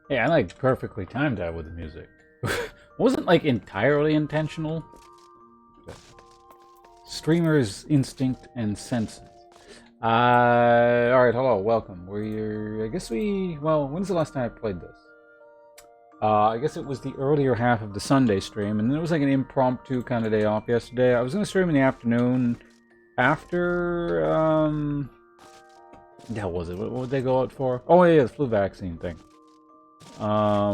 Yeah, I like perfectly timed that with the music. Wasn't like entirely intentional. Streamer's instinct and senses. Alright, hello, welcome. I guess well, when's the last time I played this? I guess it was the earlier half of the Sunday stream, and then it was like an impromptu kind of day off yesterday. I was gonna stream in the afternoon after, the hell was it? What would they go out for? Oh yeah, the flu vaccine thing. I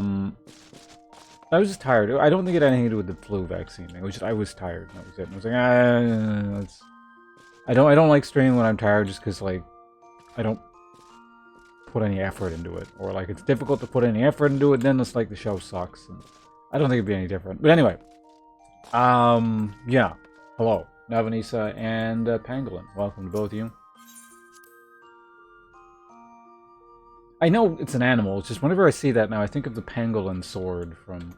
was just tired. I don't think it had anything to do with the flu vaccine thing. It was just I was tired. That was it. And I was like, I don't like streaming when I'm tired, just because like I don't put any effort into it, or like it's difficult to put any effort into it. Then it's like the show sucks. And I don't think it'd be any different. But anyway, yeah. Hello, Navanisa and Pangolin. Welcome to both of you. I know it's an animal. It's just whenever I see that now, I think of the pangolin sword from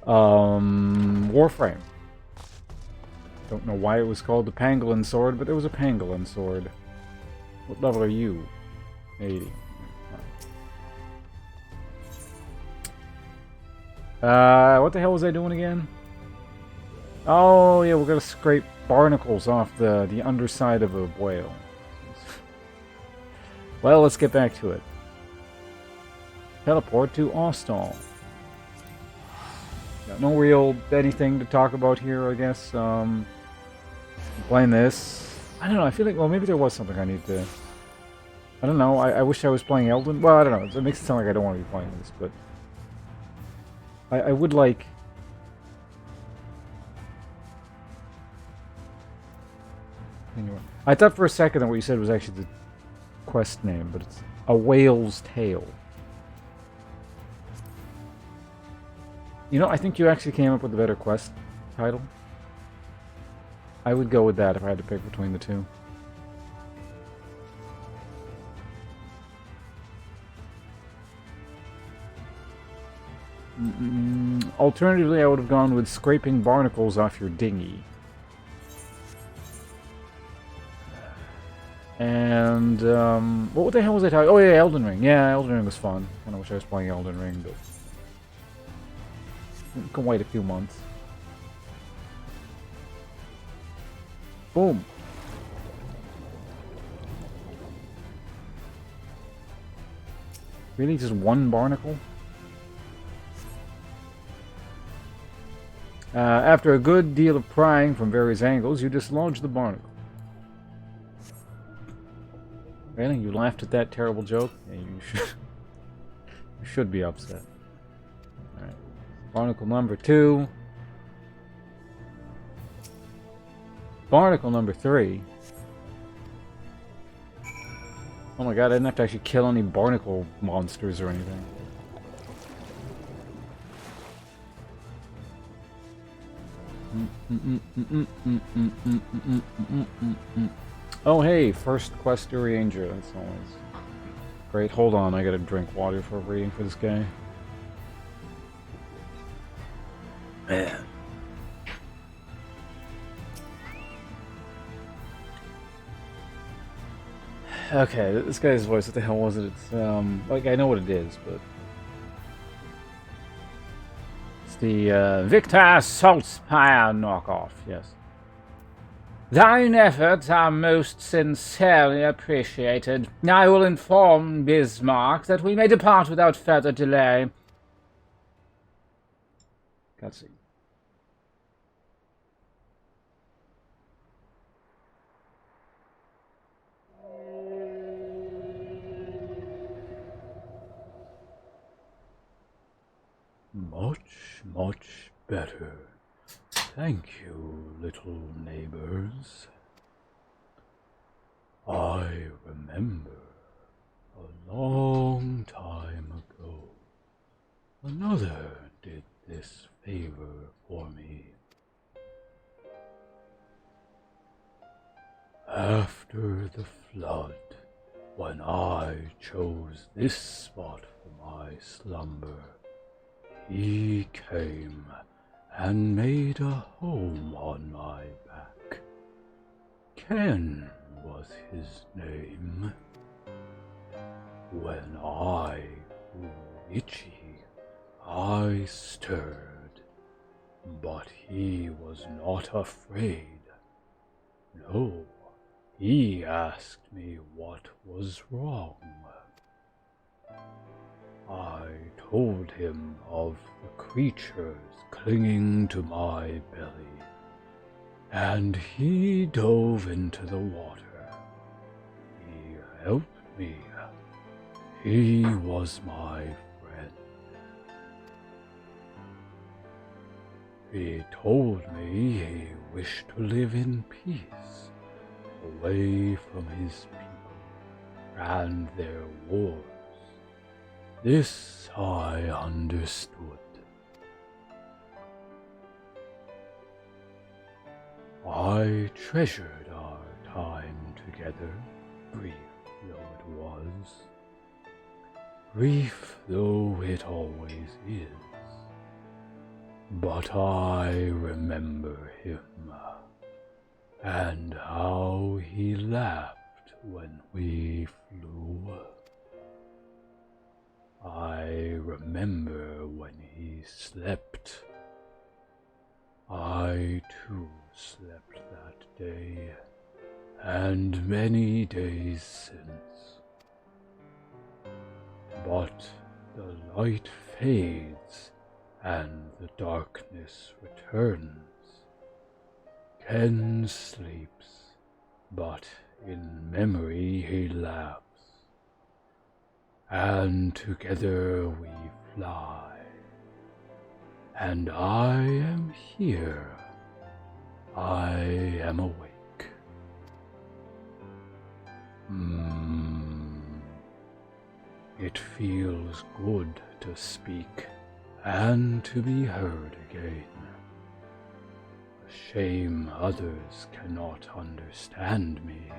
Warframe. Don't know why it was called the pangolin sword, but there was a pangolin sword. What level are you? 80. What the hell was I doing again? Oh yeah, we're gonna scrape barnacles off the underside of a whale. Well, let's get back to it. Teleport to Ostal. Got no real anything to talk about here, I guess. Playing this. I don't know, I feel like, well, maybe there was something I need to... I don't know, I wish I was playing Elden... Well, I don't know, it makes it sound like I don't want to be playing this, but... I would like... Anyway. I thought for a second that what you said was actually the quest name, but it's A Whale's Tale. You know, I think you actually came up with a better quest title. I would go with that if I had to pick between the two. Alternatively, I would have gone with scraping barnacles off your dinghy. And, what the hell was I talking? Oh yeah, Elden Ring. Yeah, Elden Ring was fun. Kinda wish I was playing Elden Ring, but... You can wait a few months. Boom. Really? Just one barnacle? After a good deal of prying from various angles, you dislodge the barnacle. Really? You laughed at that terrible joke? Yeah, you should. You should be upset. Alright. Barnacle number 2. Barnacle number 3. Oh my god, I didn't have to actually kill any barnacle monsters or anything. Oh hey, first quest ranger. That's always great. Hold on, I gotta drink water for waiting for this guy. Man. Okay, this guy's voice, what the hell was it? It's, like, I know what it is, but... It's the, Victor Saltspire knockoff, yes. Thine efforts are most sincerely appreciated. I will inform Bismarck that we may depart without further delay. Cutscene. Much better. Thank you, little neighbors. I remember a long time ago, another did this favor for me. After the flood, when I chose this spot for my slumber, he came and made a home on my back. Ken was his name. When I too itchy. I stirred, but he was not afraid. No, he asked me what was wrong. I told him of the creatures clinging to my belly, and he dove into the water. He helped me. He was my friend. He told me he wished to live in peace, away from his people and their wars. This I understood. I treasured our time together, brief though it was, brief though it always is. But I remember him, and how he laughed when we flew. I remember when he slept. I too slept that day, and many days since. But the light fades, and the darkness returns. Ken sleeps, but in memory he laughs, and together we fly, and I am here, I am awake. It feels good to speak and to be heard again. A shame others cannot understand me.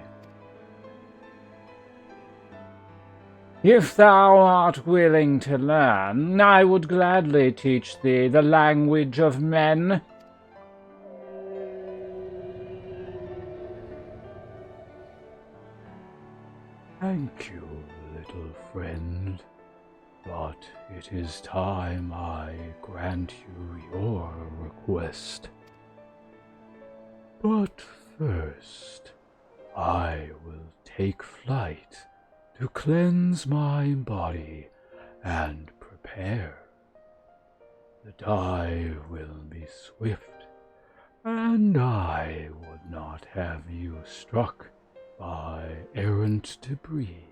If thou art willing to learn, I would gladly teach thee the language of men. Thank you, little friend, but it is time I grant you your request. But first, I will take flight to cleanse my body and prepare. The dive will be swift, and I would not have you struck by errant debris.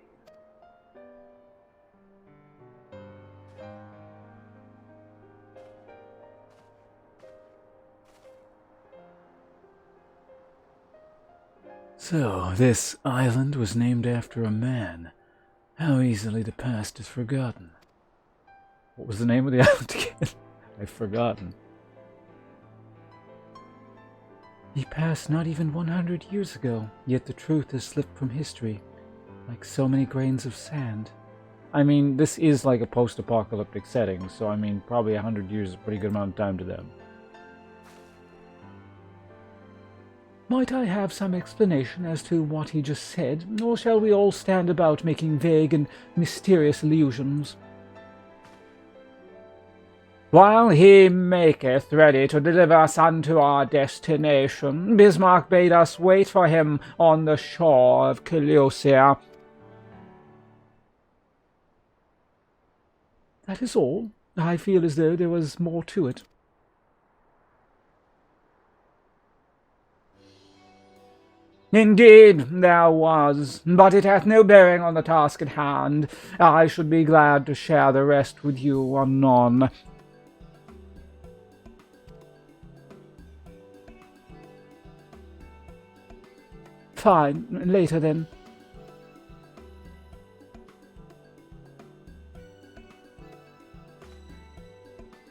So, this island was named after a man. How easily the past is forgotten. What was the name of the island again? I've forgotten. He passed not even 100 years ago, yet the truth has slipped from history, like so many grains of sand. I mean, this is like a post-apocalyptic setting, so I mean, probably 100 years is a pretty good amount of time to them. Might I have some explanation as to what he just said, or shall we all stand about making vague and mysterious allusions? While he maketh ready to deliver us unto our destination, Bismarck bade us wait for him on the shore of Colossia. That is all. I feel as though there was more to it. Indeed, there was, but it hath no bearing on the task at hand. I should be glad to share the rest with you anon. Fine, later then.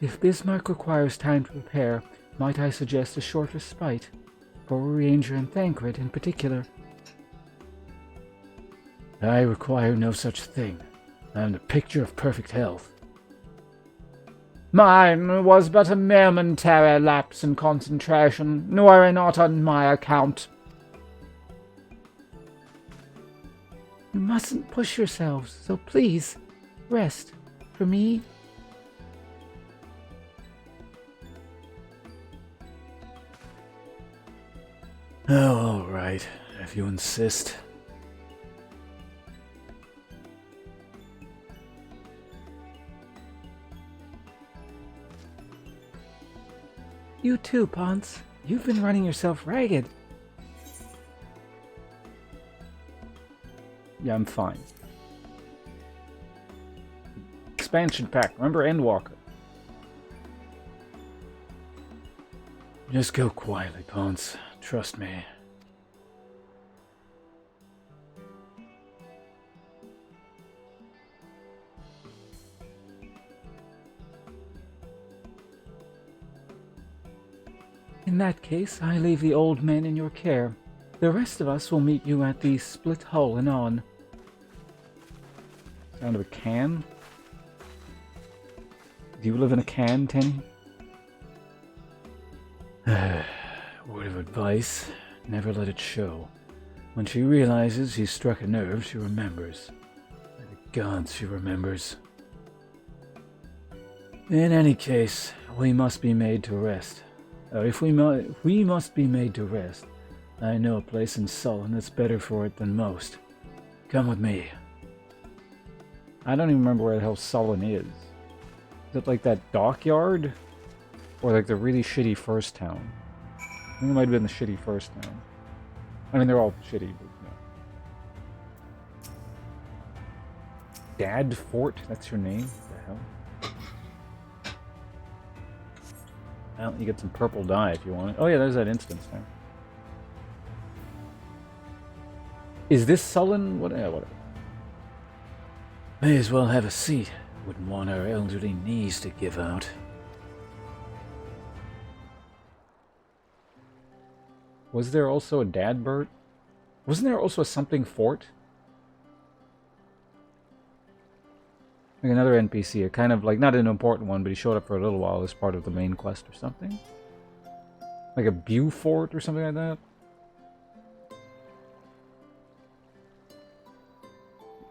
If Bismarck requires time to prepare, might I suggest a short respite? For Ranger and Thancred in particular. I require no such thing. I am the picture of perfect health. Mine was but a momentary lapse in concentration. Worry not on my account. You mustn't push yourselves, so please, rest. for me? Oh, all right, if you insist. You too, Ponce. You've been running yourself ragged. Yeah, I'm fine. Expansion pack. Remember Endwalker. Just go quietly, Ponce. Trust me. In that case, I leave the old men in your care. The rest of us will meet you at the Split Hull and on. Sound of a can? Do you live in a can, Tenny? Word of advice, never let it show. When she realizes she's struck a nerve, she remembers. By the gods, she remembers. In any case, we must be made to rest. If we must be made to rest, I know a place in Sullen that's better for it than most. Come with me. I don't even remember where the hell Sullen is. Is it like that dockyard? Or like the really shitty first town? I think it might have been the shitty first town. I mean, they're all shitty, but yeah. Dad Fort? That's your name? What the hell? Well, you get some purple dye if you want it. Oh yeah, there's that instance there. Is this Sullen? What? Whatever. May as well have a seat. Wouldn't want our elderly knees to give out. Was there also a Dadbert? Wasn't there also a something fort? Like another NPC, a kind of like, not an important one, but he showed up for a little while as part of the main quest or something. Like a Beaufort or something like that.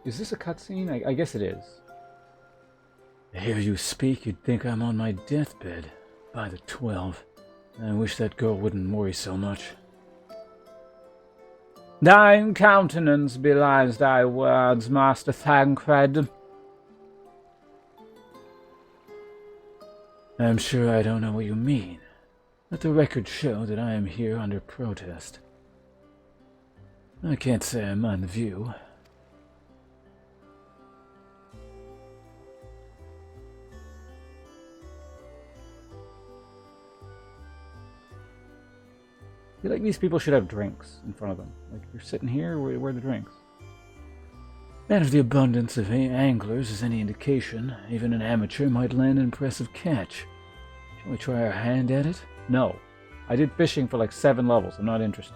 Is this a cutscene? I guess it is. To hear you speak, you'd think I'm on my deathbed. By the 12. I wish that girl wouldn't worry so much. Thine countenance belies thy words, Master Thancred. I'm sure I don't know what you mean. Let the record show that I am here under protest. I can't say I'm on the view. I feel like these people should have drinks in front of them. Like, if you're sitting here, where are the drinks? And if the abundance of anglers is any indication, even an amateur might land an impressive catch. Shall we try our hand at it? No. I did fishing for like 7 levels. I'm not interested.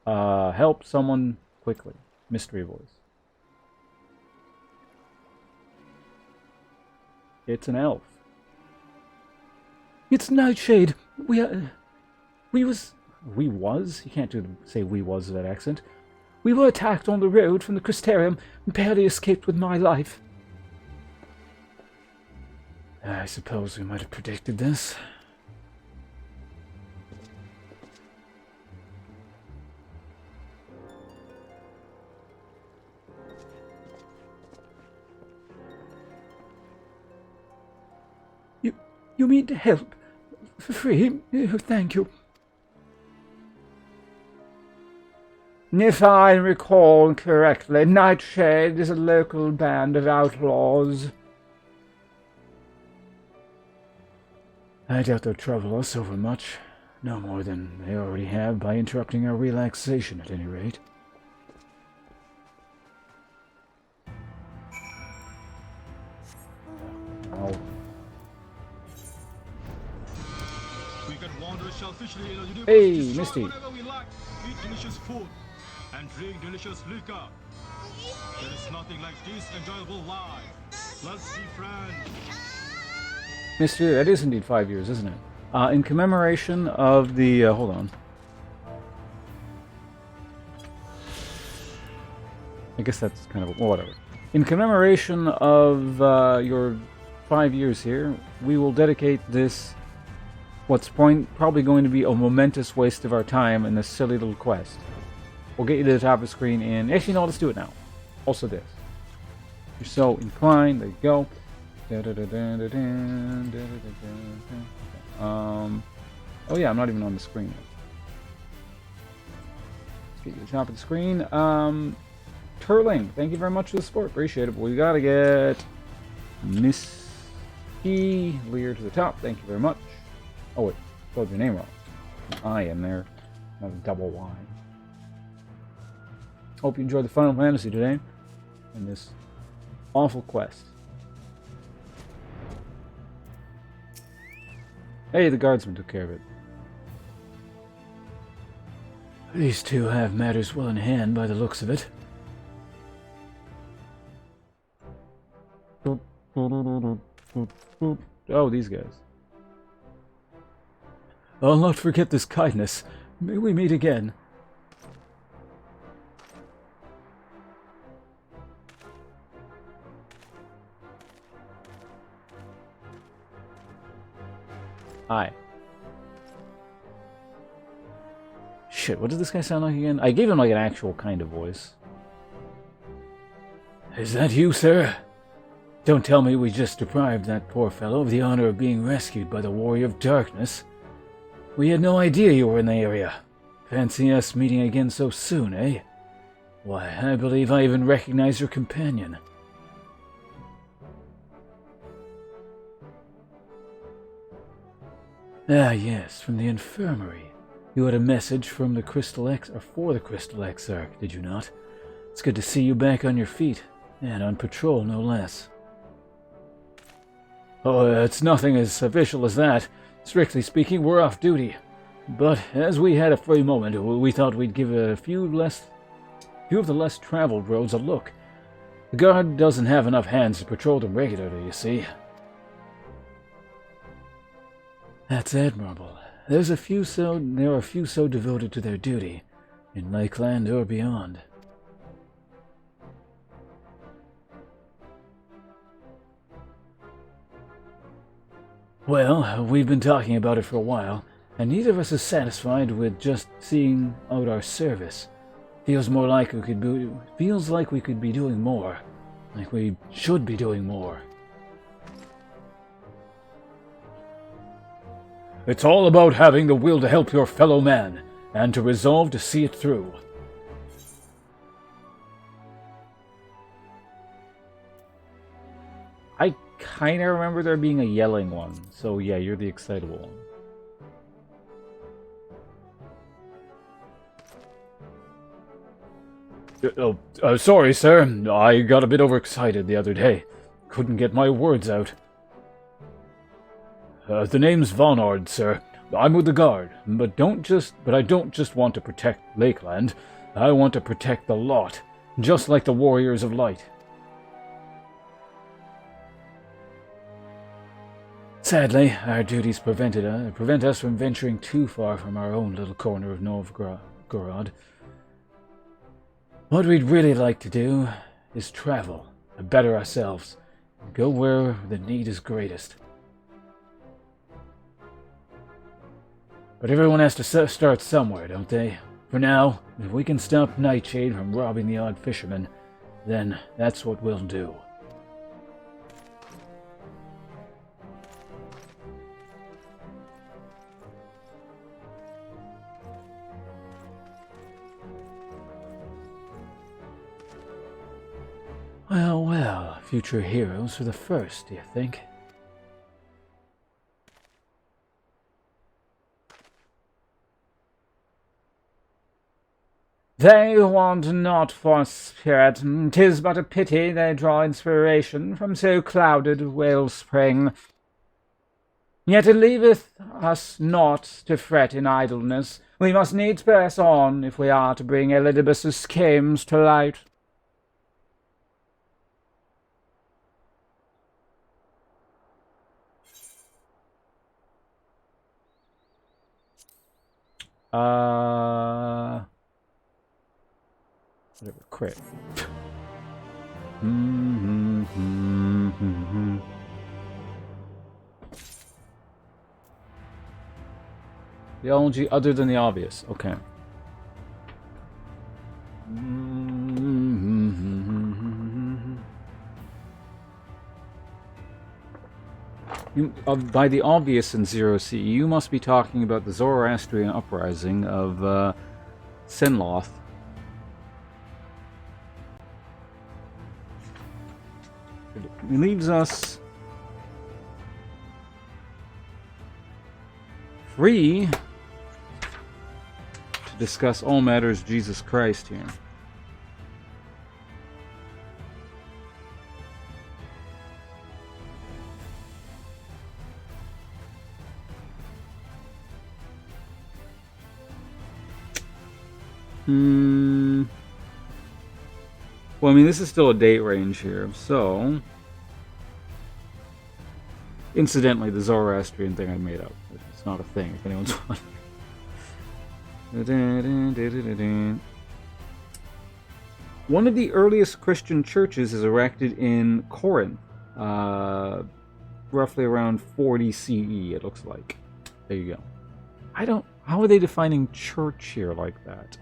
Help someone quickly. Mystery voice. It's an elf. It's Nightshade. We was? You can't say we was with that accent. We were attacked on the road from the Crystarium and barely escaped with my life. I suppose we might have predicted this. You mean to help? For free? Oh, thank you. If I recall correctly, Nightshade is a local band of outlaws. I doubt they'll trouble us over much. No more than they already have by interrupting our relaxation, at any rate. Oh. Hey, Misty. Eat delicious food and drink delicious liquor. There is nothing like this enjoyable life. Let's be friends. Misty, that is indeed 5 years, isn't it? In commemoration of the... hold on. I guess that's kind of... well, whatever. In commemoration of your 5 years here, we will dedicate this, probably going to be a momentous waste of our time in this silly little quest. We'll get you to the top of the screen in... Actually, no, let's do it now. Also this. If you're so inclined, there you go. Oh yeah, I'm not even on the screen yet. Let's get you to the top of the screen. Turling, thank you very much for the support. Appreciate it. But we gotta get Miss Lear to the top. Thank you very much. Oh wait, spelled your name wrong. An I in there, not a double Y. Hope you enjoyed the Final Fantasy today and this awful quest. Hey, the guardsman took care of it. These two have matters well in hand by the looks of it. Oh, these guys. I'll not forget this kindness. May we meet again. Hi. Shit, what does this guy sound like again? I gave him like an actual kind of voice. Is that you, sir? Don't tell me we just deprived that poor fellow of the honor of being rescued by the Warrior of Darkness. We had no idea you were in the area. Fancy us meeting again so soon, eh? Why, I believe I even recognize your companion. Ah, yes, from the infirmary. You had a message from the Crystal X, or for the Crystal Exarch, did you not? It's good to see you back on your feet, and on patrol, no less. Oh, it's nothing as official as that. Strictly speaking, we're off duty. But as we had a free moment, we thought we'd give a few of the less traveled roads a look. The guard doesn't have enough hands to patrol them regularly, you see. That's admirable. There are a few so devoted to their duty, in Lakeland or beyond. Well, we've been talking about it for a while, and neither of us is satisfied with just seeing out our service. Feels like we could be doing more, like we should be doing more. It's all about having the will to help your fellow man, and to resolve to see it through. I kinda remember there being a yelling one, so yeah, you're the excitable one. Sorry, sir. I got a bit overexcited the other day. Couldn't get my words out. The name's Vonard, sir. I'm with the guard, but I don't just want to protect Lakeland. I want to protect the lot, just like the Warriors of Light. Sadly, our duties prevent us from venturing too far from our own little corner of Novgorod. What we'd really like to do is travel, to better ourselves, and go where the need is greatest. But everyone has to start somewhere, don't they? For now, if we can stop Nightshade from robbing the odd fisherman, then that's what we'll do. Well, well, future heroes for the first, do you think? They want not for spirit, 'tis but a pity they draw inspiration from so clouded wellspring. Yet it leaveth us not to fret in idleness. We must needs press on if we are to bring Elidibus's schemes to light. Whatever, quit. Theology other than the obvious. Okay. By the obvious in Zero C, you must be talking about the Zoroastrian uprising of Senloth. It leaves us free to discuss all matters Jesus Christ here. Well, I mean, this is still a date range here, so... Incidentally, the Zoroastrian thing I made up. It's not a thing, if anyone's wondering. One of the earliest Christian churches is erected in Corinth, roughly around 40 CE, it looks like. There you go. How are they defining church here like that?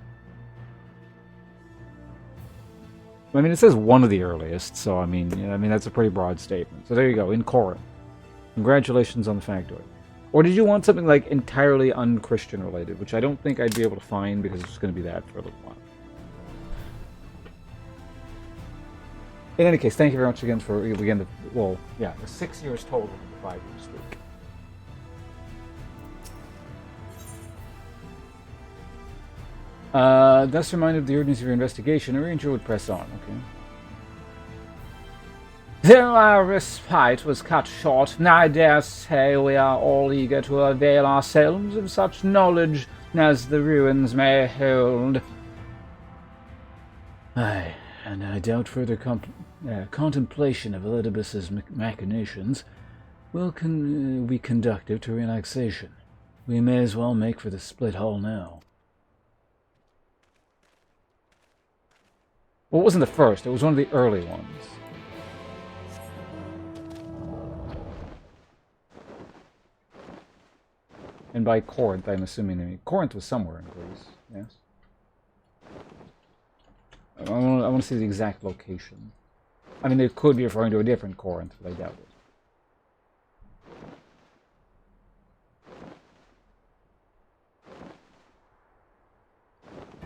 I mean, it says one of the earliest, so I mean, that's a pretty broad statement. So there you go, in Corinth. Congratulations on the factoid. Or did you want something like entirely un-Christian related, which I don't think I'd be able to find because it's just going to be that for a little while. In any case, thank you very much again for the 6 years total, the 5 year streak. Thus reminded of the urgency of your investigation, a ranger would press on, okay? Though our respite was cut short, I dare say we are all eager to avail ourselves of such knowledge as the ruins may hold. Aye, and I doubt further contemplation of Elidibus's machinations will be conductive to relaxation. We may as well make for the split hall now. Well, it wasn't the first, it was one of the early ones. And by Corinth, I'm assuming Corinth was somewhere in Greece, yes? I want to see the exact location. I mean, it could be referring to a different Corinth, but I doubt it.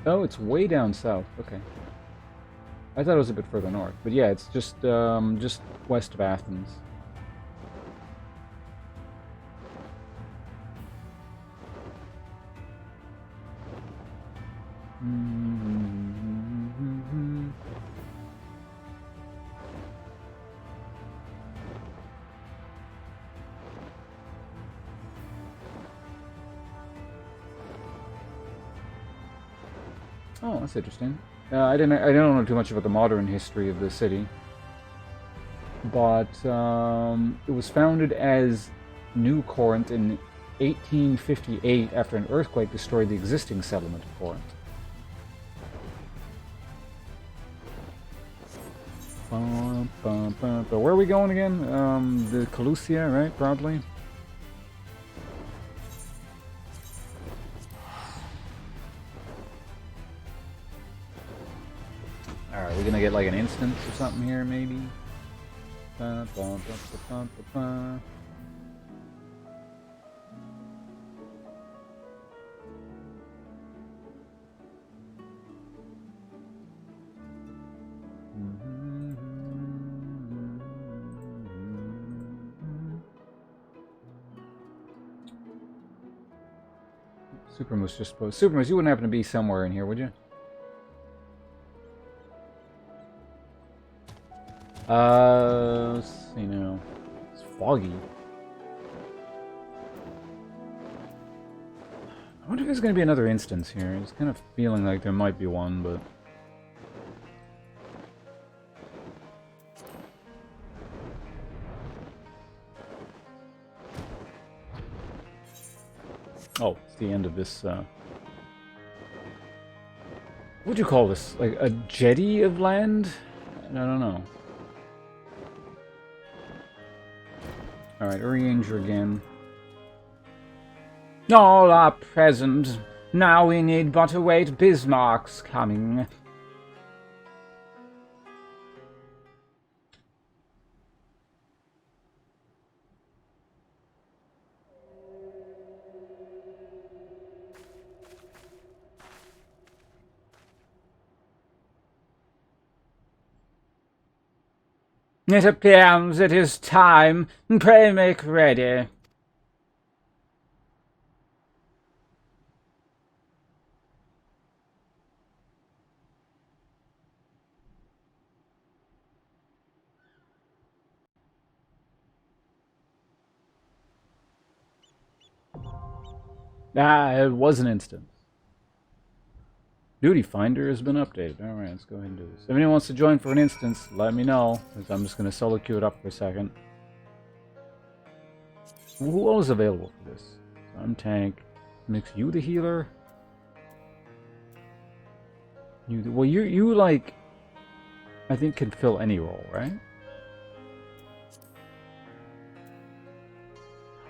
Oh, it's way down south. Okay. I thought it was a bit further north, but yeah, it's just west of Athens. Oh, that's interesting. I don't know too much about the modern history of the city, but it was founded as New Corinth in 1858 after an earthquake destroyed the existing settlement of Corinth. Where are we going again? The Colossia, right? Probably. Alright, we're gonna get like an instance or something here, maybe? Supermoose just posed. Supermoose, you wouldn't happen to be somewhere in here, would you? Let's see now. It's foggy. I wonder if there's going to be another instance here. It's kind of feeling like there might be one, but... Oh, it's the end of this, What would you call this? Like a jetty of land? I don't know. Alright, arrange again. All are present. Now we need but await Bismarck's coming. It appears it is time. Pray make ready. It was an instance. Duty Finder has been updated. Alright, let's go ahead and do this. If anyone wants to join for an instance, let me know. Because I'm just going to solo queue it up for a second. Who else is available for this? I'm tank. Makes you the healer. Well, you like, I think can fill any role, right?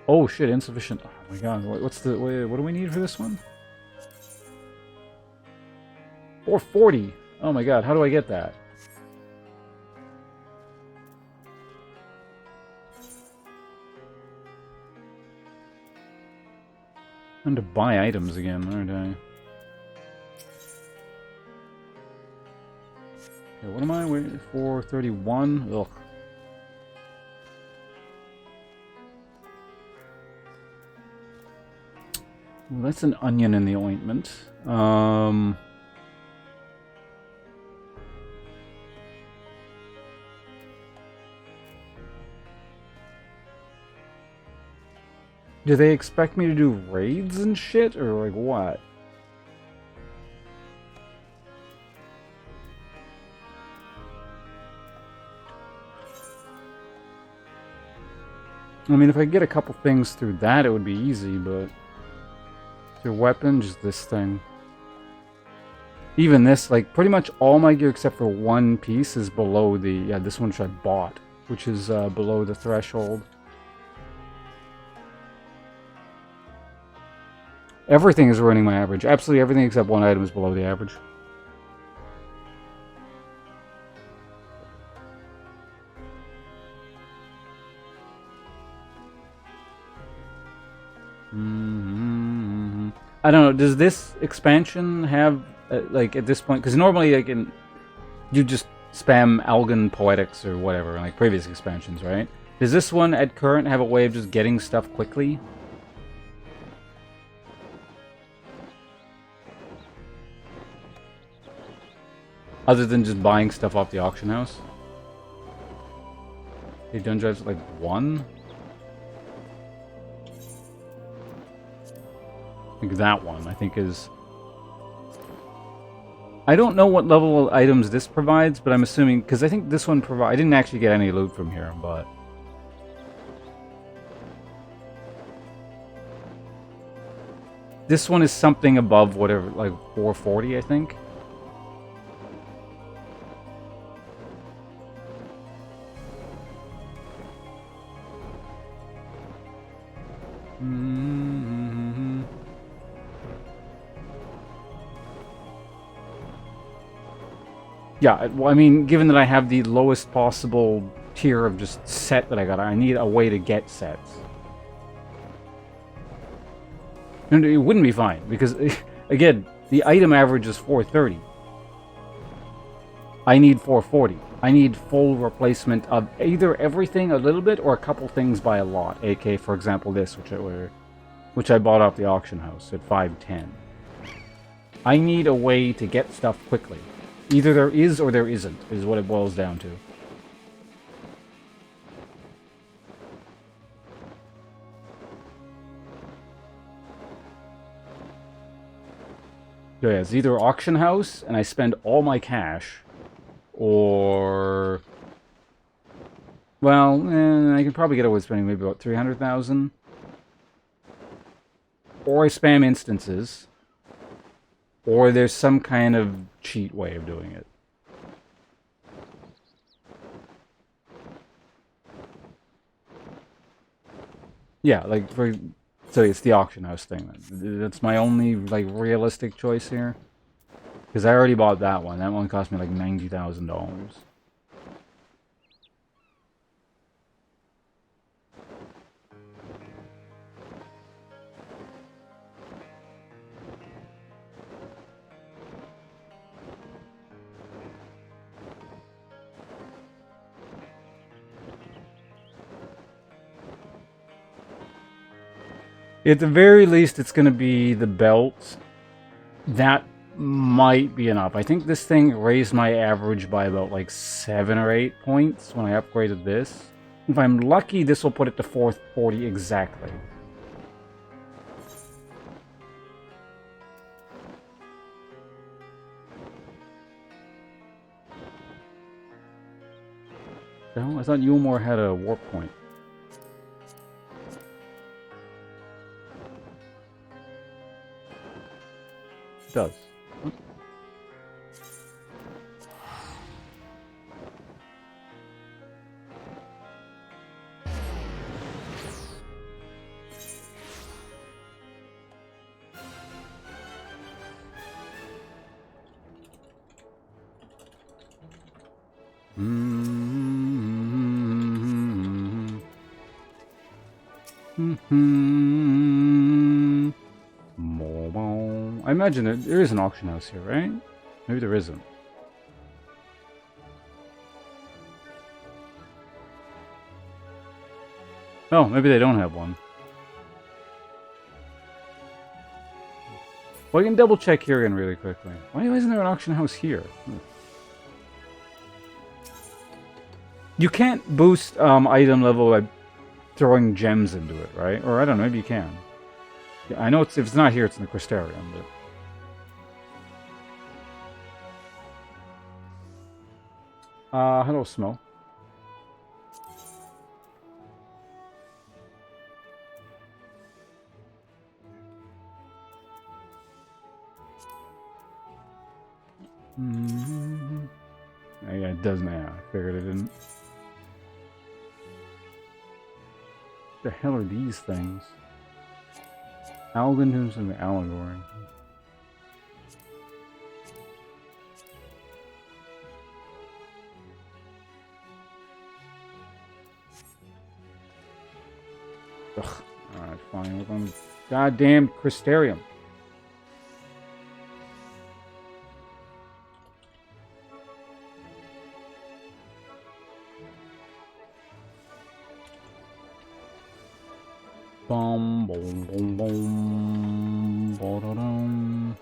Oh shit, insufficient. Oh my god, what do we need for this one? 440. Oh my god, how do I get that? I'm to buy items again, aren't I? Okay, what am I waiting for? 431? Ugh. Well, that's an onion in the ointment. Do they expect me to do raids and shit, or like what? I mean, if I get a couple things through that, it would be easy, but... Your weapon, just this thing. Even this, like, pretty much all my gear except for one piece is below the... Yeah, this one which I bought, which is below the threshold. Everything is ruining my average. Absolutely everything except one item is below the average. I don't know, does this expansion have, like, at this point... Because normally, like, you just spam Algan Poetics or whatever, like previous expansions, right? Does this one, at current, have a way of just getting stuff quickly? Other than just buying stuff off the auction house? They don't drive like 1? I think that one, I think is... I don't know what level of items this provides, but I'm assuming... Because I think this one provides... I didn't actually get any loot from here, but... This one is something above whatever, like 440, I think. Yeah, well, I mean, given that I have the lowest possible tier of just set that I got, I need a way to get sets. And it wouldn't be fine, because, again, the item average is 430. I need 440. I need full replacement of either everything a little bit or a couple things by a lot. AK, for example, this, which I bought off the auction house at 510. I need a way to get stuff quickly. Either there is or there isn't, is what it boils down to. So yeah, it's either auction house, and I spend all my cash, or... Well, I could probably get away with spending maybe about 300,000. Or I spam instances. Or there's some kind of cheat way of doing it. Yeah, like for so it's the auction house thing. That's my only like realistic choice here. Because I already bought that one. That one cost me like $90,000. At the very least, it's going to be the belt. That might be enough. I think this thing raised my average by about like 7 or 8 points when I upgraded this. If I'm lucky, this will put it to 440 exactly. No, I thought Yulmore had a warp point. It does. I imagine there is an auction house here, right? Maybe there isn't. Oh, maybe they don't have one. Well, I can double check here again really quickly. Why isn't there an auction house here? You can't boost item level by throwing gems into it, right? Or I don't know, maybe you can. Yeah, I know if it's not here, it's in the Crystarium, but... hello, Smo. Yeah, it does now. I figured it didn't. What the hell are these things? Algonums and the Allegory. Ugh. Alright, fine. We're going to goddamn Crystarium. Boom, boom, boom, boom. Ba-da-dum.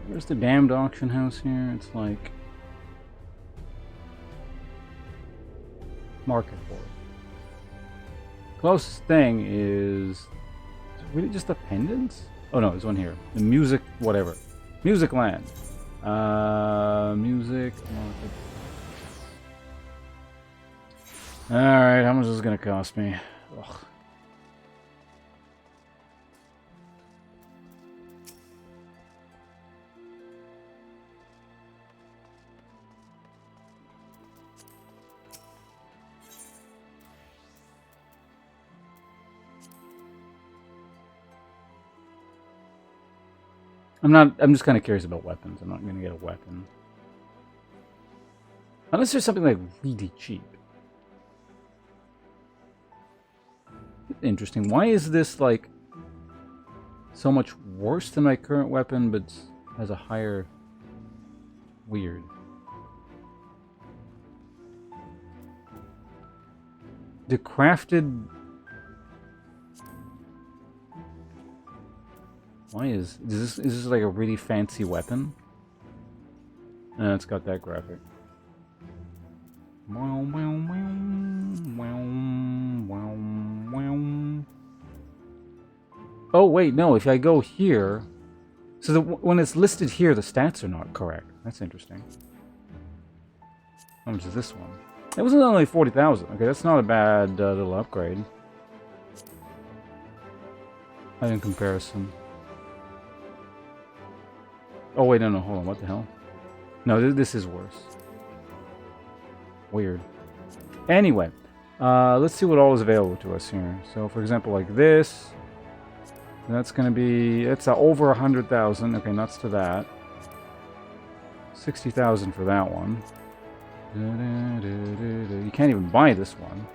Where's the damned auction house here? It's like Market Board. Closest thing is it really just a pendant? Oh no, there's one here. The music, whatever. Music Land. Music market. Alright, how much is this gonna cost me? Ugh. I'm just kind of curious about weapons. I'm not going to get a weapon. Unless there's something like really cheap. Interesting. Why is this like so much worse than my current weapon but has a higher... Weird. The crafted... Why is this like a really fancy weapon? It's got that graphic. Oh wait, no. If I go here, so when it's listed here, the stats are not correct. That's interesting. How much is this one? It was only 40,000. Okay, that's not a bad little upgrade. In comparison. Oh wait, no, hold on. What the hell? No, this is worse. Weird. Anyway, let's see what all is available to us here. So, for example, like this. That's going to be... It's over 100,000. Okay, nuts to that. 60,000 for that one. You can't even buy this one.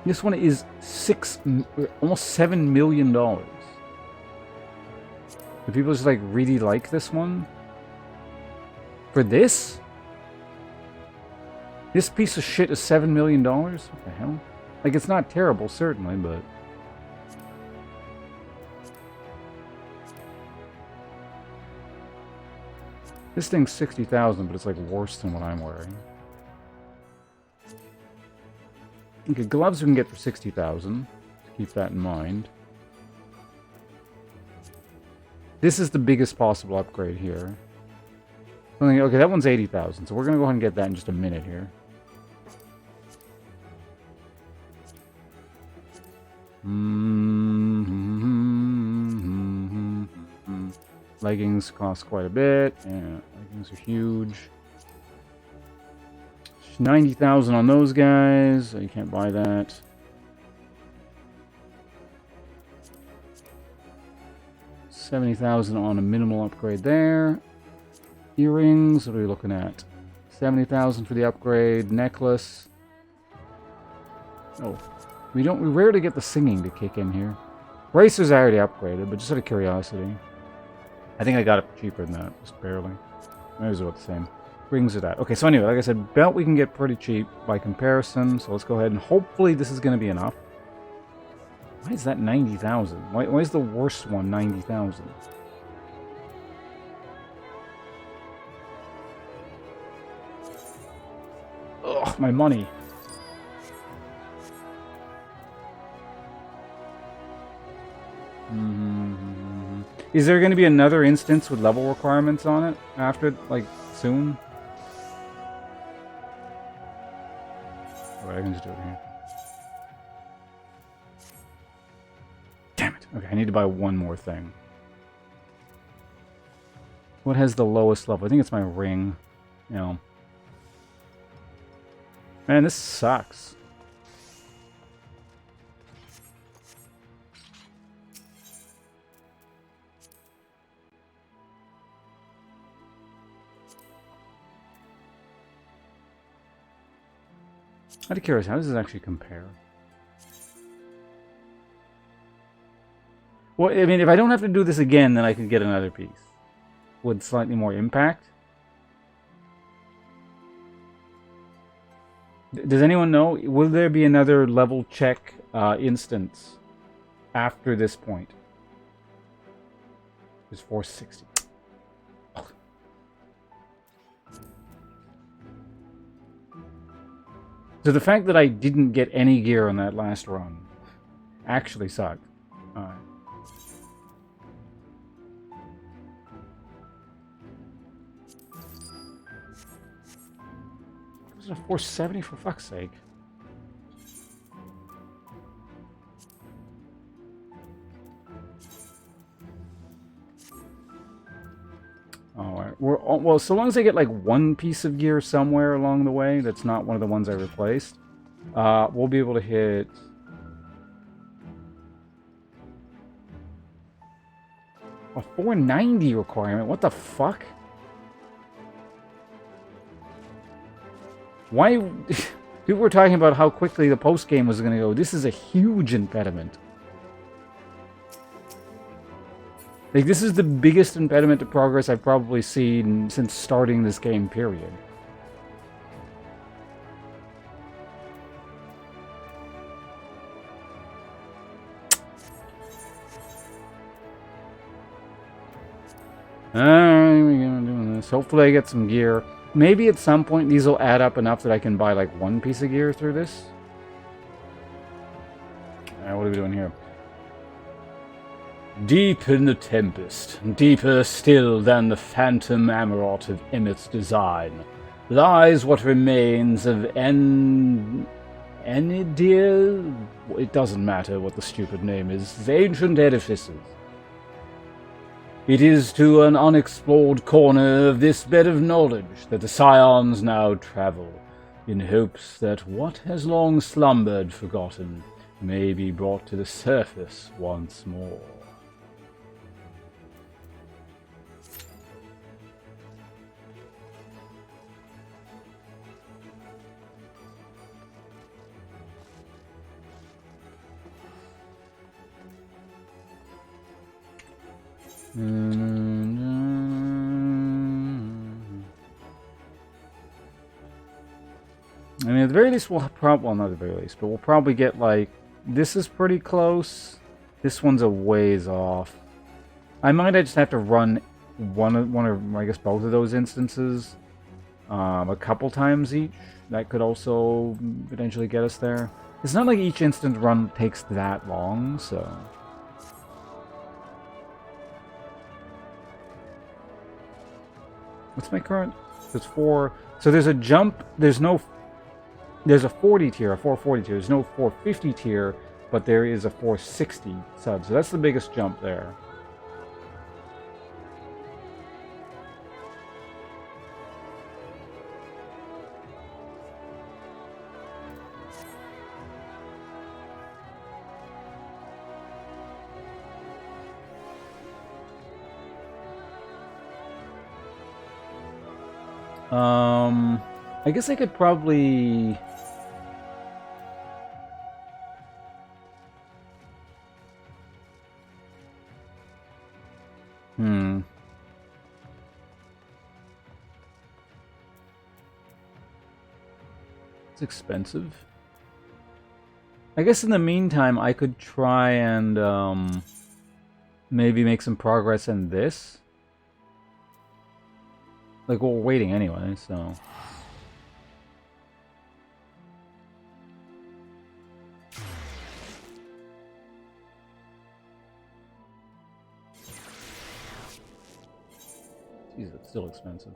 This one is almost $7 million. Do people just like really like this one? For this? This piece of shit is $7 million? What the hell? Like, it's not terrible, certainly, but... This thing's 60,000, but it's like worse than what I'm wearing. Okay, gloves we can get for 60,000. Keep that in mind. This is the biggest possible upgrade here. Okay, that one's 80,000, so we're gonna go ahead and get that in just a minute here. Leggings cost quite a bit. Yeah, leggings are huge. 90,000 on those guys. You can't buy that. $70,000 on a minimal upgrade there. Earrings. What are we looking at? 70,000 for the upgrade. Necklace. Oh, we rarely get the singing to kick in here. Bracers I already upgraded, but just out of curiosity. I think I got it cheaper than that, just barely. Maybe it's about the same. Rings are that. Okay, so anyway, like I said, belt we can get pretty cheap by comparison, so let's go ahead and hopefully this is going to be enough. Why is that 90,000? Why is the worst one 90,000? Ugh, my money. Is there going to be another instance with level requirements on it after, like, soon? Alright, I can just do it here. Damn it. Okay, I need to buy one more thing. What has the lowest level? I think it's my ring. You know. Man, this sucks. I'm curious, how does this actually compare? Well, I mean, if I don't have to do this again, then I could get another piece. With slightly more impact. Does anyone know? Will there be another level check instance after this point? It's 460. So the fact that I didn't get any gear on that last run actually sucked. Alright. It was a 470 for fuck's sake. Alright, well, so long as I get like one piece of gear somewhere along the way that's not one of the ones I replaced, we'll be able to hit... a 490 requirement? What the fuck? Why... People were talking about how quickly the post-game was going to go. This is a huge impediment. Like, this is the biggest impediment to progress I've probably seen since starting this game, period. Alright, we're gonna do this. Hopefully I get some gear. Maybe at some point these will add up enough that I can buy, like, one piece of gear through this. Alright, what are we doing here? Deep in the tempest, deeper still than the phantom Amarot of Emmett's design, lies what remains of Enidir? It doesn't matter what the stupid name is. The ancient edifices. It is to an unexplored corner of this bed of knowledge that the Scions now travel, in hopes that what has long slumbered forgotten may be brought to the surface once more. I mean, at the very least, we'll probably, well, not at the very least, but we'll probably get, like, this is pretty close. This one's a ways off. I might just have to run one or I guess both of those instances a couple times each. That could also potentially get us there. It's not like each instant run takes that long, so... What's my current? It's 4. So there's a jump. There's no... There's a 40 tier, a 440 tier. There's no 450 tier, but there is a 460 sub. So that's the biggest jump there. I guess I could probably... It's expensive. I guess in the meantime, I could try and maybe make some progress in this. Like, we're waiting anyway, so... Jeez, it's still expensive.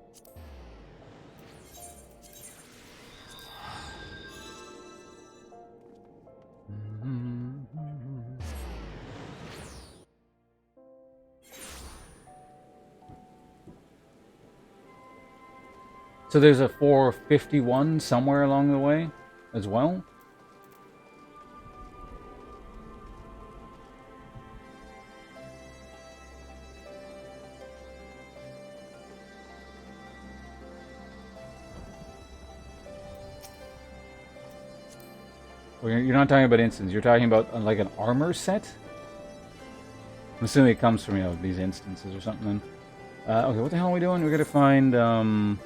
So there's a 451 somewhere along the way as well? Well, you're not talking about instants, you're talking about like an armor set? I'm assuming it comes from, you know, these instances or something. Okay, what the hell are we doing? We're gonna find a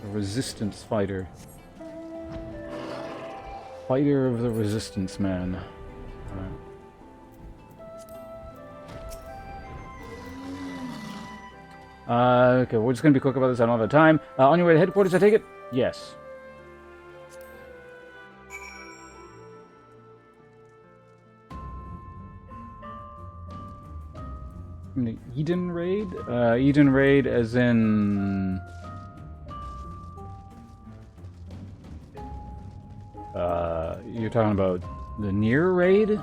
resistance fighter. Fighter of the resistance man. Alright. Okay, we're just gonna be quick about this. I don't have time. On your way to headquarters, I take it? Yes. The Eden raid? Eden raid as in... you're talking about the near raid? Okay,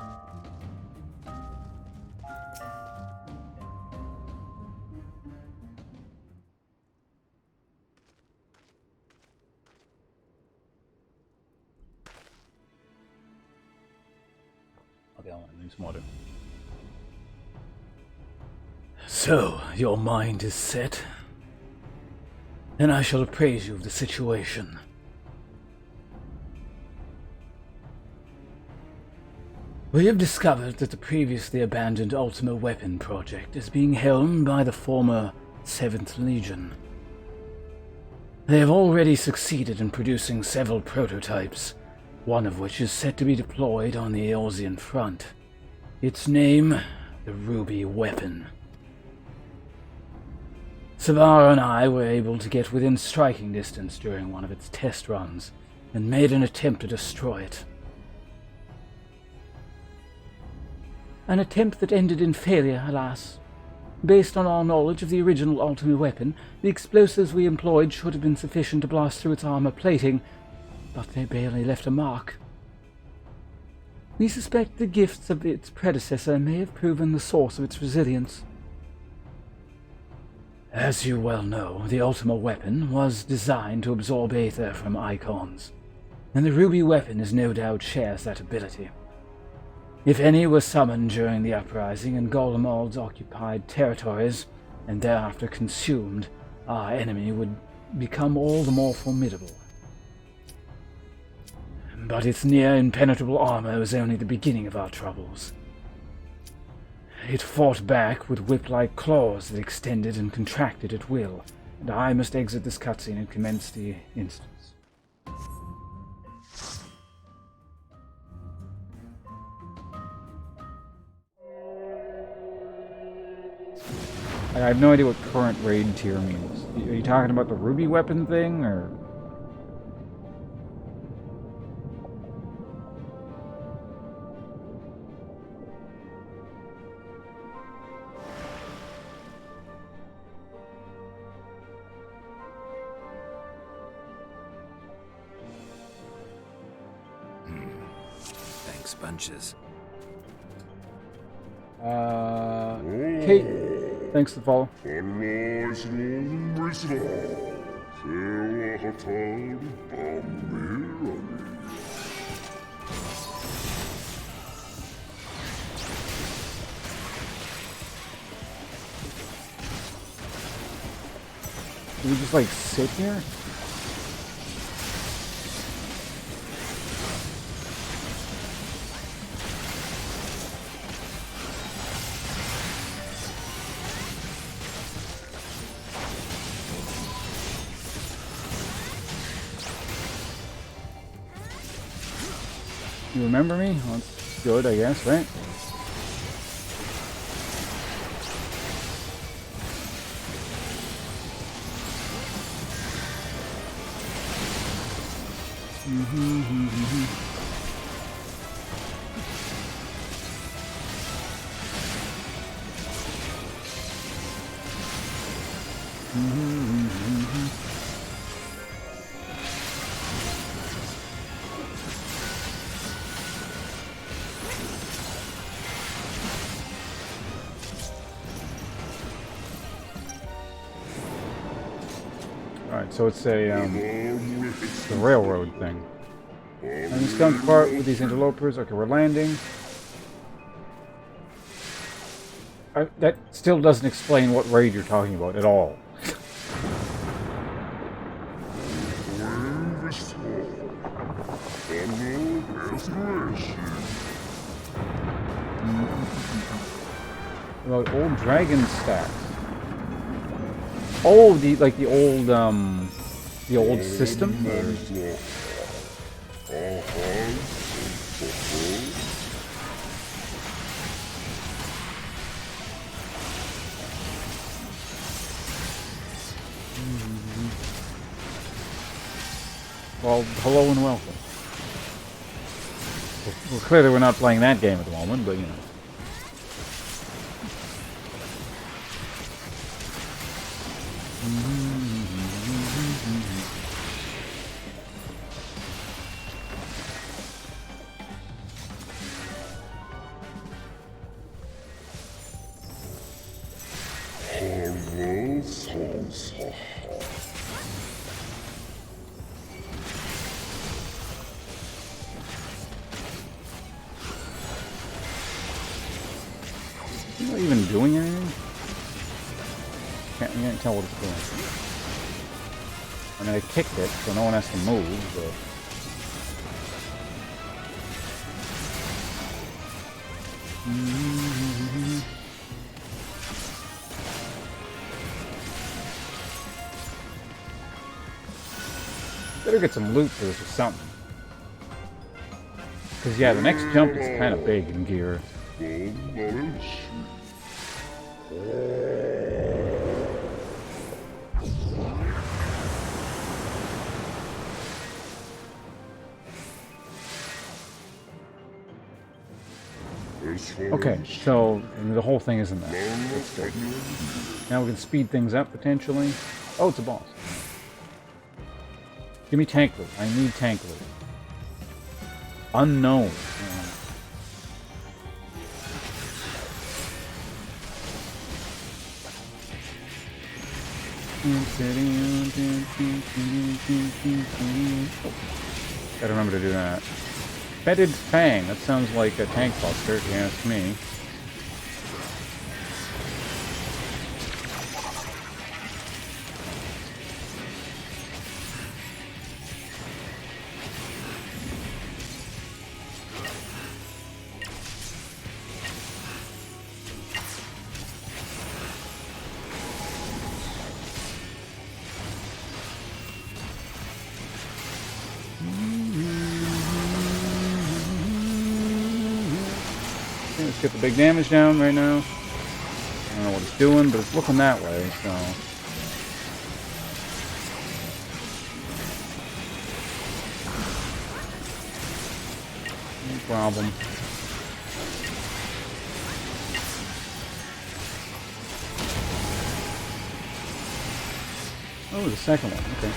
I'll need some water. So, your mind is set, and I shall appraise you of the situation. We have discovered that the previously abandoned Ultima Weapon project is being helmed by the former 7th Legion. They have already succeeded in producing several prototypes, one of which is set to be deployed on the Eorzean front. Its name, the Ruby Weapon. Savara and I were able to get within striking distance during one of its test runs, and made an attempt to destroy it. An attempt that ended in failure, alas. Based on our knowledge of the original ultimate weapon, the explosives we employed should have been sufficient to blast through its armor plating, but they barely left a mark. We suspect the gifts of its predecessor may have proven the source of its resilience. As you well know, the Ultima weapon was designed to absorb aether from icons, and the ruby weapon is no doubt shares that ability. If any were summoned during the uprising and Golemald's occupied territories, and thereafter consumed, our enemy would become all the more formidable. But its near impenetrable armor was only the beginning of our troubles. It fought back with whip-like claws that extended and contracted at will, and I must exit this cutscene and commence the instance. I have no idea what current raid tier means. Are you talking about the ruby weapon thing, or...? Thanks bunches. Kate, thanks for the follow. Do we just like sit here? You remember me? Well, that's good, I guess, right? Alright, so it's the railroad thing. And this comes apart with these interlopers. Okay, we're landing. That still doesn't explain what raid you're talking about at all. About old dragon stacks. Oh, the old system. Well, hello and welcome. Well, clearly we're not playing that game at the moment, but you know. Is it even doing anything? Can't tell what it's doing. I mean, I kicked it, so no one has to move, but... Better get some loot for this or something. Because, yeah, the next jump is kind of big in gear. Okay, so the whole thing isn't that. That's good. Now we can speed things up, potentially. Oh, it's a boss. Give me tank loot. I need tank loot. Unknown. Gotta remember to do that. Fetid Fang. That sounds like a tank buster, if you ask me. Let's get the big damage down right now. I don't know what it's doing, but it's looking that way, so... no problem. Oh, the second one, okay.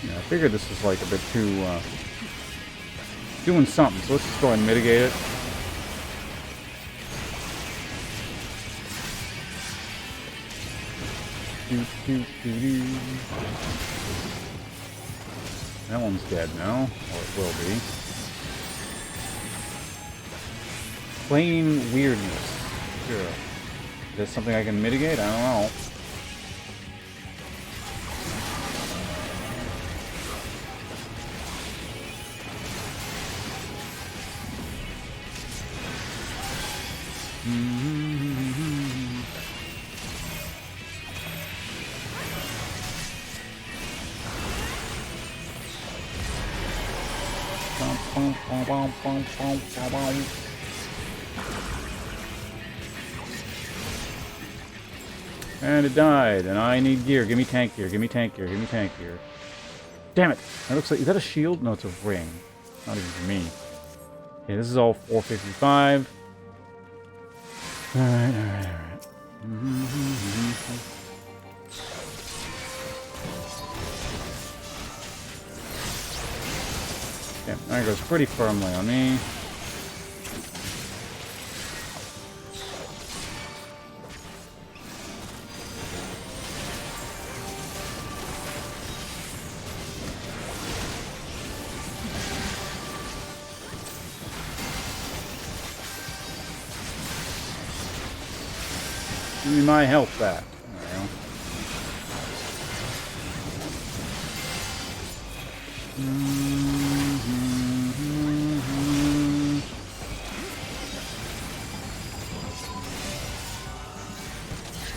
I figured this was like a bit too, doing something, so let's just go ahead and mitigate it. That one's dead now, or it will be. Plain weirdness. Sure. Is this something I can mitigate? I don't know. And it died, and I need gear. Give me tank gear, give me tank gear, give me tank gear. Damn it! That looks like... is that a shield? No, it's a ring. Not even for me. Okay, this is all 455. Alright, alright, alright. Damn, that goes pretty firmly on me. Give me my health back.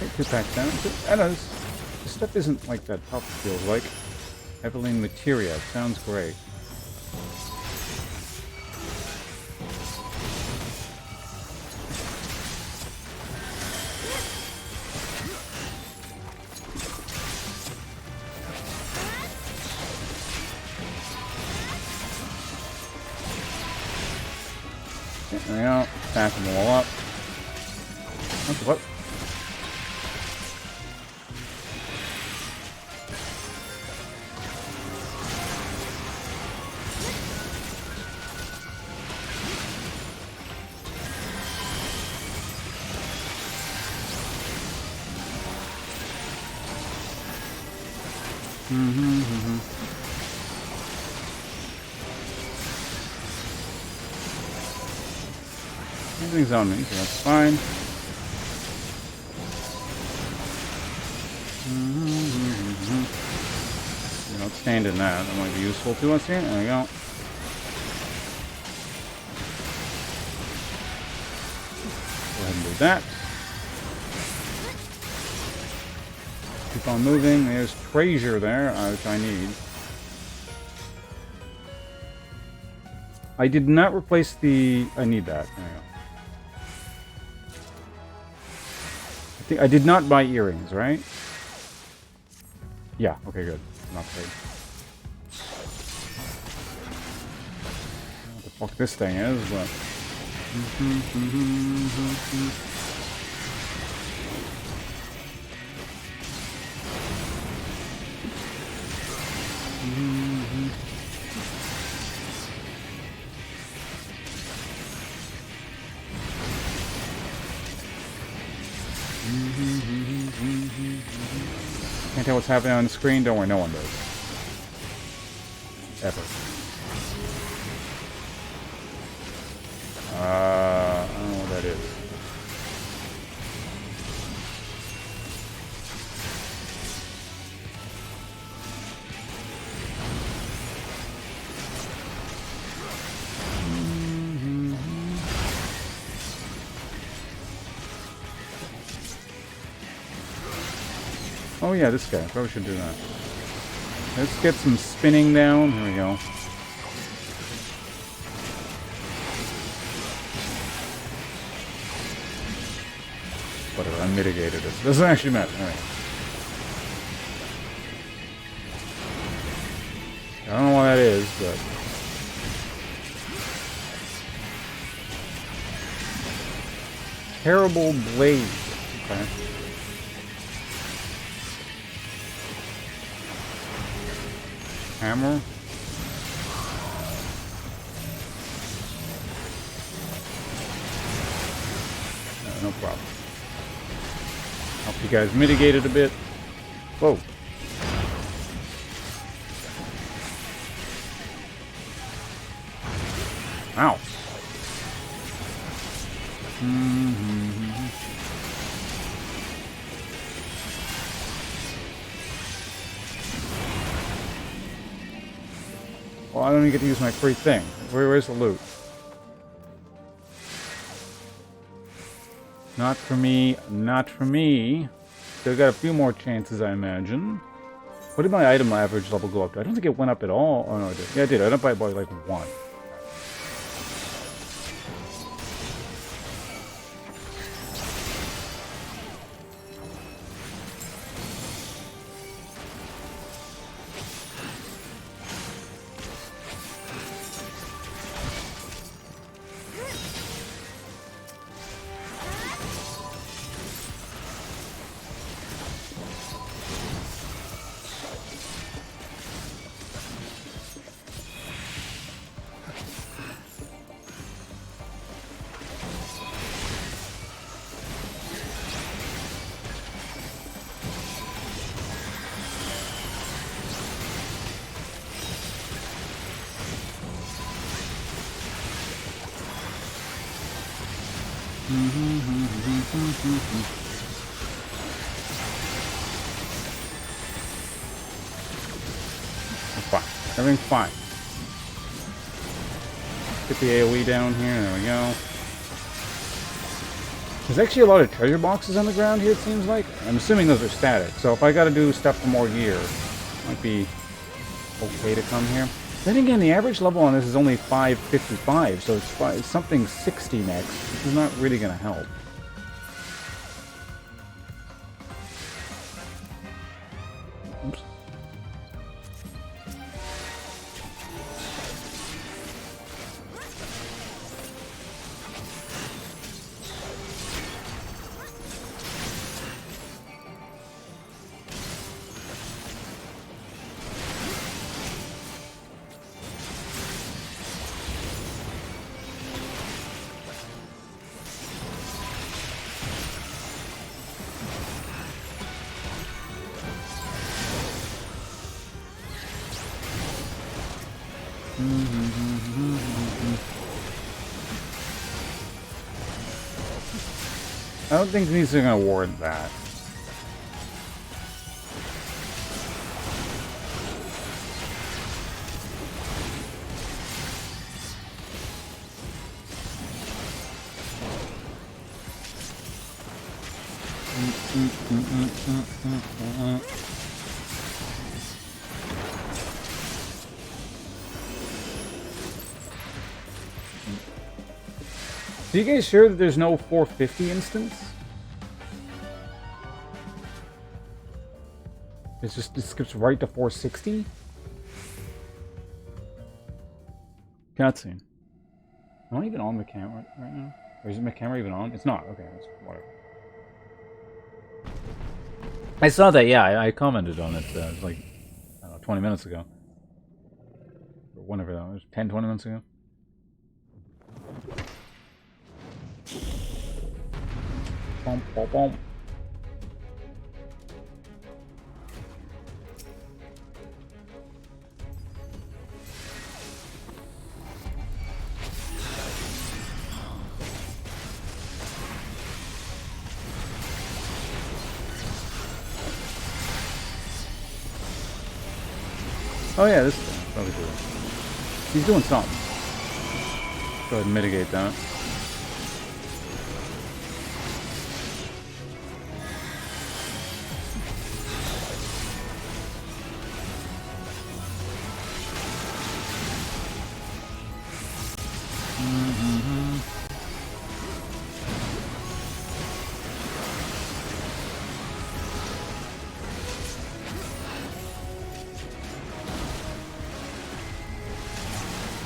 Take 2 packs down. I know this stuff isn't like that tough, it feels like. Eveline Materia. Sounds great. There we go. Stack them all up. What? Everything's on me, so that's fine. You don't stand in that. That might be useful to us here. There we go. Go ahead and do that. Keep on moving. There's treasure there, which I need. I did not replace the... I need that. There we go. I did not buy earrings, right? Yeah, okay, good. Not great. What the fuck this thing is, but... Can't tell what's happening on the screen? Don't worry, no one does. Ever. I don't know what that is. Oh yeah, this guy. Probably should do that. Let's get some spinning down. Here we go. Whatever, unmitigated it. Doesn't actually matter. Alright. I don't know what that is, but... Terrible blade. Okay. Hammer. No problem. Help you guys mitigate it a bit. Whoa. Ow. Well, I don't even get to use my free thing. Where's the loot? Not for me. Not for me. Still got a few more chances, I imagine. What did my item average level go up to? I don't think it went up at all. Oh, no, it did. Yeah, it did. I went up by like 1. Fine. Everything's fine. Get the AoE down here. There we go. There's actually a lot of treasure boxes on the ground here, it seems like. I'm assuming those are static. So if I gotta do stuff for more gear, it might be okay to come here. Then again, the average level on this is only 555, so it's something 60 next, which is not really gonna help. Oops. I don't think these are going to warrant that. Are you guys sure that there's no 450 instance? It skips right to 460? Cutscene. Am I even on the camera right now? Or is my camera even on? It's not. Okay, it's whatever. I saw that, yeah, I commented on it like, I don't know, 20 minutes ago. Or whenever that was, 10, 20 minutes ago. Bump, bump, bump. Oh yeah, this is probably cool. He's doing something. Go ahead and mitigate that.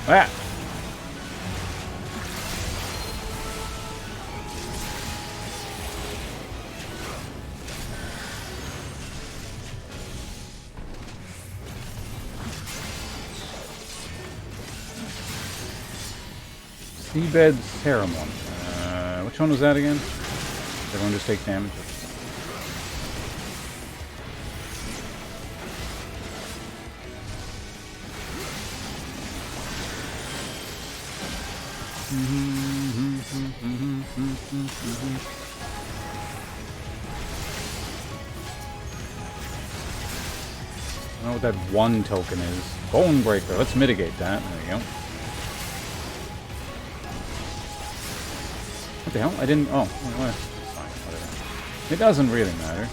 Ah! Seabed Ceremony. Which one was that again? Everyone just take damage. I don't know what that one token is. Bone Breaker. Let's mitigate that. There you go. What the hell? I didn't... Oh, well, fine. Whatever. It doesn't really matter.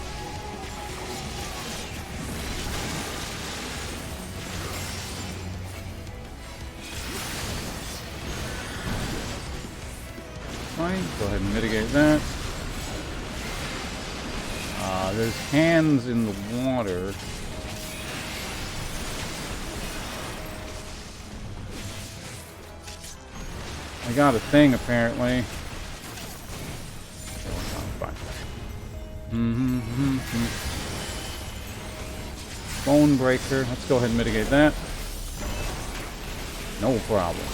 Fine. Go ahead and mitigate that. There's hands in the water. I got a thing, apparently. Bone Breaker. Let's go ahead and mitigate that. No problem.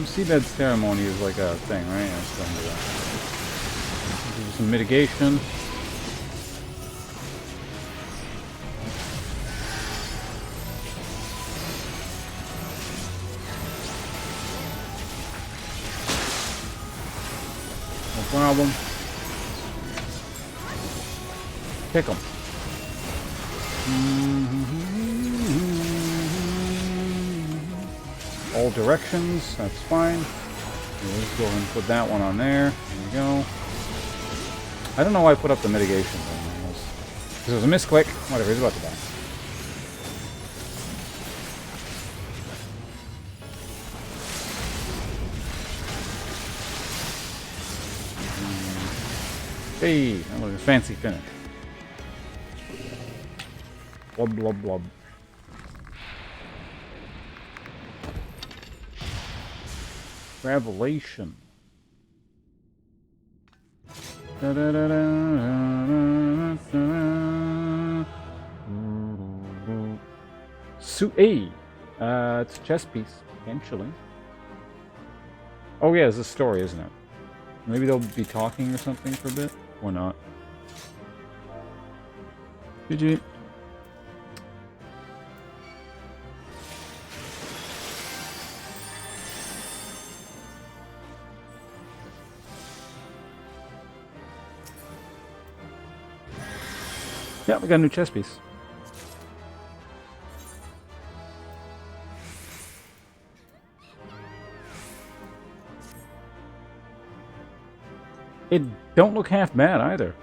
Seabed Ceremony is like a thing, right? Yeah, let's go into that. Give some mitigation. No problem. Pick 'em. All directions, that's fine. Let's go ahead and put that one on there. There we go. I don't know why I put up the mitigation thing. Because it was a misclick. Whatever, he's about to die. Hey, that was a fancy finish. Blub, blub, blub. Revelation. Suit A. It's a chess piece, potentially. Oh yeah, it's a story, isn't it? Maybe they'll be talking or something for a bit, or not. GG. Yeah, we got a new chess piece. It don't look half bad either.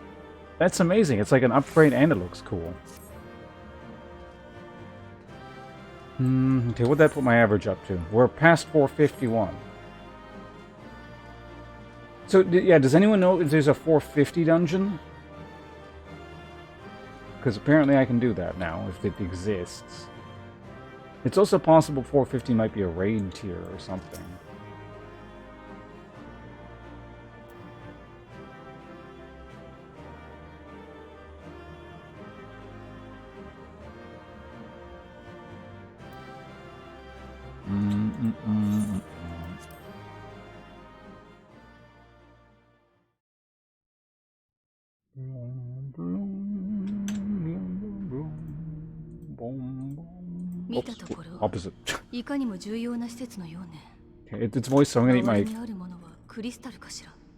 That's amazing. It's like an upgrade and it looks cool. Okay, what'd that put my average up to? We're past 451. So, yeah, does anyone know if there's a 450 dungeon? Because apparently I can do that now, if it exists. It's also possible 450 might be a raid tier or something. Opposite. Okay, it's voice, so I'm gonna eat my...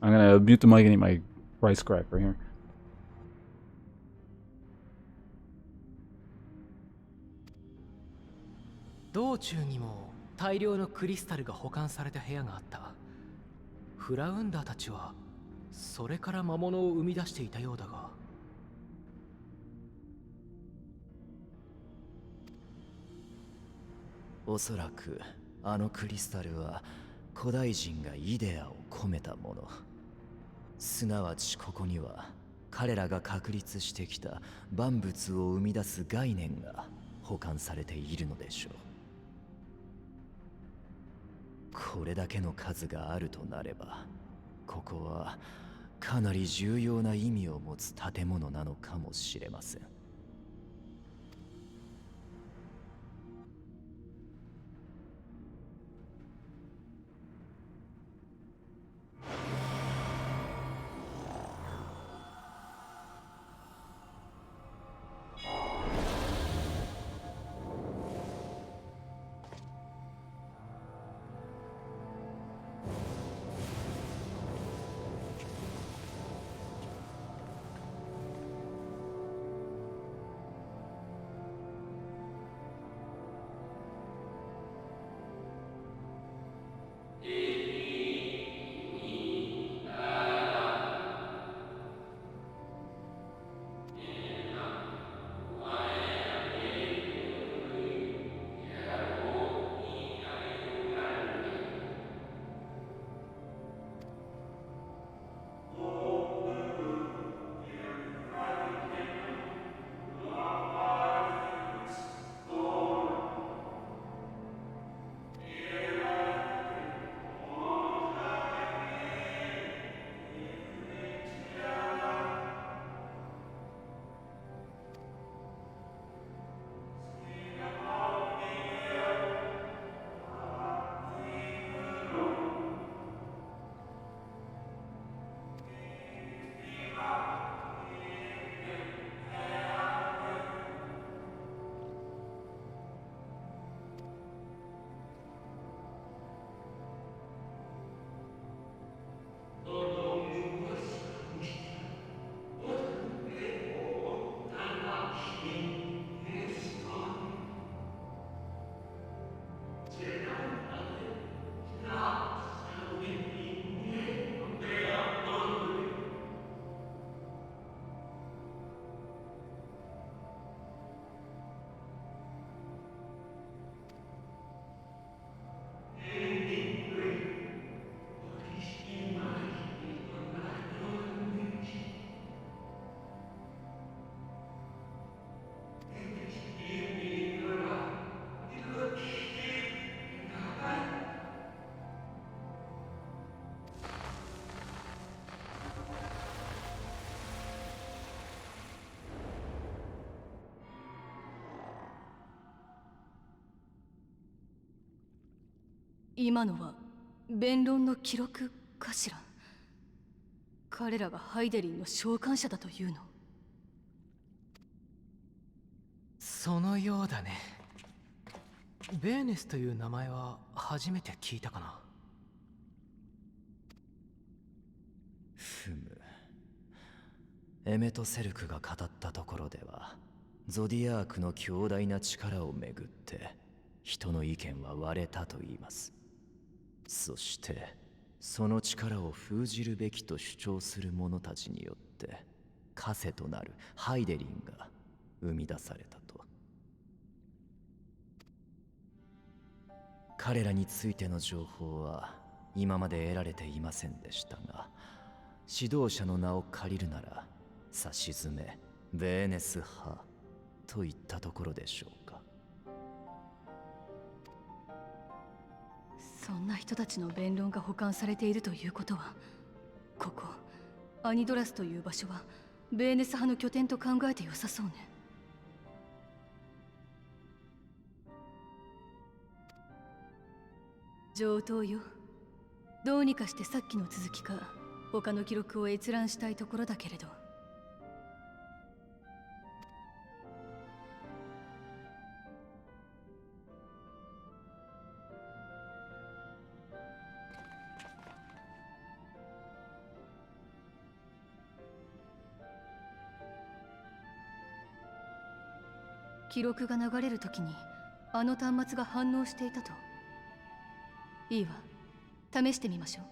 I'm gonna mute the mic and eat my rice cracker here. 道中にも大量のクリスタルが保管された部屋があった。フラウンダーたちはそれから魔物を生み出していたようだが。おそらくあのクリスタルは古代人がイデアを込めたもの。すなわちここには彼らが確立してきた万物を生み出す概念が保管されているのでしょう。これだけの数があるとなれば、ここはかなり重要な意味を持つ建物なのかもしれません。今のは弁論の記録かしら。彼らがハイデリンの召喚者だというの。そのようだね。ベーネスという名前は初めて聞いたかな。ふむ。エメトセルクが語ったところでは、ゾディアークの強大な力をめぐって人の意見は割れたと言います。そしてその力を封じるべきと主張する者たちによって枷となるハイデリンが生み出されたと。彼らについての情報は今まで得られていませんでしたが、指導者の名を借りるならさしずめベーネス派といったところでしょうか。そんな人たちの弁論が保管されているということは、ここアニドラスという場所はベーネス派の拠点と考えて良さそうね。上等よ。どうにかしてさっきの続きか他の記録を閲覧したいところだけれど。記録が流れるときにあの端末が反応していたと。いいわ、試してみましょう。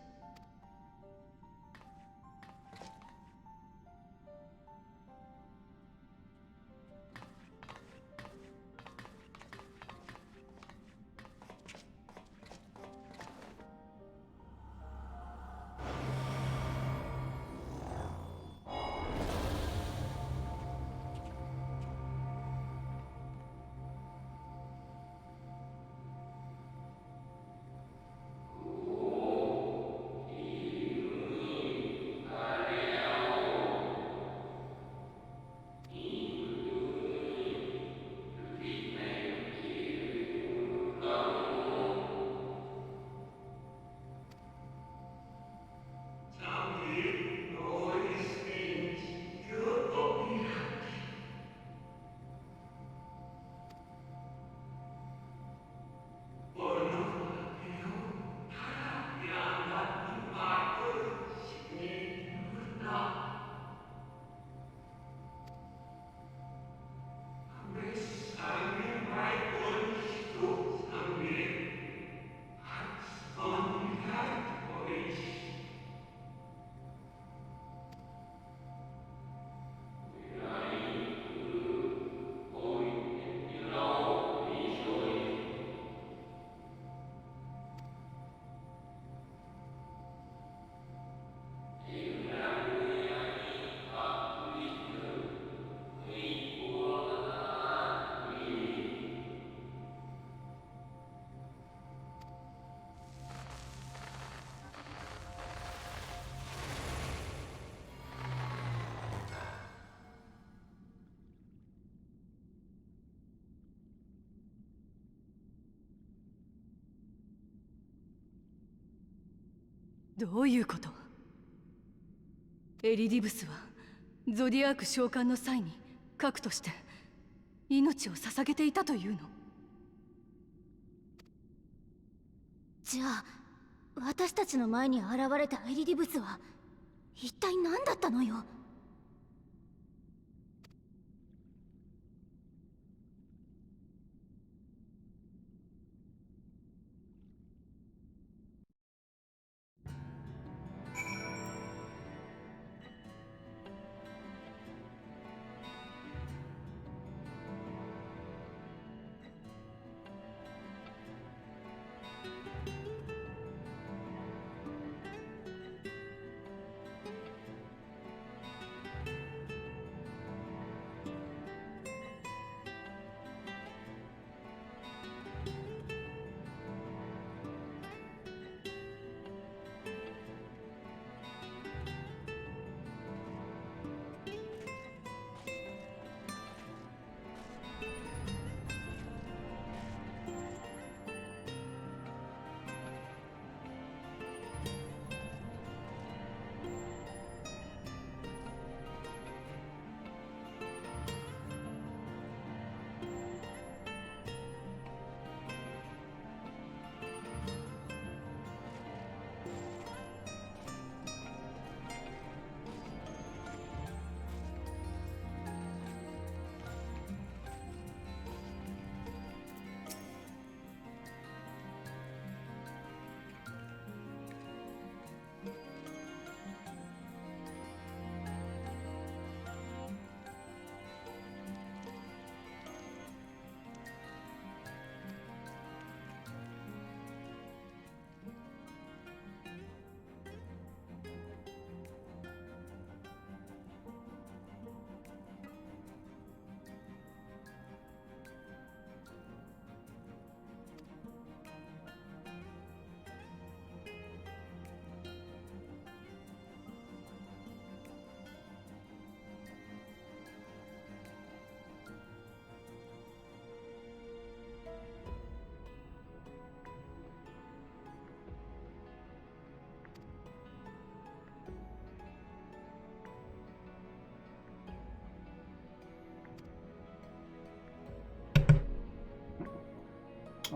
どういうこと？エリディブスはゾディアーク召喚の際に核として命を捧げていたというの？じゃあ私たちの前に現れたエリディブスは一体何だったのよ。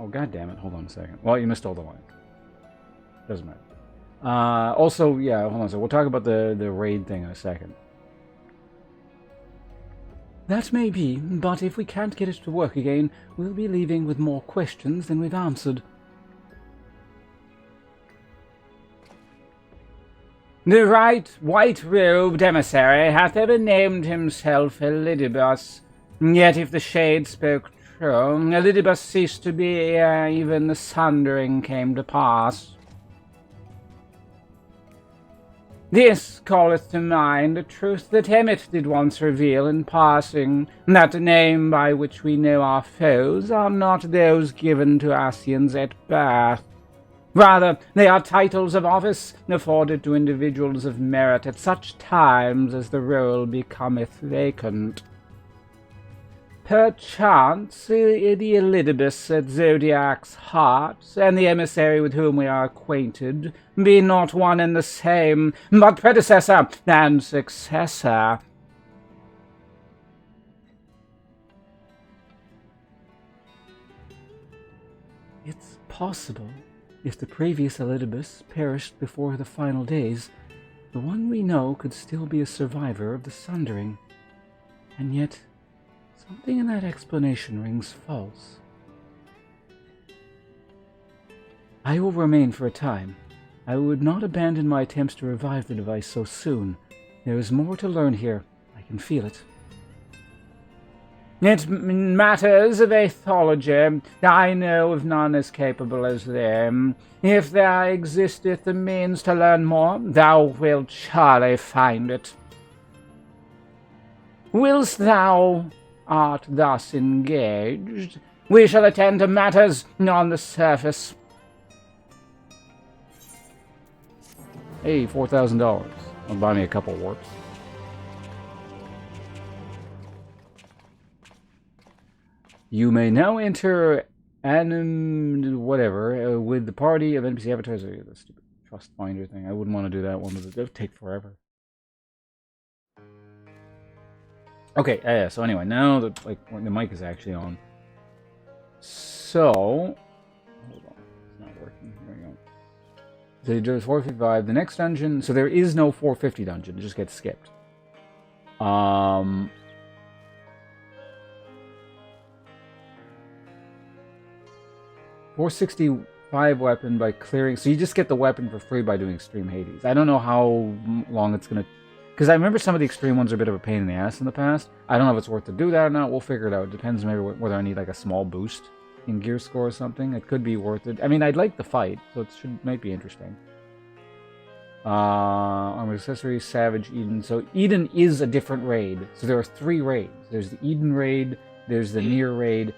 Oh, god damn it. Hold on a second. Well, you missed all the line. Doesn't matter. Also, yeah, hold on a second. We'll talk about the raid thing in a second. That may be, but if we can't get it to work again, we'll be leaving with more questions than we've answered. The white-robed emissary hath ever named himself Elidibus. Yet if the shade spoke true, Elidibus ceased to be ere even the sundering came to pass. This calleth to mind a truth that Emmet did once reveal in passing, that the name by which we know our foes are not those given to Asians at birth. Rather, they are titles of office afforded to individuals of merit at such times as the role becometh vacant. Perchance, the Elidibus at Zodiac's heart, and the emissary with whom we are acquainted, be not one and the same, but predecessor and successor. It's possible. If the previous Elidibus perished before the final days, the one we know could still be a survivor of the Sundering. And yet, something in that explanation rings false. I will remain for a time. I would not abandon my attempts to revive the device so soon. There is more to learn here. I can feel it. It matters of ethology. I know of none as capable as them. If there existeth the means to learn more, thou wilt surely find it. Whilst thou art thus engaged, we shall attend to matters on the surface. Hey, $4,000. I'll buy me a couple warps. You may now enter whatever with the party of NPC avatars. The stupid trust finder thing. I wouldn't want to do that one because it would take forever. Okay, yeah. So anyway, now that when the mic is actually on. So hold on, it's not working. Here we go. So you do 455. The next dungeon. So there is no 450 dungeon. It just gets skipped. 465 weapon by clearing. So you just get the weapon for free by doing Extreme Hades. I don't know how long it's going to... Because I remember some of the extreme ones are a bit of a pain in the ass in the past. I don't know if it's worth to do that or not. We'll figure it out. It depends maybe whether I need like a small boost in gear score or something. It could be worth it. I mean, I'd like the fight, so it might be interesting. Armor accessories, Savage, Eden. So Eden is a different raid. So there are 3 raids. There's the Eden raid, there's the Nier raid,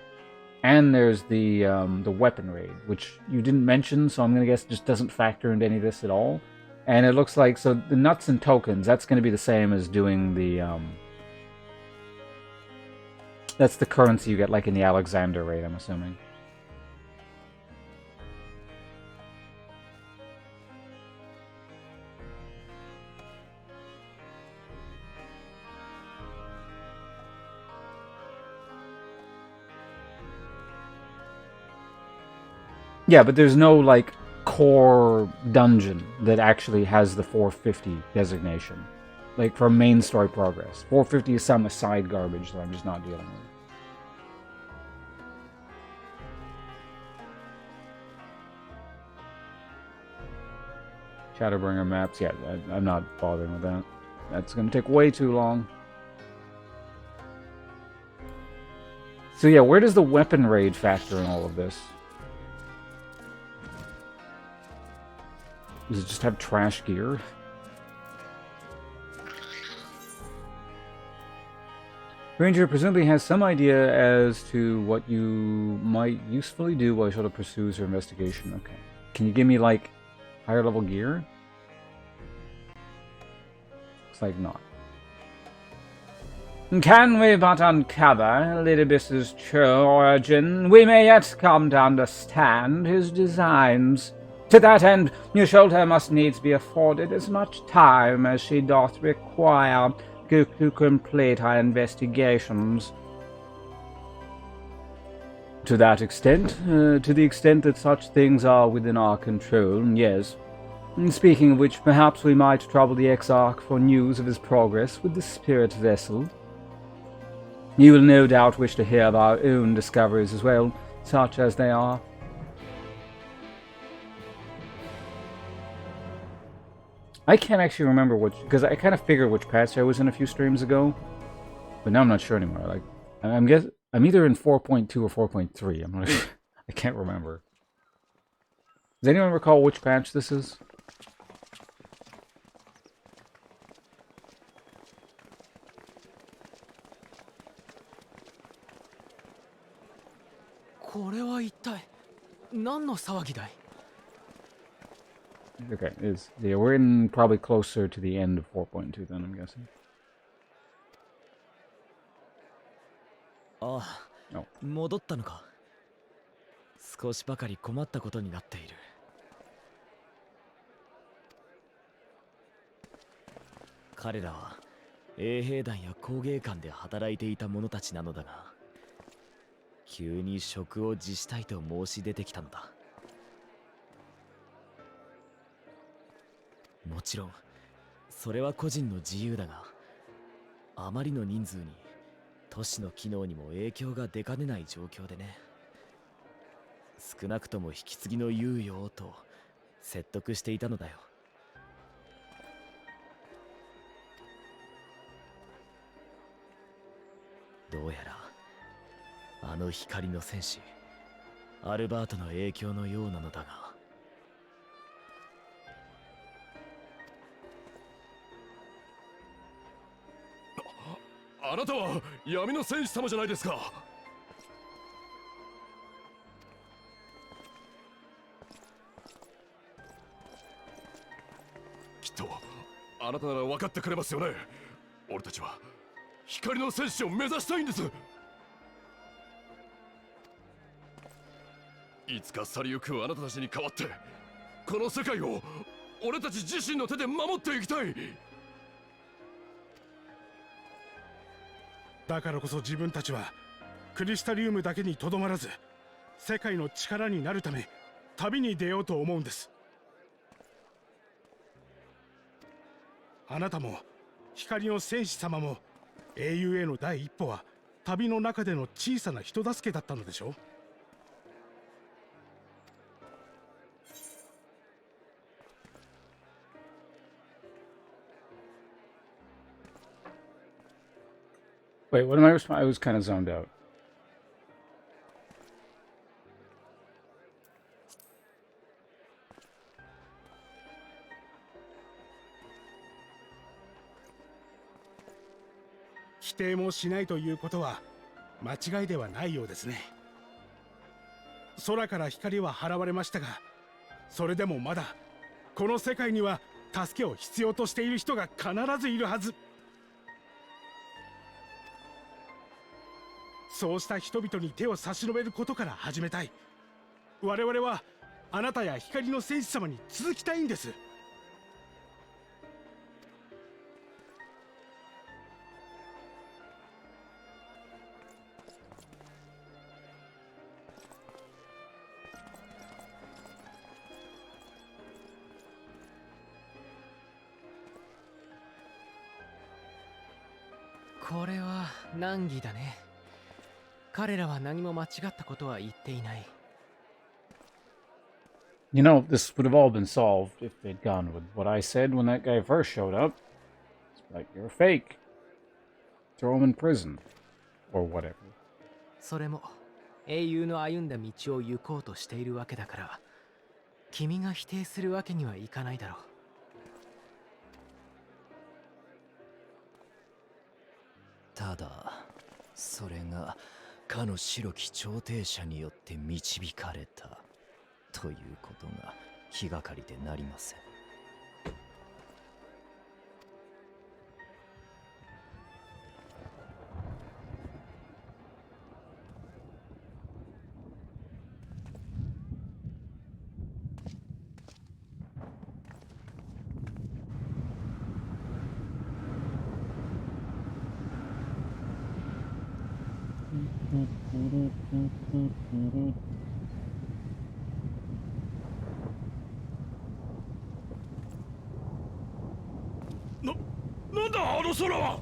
and there's the weapon raid, which you didn't mention, so I'm going to guess just doesn't factor into any of this at all. And it looks like, so the nuts and tokens, that's going to be the same as doing the, that's the currency you get like in the Alexander raid, I'm assuming. Yeah, but there's no, like, core dungeon that actually has the 450 designation. Like, for main story progress. 450 is some aside garbage that I'm just not dealing with. Shadowbringer maps, yeah, I'm not bothering with that. That's going to take way too long. So yeah, where does the weapon raid factor in all of this? Does it just have trash gear? Ranger presumably has some idea as to what you might usefully do while Shadow pursues her investigation. Okay. Can you give me, like, higher level gear? Looks like not. Can we but uncover Elidibus's true origin, we may yet come to understand his designs. To that end, Yasholta must needs be afforded as much time as she doth require to complete her investigations. To that extent, to the extent that such things are within our control, yes. Speaking of which, perhaps we might trouble the Exarch for news of his progress with the spirit vessel. You will no doubt wish to hear of our own discoveries as well, such as they are. I can't actually remember which, because I kind of figured which patch I was in a few streams ago, but now I'm not sure anymore. Like, I'm either in 4.2 or 4.3. I'm not. I can't remember. Does anyone recall which patch this is? Okay, yeah, we're in probably closer to the end of 4.2 then, I'm guessing. ああ、戻ったのか。少しばかり困ったことになっている。彼らは衛兵団や工芸館で働いていた者たちなのだが、急に職を辞したいと申し出てきたのだ。もちろんそれは個人の自由だが、あまりの人数に都市の機能にも影響が出かねない状況でね。少なくとも引き継ぎの猶予をと説得していたのだよ。どうやらあの光の戦士アルバートの影響のようなのだが。あなたは闇の戦士様じゃないですか。きっとあなたなら分かってくれますよね。俺たちは光の戦士を目指したいんです。いつか去りゆくあなたたちに代わってこの世界を俺たち自身の手で守っていきたい。だからこそ自分たちはクリスタリウムだけにとどまらず、世界の力になるため旅に出ようと思うんです。あなたも光の戦士様も英雄への第一歩は旅の中での小さな人助けだったのでしょう。Wait, what am I responding? I was kind of zoned out. 否定もしないということは間違いではないようですね。空から光は払われましたが、それでもまだこの世界には助けを必要としている人が必ずいるはず。そうした人々に手を差し伸べることから始めたい。我々はあなたや光の戦士様に続きたいんです。これは難儀だね。彼らは何も間違ったことは言っていない。You know, this would have all been solved if they'd gone with what I said when that guy first showed up. It's like, you're a fake. Throw him in prison. Or whatever. それも英雄の歩んだ道を行こうとしているわけだから、君が否定するわけにはいかないだろう。ただそれがかの白き調停者によって導かれたということが気がかりでなりません。なんだあの空は。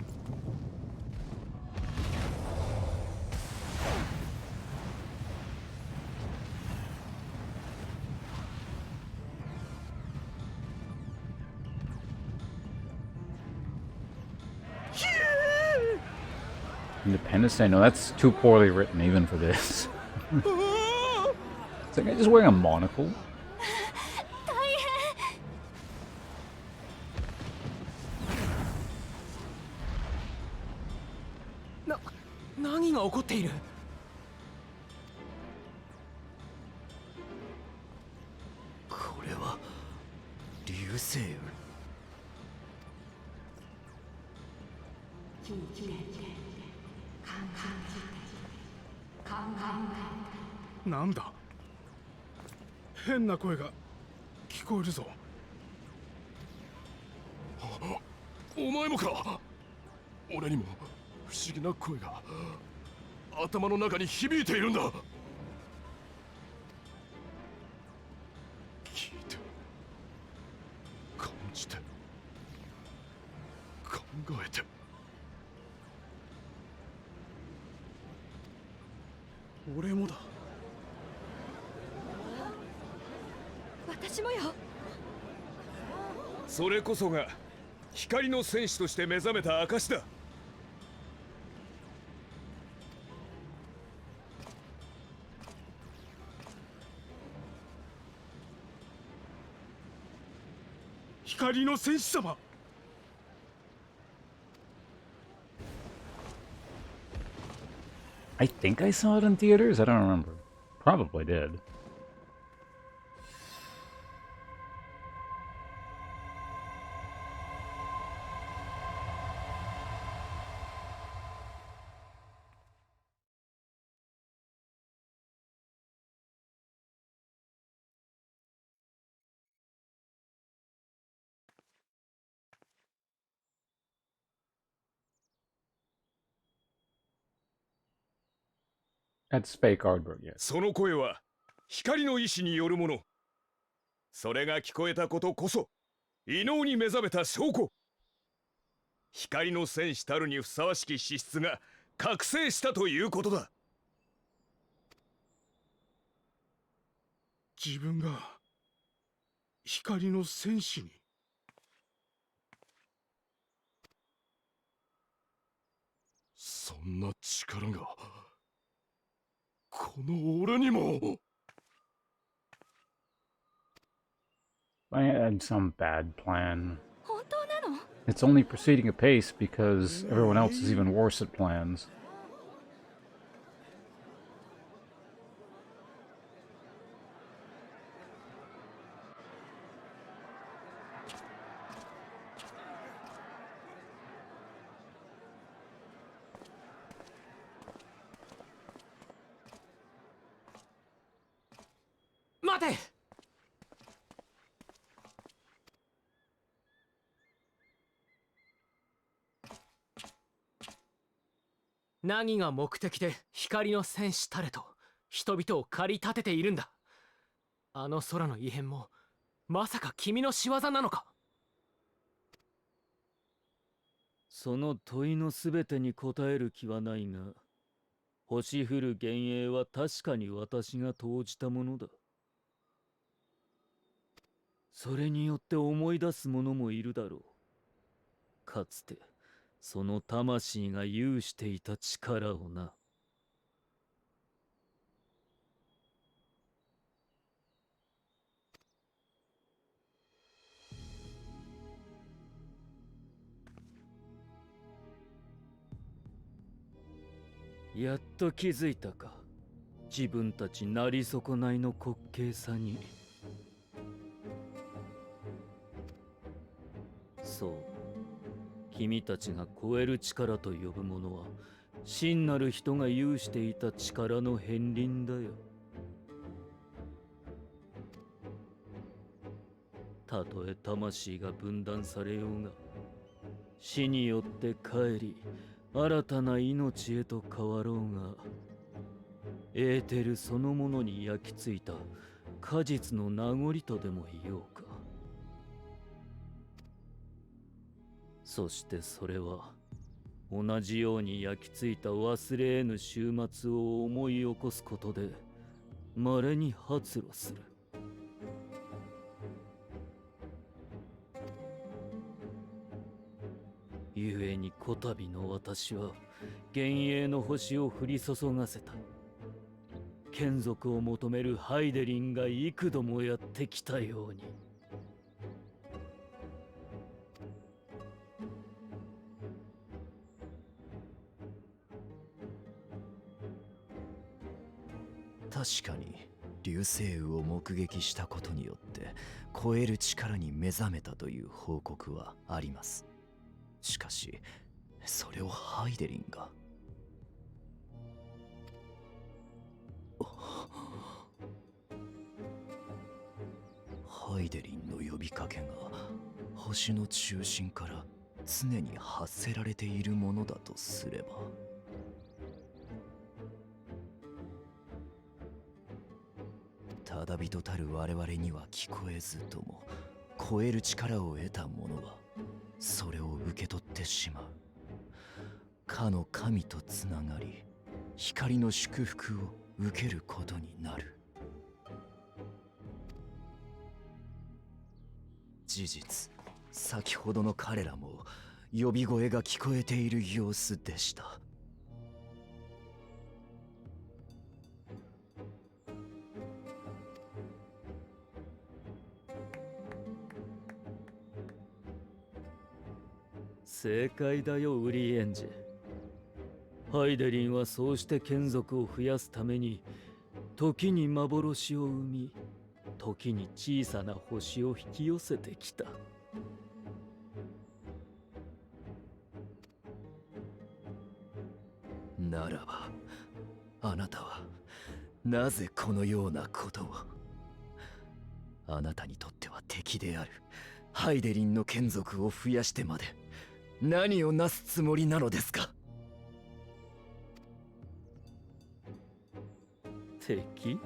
Independence Day? No, that's too poorly written even for this. Is that guy just wearing a monocle? 大変。何が起こっている？これは流星雨。なんだ変な声が聞こえるぞ。お前もか。俺にも不思議な声が頭の中に響いているんだ。聞いて感じて考えて。俺もだ。私もよ。それこそが光の戦士として目覚めた証だ。光の戦士様。I think I saw it in theaters? I don't remember. Probably did. That's Spake Ardbert, yes. その声は光の意志によるもの。それが聞こえたことこそ異能に目覚めた証拠。光の戦士たるにふさわしき資質が覚醒したということだ。自分が光の戦士に。そんな力がこの俺にも。I had some bad plan. 本当なの？ It's only proceeding apace because everyone else is even worse at plans. Mate! 何が目的で光の戦士たれと人々を駆り立てているんだ。あの空の異変もまさか君の仕業なのか？その問いのすべてに答える気はないが、星降る幻影は確かに私が投じたものだ。それによって思い出す者もいるだろう。かつてその魂が有していた力をな。やっと気づいたか。自分たちなり損ないの滑稽さに。そう。君たちが超える力と呼ぶものは、真なる人が有していた力の片鱗だよ。たとえ魂が分断されようが、死によって帰り、新たな命へと変わろうが、エーテルそのものに焼き付いた果実の名残とでも言おうか。そしてそれは同じように焼き付いた忘れ得ぬ終末を思い起こすことで稀に発露する。故にこたびの私は幻影の星を降り注がせた。眷属を求めるハイデリンが幾度もやってきたように。確かに流星雨を目撃したことによって超える力に目覚めたという報告はあります。しかしそれをハイデリンが。ハイデリンの呼びかけが星の中心から常に発せられているものだとすれば、ただ人たる我々には聞こえずとも超える力を得た者はそれを受け取ってしまう。かの神とつながり光の祝福を受けることになる。事実、先ほどの彼らも呼び声が聞こえている様子でした。正解だよ、ウリエンジ。ハイデリンはそうして眷属を増やすために時に幻を生み、時に小さな星を引き寄せてきた。ならばあなたはなぜこのようなことを。あなたにとっては敵であるハイデリンの眷属を増やしてまで何をなすつもりなのですか。敵？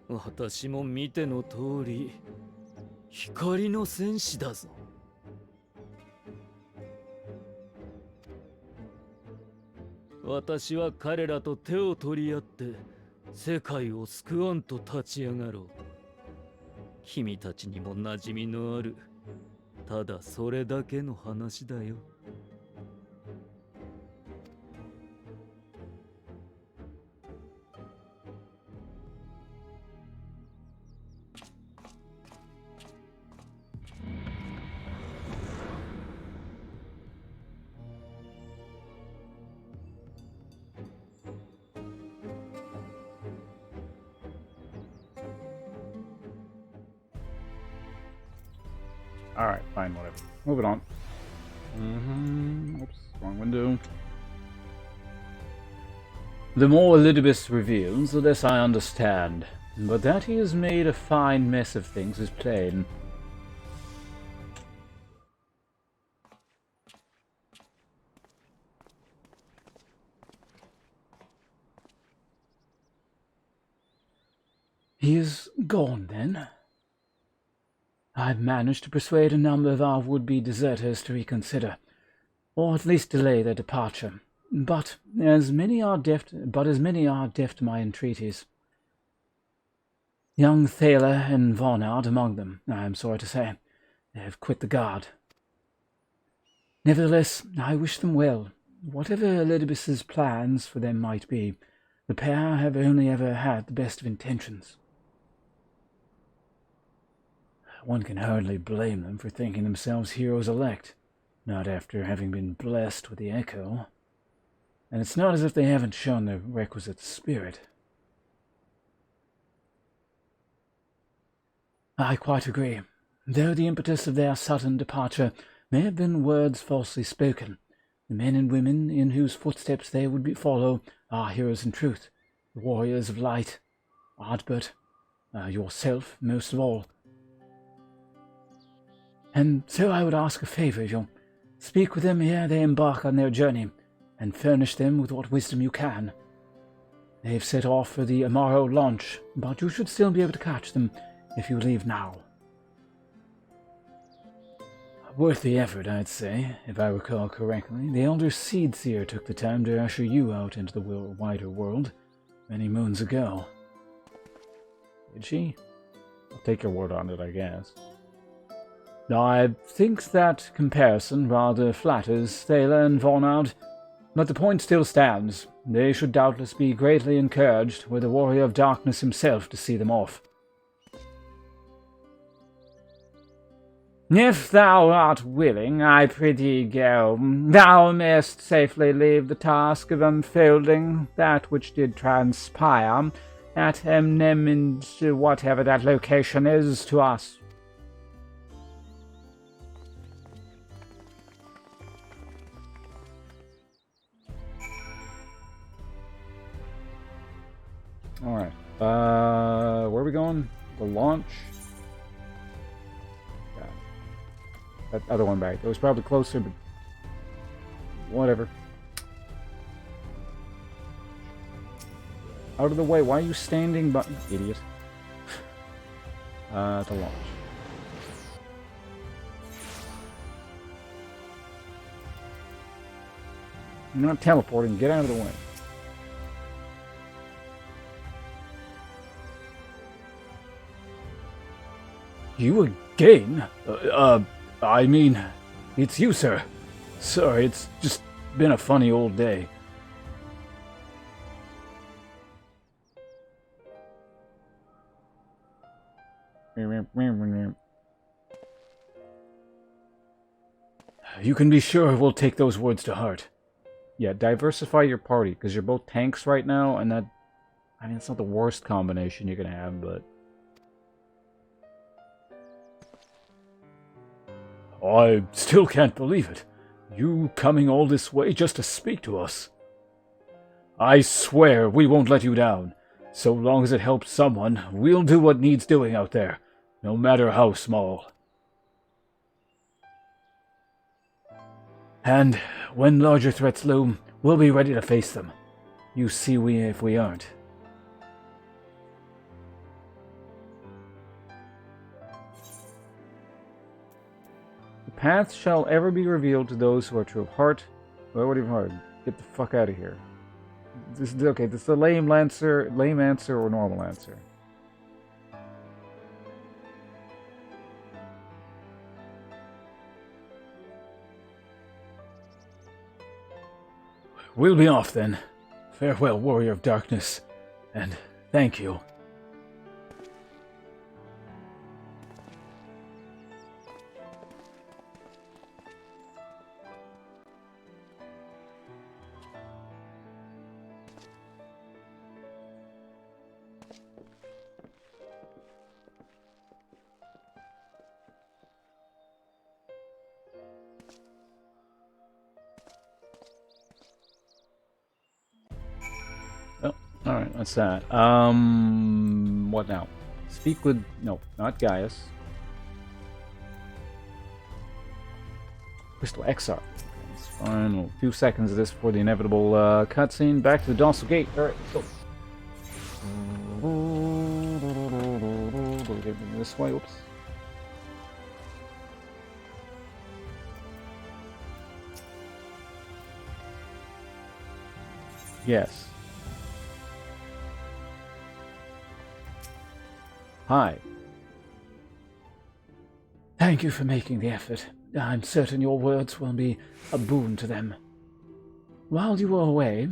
私も見ての通り光の戦士だぞ。私は彼らと手を取り合って世界を救わんと立ち上がろう。君たちにも馴染みのあるただそれだけの話だよ。Alright, fine, whatever. Moving on. Oops, wrong window. The more Elidibus reveals, the less I understand. But that he has made a fine mess of things is plain. He is gone, then? I've managed to persuade a number of our would-be deserters to reconsider, or at least delay their departure. But as many are deaf to my entreaties. Young Thaler and Varnard among them, I am sorry to say. They have quit the guard. Nevertheless, I wish them well. Whatever Elidibus's plans for them might be, the pair have only ever had the best of intentions. One can hardly blame them for thinking themselves heroes elect, not after having been blessed with the echo. And it's not as if they haven't shown the requisite spirit. I quite agree. Though the impetus of their sudden departure may have been words falsely spoken, the men and women in whose footsteps they would follow are heroes in truth, the warriors of light. Ardbert, yourself most of all. And so I would ask a favor of you. Speak with them ere they embark on their journey, and furnish them with what wisdom you can. They've set off for the Amaro launch, but you should still be able to catch them if you leave now. Worth the effort, I'd say, if I recall correctly. The Elder Seedseer took the time to usher you out into the wider world many moons ago. Did she? I'll take your word on it, I guess. I think that comparison rather flatters Thaler and Vornard, but the point still stands. They should doubtless be greatly encouraged were the Warrior of Darkness himself to see them off. If thou art willing, I prithee go. Thou mayst safely leave the task of unfolding that which did transpire at Emnem and whatever that location is to us. Alright. Where are we going? The launch? Yeah. That other one back. It was probably closer, but whatever. Out of the way. Why are you standing by... Idiot. To launch. I'm not teleporting. Get out of the way. You again? I mean, it's you, sir. Sorry, it's just been a funny old day. You can be sure we'll take those words to heart. Yeah, diversify your party, because you're both tanks right now, and that... I mean, it's not the worst combination you can have, but... I still can't believe it. You coming all this way just to speak to us. I swear we won't let you down. So long as it helps someone, we'll do what needs doing out there, no matter how small. And when larger threats loom, we'll be ready to face them. You see if we aren't. The path shall ever be revealed to those who are true of heart. Well, what even hard? Get the fuck out of here. This is okay. This is the lame answer or normal answer. We'll be off then. Farewell, Warrior of Darkness, and thank you. Alright, what's that? What now? Speak with... No, not Gaius. Crystal XR. That's fine. A few seconds of this before the inevitable cutscene. Back to the Docile Gate. Alright, let's go. This way, oops. Yes. Hi. Thank you for making the effort. I'm certain your words will be a boon to them. While you were away,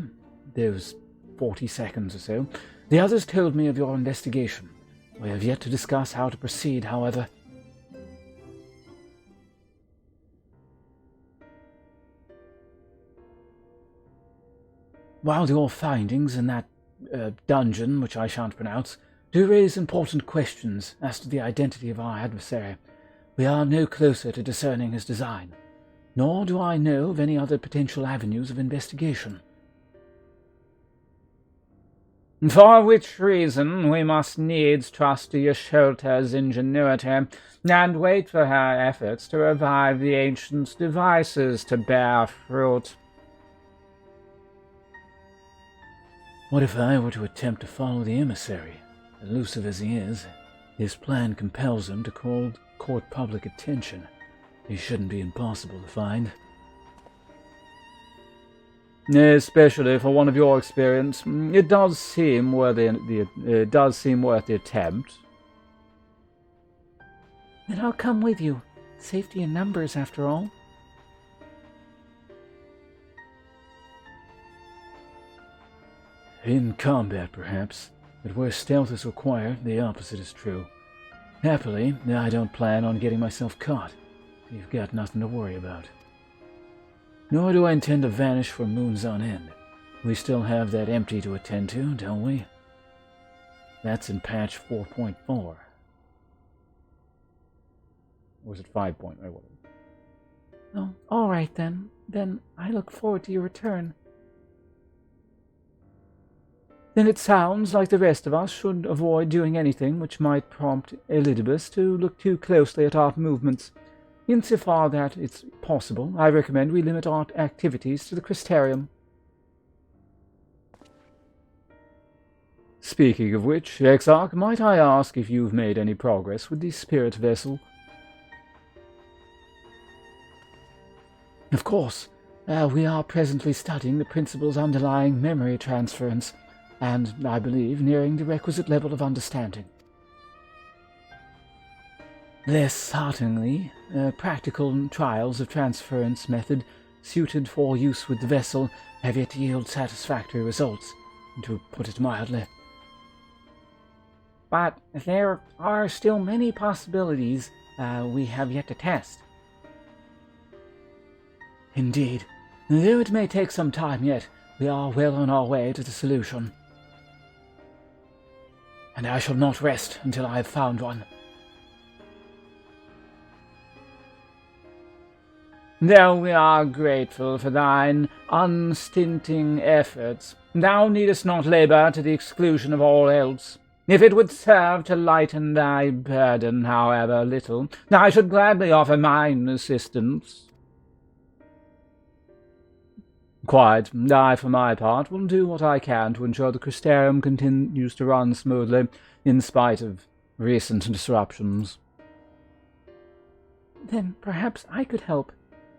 those 40 seconds or so, the others told me of your investigation. We have yet to discuss how to proceed, however. While your findings in that dungeon, which I shan't pronounce, do raise important questions as to the identity of our adversary, we are no closer to discerning his design, nor do I know of any other potential avenues of investigation. For which reason we must needs trust to Yasholta's ingenuity, and wait for her efforts to revive the ancient's devices to bear fruit. What if I were to attempt to follow the emissary? Elusive as he is, his plan compels him to court public attention. He shouldn't be impossible to find. Especially for one of your experience, it does seem worth the attempt. Then I'll come with you. Safety in numbers, after all. In combat, perhaps, but where stealth is required, the opposite is true. Happily, I don't plan on getting myself caught. You've got nothing to worry about. Nor do I intend to vanish for moons on end. We still have that empty to attend to, don't we? That's in patch 4.4. Or was it 5.0? Oh, all right then. Then I look forward to your return. Then it sounds like the rest of us should avoid doing anything which might prompt Elidibus to look too closely at our movements. Insofar that it's possible, I recommend we limit our activities to the Crystarium. Speaking of which, Exarch, might I ask if you've made any progress with the spirit vessel? Of course. We are presently studying the principles underlying memory transference, and, I believe, nearing the requisite level of understanding. Less certainly, practical trials of transference method suited for use with the vessel have yet to yield satisfactory results, to put it mildly. But there are still many possibilities we have yet to test. Indeed. Though it may take some time yet, we are well on our way to the solution. And I shall not rest until I have found one. Though we are grateful for thine unstinting efforts, thou needest not labour to the exclusion of all else. If it would serve to lighten thy burden, however little, I should gladly offer mine assistance. Quite. I, for my part, will do what I can to ensure the Crystarium continues to run smoothly, in spite of recent disruptions. Then perhaps I could help.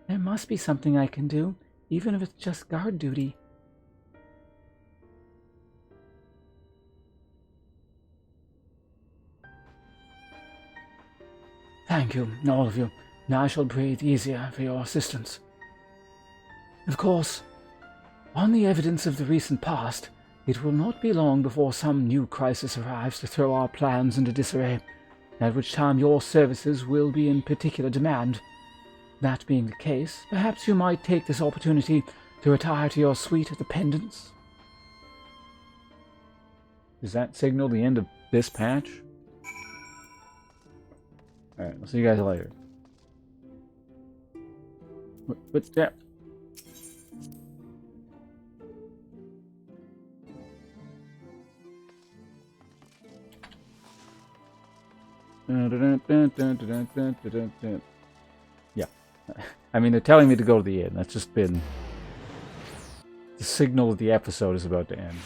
There must be something I can do, even if it's just guard duty. Thank you, all of you. Now I shall breathe easier for your assistance. Of course, on the evidence of the recent past, it will not be long before some new crisis arrives to throw our plans into disarray, at which time your services will be in particular demand. That being the case, perhaps you might take this opportunity to retire to your suite at the Pendants. Does that signal the end of this patch? Alright, I'll see you guys later. What's that? Yeah. I mean, they're telling me to go to the inn. That's just been the signal that the episode is about to end.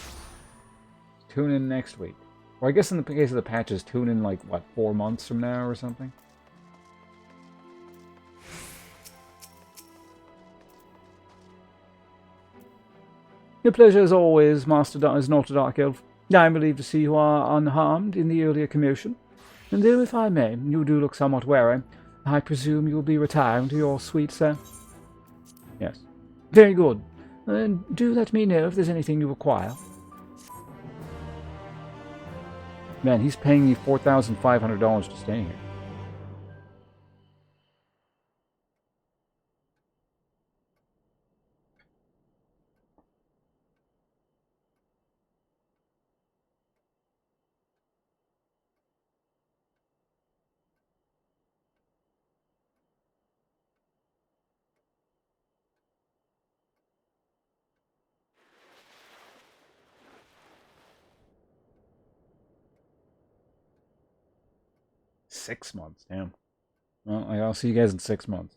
Tune in next week. Or I guess in the case of the patches, tune in like, what, 4 months from now or something? Your pleasure as always, Master is not a Dark Elf. I am relieved to see you are unharmed in the earlier commotion. And though, if I may, you do look somewhat weary, I presume you will be retiring to your suite, sir? Yes. Very good. Do let me know if there's anything you require. Man, he's paying me $4,500 to stay here. $6 months, damn. Well, I'll see you guys in 6 months.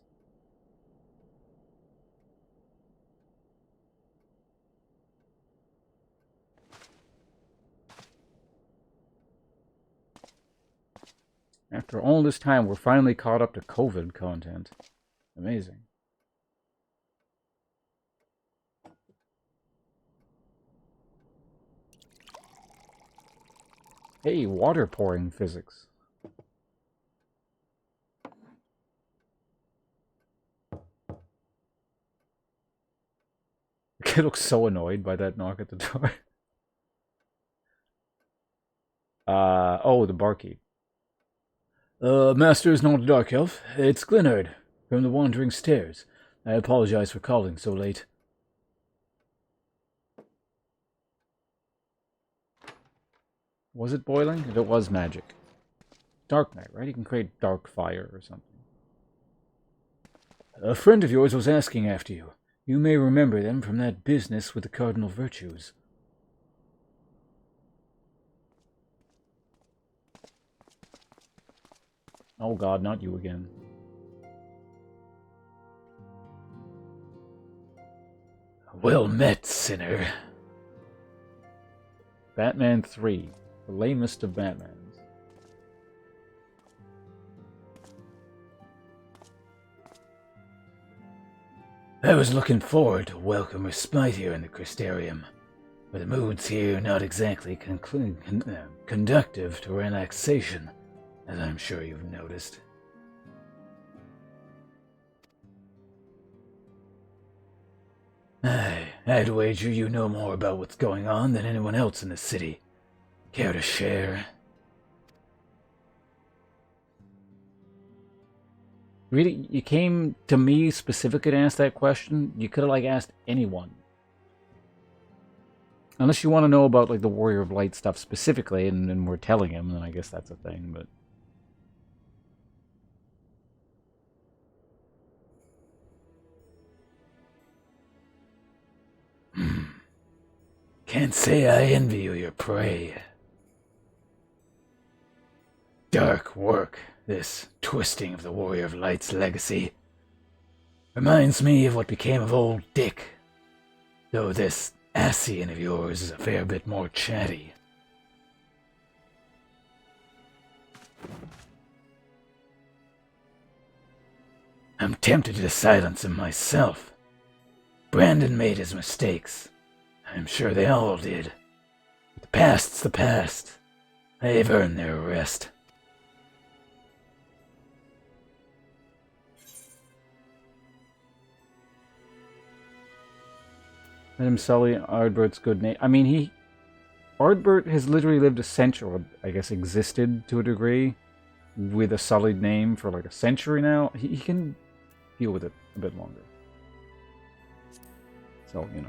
After all this time, we're finally caught up to COVID content. Amazing. Hey, water pouring physics. The kid looks so annoyed by that knock at the door. Oh, the barkeep. Master is not a dark elf. It's Glenard from the Wandering Stairs. I apologize for calling so late. Was it boiling? If it was magic. Dark Knight, right? You can create dark fire or something. A friend of yours was asking after you. You may remember them from that business with the cardinal virtues. Oh god, not you again. Well met, sinner. Batman 3. The lamest of Batmans. I was looking forward to welcome respite here in the Crystarium, but the mood's here not exactly conductive to relaxation, as I'm sure you've noticed. I'd wager you know more about what's going on than anyone else in the city. Care to share? Really, you came to me specifically to ask that question? You could have, like, asked anyone. Unless you want to know about, like, the Warrior of Light stuff specifically, and we're telling him, then I guess that's a thing, but... Can't say I envy you your prey. Dark work, this twisting of the Warrior of Light's legacy. Reminds me of what became of old Dick, though this Ascian of yours is a fair bit more chatty. I'm tempted to silence him myself. Brandon made his mistakes. I'm sure they all did. The past's the past. They've earned their rest. Let him sully Ardbert's good name. I mean, Ardbert has literally lived a century, or I guess existed to a degree, with a sullied name for like a century now. He can deal with it a bit longer. So, you know.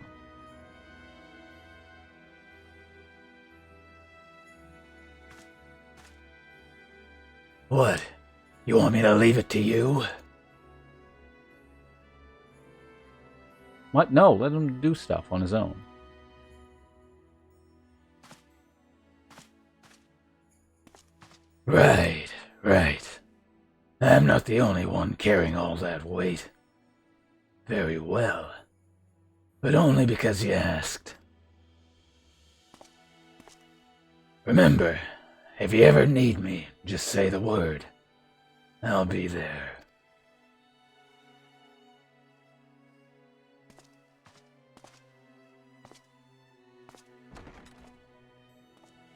What? You want me to leave it to you? What? No, let him do stuff on his own. Right. I'm not the only one carrying all that weight. Very well. But only because you asked. Remember, if you ever need me, just say the word. I'll be there.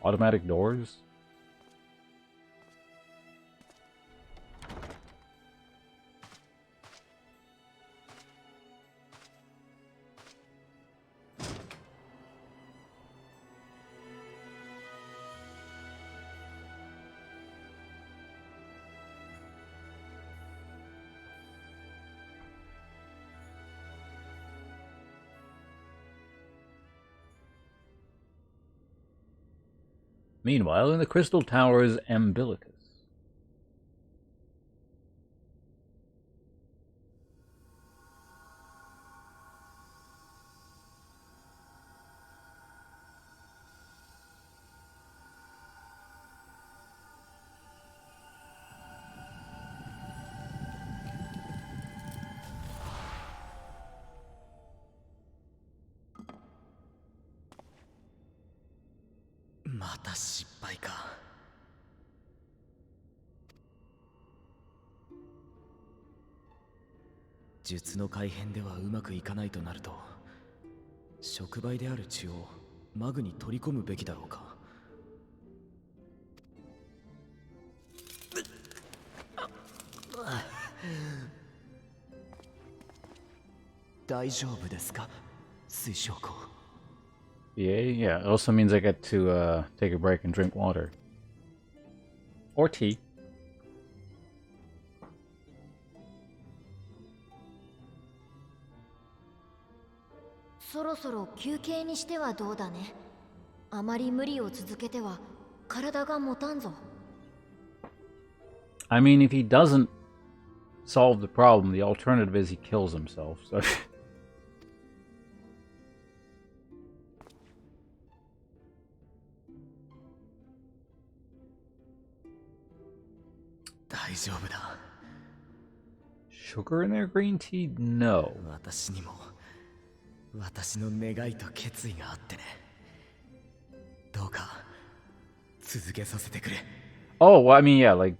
Automatic doors? Meanwhile, in the Crystal Tower's umbilicus. 術の改変ではうまくいかないとなると、触媒である血をマグに取り込むべきだろうか。大丈夫ですか、水晶湖。Yeah. It also means I get to take a break and drink water. Or tea. そろそろ休憩にしてはどうだね。あまり無理を続けては体が持たんぞ。I mean, if he doesn't solve the problem, the alternative is he kills himself. So. 大丈夫だ。Sugar in their green tea? No. 私にも私の願いと決意があってね。どうか続けさせてくれ。 Oh, well, I mean, yeah, like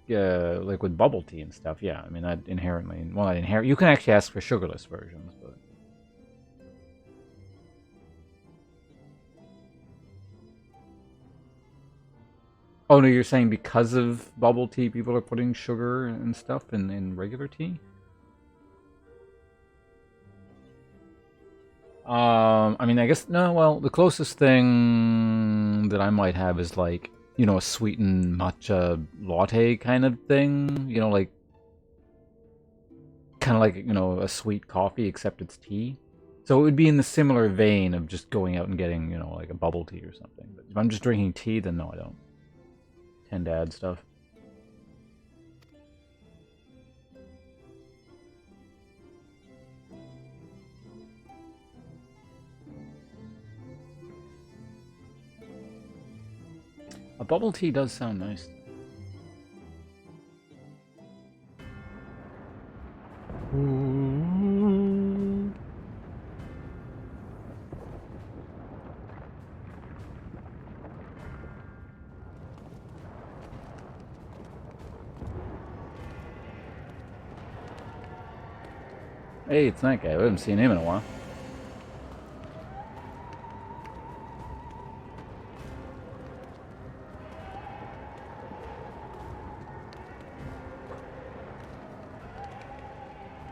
with bubble tea and stuff. Yeah, I mean that inherently. Well, not inherent. You can actually ask for sugarless versions, but. Oh no, you're saying because of bubble tea, people are putting sugar and stuff in regular tea? I mean, I guess no. Well, the closest thing that I might have is like, you know, a sweetened matcha latte kind of thing. You know, like kind of like, you know, a sweet coffee except it's tea. So it would be in the similar vein of just going out and getting, you know, like a bubble tea or something. But if I'm just drinking tea, then no, I don't tend to add stuff. A bubble tea does sound nice. Hey, it's that guy. We haven't seen him in a while.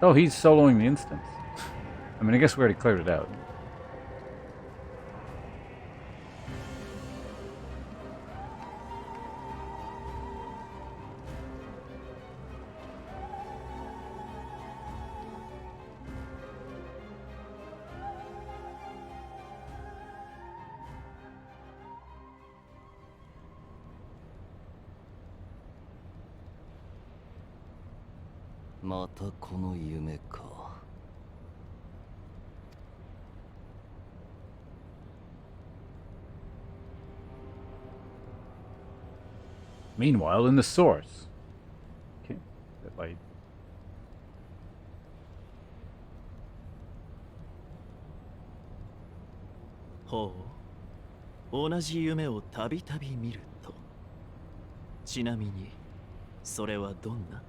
Oh, he's soloing the instance. I mean, I guess we already cleared it out. Meanwhile, in the source. Okay. That light. ほう、同じ夢をたびたび見ると。ちなみに、それはどんな？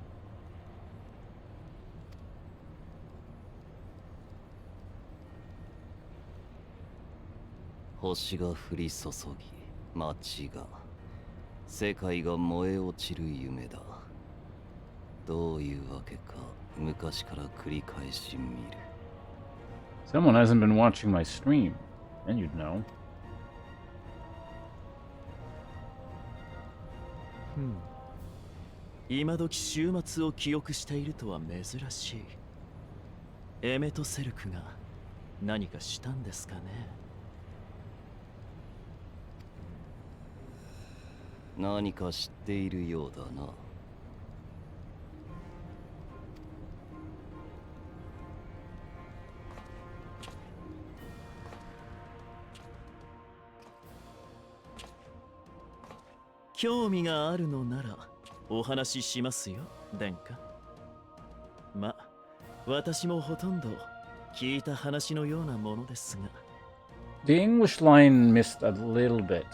星が降り注ぎ、街が、世界が燃え落ちる夢だ。どういうわけか、昔から繰り返し見る。Someone hasn't been watching my stream. Then you'd know. 今時週末を記憶しているとは珍しい。エメとセルクが何かしたんですかね。何か知っているようだな。興味があるのならお話ししますよ、殿下。ま、私もほとんど聞いた話のようなものですが。The English line missed a little bit.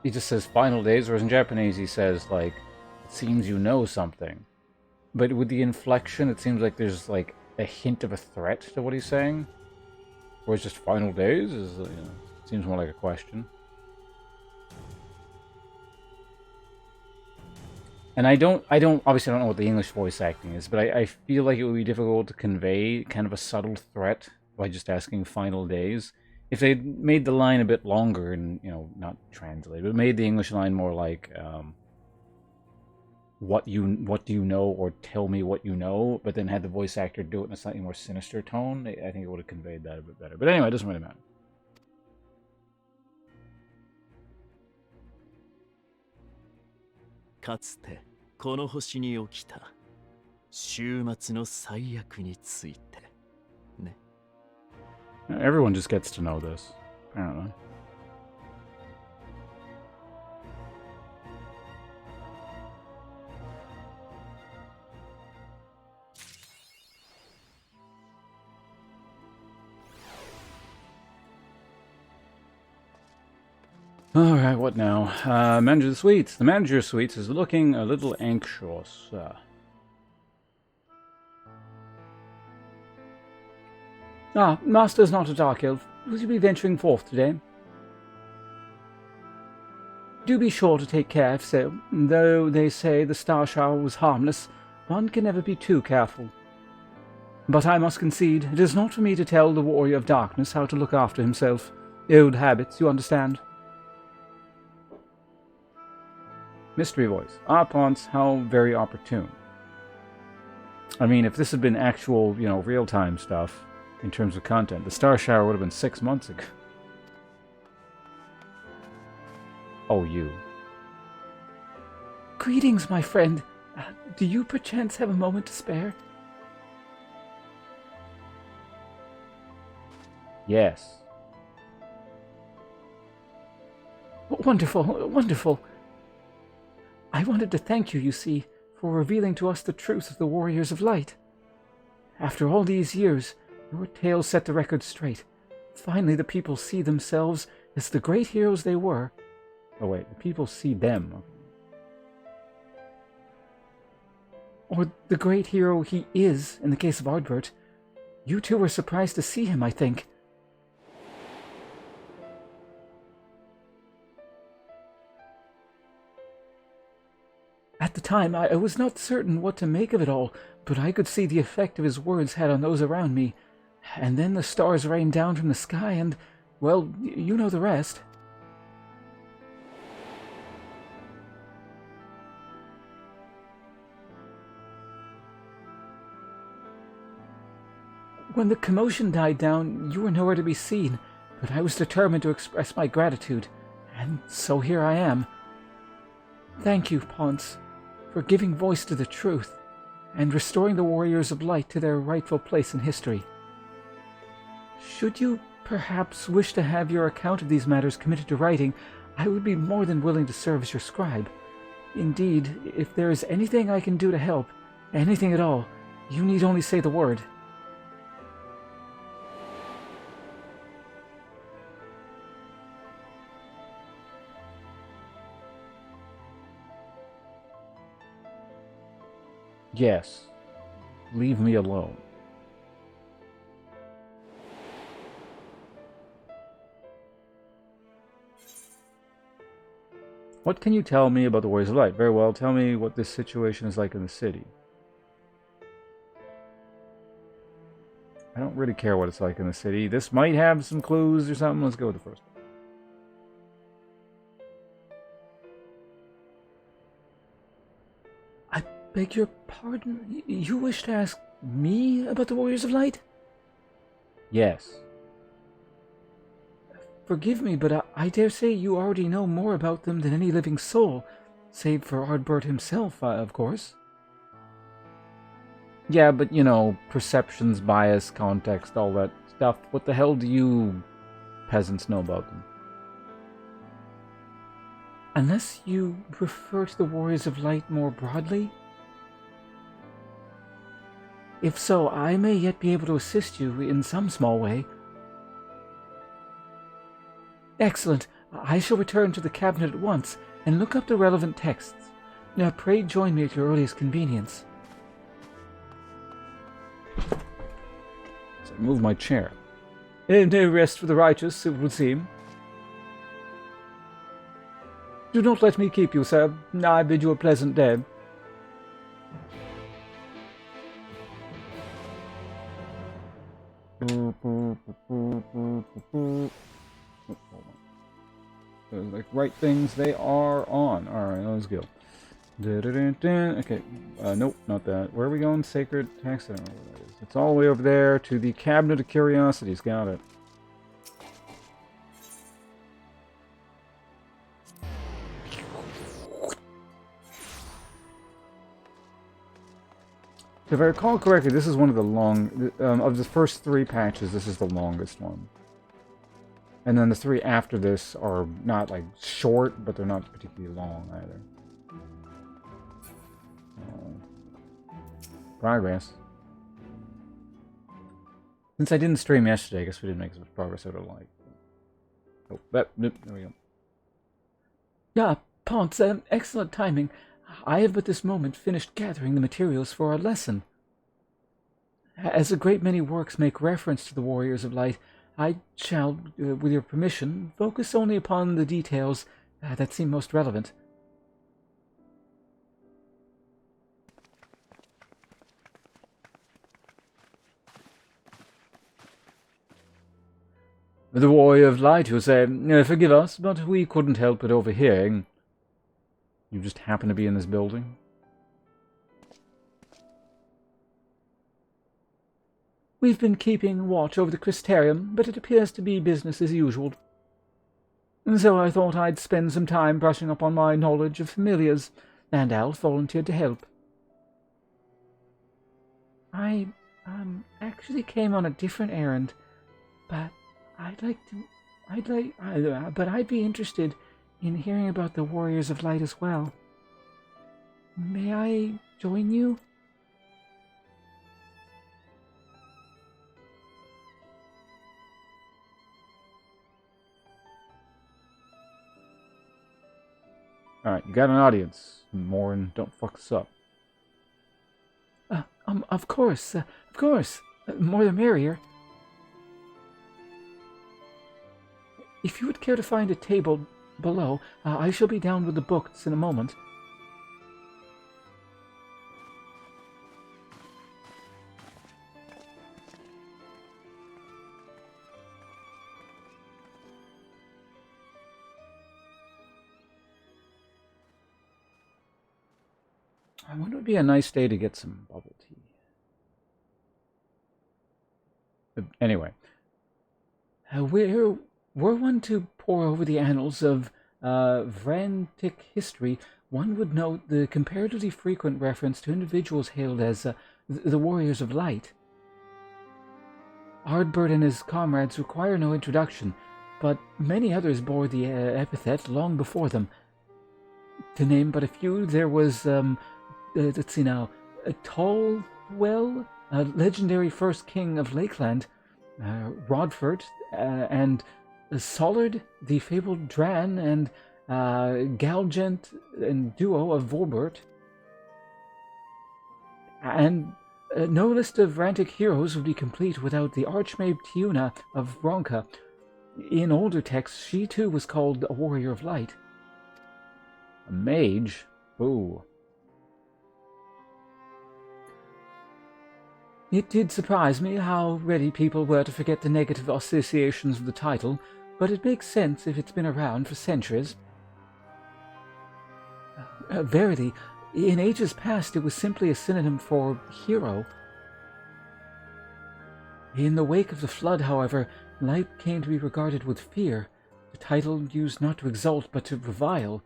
He just says final days, whereas in Japanese he says, like, it seems you know something. But with the inflection, it seems like there's, like, a hint of a threat to what he's saying? Or is just final days? Is, you know, seems more like a question. And I don't obviously I don't know what the English voice acting is, but I feel like it would be difficult to convey kind of a subtle threat by just asking final days. If they made the line a bit longer and, you know, not translated, but made the English line more like, what do you know, or tell me what you know, but then had the voice actor do it in a slightly more sinister tone, I think it would have conveyed that a bit better. But anyway, it doesn't really matter. かつてこの星に起きた終末の最悪についてね。 Everyone just gets to know this, apparently. Alright, what now? Manager of the Suites. The manager of Suites is looking a little anxious. Master is not a dark elf. Will you be venturing forth today? Do be sure to take care if so. Though they say the star shower was harmless, one can never be too careful. But I must concede, it is not for me to tell the warrior of darkness how to look after himself. Old habits, you understand. Mystery voice. Ponce, how very opportune. I mean, if this had been actual, you know, real-time stuff, in terms of content, the Star Shower would have been 6 months ago. Oh, you. Greetings, my friend. Do you perchance have a moment to spare? Yes. Wonderful, wonderful. I wanted to thank you, you see, for revealing to us the truth of the Warriors of Light. After all these years, your tale set the record straight. Finally, the people see themselves as the great heroes they were. Oh wait, the people see them. Or the great hero he is, in the case of Ardbert. You two were surprised to see him, I think. At the time, I was not certain what to make of it all, but I could see the effect of his words had on those around me. And then the stars rained down from the sky and, well, you know the rest. When the commotion died down, you were nowhere to be seen, but I was determined to express my gratitude, and so here I am. Thank you, Ponce, for giving voice to the truth, and restoring the Warriors of Light to their rightful place in history. Should you perhaps wish to have your account of these matters committed to writing, I would be more than willing to serve as your scribe. Indeed, if there is anything I can do to help, anything at all, you need only say the word. Yes. Leave me alone. What can you tell me about the Warriors of Light? Very well, tell me what this situation is like in the city. I don't really care what it's like in the city. This might have some clues or something. Let's go with the first one. I beg your pardon? You wish to ask me about the Warriors of Light? Yes. Forgive me, but I dare say you already know more about them than any living soul, save for Ardbert himself, of course. Yeah, but, you know, perceptions, bias, context, all that stuff. What the hell do you peasants know about them? Unless you refer to the Warriors of Light more broadly? If so, I may yet be able to assist you in some small way. Excellent. I shall return to the cabinet at once and look up the relevant texts. Now pray join me at your earliest convenience. So I move my chair. No rest for the righteous, it would seem. Do not let me keep you, sir. I bid you a pleasant day. Like right things, they are on. Alright, let's go. Okay, nope, not that. Where are we going? Sacred text? I don't know where that is. It's all the way over there to the Cabinet of Curiosities. Got it. If I recall correctly, this is one of the long... of the first 3 patches, this is the longest one. And then the 3 after this are not, like, short, but they're not particularly long, either. Progress. Since I didn't stream yesterday, I guess we didn't make as much progress as I would like. Oh, there we go. Yeah, Ponce, excellent timing. I have but this moment finished gathering the materials for our lesson. As a great many works make reference to the Warriors of Light, I shall, with your permission, focus only upon the details that seem most relevant. The Warrior of Light, you say? Forgive us, but we couldn't help but overhearing. You just happen to be in this building? We've been keeping watch over the Crystarium, but it appears to be business as usual. And so I thought I'd spend some time brushing up on my knowledge of familiars, and Alf volunteered to help. I, actually came on a different errand, but I'd be interested in hearing about the Warriors of Light as well. May I join you? Alright, you got an audience. Morin, don't fuck us up. Of course. More the merrier. If you would care to find a table below, I shall be down with the books in a moment. I wonder it would be a nice day to get some bubble tea. Anyway, were one to pore over the annals of Vrantic history, one would note the comparatively frequent reference to individuals hailed as the Warriors of Light. Ardbert and his comrades require no introduction, but many others bore the epithet long before them. To name but a few, there was, let's see now, Tolwell, a legendary first king of Lakeland, Rodford, and Sollard, the fabled Dran, and Galgent and duo of Volbert. And no list of Rantic heroes would be complete without the Archmaid Tiuna of Ronka. In older texts, she too was called a Warrior of Light. A mage? Ooh. It did surprise me how ready people were to forget the negative associations of the title, but it makes sense if it's been around for centuries. Verily, in ages past it was simply a synonym for hero. In the wake of the flood, however, light came to be regarded with fear, the title used not to exalt but to revile.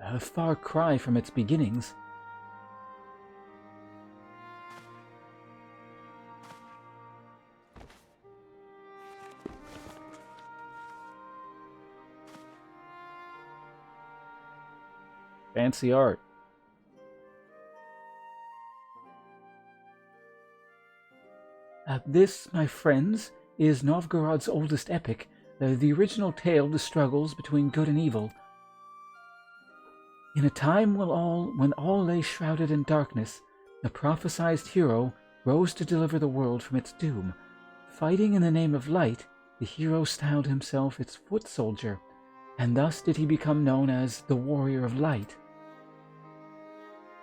A far cry from its beginnings. Fancy art. This, my friends, is Novgorod's oldest epic, the original tale of the struggles between good and evil. In a time when all lay shrouded in darkness, the prophesied hero rose to deliver the world from its doom. Fighting in the name of light, the hero styled himself its foot soldier, and thus did he become known as the Warrior of Light.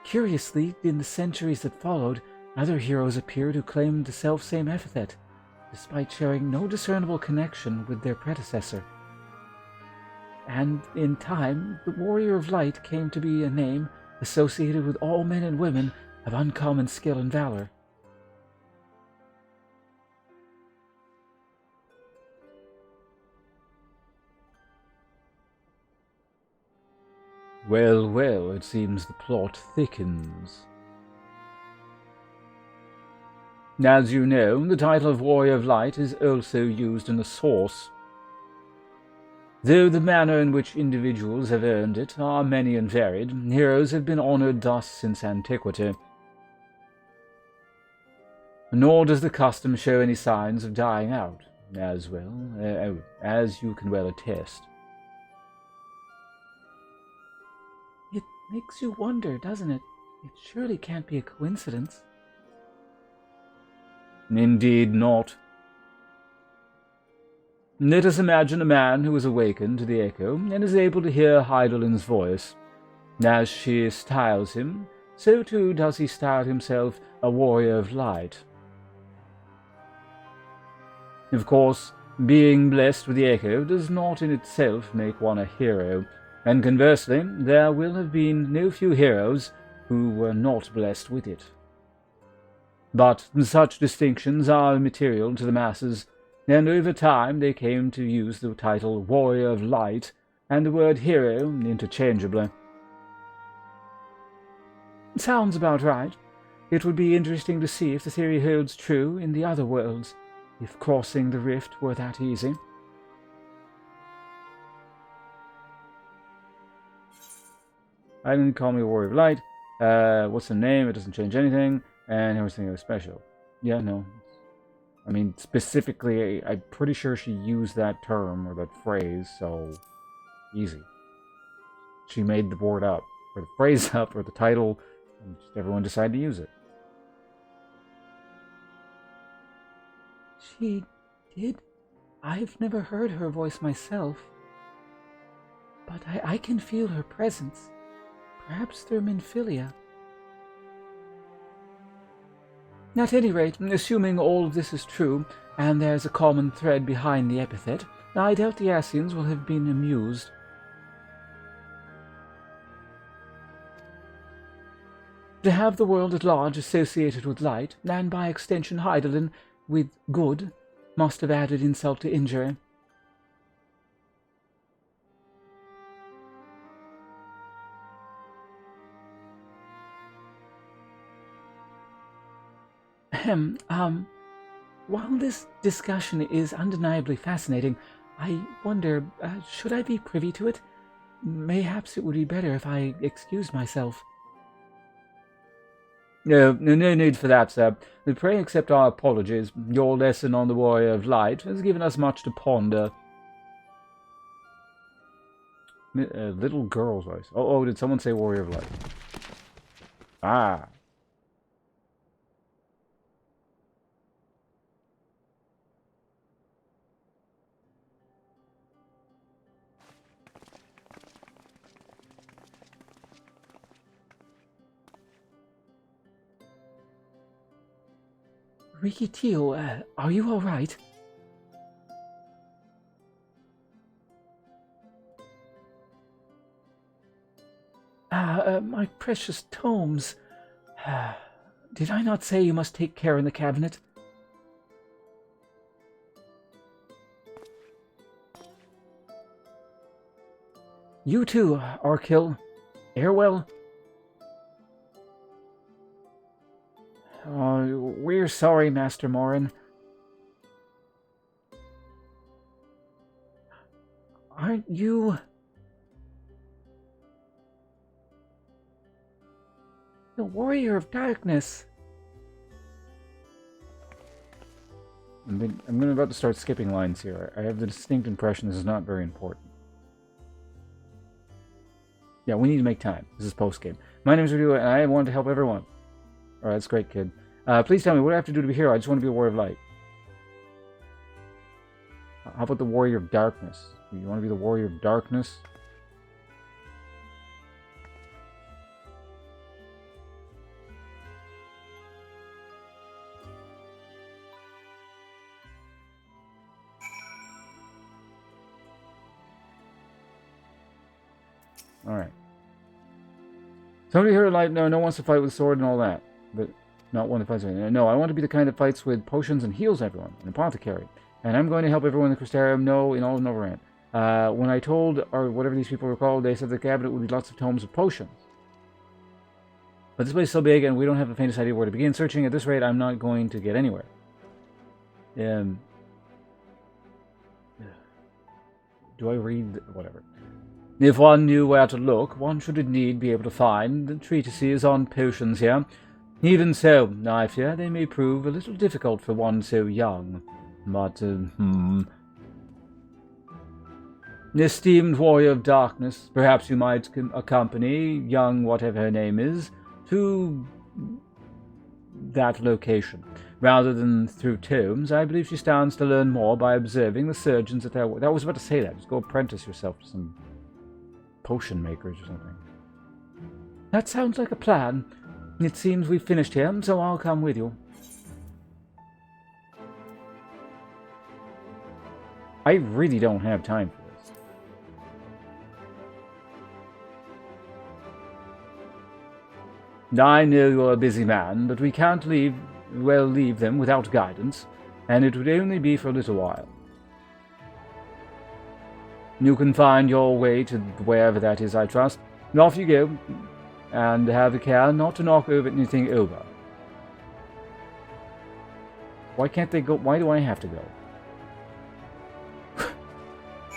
Curiously, in the centuries that followed, other heroes appeared who claimed the selfsame epithet, despite sharing no discernible connection with their predecessor. And in time, the Warrior of Light came to be a name associated with all men and women of uncommon skill and valor. Well, well, it seems the plot thickens. As you know, the title of Warrior of Light is also used in the source. Though the manner in which individuals have earned it are many and varied, heroes have been honored thus since antiquity. Nor does the custom show any signs of dying out, as you can well attest. It makes you wonder, doesn't it? It surely can't be a coincidence. Indeed not. Let us imagine a man who is awakened to the echo and is able to hear Heidelin's voice. As she styles him, so too does he style himself a warrior of light. Of course, being blessed with the echo does not in itself make one a hero, and conversely, there will have been no few heroes who were not blessed with it. But such distinctions are immaterial to the masses, and over time they came to use the title Warrior of Light and the word hero interchangeably. Sounds about right. It would be interesting to see if the theory holds true in the other worlds, if crossing the rift were that easy. I didn't call me Warrior of Light. What's the name? It doesn't change anything. And everything was special. Yeah, no. I mean, specifically, I'm pretty sure she used that term or that phrase, so easy. She made the word up, or the phrase up, or the title, and just everyone decided to use it. She did? I've never heard her voice myself. But I can feel her presence. Perhaps through Minfilia. At any rate, assuming all of this is true, and there's a common thread behind the epithet, I doubt the Ascians will have been amused. To have the world at large associated with light, and by extension Heidelin with good, must have added insult to injury. While this discussion is undeniably fascinating, I wonder, should I be privy to it? Mayhaps it would be better if I excused myself. No need for that, sir. Pray accept our apologies. Your lesson on the Warrior of Light has given us much to ponder. Little girl's voice. Oh, did someone say Warrior of Light? Ah. Riki Teo, are you all right? My precious tomes. Did I not say you must take care in the cabinet? You too, Arkil. Airwell. We're sorry, Master Morin. Aren't you... the Warrior of Darkness? I'm about to start skipping lines here. I have the distinct impression this is not very important. Yeah, we need to make time. This is post-game. My name is Rudy, and I want to help everyone. Alright, that's great, kid. Please tell me, what do I have to do to be a hero? I just want to be a warrior of light. How about the warrior of darkness? You want to be the warrior of darkness? Alright. Somebody here like no one wants to fight with a sword and all that. But not one that fights with no, I want to be the kind that fights with potions and heals everyone. An apothecary. And I'm going to help everyone in the Crystarium know in all of Novaran. When I told, or whatever these people were called, they said the cabinet would be lots of tomes of potions. But this place is so big and we don't have the faintest idea where to begin searching. At this rate, I'm not going to get anywhere. Do I read? Whatever. If one knew where to look, one should indeed be able to find the treatises on potions here. Even so, I fear they may prove a little difficult for one so young. But, Esteemed warrior of darkness, perhaps you might accompany young whatever her name is to that location. Rather than through tomes, I believe she stands to learn more by observing the surgeons at their work. I was about to say that. Just go apprentice yourself to some potion makers or something. That sounds like a plan. It seems we've finished here, so I'll come with you. I really don't have time for this. I know you're a busy man, but we can't leave them without guidance, and it would only be for a little while. You can find your way to wherever that is, I trust. And off you go, and have a care not to knock anything over. Why can't they go? Why do I have to go?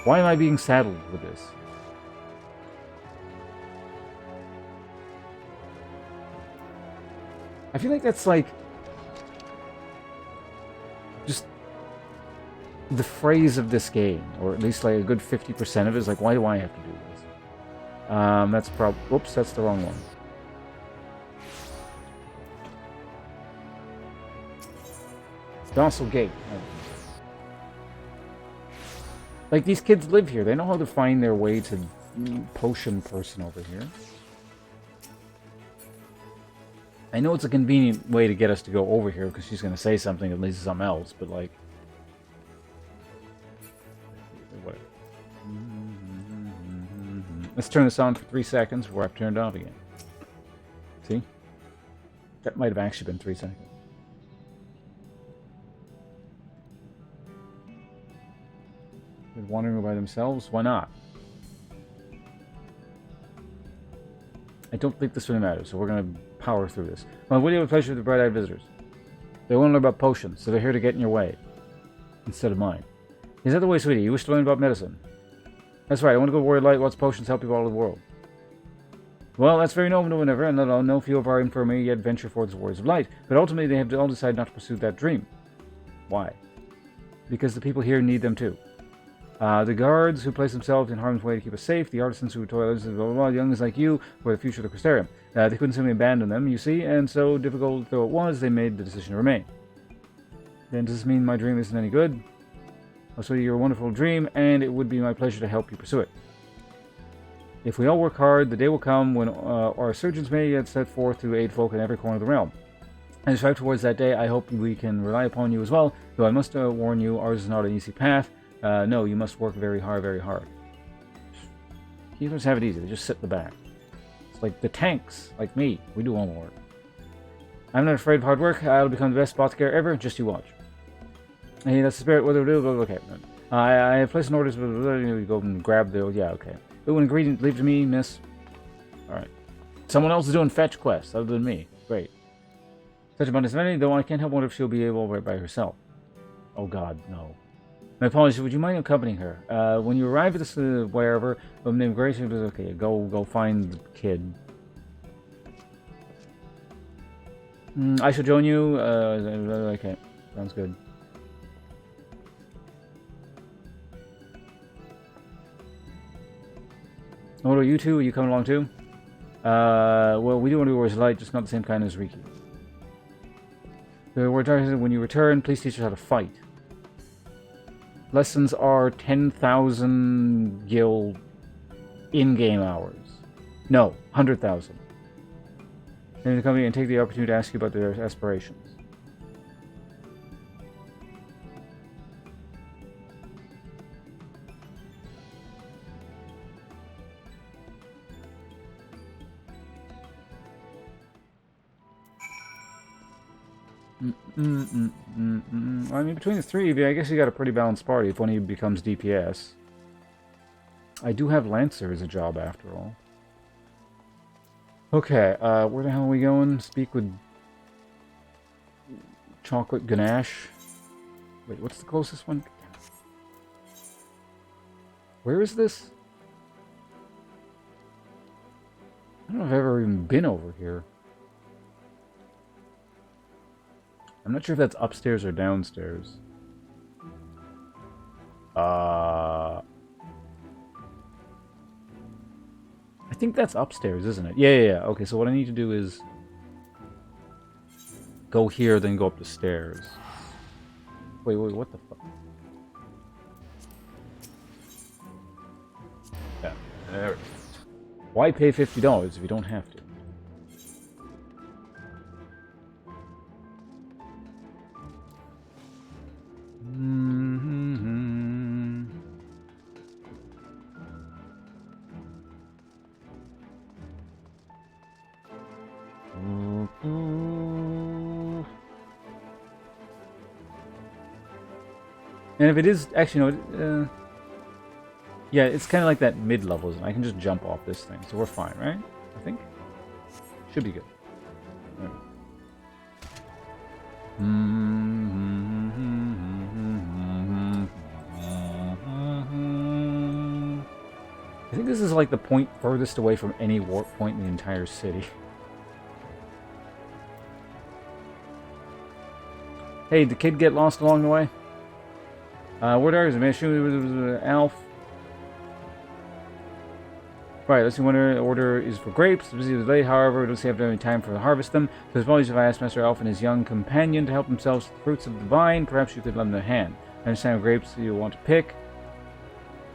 Why am I being saddled with this? I feel like that's like just the phrase of this game, or at least like a good 50% of it is like, why do I have to do this? That's oops, that's the wrong one. Docile Gate. Like, these kids live here. They know how to find their way to potion person over here. I know it's a convenient way to get us to go over here because she's going to say something that leads to something else, but like... Whatever. Let's turn this on for 3 seconds before I've turned it off again. See? That might have actually been 3 seconds. They're wandering by themselves? Why not? I don't think this really matters, so we're going to power through this. Well, what do you have a pleasure with the bright-eyed visitors? They want to learn about potions, so they're here to get in your way. Instead of mine. Is that the way, sweetie? You wish to learn about medicine? That's right, I want to go warrior light. Lots of potions help people all over the world. Well, that's very noble, whenever, and no few of our infirmary yet venture forth as warriors of light. But ultimately, they have all decided not to pursue that dream. Why? Because the people here need them too. The guards who place themselves in harm's way to keep us safe, the artisans who toil, blah, blah, blah, young like you, were the future of the Crystarium. They couldn't simply abandon them, you see, and so difficult though it was, they made the decision to remain. Then does this mean my dream isn't any good? I'll show you your wonderful dream, and it would be my pleasure to help you pursue it. If we all work hard, the day will come when our surgeons may get set forth to aid folk in every corner of the realm. And strive towards that day, I hope we can rely upon you as well, though I must warn you, ours is not an easy path. No, you must work very hard, very hard. Healers have it easy. They just sit in the back. It's like the tanks, like me. We do all the work. I'm not afraid of hard work. I'll become the best apothecary ever. Just you watch. Hey, that's the spirit. What do we do? Okay. I have placed an order. You go and grab the... Yeah, okay. Ooh, an ingredient. Leave to me, miss. Alright. Someone else is doing fetch quests other than me. Great. Such abundance of energy, though I can't help wonder if she'll be able right by herself. Oh god, no. My apologies, would you mind accompanying her? When you arrive at this, wherever, named Grace, okay, go find the kid. I shall join you, okay, sounds good. What about you two? Are you coming along too? Well, we do want to Warriors Light, just not the same kind as Riki. So when you return, please teach us how to fight. Lessons are 10,000 gil in-game hours. No, 100,000. Then the company and take the opportunity to ask you about their aspirations. I mean, between the three of you, I guess you got a pretty balanced party if one of you becomes DPS. I do have Lancer as a job, after all. Okay, where the hell are we going? Speak with Chocolate Ganache. Wait, what's the closest one? Where is this? I don't know if I've ever even been over here. I'm not sure if that's upstairs or downstairs. I think that's upstairs, isn't it? Yeah. Okay, so what I need to do is go here, then go up the stairs. Wait, what the fuck? Yeah, there it is. Why pay $50 if you don't have to? And if it is, actually, no, yeah, it's kind of like that mid-level, isn't it? I can just jump off this thing, so we're fine, right? I think. Should be good. Right. I think this is like the point furthest away from any warp point in the entire city. Hey, did the kid get lost along the way? What are you? Shoot, Alf. Right, let's see. One order is for grapes. Busy late, however, we don't seem to have any time for to harvest them. So apologies if I asked Master Elf and his young companion to help themselves to the fruits of the vine. Perhaps you could lend them a hand. I understand what grapes you want to pick.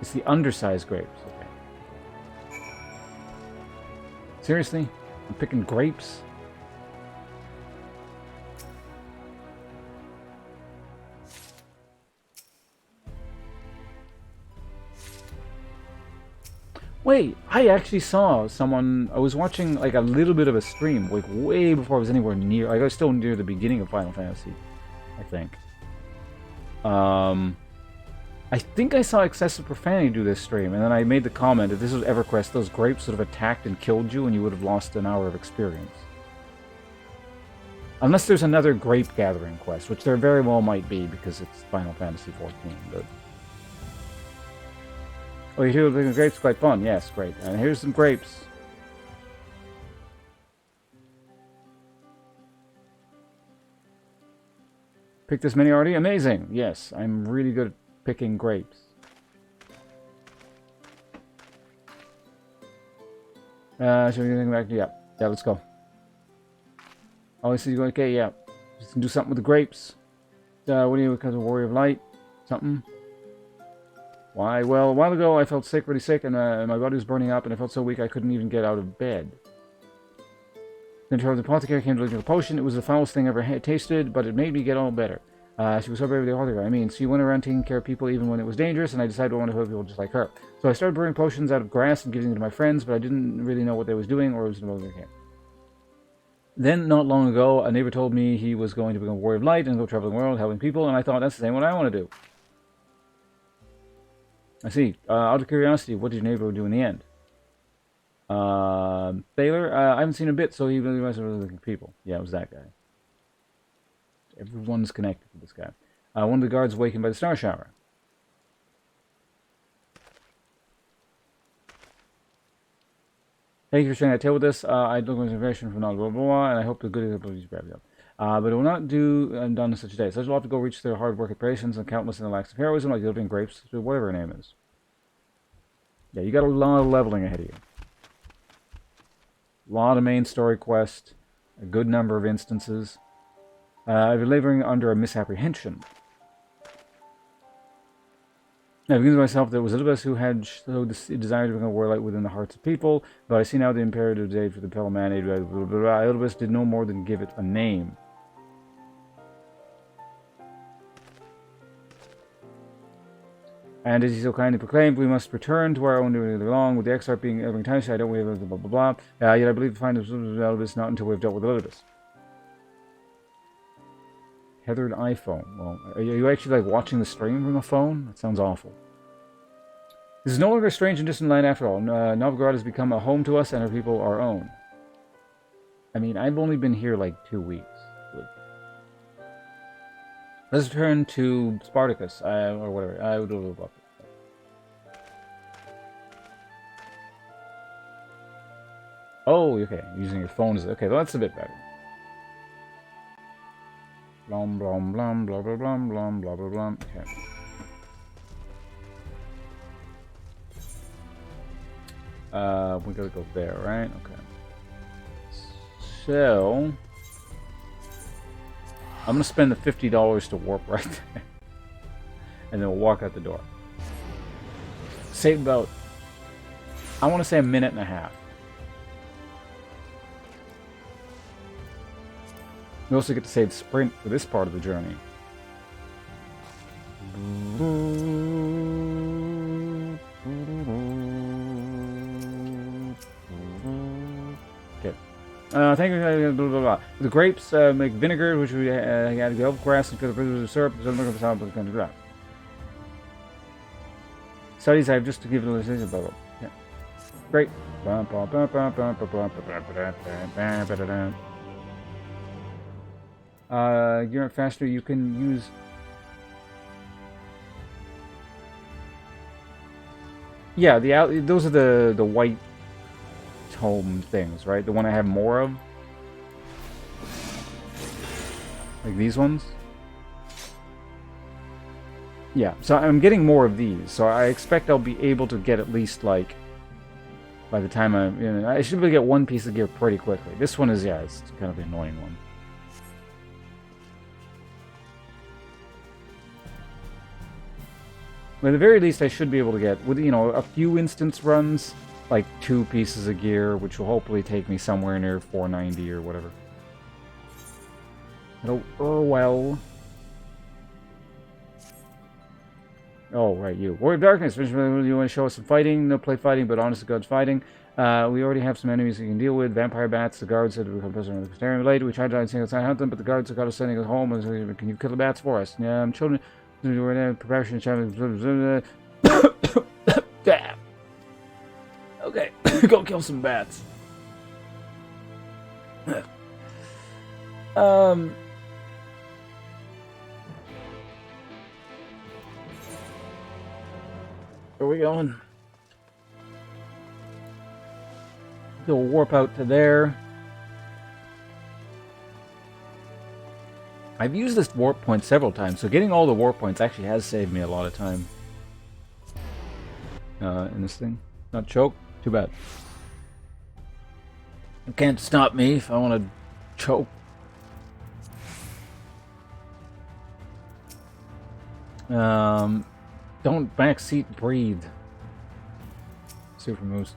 It's the undersized grapes. Okay. Seriously? I'm picking grapes? Wait, I actually saw someone, I was watching like a little bit of a stream, like way before I was anywhere near, like I was still near the beginning of Final Fantasy, I think. I think I saw Excessive Profanity do this stream, and then I made the comment, if this was EverQuest, those grapes would have attacked and killed you, and you would have lost an hour of experience. Unless there's another grape gathering quest, which there very well might be, because it's Final Fantasy XIV, but... Oh, you hear the grapes? Quite fun. Yes, great. And here's some grapes. Pick this many already? Amazing. Yes, I'm really good at picking grapes. Should we go back? Yeah, let's go. Oh, I see you going. Okay, yeah. Just do something with the grapes. What do you because of Warrior of Light? Something. Why? Well, a while ago I felt sick, really sick, and my body was burning up, and I felt so weak I couldn't even get out of bed. Then the apothecary came to look at the potion. It was the foulest thing I ever tasted, but it made me get all better. She was so brave with the apothecary. I mean, she went around taking care of people even when it was dangerous, and I decided I wanted to help people just like her. So I started brewing potions out of grass and giving them to my friends, but I didn't really know what they was doing or it was involved in the camp. Then, not long ago, a neighbor told me he was going to become a warrior of light and go traveling the world helping people, and I thought, that's the same what I want to do. I see. Out of curiosity, what did your neighbor do in the end? Thaler? I haven't seen a bit, so he really was looking for people. Yeah, it was that guy. Everyone's connected to this guy. One of the guards awakened by the star shower. Thank you for sharing that tale with us. I look for information from blah, blah, blah, and I hope the good abilities grab you up. But it will not do done on such a day. Such will have to go reach their hard work at patience and countless in the lacks of heroism, like delivering grapes to whatever her name is. Yeah, you got a lot of leveling ahead of you. A lot of main story quests, a good number of instances. I've been laboring under a misapprehension. I begin to myself that it was Elizabeth who had showed the desire to become a warlight within the hearts of people, but I see now the imperative day for the fellow man. Elizabeth did no more than give it a name. And as he so kindly proclaimed, we must return to our own doing along with the exarch being every time I don't we have blah blah blah. Yet I believe to find Elizabeth not until we've dealt with Elizabeth. Tethered iPhone. Well, are you actually like watching the stream from a phone? That sounds awful. This is no longer a strange and distant land after all. Novgorod has become a home to us and our people our own. I mean, I've only been here like 2 weeks. Let's return to Spartacus, or whatever. I would do Oh, okay. Using your phone is okay. Well, that's a bit better. Blum blum blum blah blah blum blum blah blah blum. Okay. We gotta go there, right? Okay. So I'm gonna spend the $50 to warp right there, and then we'll walk out the door. Save about, I want to say, a minute and a half. We also get to save sprint for this part of the journey. Okay. Thank you. Blah, blah, blah. The grapes make vinegar, which we had to grass and fill the syrup. Studies I have just to give it a illustration. Blah, blah. Yeah. Great. You're faster. You can use. Yeah, those are the white tome things, right? The one I have more of, like these ones. Yeah, so I'm getting more of these, so I expect I'll be able to get at least like by the time I should be able to get one piece of gear pretty quickly. This one is it's kind of the annoying one. But at the very least, I should be able to get, with a few instance runs, like 2 pieces of gear, which will hopefully take me somewhere near 490 or whatever. Hello, Urwell. Oh, right, you. Warrior of Darkness. You want to show us some fighting? No play fighting, but honest to God's fighting. We already have some enemies we can deal with. Vampire bats. The guards said to become prisoner of the Castellarium later. We tried to single side hunt them, but the guards have got us sending us home. Can you kill the bats for us? Yeah, children. Preparation. Damn. Okay, go kill some bats. Where are we going? So we'll warp out to there. I've used this warp point several times, so getting all the warp points actually has saved me a lot of time. In this thing. Not choke? Too bad. It can't stop me if I want to choke. Don't backseat breathe. Super moves.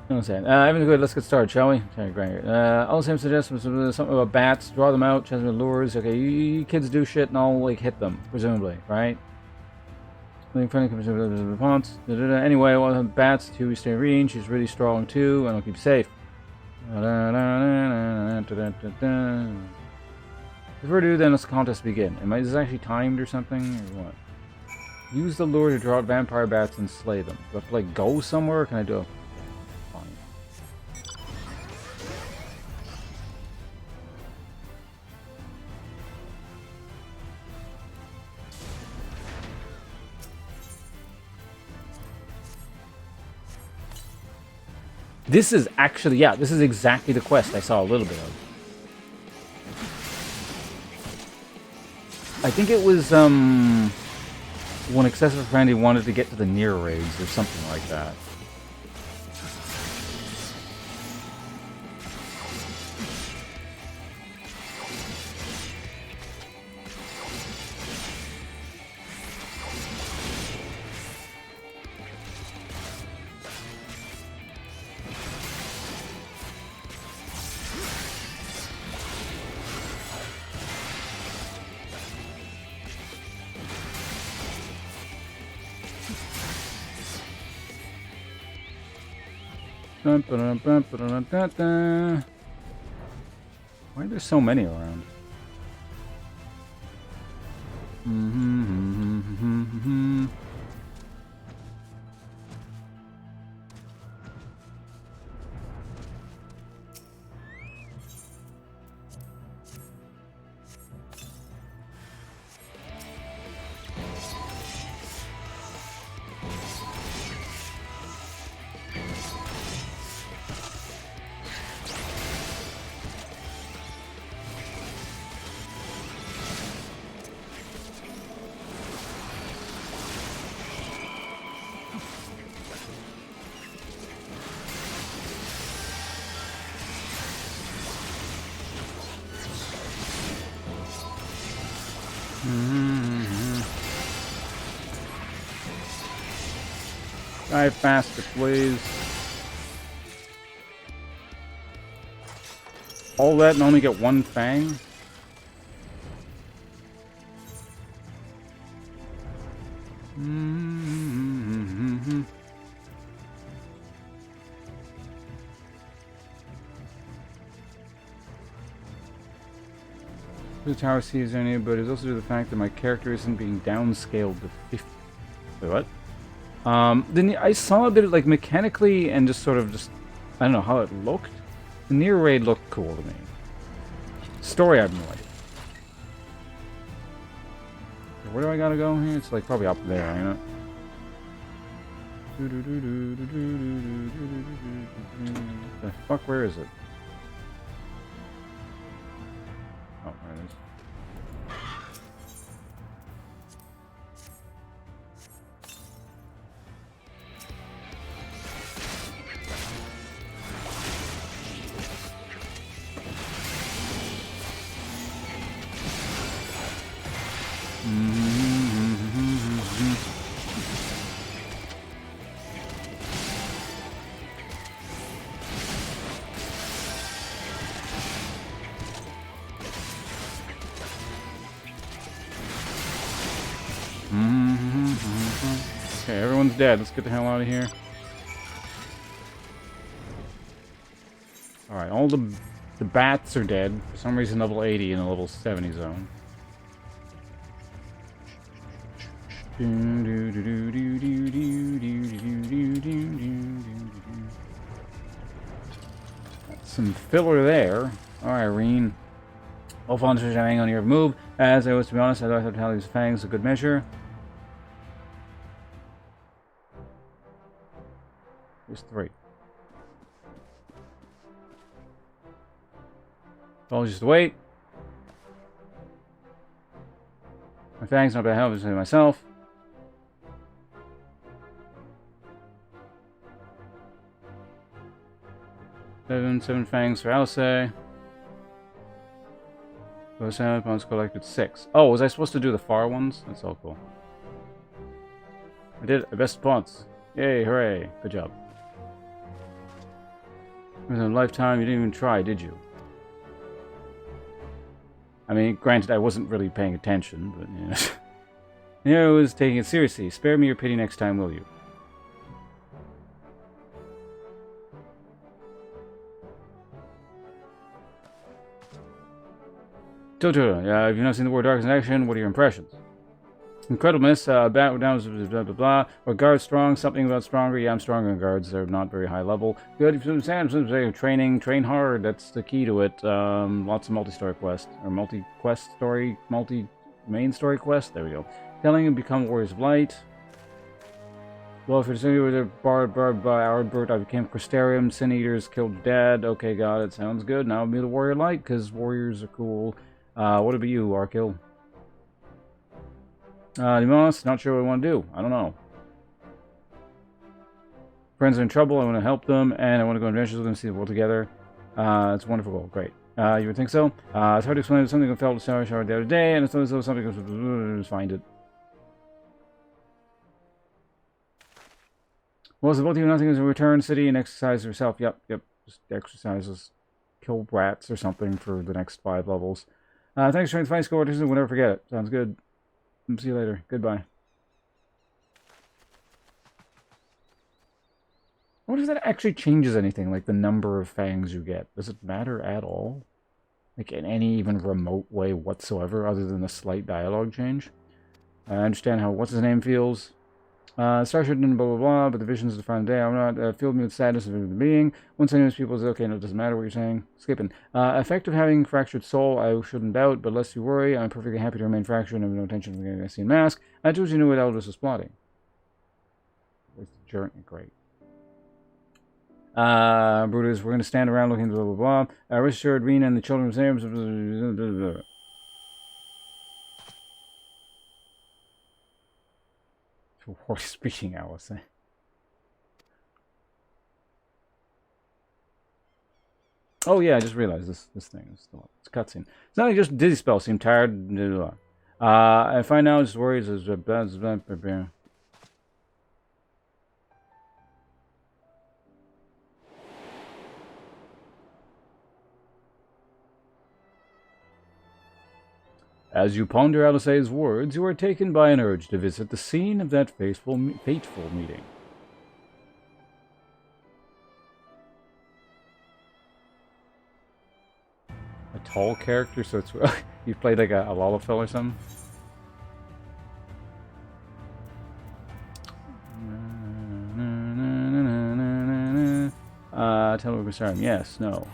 No, I'm saying. Everything good. Let's get started, shall we? Okay, great. All the same suggestions. Something about bats. Draw them out. Chance with lures. Okay, you kids do shit, and I'll like hit them, presumably, right? Anyway, we'll have bats. 2 we stay in range. She's really strong too, and I'll keep safe. If we're due, then let's contest begin. Is this actually timed or something, or what? Use the lure to draw out vampire bats and slay them. Do I have to like go somewhere, or can I do it? Fine. This is actually, this is exactly the quest I saw a little bit of. I think it was, when Excessive Friend he wanted to get to the near raids or something like that. Dun, dun, dun, dun, dun, dun, dun. Why are there so many around? Die faster, please. All that and only get one fang? The tower sees any, but it's also due to the fact that my character isn't being downscaled to 50. Wait, what? Then I saw a bit of, like, mechanically and just sort of just, I don't know how it looked. The near raid looked cool to me. Story, I have no idea. Where do I gotta go here? It's like probably up there, ain't it? The fuck, where is it? Oh, there it is. Okay, everyone's dead. Let's get the hell out of here. Alright, all the bats are dead. For some reason, level 80 in a level 70 zone. That's some filler there. Alright, Irene. All fun to hang on your move. As I was, to be honest, I thought have to tell these fangs a good measure. There's 3. I'll just wait. My fangs not bad help to myself. Seven fangs for Alcé. Those 7 points collected 6. Oh, was I supposed to do the far ones? That's all cool. I did it. Best spots. Yay, hooray. Good job. In a lifetime, you didn't even try, did you? I mean, granted, I wasn't really paying attention, but yeah. Nero was taking it seriously. Spare me your pity next time, will you? Toto, if you've not seen the war Darkness in action, what are your impressions? Incredible miss, bat down, blah, blah, blah. Or guards strong, something about stronger. Yeah, I'm stronger than guards. They're not very high level. Good, if you understand, training, train hard. That's the key to it. Lots of multi-story quest. Or multi-quest story, multi-main story quest. There we go. Telling him become warriors of light. Well, if you're saying with a barbed by Ardbert, I became Crystarium. Sin Eaters killed dad. Okay, got it. Sounds good. Now I'll be the warrior of light, because warriors are cool. What about you, Arkil? Limos, not sure what I want to do. I don't know. Friends are in trouble. I want to help them, and I want to go on adventures with them, see the world together. It's a wonderful goal. Great. You would think so? It's hard to explain. Something I felt a shower the other day, and it's always something goes. Find it. Well, it's about you nothing is a return city and exercise yourself. Yep. Just exercises. Kill rats or something for the next 5 levels. Thanks for trying to find score. We'll never forget it. Sounds good. See you later. Goodbye. I wonder if that actually changes anything, like the number of fangs you get. Does it matter at all? Like in any even remote way whatsoever, other than a slight dialogue change? I understand how what's-his-name feels. Starship and blah blah blah, but the visions of the final day, I'm not filled me with sadness of the being. Once I know people say, okay, no, it doesn't matter what you're saying. Skipping. Effect of having fractured soul, I shouldn't doubt, but lest you worry, I'm perfectly happy to remain fractured and have no intention of getting a scene mask. I told you knew what Eldris was plotting. With the journey, great. Brutus, we're going to stand around looking blah blah blah. Rest assured, Rena and the children's names. Horse speaking, Alice. Oh yeah, I just realized this thing is still up. It's a cutscene. It's not like just dizzy spell. Seem tired. I find now just worries as As you ponder Alice's words, you are taken by an urge to visit the scene of that fateful meeting. A tall character, so it's you played like a Lalafell or something. Tell me we're concerned. Yes, no.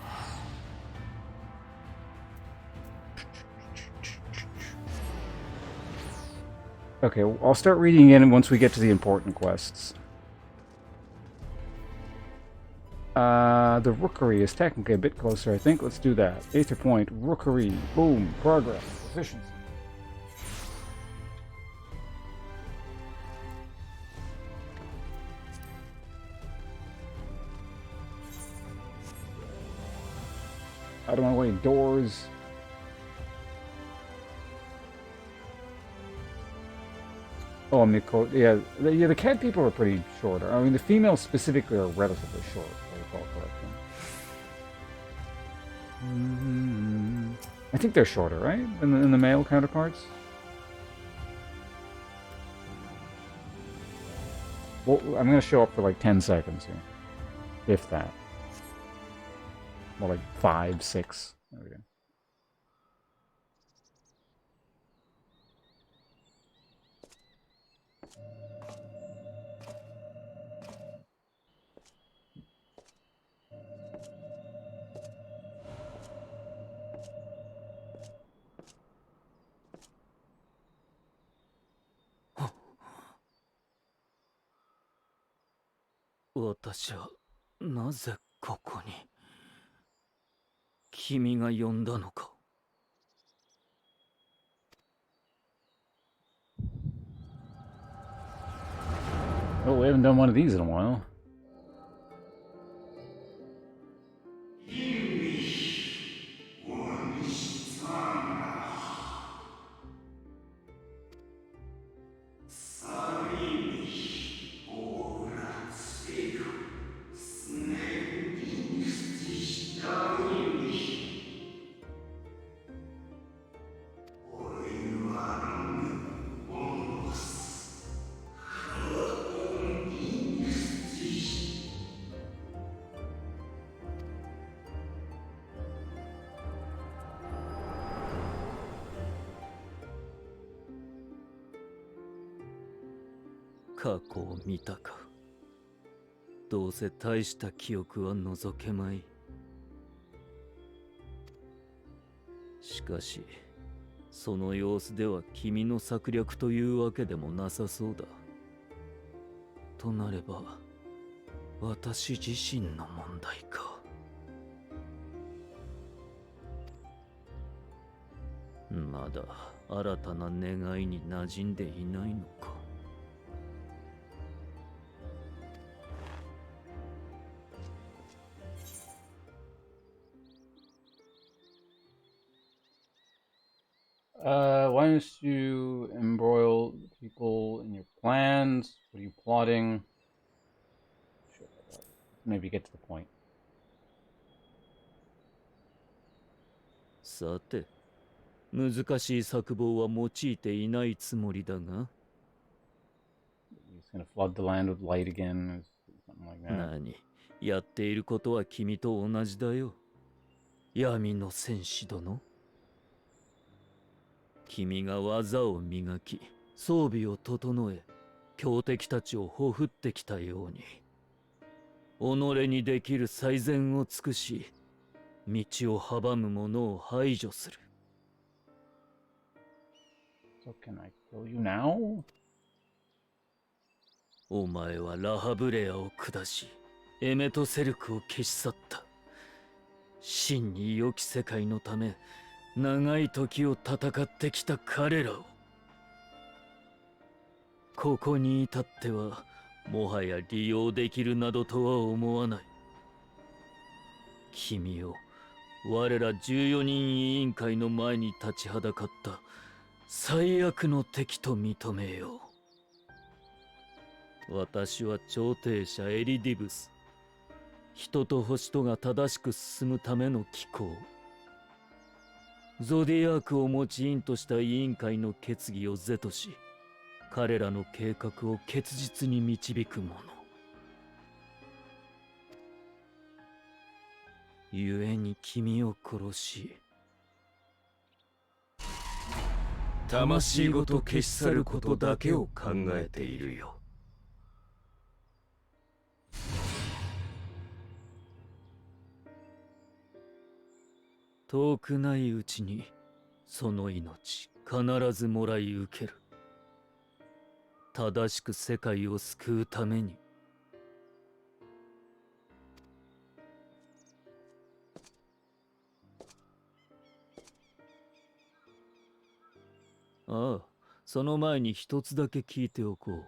Okay, I'll start reading in once we get to the important quests. The Rookery is technically a bit closer, I think. Let's do that. Aether Point, Rookery, boom, progress, efficiency. Out of my way, doors. Oh, Miko, yeah, the cat people are pretty short. I mean, the females specifically are relatively short, if I recall correctly. I think they're shorter, right? Than the male counterparts? Well, I'm going to show up for like 10 seconds here. If that. More like 5, 6. There we go.私はなぜここに君が呼んだのか。Oh, we haven't done one of these in a while.過去を見たか。どうせ大した記憶は除けまい。しかし、その様子では君の策略というわけでもなさそうだ。となれば、私自身の問題か。まだ新たな願いに馴染んでいないのか。Why don't you embroil people in your plans? What are you plotting? Sure, maybe get to the point. さて、難しい策謀は用いていないつもりだが。He's gonna flood the land with light again, or something like that. 何、やっていることは君と同じだよ。闇の戦士殿。君が技を磨き、装備を整え、強敵たちをほふってきたように、己にできる最善を尽くし、道を阻む者を排除する。So can I kill you now? お前はラハブレアを下し、エメトセルクを消し去った。真に良き世界のため、長い時を戦ってきた彼らを。ここに至っては、もはや利用できるなどとは思わない。君を、我ら14人委員会の前に立ちはだかった最悪の敵と認めよう。私は調停者エリディブス。人と星とが正しく進むための機構。ゾディアークを持ち因とした委員会の決議を是とし、彼らの計画を結実に導く者。故に君を殺し、魂ごと消し去ることだけを考えているよ。遠くないうちにその命必ずもらい受ける。正しく世界を救うために。ああ、その前に一つだけ聞いておこう。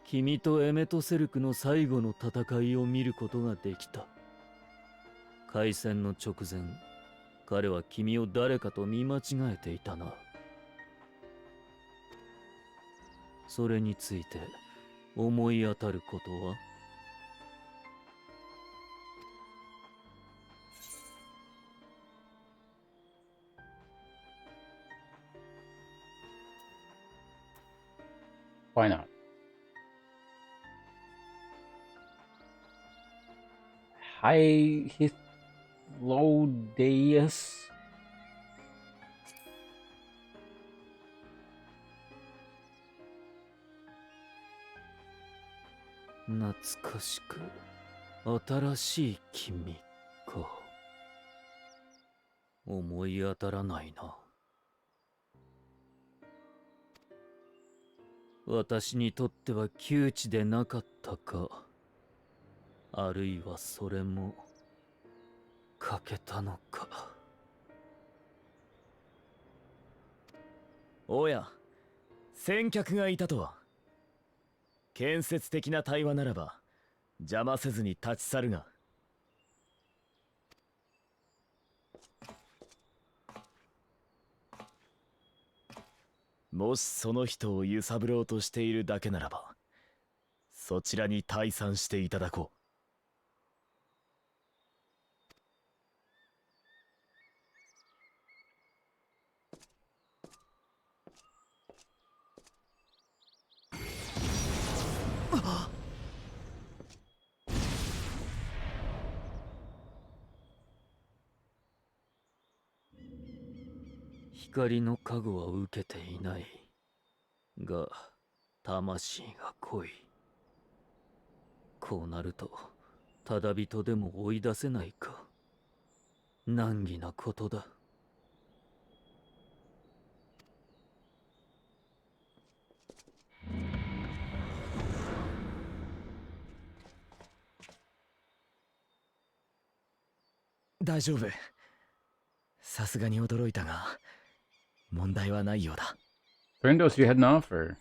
君とエメトセルクの最後の戦いを見ることができた。開戦の直前、彼は君を誰かと見間違えていたな。それについて思い当たることは？Why not? Hi, Hilodius. 懐かしく新しい君か。思い当たらないな。私にとっては窮地でなかったか、あるいはそれも欠けたのか。おや、先客がいたとは。建設的な対話ならば邪魔せずに立ち去るが。もしその人を揺さぶろうとしているだけならば、そちらに退散していただこう。光の加護は受けていないが、魂が濃い。こうなるとただ人でも追い出せないか。難儀なことだ。大丈夫。さすがに驚いたが、問題はないようだ。Brandos, you heading off or?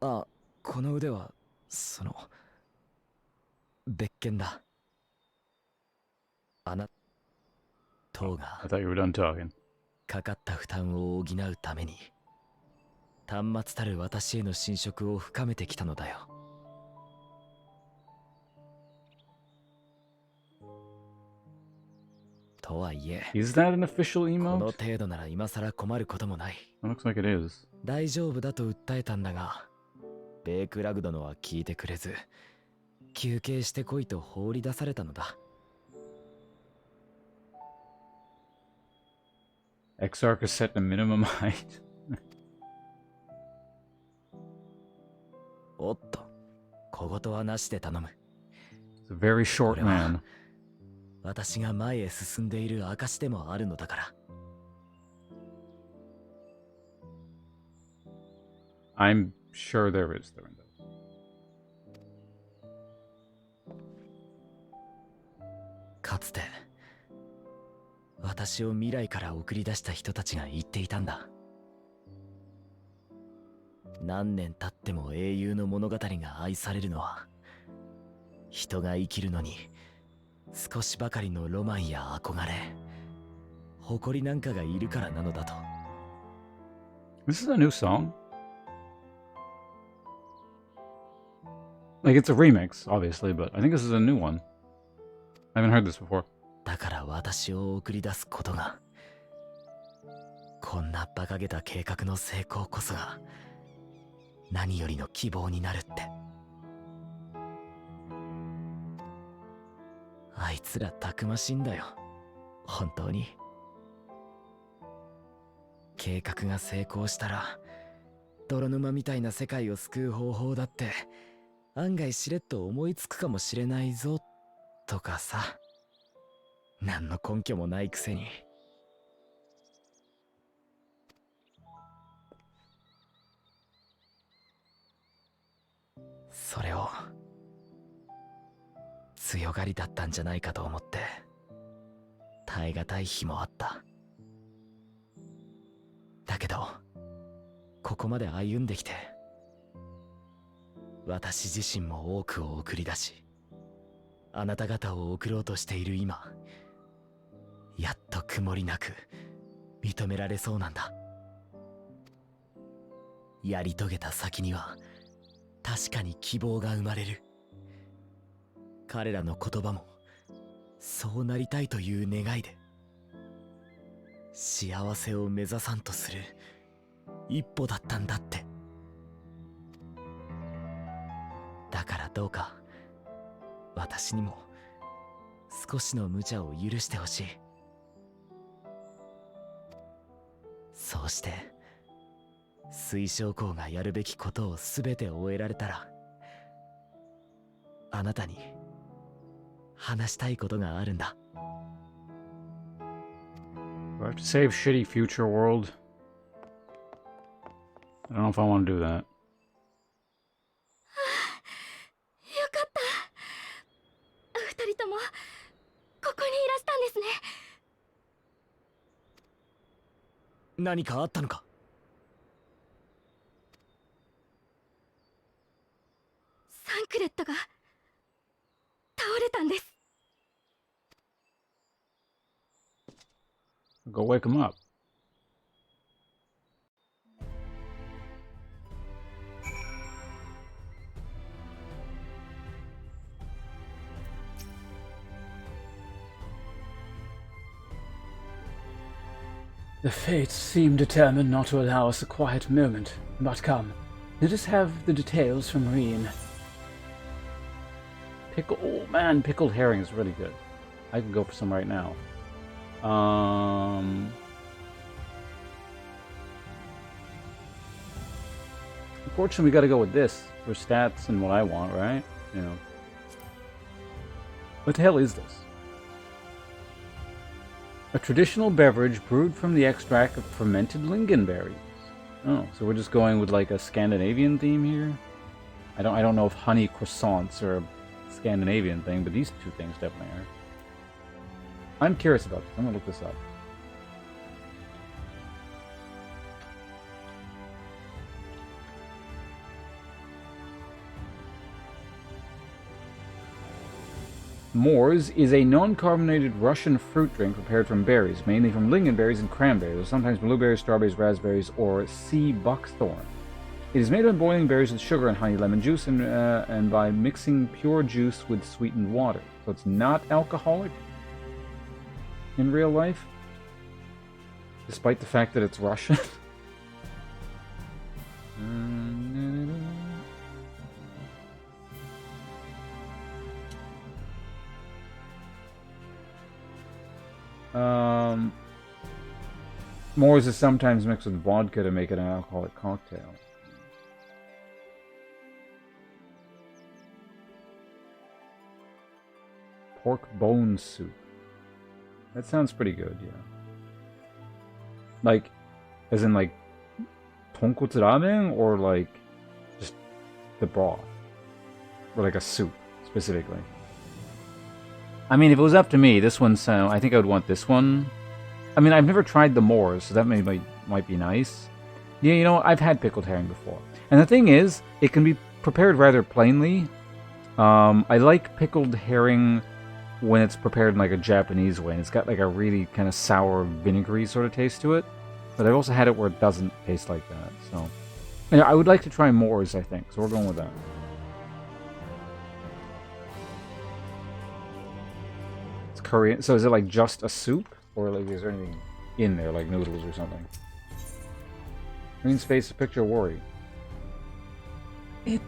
あ、この腕は、別件だ。塔が I thought you were done talking. かかった負担を補うために、端末たる私への侵食を深めてきたのだよ。とはいえ、 Is that an official この emote? 程度なら今更困ることもない。 It looks like it is. 大丈夫だと訴えたんだが、ベークラグ殿は聞いてくれず、休憩してこいと放り出されたのだ。Exarch is set a minimum height. おっと、小言はなしで頼む。 He's a very short man. 私が前へ進んでいる証でもあるのだから。 I'm sure there is, Thorndale. かつて私を未来から送り出した人たちが言っていたんだ。何年経っても英雄の物語が愛されるのは、人が生きるのに少しばかりのロマンや憧れ、誇りなんかがいるからなのだと。 This is a new song. Like, it's a remix, obviously, but I think this is a new one. I haven't heard this before. だから私を送り出すことが、こんな馬鹿げた計画の成功こそが何よりの希望になるって。あいつらたくましいんだよ、本当に。計画が成功したら泥沼みたいな世界を救う方法だって案外しれっと思いつくかもしれないぞとかさ。何の根拠もないくせに。それを強がりだったんじゃないかと思って耐え難い日もあった。だけどここまで歩んできて、私自身も多くを送り出し、あなた方を送ろうとしている今、やっと曇りなく認められそうなんだ。やり遂げた先には確かに希望が生まれる。彼らの言葉もそうなりたいという願いで、幸せを目指さんとする一歩だったんだって。だからどうか私にも少しの無茶を許してほしい。そうして水晶校がやるべきことを全て終えられたら、あなたに話したいことがあるんだ。 Do I have to save shitty future world? I don't know if I want to do that. よかった。二人ともここにいらしたんですね。何かあったのか？サンクレットが倒れたんです。Go wake him up. The fates seem determined not to allow us a quiet moment. But come, let us have the details from Reen. Oh man, pickled herring is really good. I can go for some right now. Unfortunately, we gotta go with this for stats and what I want, right? You know. What the hell is this? A traditional beverage brewed from the extract of fermented lingonberries. Oh, so we're just going with like a Scandinavian theme here? I don't know if honey croissants are a Scandinavian thing, but these two things definitely are. I'm curious about this. I'm gonna look this up. Mors is a non-carbonated Russian fruit drink prepared from berries, mainly from lingonberries and cranberries, or sometimes blueberries, strawberries, raspberries, or sea buckthorn. It is made by boiling berries with sugar and honey lemon juice and by mixing pure juice with sweetened water. So it's not alcoholic in real life, despite the fact that it's Russian. Mors is sometimes mixed with vodka to make it an alcoholic cocktail. Pork bone soup. That sounds pretty good, yeah. Like, as in like tonkotsu ramen, or like just the broth, or like a soup specifically. I mean, if it was up to me, this one sound. I think I would want this one. I mean, I've never tried the Mors, so that might be nice. Yeah, you know, I've had pickled herring before, and the thing is, it can be prepared rather plainly. I like pickled herring when it's prepared in like a Japanese way, and it's got like a really kind of sour, vinegary sort of taste to it. But I've also had it where it doesn't taste like that. So, yeah, I would like to try Mors, I think. So we're going with that. It's Korean. So is it like just a soup? Or like, is there anything in there, like noodles or something? Green space, a picture of worry. It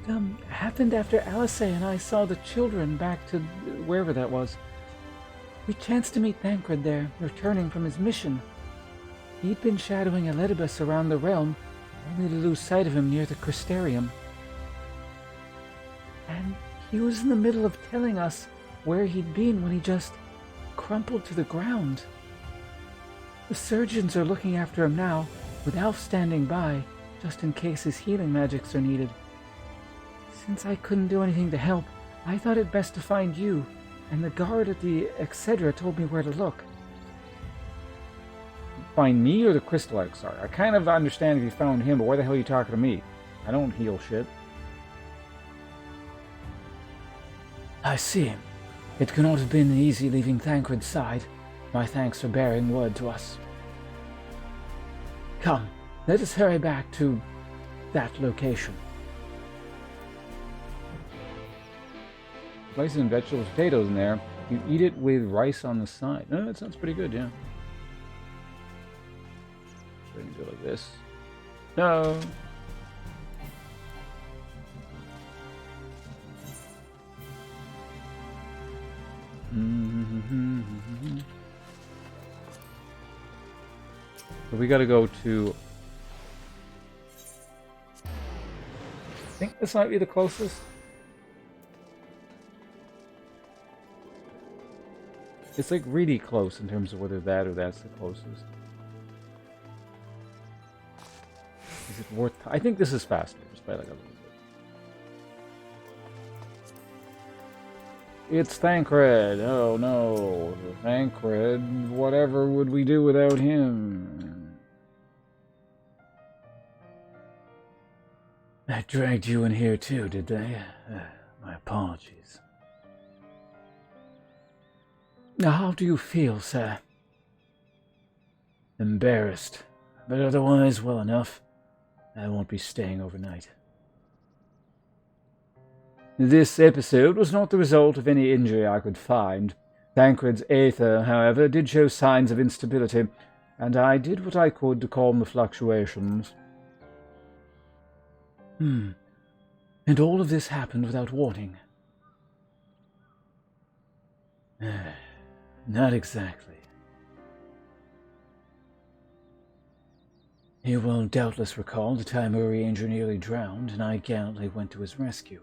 happened after Alice and I saw the children back to wherever that was. We chanced to meet Thancred there, returning from his mission. He'd been shadowing Eletibus around the realm, only to lose sight of him near the Crystarium. And he was in the middle of telling us where he'd been when he just crumpled to the ground. The surgeons are looking after him now, with Alf standing by, just in case his healing magics are needed. Since I couldn't do anything to help, I thought it best to find you, and the guard at the Excedra told me where to look. Find me or the Crystal Exar? I kind of understand if you found him, but why the hell are you talking to me? I don't heal shit. I see. It cannot have been easy leaving Thancred's side. My thanks for bearing word to us. Come, let us hurry back to that location. Rice and vegetables, potatoes in there. You eat it with rice on the side. Oh, that sounds pretty good, yeah. We're gonna go like this. No. So we gotta go to... I think this might be the closest. It's like really close in terms of whether that or that's the closest. Is it worth... I think this is faster, just by like a little bit. It's Thancred! Oh no, Thancred. Whatever would we do without him? I dragged you in here too, did they? My apologies. Now, how do you feel, sir? Embarrassed, but otherwise well enough. I won't be staying overnight. This episode was not the result of any injury I could find. Thancred's aether, however, did show signs of instability, and I did what I could to calm the fluctuations. And all of this happened without warning. Not exactly. You will doubtless recall the time our ranger nearly drowned, and I gallantly went to his rescue.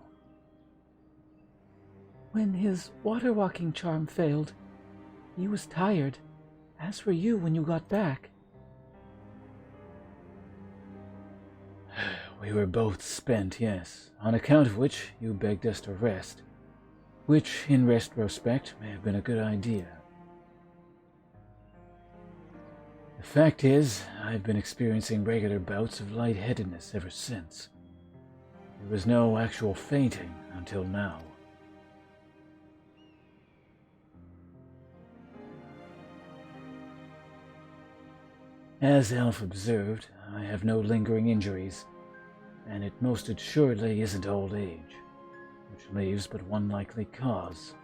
When his water-walking charm failed, he was tired, as were you when you got back. We were both spent, yes, on account of which you begged us to rest, which, in retrospect, may have been a good idea. The fact is, I've been experiencing regular bouts of lightheadedness ever since. There was no actual fainting until now. As Elf observed, I have no lingering injuries, and it most assuredly isn't old age, which leaves but one likely cause.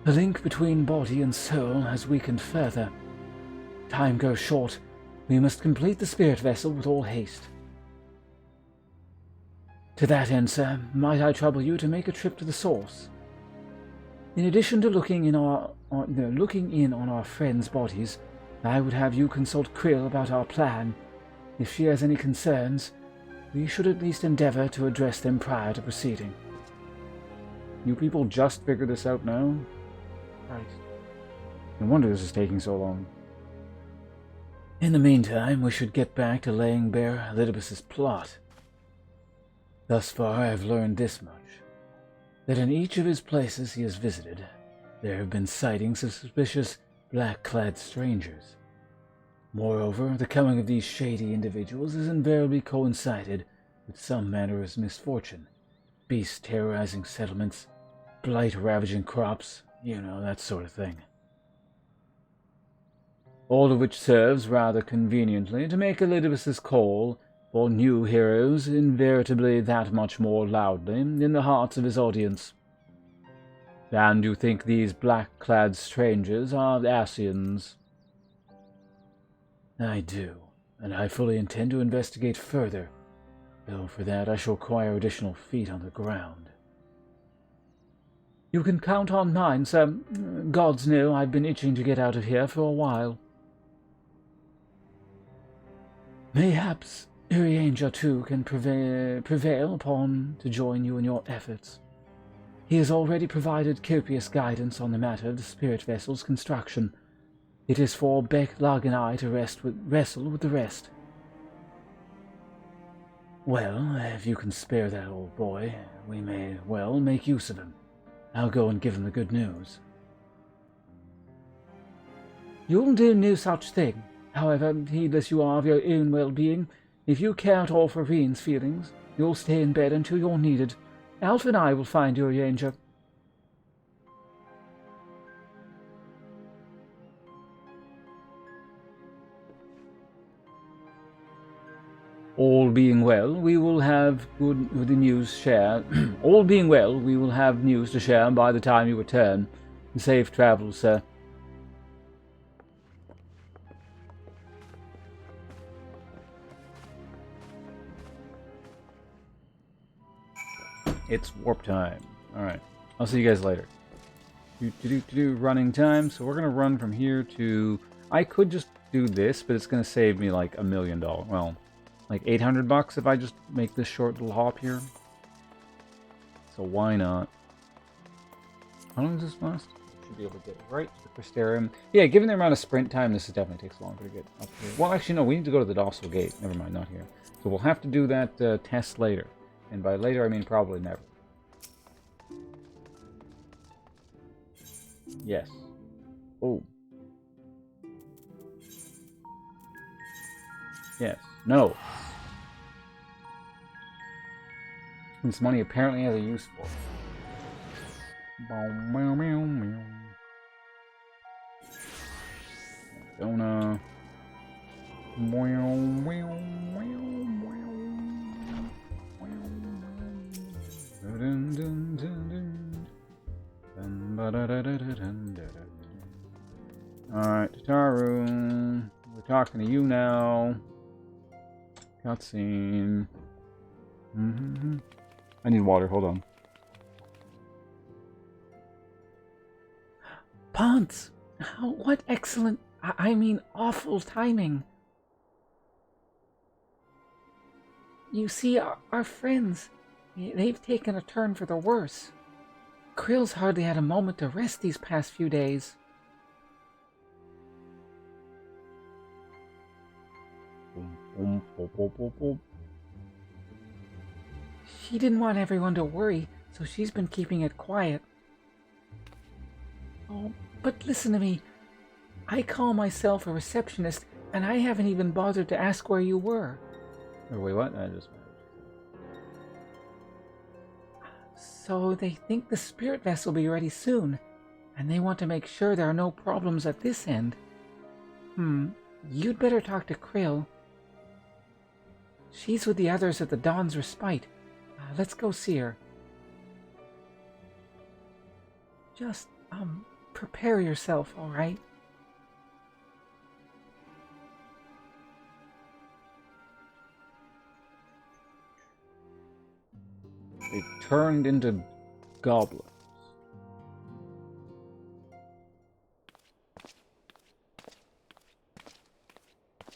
The link between body and soul has weakened further. Time grows short. We must complete the spirit vessel with all haste. To that end, sir, might I trouble you to make a trip to the source? In addition to looking in on our friends' bodies, I would have you consult Krill about our plan. If she has any concerns, we should at least endeavor to address them prior to proceeding. You people just figured this out now? Right. No wonder this is taking so long. In the meantime, we should get back to laying bare Elidibus's plot. Thus far, I've learned this much. That in each of his places he has visited, there have been sightings of suspicious black-clad strangers. Moreover, the coming of these shady individuals has invariably coincided with some manner of misfortune. Beasts terrorizing settlements, blight ravaging crops, you know, that sort of thing. All of which serves rather conveniently to make Elidibus's call for new heroes invariably that much more loudly in the hearts of his audience. And you think these black-clad strangers are Ascians? I do, and I fully intend to investigate further, though for that I shall require additional feet on the ground. You can count on mine, sir. Gods know I've been itching to get out of here for a while. Mayhaps Urianger, too, can prevail upon to join you in your efforts. He has already provided copious guidance on the matter of the spirit vessel's construction. It is for Beck, Lag, and I to wrestle with the rest. Well, if you can spare that old boy, we may well make use of him. I'll go and give him the good news. You'll do no such thing. However, heedless you are of your own well-being, if you care at all for Reen's feelings, you'll stay in bed until you're needed. Alf and I will find Urianger. All being well, we will have the news share. All being well, we will have news to share by the time you return. Safe travels, sir. It's warp time. Alright. I'll see you guys later. Running time. So we're going to run from here to... I could just do this, but it's going to save me like $1 million. Well, like 800 bucks if I just make this short little hop here. So why not? How long does this last? Should be able to get right to the Crystarium. Yeah, given the amount of sprint time, this definitely takes longer to get up here. Well, actually, no, we need to go to the Docile Gate. Never mind, not here. So we'll have to do that test later. And by later, I mean probably never. Yes. Oh. Yes. No. This money apparently has a use for it. Don't Alright, Tataru. We're talking to you now. Cutscene. I need water, hold on. Ponce! What excellent, I mean awful timing. You see, our friends, they've taken a turn for the worse. Krill's hardly had a moment to rest these past few days. Boop, boop, boop, boop. She didn't want everyone to worry, so she's been keeping it quiet. Oh, but listen to me. I call myself a receptionist, and I haven't even bothered to ask where you were. Oh, wait, what? I just... So they think the spirit vessel will be ready soon, and they want to make sure there are no problems at this end. You'd better talk to Krill. She's with the others at the Dawn's Respite. Let's go see her. Just, prepare yourself, alright? They turned into goblins.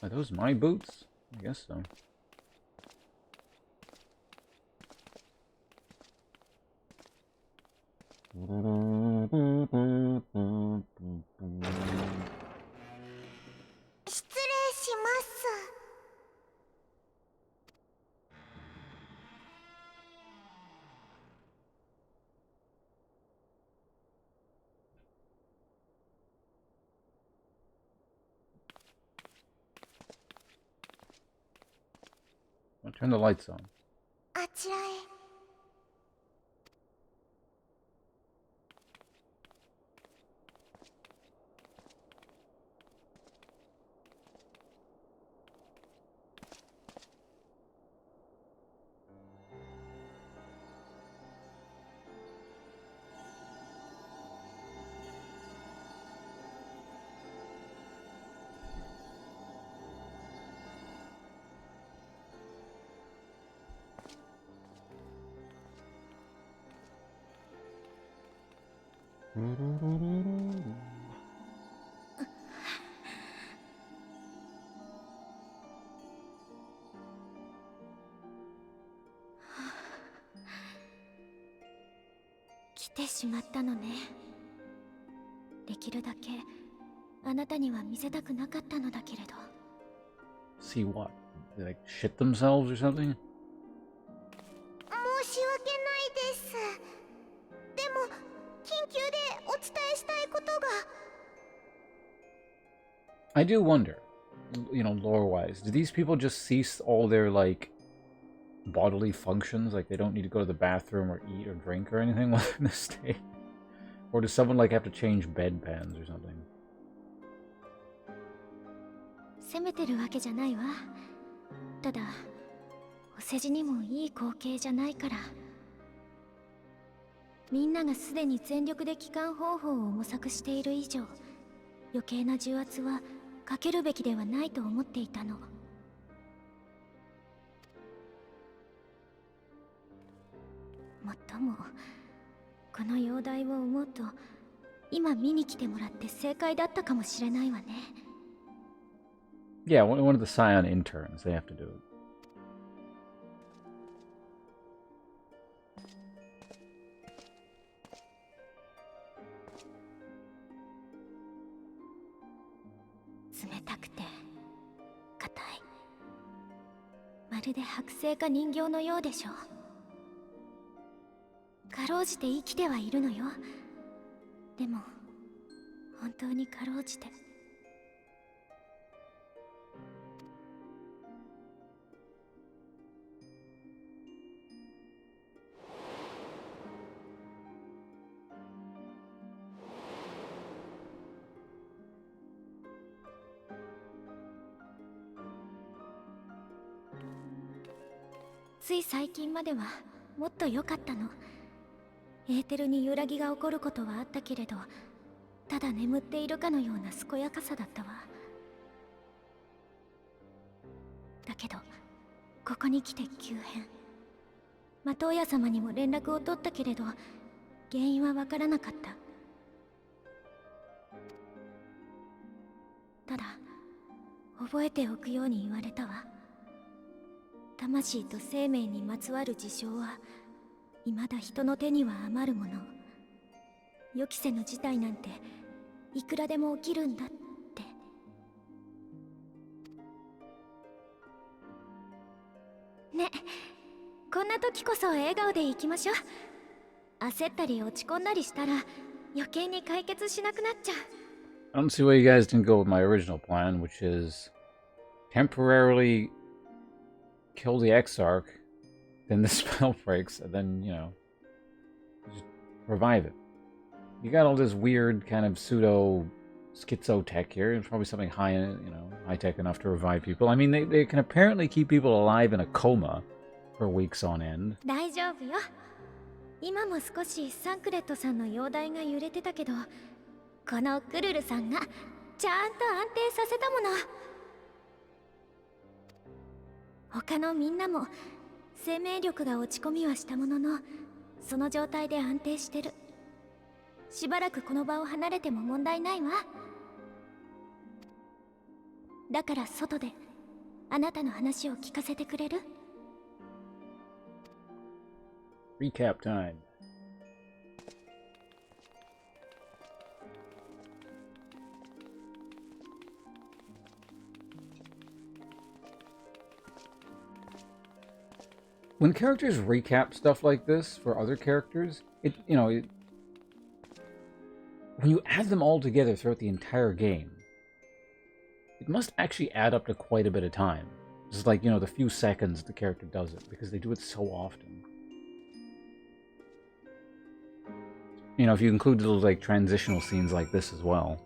Are those my boots? I guess so. I'll turn the lights on. あちらへ。来てしまったのね。できるだけあなたには見せたくなかったのだけれど。See what? They like shit themselves or something? 申し訳ないです。でも緊急でお伝えしたいことが。I do wonder, you know, lore-wise, do these people just cease all their, like, bodily functions? Like, they don't need to go to the bathroom or eat or drink or anything while they're in this state? Or does someone, like, have to change bedpans or something? 責めてるわけじゃないわ。ただ、お世辞にもいい光景じゃないから。みんながすでに全力で帰還方法を模索している以上、余計な重圧はかけるべきではないと思っていたの。もっとも、この容体を思うと、今見に来てもらって正解だったかもしれないわね。Yeah, one of the Scion interns, they have to do it. 冷たくて硬い、まるで剥製か人形のようでしょう。かろうじて生きてはいるのよ。でも本当にかろうじて。つい最近まではもっと良かったの。エーテルに揺らぎが起こることはあったけれど、ただ眠っているかのような健やかさだったわ。だけどここに来て急変。マトウヤ様にも連絡を取ったけれど、原因はわからなかった。ただ覚えておくように言われたわ。魂と生命にまつわる事象は未だ人の手には余るもの。予期せぬ事態なんていくらでも起きるんだって。ね。こんな時こそ笑顔でいきましょう。焦ったり落ち込んだりしたら余計に解決しなくなっちゃう。I don't see why you guys didn't go with my original plan, which is temporarily kill the Exarch, then the spell breaks, and then, you know, just revive it. You got all this weird kind of pseudo schizo tech here. It's probably something high, you know, high tech enough to revive people. I mean, they can apparently keep people alive in a coma for weeks on end. 大丈夫よ。今も少しサンクレットさんの容体が揺れてたけど、このクルルさんがちゃんと安定させたもの。他のみんなも生命力が落ち込みはしたものの、その状態で安定してる。しばらくこの場を離れても問題ないわ。だから外であなたの話を聞かせてくれる？ Recap time. When characters recap stuff like this for other characters, when you add them all together throughout the entire game, it must actually add up to quite a bit of time. Just like, the few seconds the character does it, because they do it so often. If you include little, like, transitional scenes like this as well.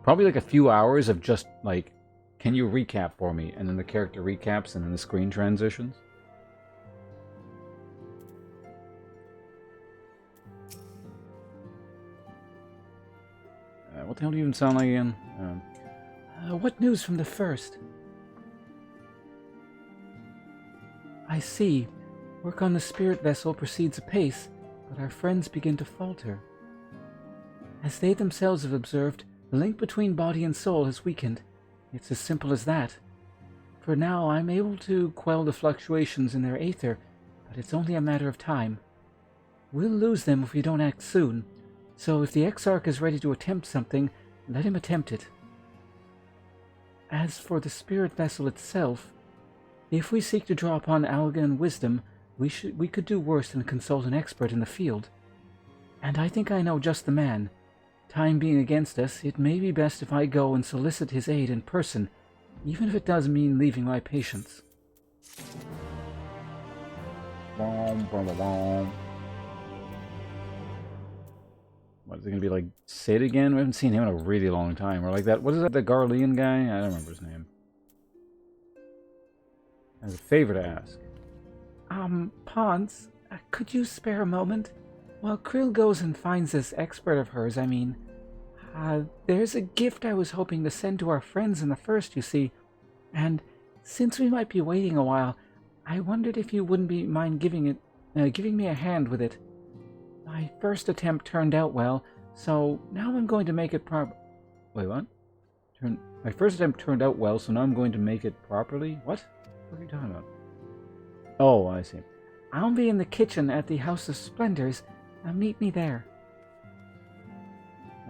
Probably, like, a few hours of just, like, can you recap for me? And then the character recaps, and then the screen transitions. What the hell do you even sound like again? What news from the first? I see. Work on the spirit vessel proceeds apace, but our friends begin to falter. As they themselves have observed, the link between body and soul has weakened. It's as simple as that. For now, I'm able to quell the fluctuations in their aether, but it's only a matter of time. We'll lose them if we don't act soon, so if the Exarch is ready to attempt something, let him attempt it. As for the spirit vessel itself, if we seek to draw upon Algan wisdom, we could do worse than consult an expert in the field. And I think I know just the man. Time being against us, it may be best if I go and solicit his aid in person, even if it does mean leaving my patients. What, is it going to be like Sid again? We haven't seen him in a really long time. Or like that, what is that, the Garlean guy? I don't remember his name. I have a favor to ask. Ponce, could you spare a moment? While Krill goes and finds this expert of hers, there's a gift I was hoping to send to our friends in the first, you see. And since we might be waiting a while, I wondered if you wouldn't mind giving me a hand with it. My first attempt turned out well, so now I'm going to make it Wait, what? My first attempt turned out well, so now I'm going to make it properly? What? What are you talking about? Oh, I see. I'll be in the kitchen at the House of Splendors. Meet me there.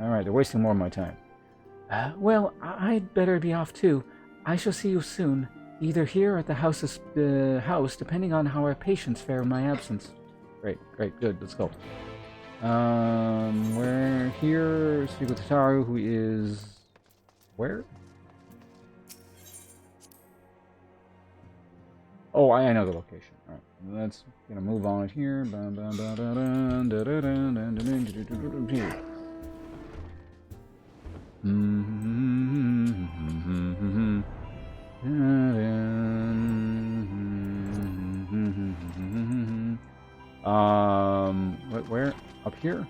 Alright, they're wasting more of my time. Well, I'd better be off too. I shall see you soon, either here or at the house, depending on how our patients fare in my absence. Great, good, let's go. We're here, speak with Tataru, who is... where? Oh, I know the location. Alright, let's gonna move on here. Where? Up here?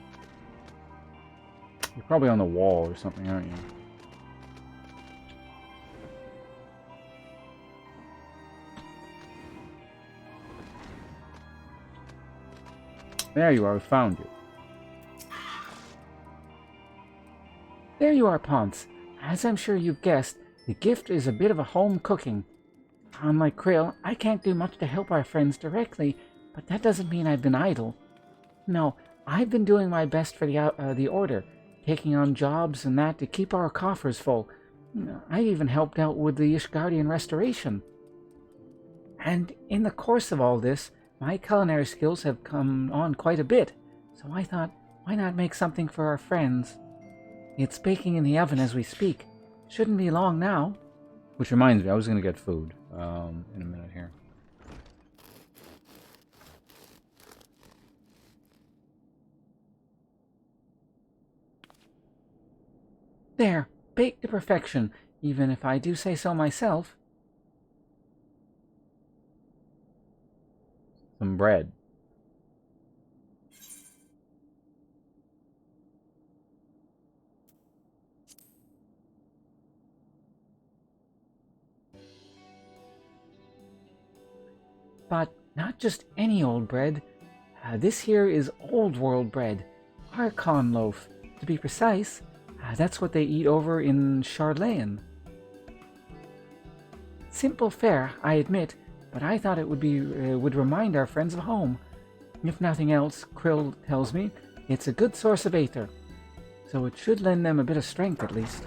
You're probably on the wall or something, aren't you? There you are, we found you. There you are, Ponce. As I'm sure you've guessed, the gift is a bit of a home cooking. Unlike Krill, I can't do much to help our friends directly, but that doesn't mean I've been idle. No, I've been doing my best for the Order, taking on jobs and that to keep our coffers full. I even helped out with the Ishgardian restoration. And in the course of all this, my culinary skills have come on quite a bit, so I thought, why not make something for our friends? It's baking in the oven as we speak. Shouldn't be long now. Which reminds me, I was going to get food in a minute here. There, baked to perfection, even if I do say so myself. Some bread. But not just any old bread. This here is old world bread. Archon loaf, to be precise. That's what they eat over in Charlayan. Simple fare, I admit, but I thought it would remind our friends of home. If nothing else, Krill tells me, it's a good source of aether, so it should lend them a bit of strength at least.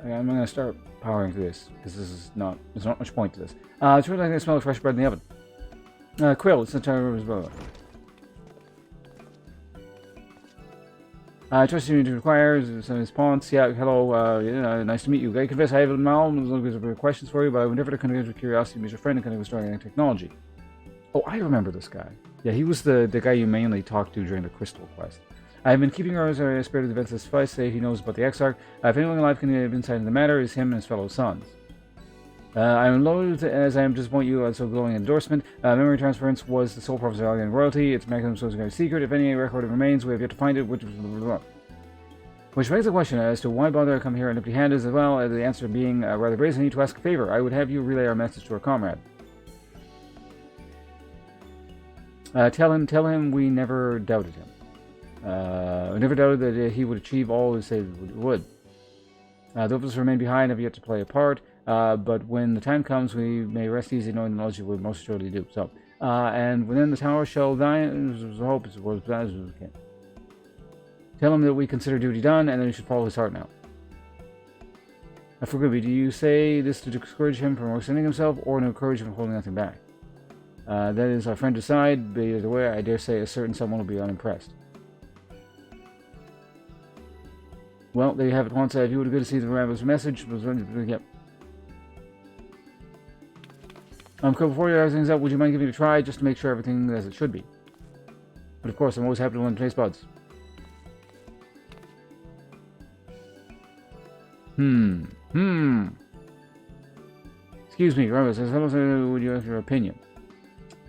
I'm going to start powering through this, because there's not much point to this. It's really like the smell of fresh bread in the oven. Krill, it's the time as well. I trust you to require some response. Yeah, hello, nice to meet you. I confess I have no questions for you, but I would never to connect with curiosity and meet your friend and connect with story and technology. Oh, I remember this guy. Yeah, he was the guy you mainly talked to during the Crystal quest. I've been keeping our spirit of the events as suffice, say he knows about the Exarch. If anyone alive can have insight into the matter, is him and his fellow sons. I am loath as I am to disappoint you on so glowing endorsement. Memory transference was the sole purpose of Alien royalty. Its mechanism is very secret. If any record remains, we have yet to find it, which begs the question as to why bother come here empty-handed, as well as the answer being rather brazen. I need to ask a favor. I would have you relay our message to our comrade. Tell him we never doubted him. We never doubted that he would achieve all he said he would. Those of us who remain behind have yet to play a part. But when the time comes, we may rest easy knowing the knowledge will most surely do. So, and within the tower shall die, hope is as bad as we can. Tell him that we consider duty done, and then he should follow his heart now. Forgive me, do you say this to discourage him from extending himself, or to encourage him from holding nothing back? That is our friend decide, but either way, I dare say a certain someone will be unimpressed. Well, there you have it once. If you would be good to see the Rambo's message, yep. Before you wrap things up, would you mind giving it a try just to make sure everything is as it should be? But of course, I'm always happy to learn taste buds. Excuse me, Ramos, would you have your opinion?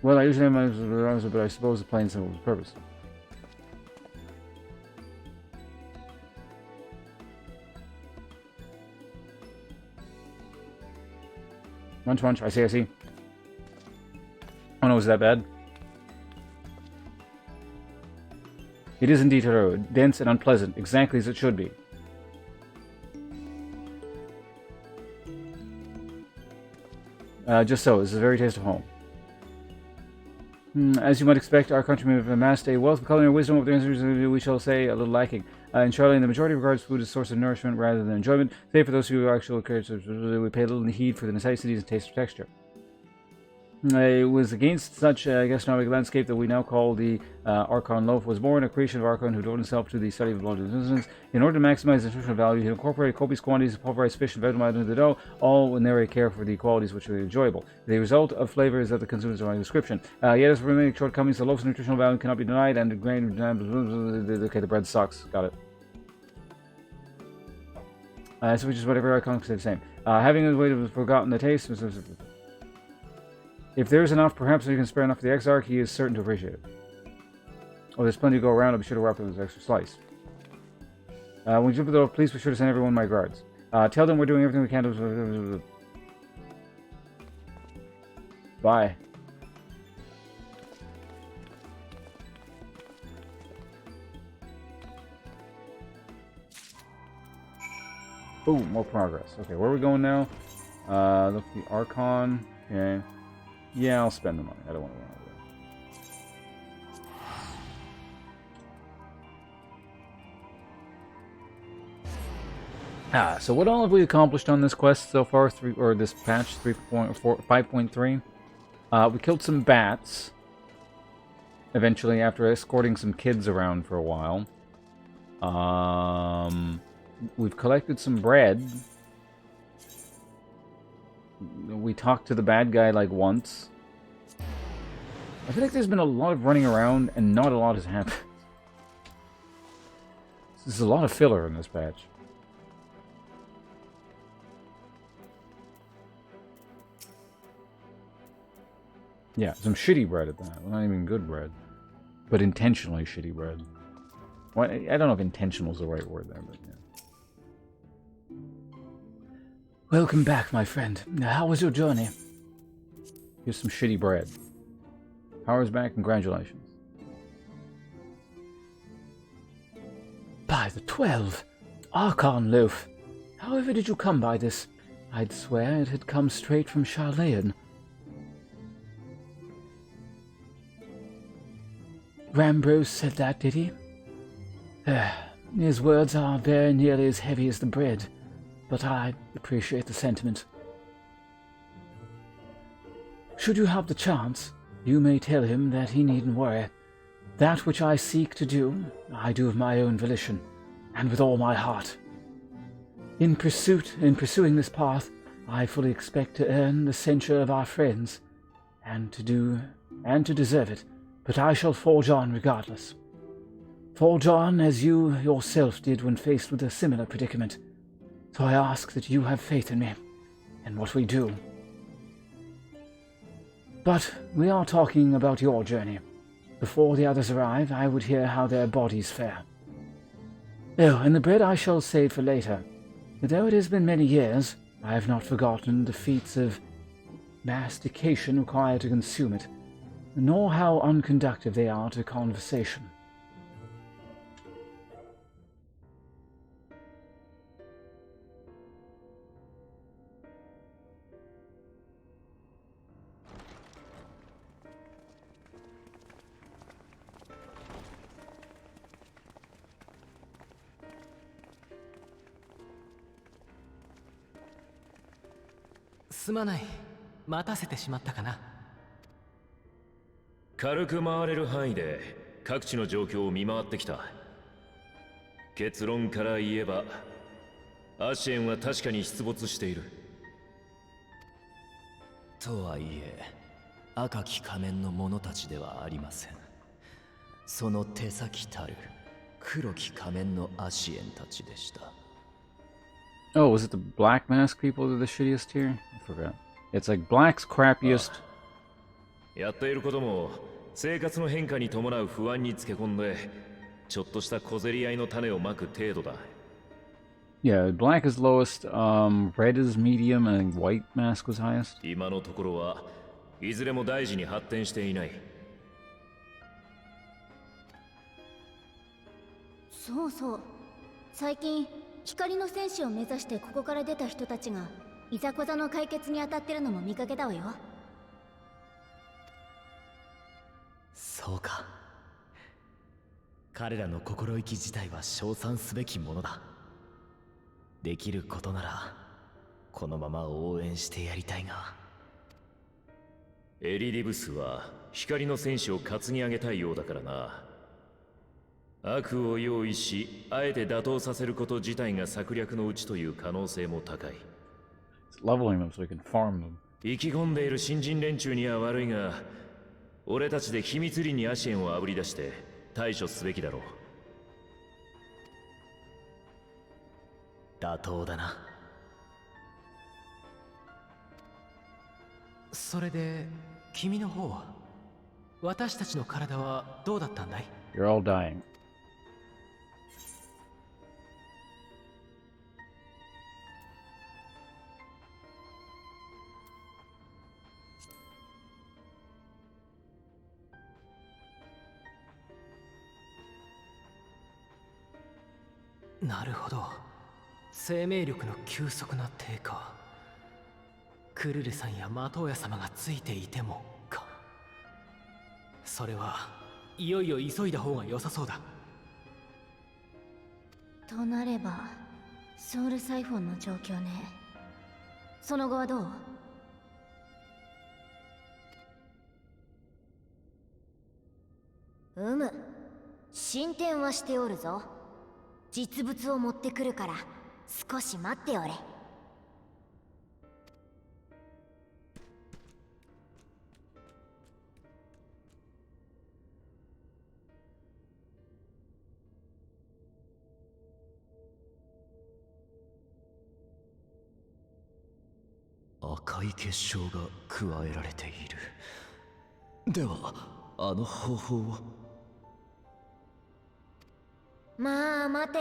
Well, I usually have my answer, but I suppose it's plain simple purpose. Munch, munch, I see. Oh no, is that bad? It is indeed dense and unpleasant, exactly as it should be. Just so, this is a very taste of home. As you might expect, our countrymen have amassed a wealth of culinary wisdom over the answers, we shall say, a little lacking. In Charlie, the majority regards food as a source of nourishment rather than enjoyment, save for those who actually we pay little heed for the necessities and taste of texture. It was against such gastronomic landscape that we now call the Archon loaf was born, a creation of Archon who devoted himself to the study of blood resistance. In order to maximize the nutritional value, he incorporated copious quantities of pulverized fish and vegetable into the dough, all with nary care for the qualities which are enjoyable. The result of flavor is that the consumers are on description. Yet as for remaining shortcomings, the loaf's nutritional value cannot be denied, and the grain... Okay, the bread sucks. Got it. So which is whatever Archon can say the same. Having a way to have forgotten the taste... If there's enough, perhaps you can spare enough for the Exarch, he is certain to appreciate it. Oh, there's plenty to go around, I'll be sure to wrap up this extra slice. When you jump though, please be sure to send everyone my regards. Tell them we're doing everything we can to... Bye. Boom, more progress. Okay, where are we going now? Look, the Archon. Okay. Yeah, I'll spend the money. I don't want to run over there. So what all have we accomplished on this quest so far? This patch 5.3? We killed some bats. Eventually, after escorting some kids around for a while. We've collected some bread. We talked to the bad guy like once. I feel like there's been a lot of running around and not a lot has happened. There's a lot of filler in this patch. Yeah, some shitty bread at that. Well, not even good bread. But intentionally shitty bread. Well, I don't know if intentional is the right word there, but yeah. Welcome back, my friend. How was your journey? Here's some shitty bread. Power's back, congratulations. By the 12! Archon loaf! However did you come by this? I'd swear it had come straight from Charlayan. Rambrose said that, did he? His words are very nearly as heavy as the bread, but I appreciate the sentiment. Should you have the chance, you may tell him that he needn't worry. That which I seek to do, I do of my own volition, and with all my heart. In pursuing this path, I fully expect to earn the censure of our friends, and to deserve it, but I shall forge on regardless. Forge on as you yourself did when faced with a similar predicament. So I ask that you have faith in me, and what we do. But we are talking about your journey. Before the others arrive, I would hear how their bodies fare. Oh, and the bread I shall save for later. But though it has been many years, I have not forgotten the feats of mastication required to consume it, nor how unconductive they are to conversation.すまない。待たせてしまったかな。軽く回れる範囲で各地の状況を見回ってきた。結論から言えばアシエンは確かに出没している。とはいえ赤き仮面の者たちではありません。その手先たる黒き仮面のアシエンたちでした。Oh, was it the black mask people that are the shittiest here? I forgot. It's like black's crappiest. やっていることも生活の変化に伴う不安につけ込んでちょっとした小競り合いの種をまく程度だ。Yeah, black is lowest, red is medium, and white mask was highest. 今のところはいずれも大事に発展していない。そうそう。最近光の戦士を目指してここから出た人たちがいざこざの解決に当たってるのも見かけたわよ。そうか。彼らの心意気自体は称賛すべきものだ。できることならこのまま応援してやりたいが。エリディブスは光の戦士を担ぎ上げたいようだからな。悪を用意し、あえて打倒させること自体が策略のうちという可能性も高い。Leveling them so we can farm them. 意気込んでいる新人連中には悪いが、俺たちで秘密裏にアシエンをあぶり出して対処すべきだろう。妥当だな。それで君の方は、私たちの体はどうだったんだい？ You're all dying. なるほど。生命力の急速な低下。クルルさんやマトウヤ様がついていてもか。それはいよいよ急いだ方が良さそうだ。となればソウルサイフォンの状況ね。その後はどう？進展はしておるぞ。実物を持ってくるから少し待っておれ。赤い結晶が加えられている。ではあの方法を。まあ待て、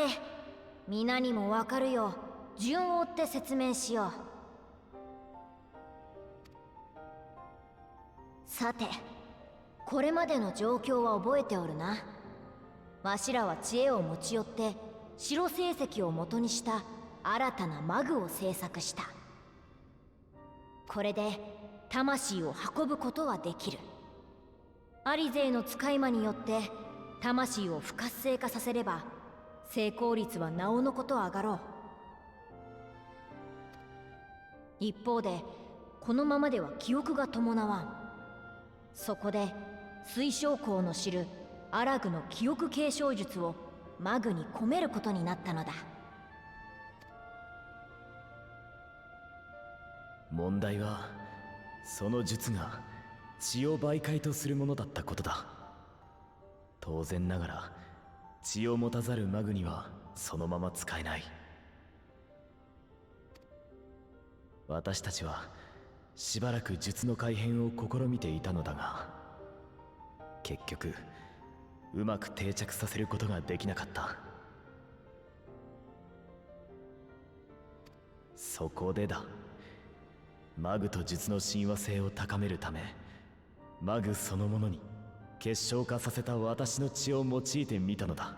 皆にもわかるよう順を追って説明しよう。さて、これまでの状況は覚えておるな。わしらは知恵を持ち寄って白成績を元にした新たなマグを製作した。これで魂を運ぶことはできる。アリ勢の使い魔によって魂を不活性化させれば成功率はなおのこと上がろう。一方でこのままでは記憶が伴わん。そこで水晶鉱の知るアラグの記憶継承術をマグに込めることになったのだ。問題はその術が血を媒介とするものだったことだ。当然ながら血を持たざるマグにはそのまま使えない。私たちはしばらく術の改変を試みていたのだが、結局うまく定着させることができなかった。そこでだ、マグと術の親和性を高めるため、マグそのものに結晶化させた私の血を用いてみたのだ。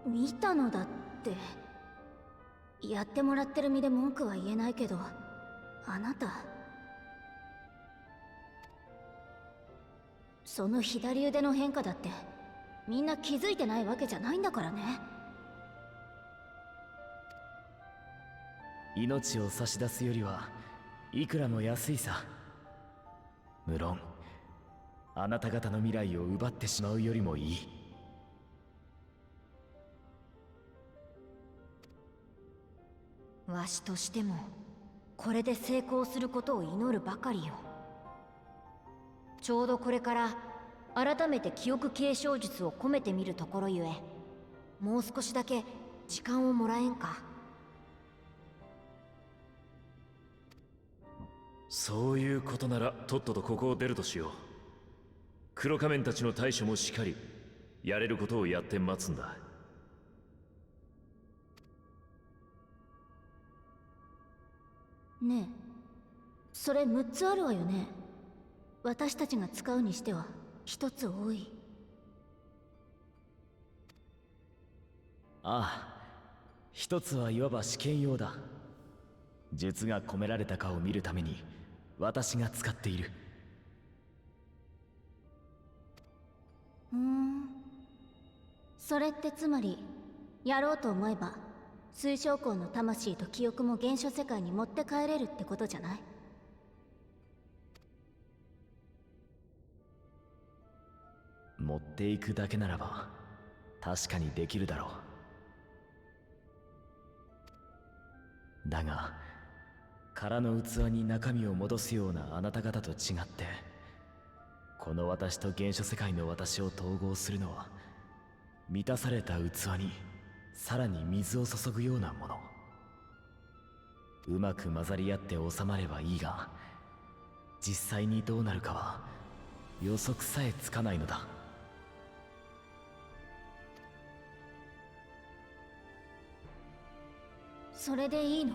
見たのだって。やってもらってる身で文句は言えないけど、あなたその左腕の変化だってみんな気づいてないわけじゃないんだからね。命を差し出すよりはいくらも安いさ。無論あなた方の未来を奪ってしまうよりもいい。わしとしてもこれで成功することを祈るばかりよ。ちょうどこれから改めて記憶継承術を込めてみるところゆえ、もう少しだけ時間をもらえんか。そういうことならとっととここを出るとしよう。黒仮面たちの対処もしっかりやれることをやって待つんだ。ねえ、それ6つあるわよね。私たちが使うにしては1つ多い。ああ、一つはいわば試験用だ。術が込められたかを見るために私が使っている。それってつまりやろうと思えば水晶鉱の魂と記憶も原初世界に持って帰れるってことじゃない？持っていくだけならば確かにできるだろう。だが空の器に中身を戻すようなあなた方と違って、この私と原初世界の私を統合するのは満たされた器にさらに水を注ぐようなもの。うまく混ざり合って収まればいいが、実際にどうなるかは予測さえつかないのだ。それでいいの？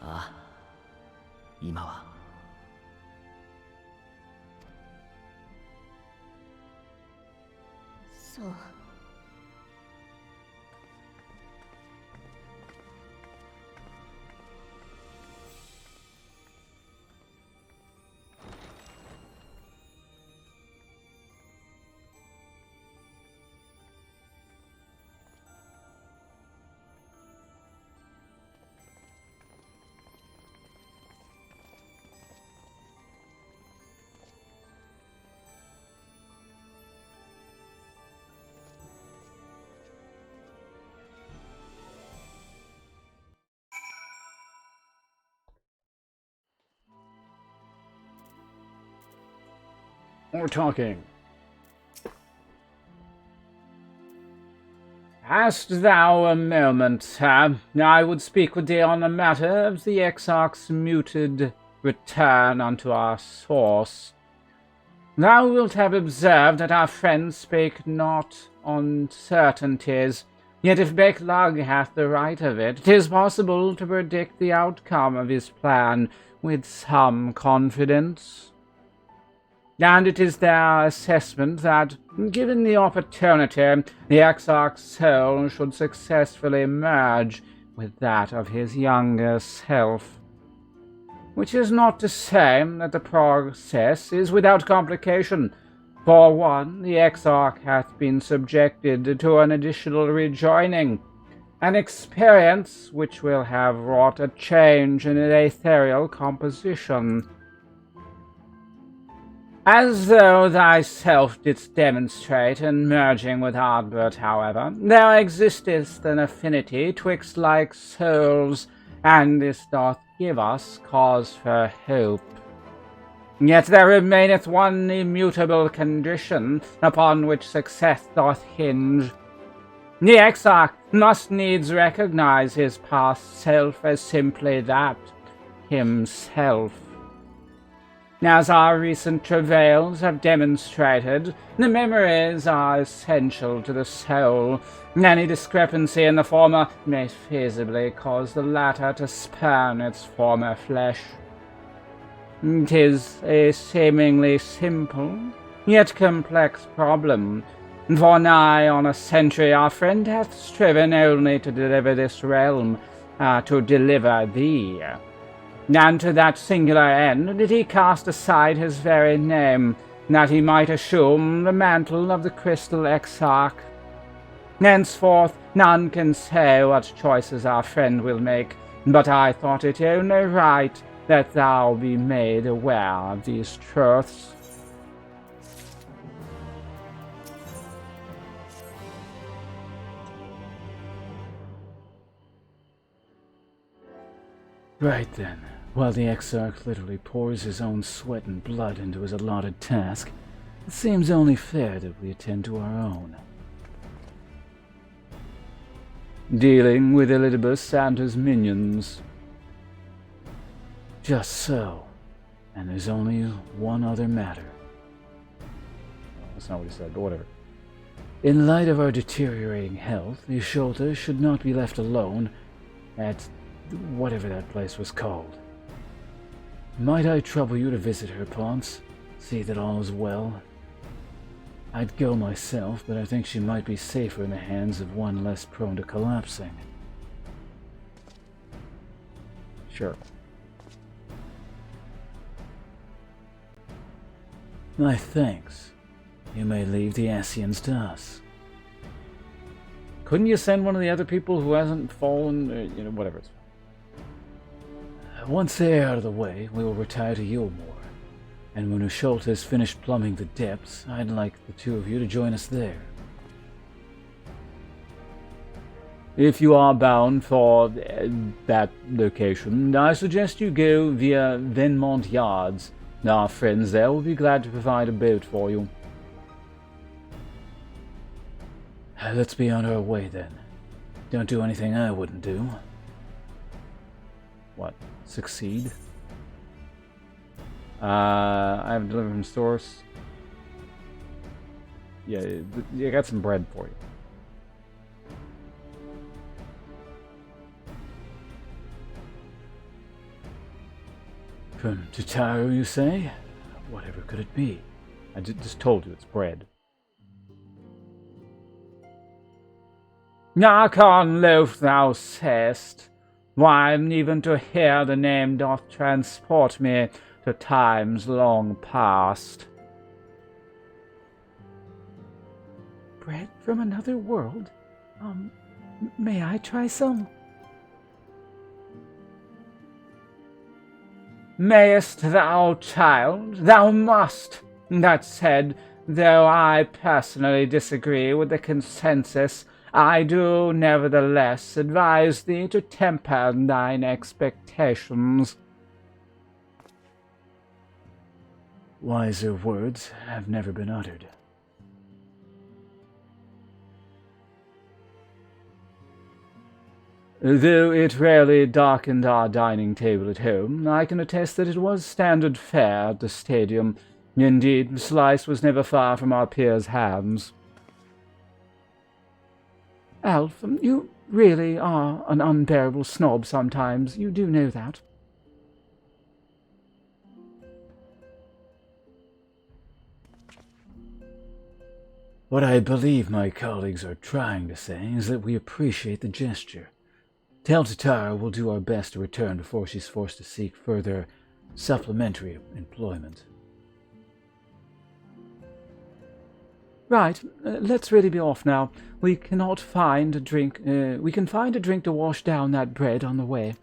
ああ、今は。そう。More talking. Hast thou a moment, sir? I would speak with thee on the matter of the Exarch's muted return unto our source. Thou wilt have observed that our friend spake not on certainties, yet if Becklug hath the right of it, 'tis possible to predict the outcome of his plan with some confidence. And it is their assessment that, given the opportunity, the Exarch's soul should successfully merge with that of his younger self. Which is not to say that the process is without complication. For one, the Exarch hath been subjected to an additional rejoining, an experience which will have wrought a change in his ethereal composition. As thou thyself didst demonstrate in merging with Ardbert, however, there existeth an affinity twixt like souls, and this doth give us cause for hope. Yet there remaineth one immutable condition upon which success doth hinge. The Exarch must needs recognize his past self as simply that, himself. As our recent travails have demonstrated, the memories are essential to the soul. Any discrepancy in the former may feasibly cause the latter to spurn its former flesh. 'Tis a seemingly simple, yet complex problem. For nigh on a century our friend hath striven only to deliver this realm, to deliver thee. And to that singular end did he cast aside his very name, that he might assume the mantle of the Crystal Exarch. Henceforth none can say what choices our friend will make, but I thought it only right that thou be made aware of these truths. Right then. While the Exarch literally pours his own sweat and blood into his allotted task, it seems only fair that we attend to our own. Dealing with Elidibus and his minions. Just so. And there's only one other matter. That's not what he said, but whatever. In light of our deteriorating health, the Ishota should not be left alone at whatever that place was called. Might I trouble you to visit her, Ponce? See that all is well? I'd go myself, but I think she might be safer in the hands of one less prone to collapsing. Sure. My thanks. You may leave the Asians to us. Couldn't you send one of the other people who hasn't fallen, whatever. Once they're out of the way, we will retire to Yulmore. And when Usholt has finished plumbing the depths, I'd like the two of you to join us there. If you are bound for that location, I suggest you go via Venmont Yards. Our friends there will be glad to provide a boat for you. Let's be on our way then. Don't do anything I wouldn't do. What? Succeed? I have delivered from stores. Yeah, I got some bread for you. From Tataru, you say? Whatever could it be? I just told you it's bread. Knock on loaf, thou sayest. Why, even to hear the name doth transport me to times long past. Bread from another world? May I try some? Mayest thou, child? Thou must. That said, though I personally disagree with the consensus, I do nevertheless advise thee to temper thine expectations. Wiser words have never been uttered. Though it rarely darkened our dining table at home, I can attest that it was standard fare at the stadium. Indeed, the slice was never far from our peers' hands. Alf, you really are an unbearable snob sometimes. You do know that. What I believe my colleagues are trying to say is that we appreciate the gesture. Tell Tatara we'll do our best to return before she's forced to seek further supplementary employment. Right, let's really be off now. We cannot find a drink. We can find a drink to wash down that bread on the way.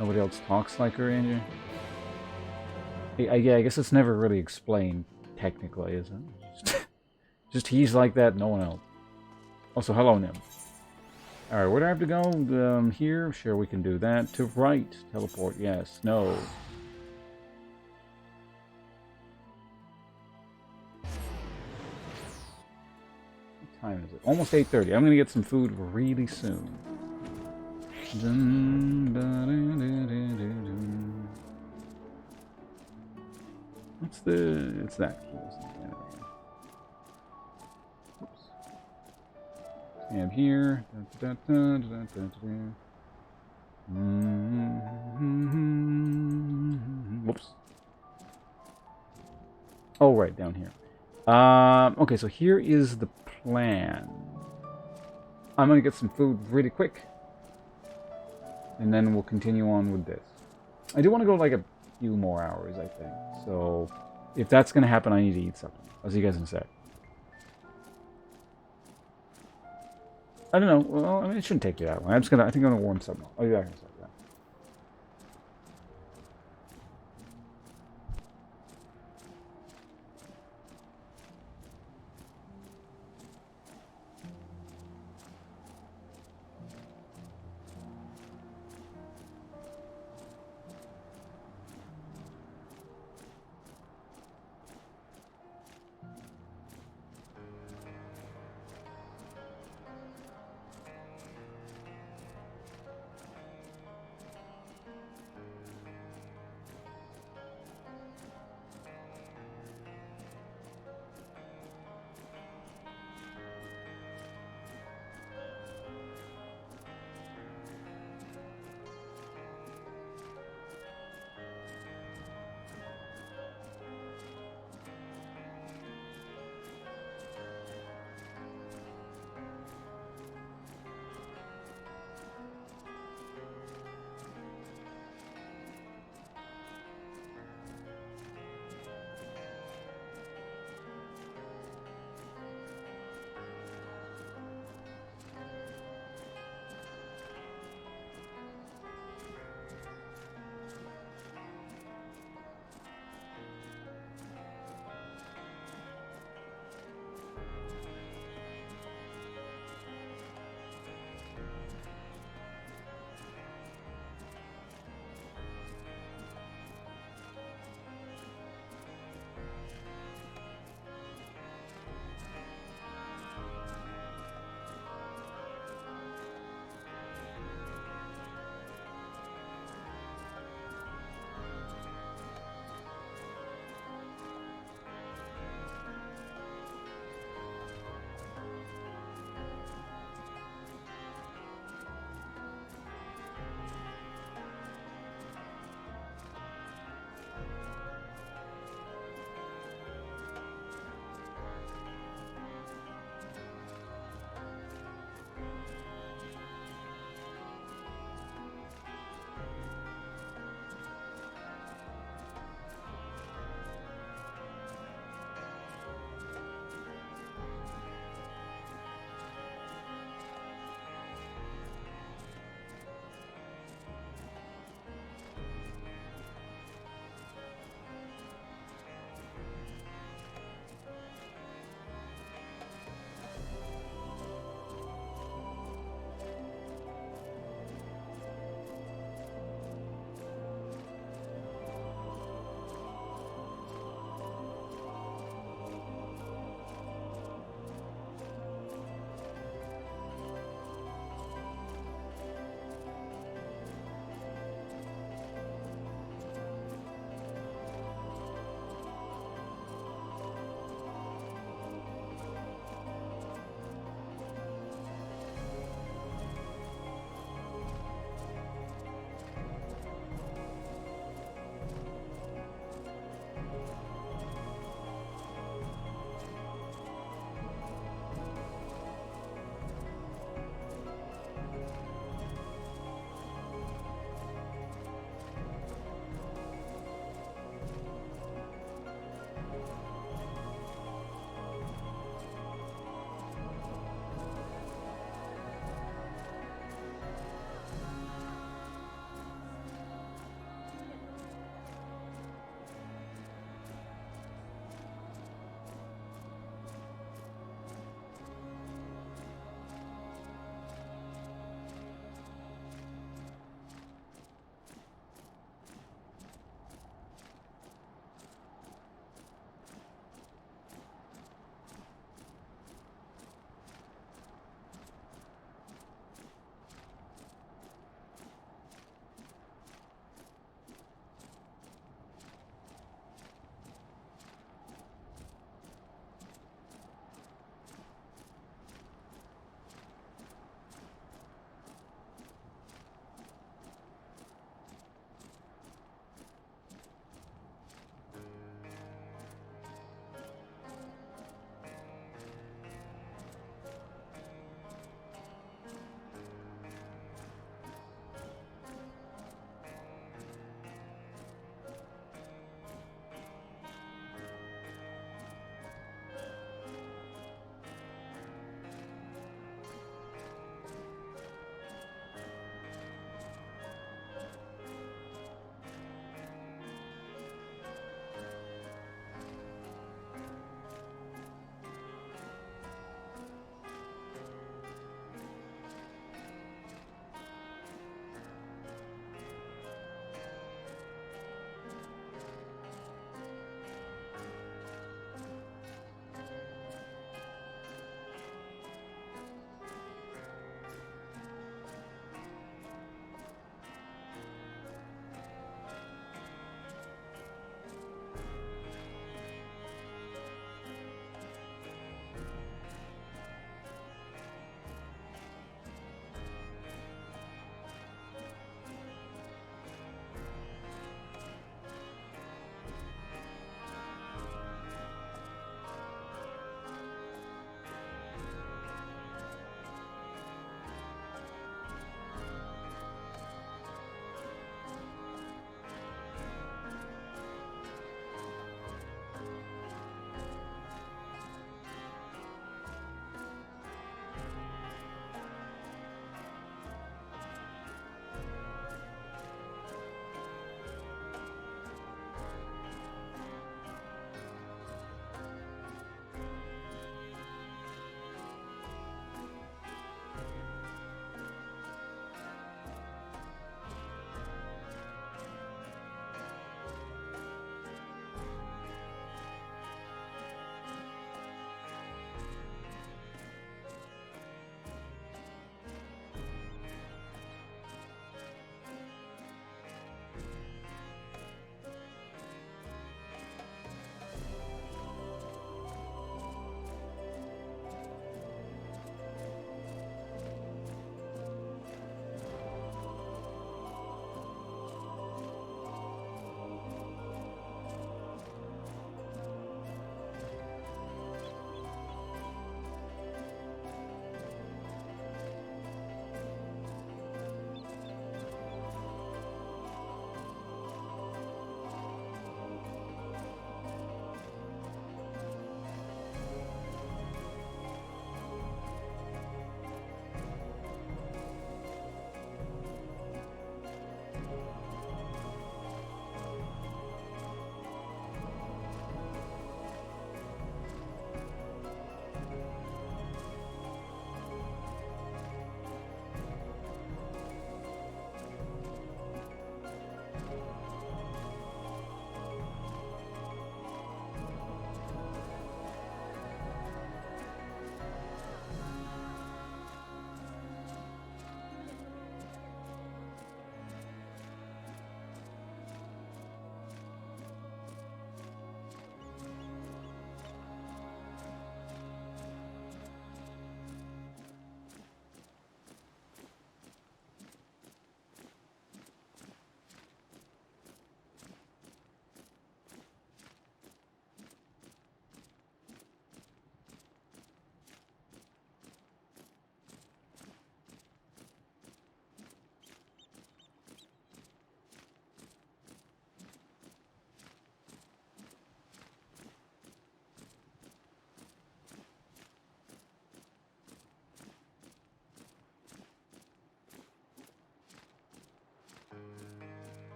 Nobody else talks like her, Andrew? Yeah, I guess it's never really explained, technically, is it? Just he's like that, no one else. Also, hello, Nim. Alright, where do I have to go? Here? Sure, we can do that. To right. Teleport, yes. No. What time is it? Almost 8:30. I'm gonna get some food really soon. What's the... It's that key, isn't it? Tab here. Whoops. Oh, right, down here. Okay, so here is the plan. I'm gonna get some food really quick. And then we'll continue on with this. I do want to go like a few more hours, I think. So, if that's gonna happen, I need to eat something. I'll see you guys in a sec. I don't know. Well, I mean, it shouldn't take you that long. I think I'm gonna warm something up. I'll be back in a second.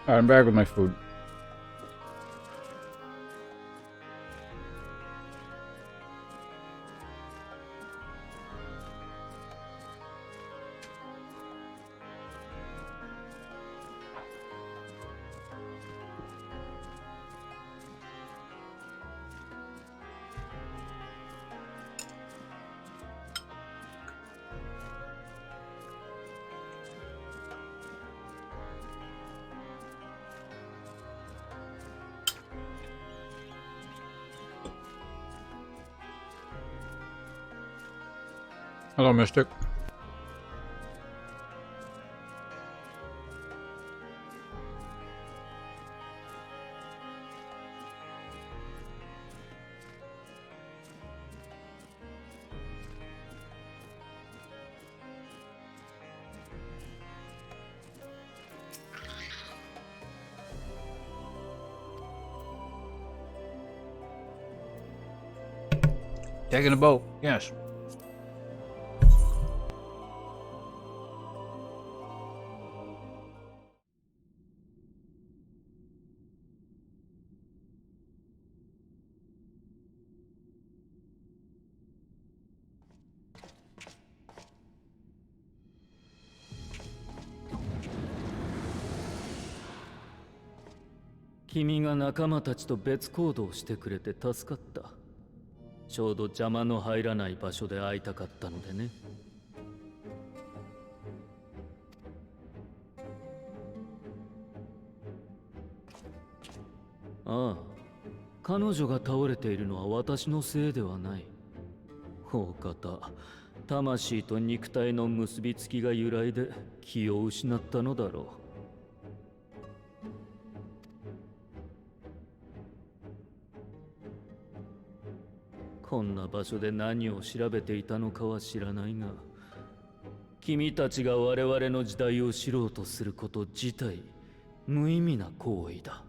Alright, I'm back with my food. Hello, Mystic. Taking a boat, yes.君が仲間たちと別行動してくれて助かった。ちょうど邪魔の入らない場所で会いたかったのでね。ああ、彼女が倒れているのは私のせいではない。大方、魂と肉体の結びつきが由来で気を失ったのだろう。こんな場所で何を調べていたのかは知らないが、君たちが我々の時代を知ろうとすること自体無意味な行為だ。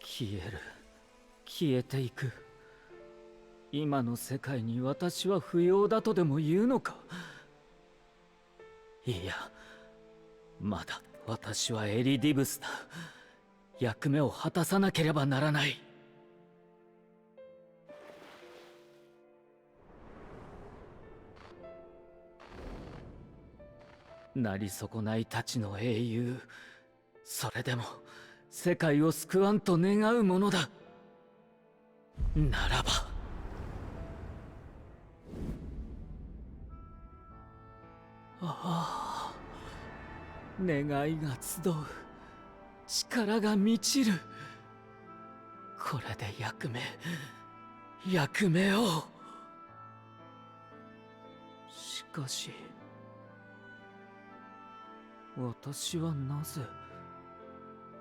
消える、消えていく。今の世界に私は不要だとでも言うのか。いや、まだ私はエリディブスだ。役目を果たさなければならない。なり損ないたちの英雄、それでも世界を救わんと願うものだ。ならばああ、願いが集う、力が満ちる。これで役目を。しかし私はなぜ、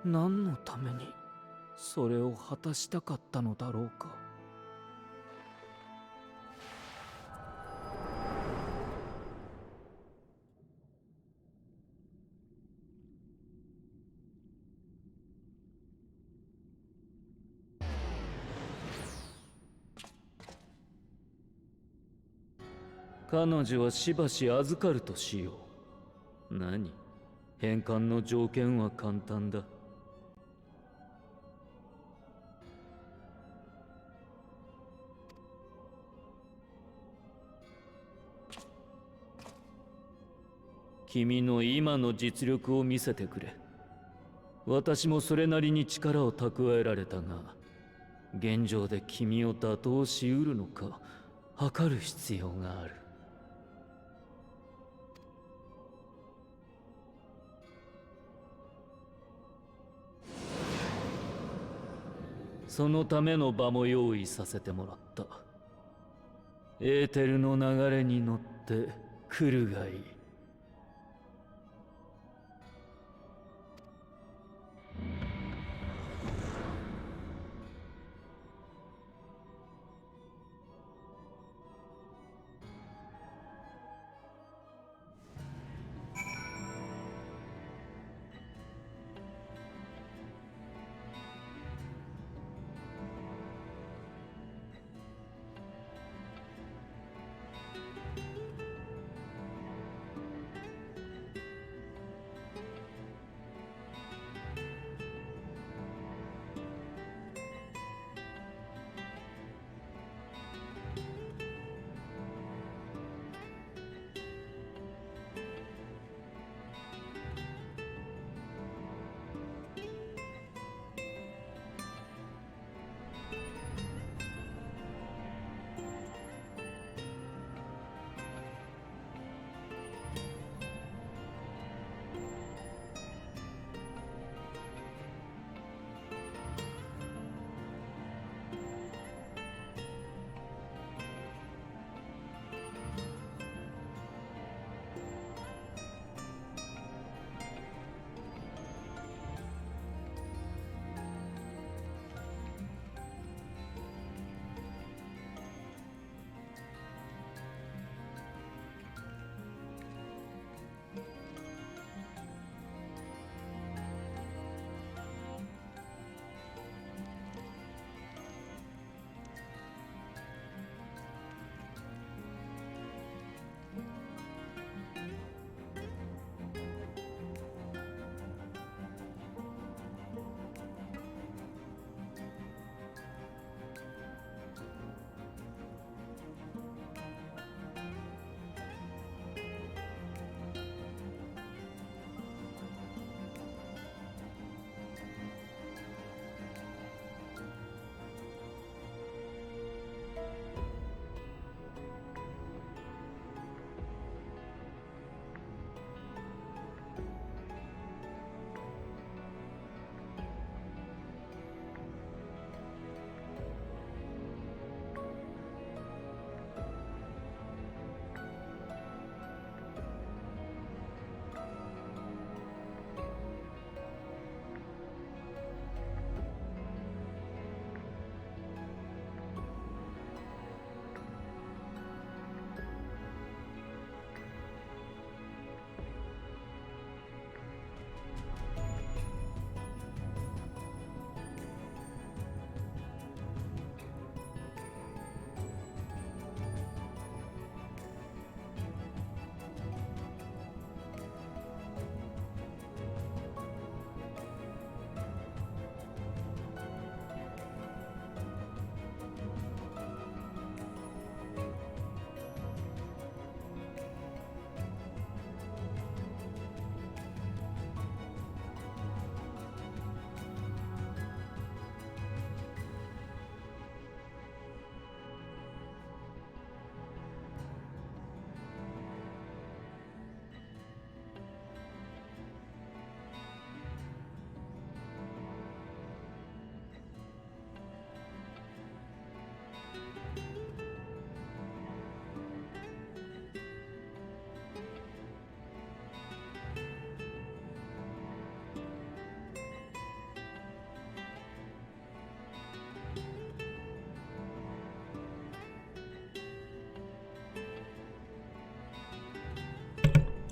何のためにそれを果たしたかったのだろうか。彼女はしばし預かるとしよう。何？返還の条件は簡単だ。君の今の実力を見せてくれ。私もそれなりに力を蓄えられたが、現状で君を打倒しうるのか測る必要がある。そのための場も用意させてもらった。エーテルの流れに乗って来るがいい。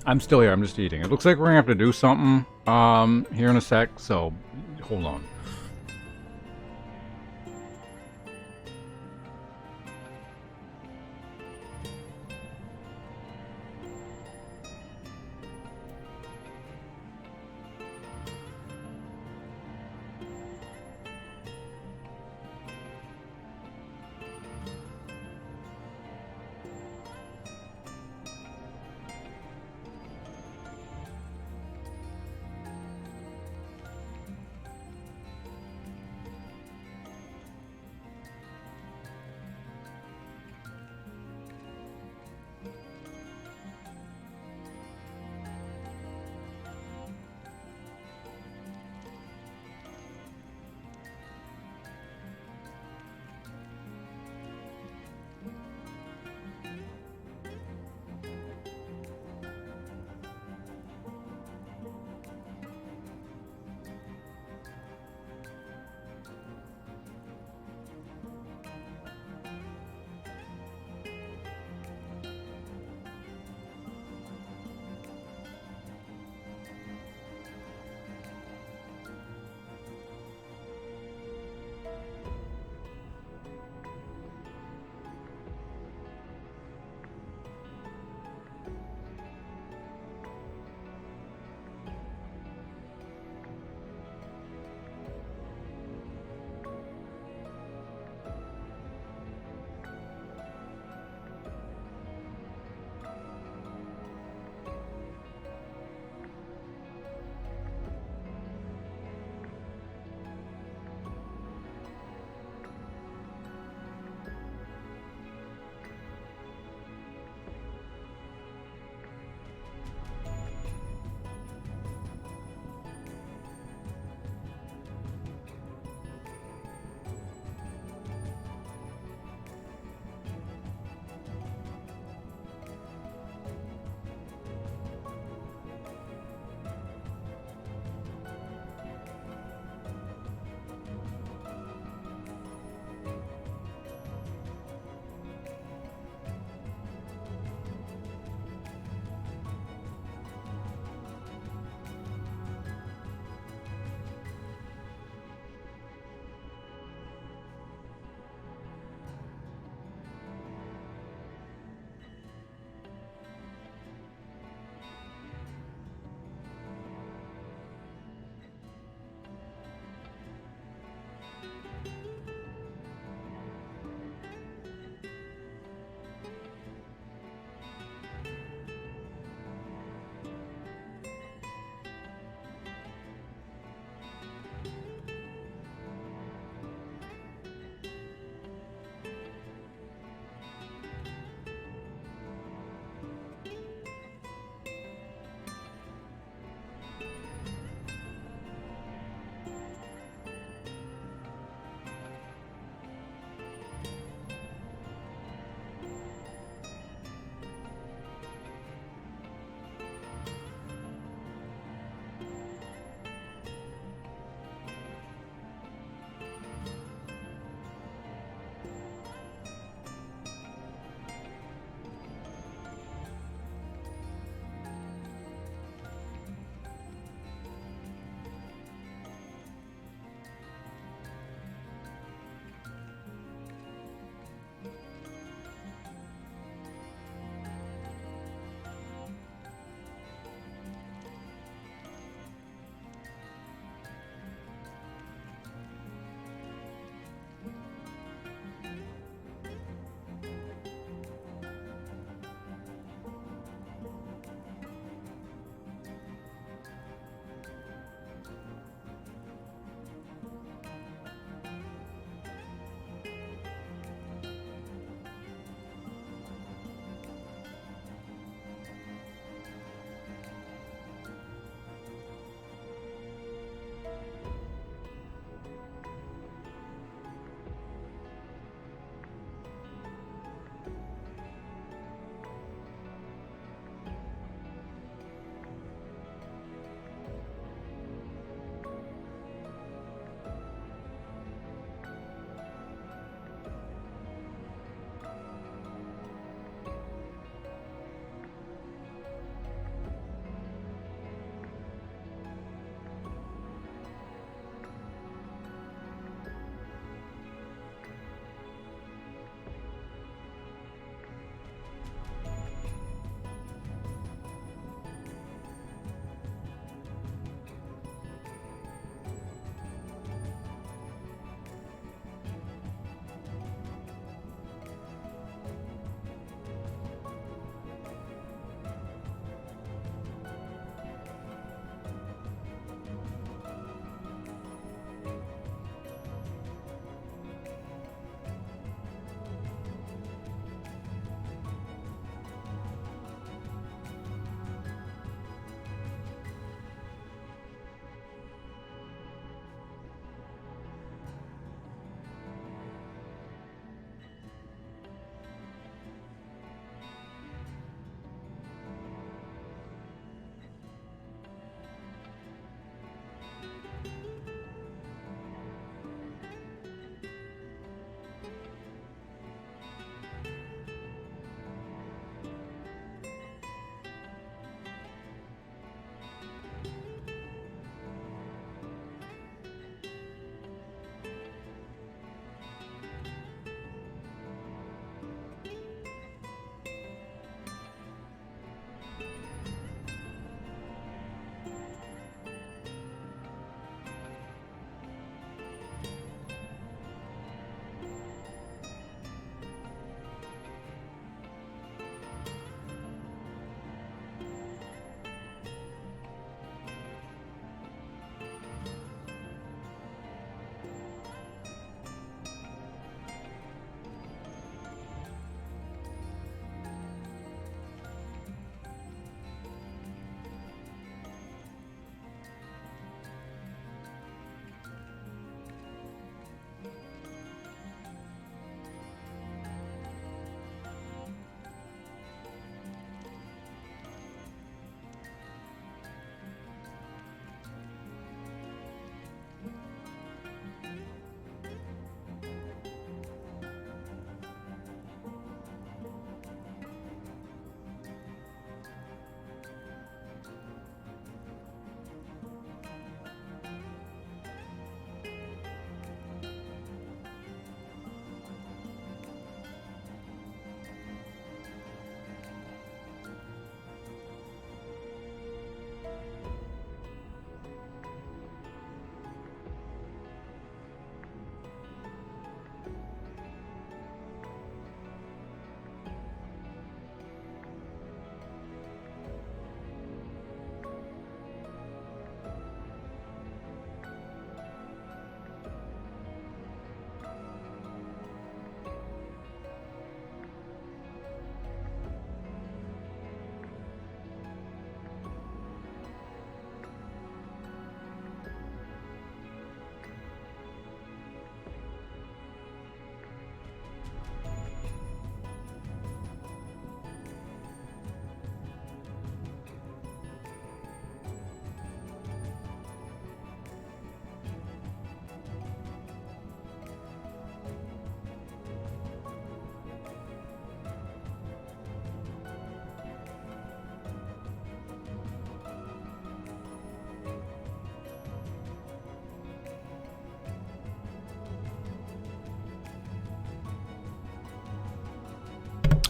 I'm still here. I'm just eating. It looks like we're gonna have to do something here in a sec, so hold on.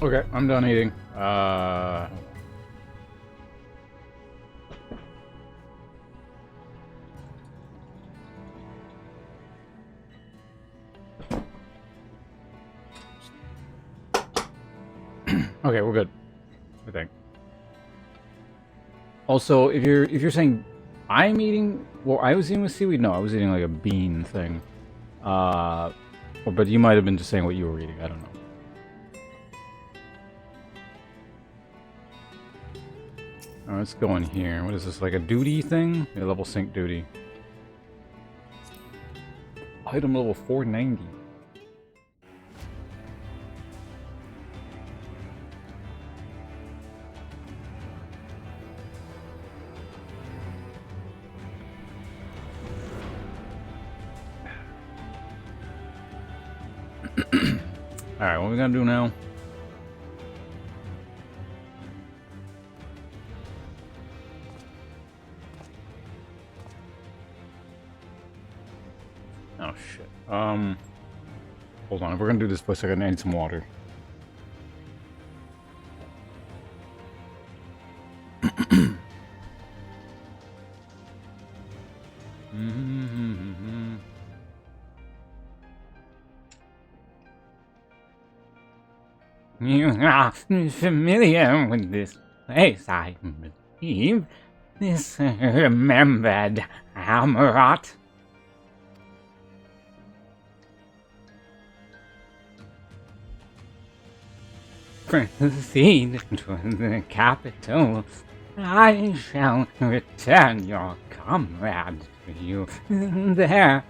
Okay, I'm done eating. Okay, we're good, I think. Also, if you're saying I'm eating, well, I was eating with seaweed. No, I was eating like a bean thing. But you might have been just saying what you were eating. I don't know. Let's go in here. What is this, like a duty thing? Yeah, level sync duty. Item level 490. Alright, what we gotta do now? Oh shit. Hold on, if we're gonna do this for a second, I need some water. You are familiar with this place, I believe. This remembered Amarot. Proceed to the capital. I shall return your comrade to you there.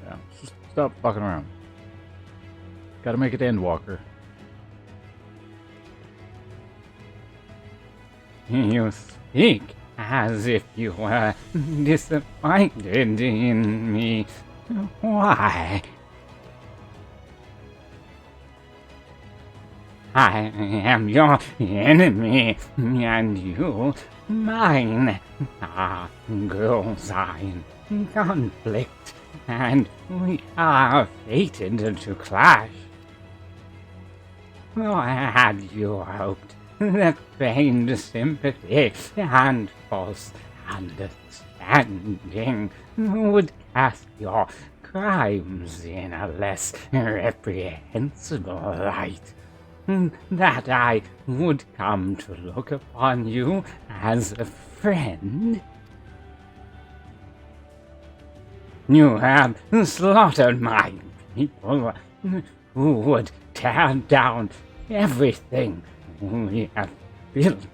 Yeah, just stop fucking around. Gotta make it to Endwalker. You speak as if you were disappointed in me. Why? I am your enemy, and you mine. Our girls are in conflict, and we are fated to clash. Or had you hoped that feigned sympathy and false understanding would cast your crimes in a less reprehensible light? That I would come to look upon you as a friend? You have slaughtered my people, who would tear down everything we have built.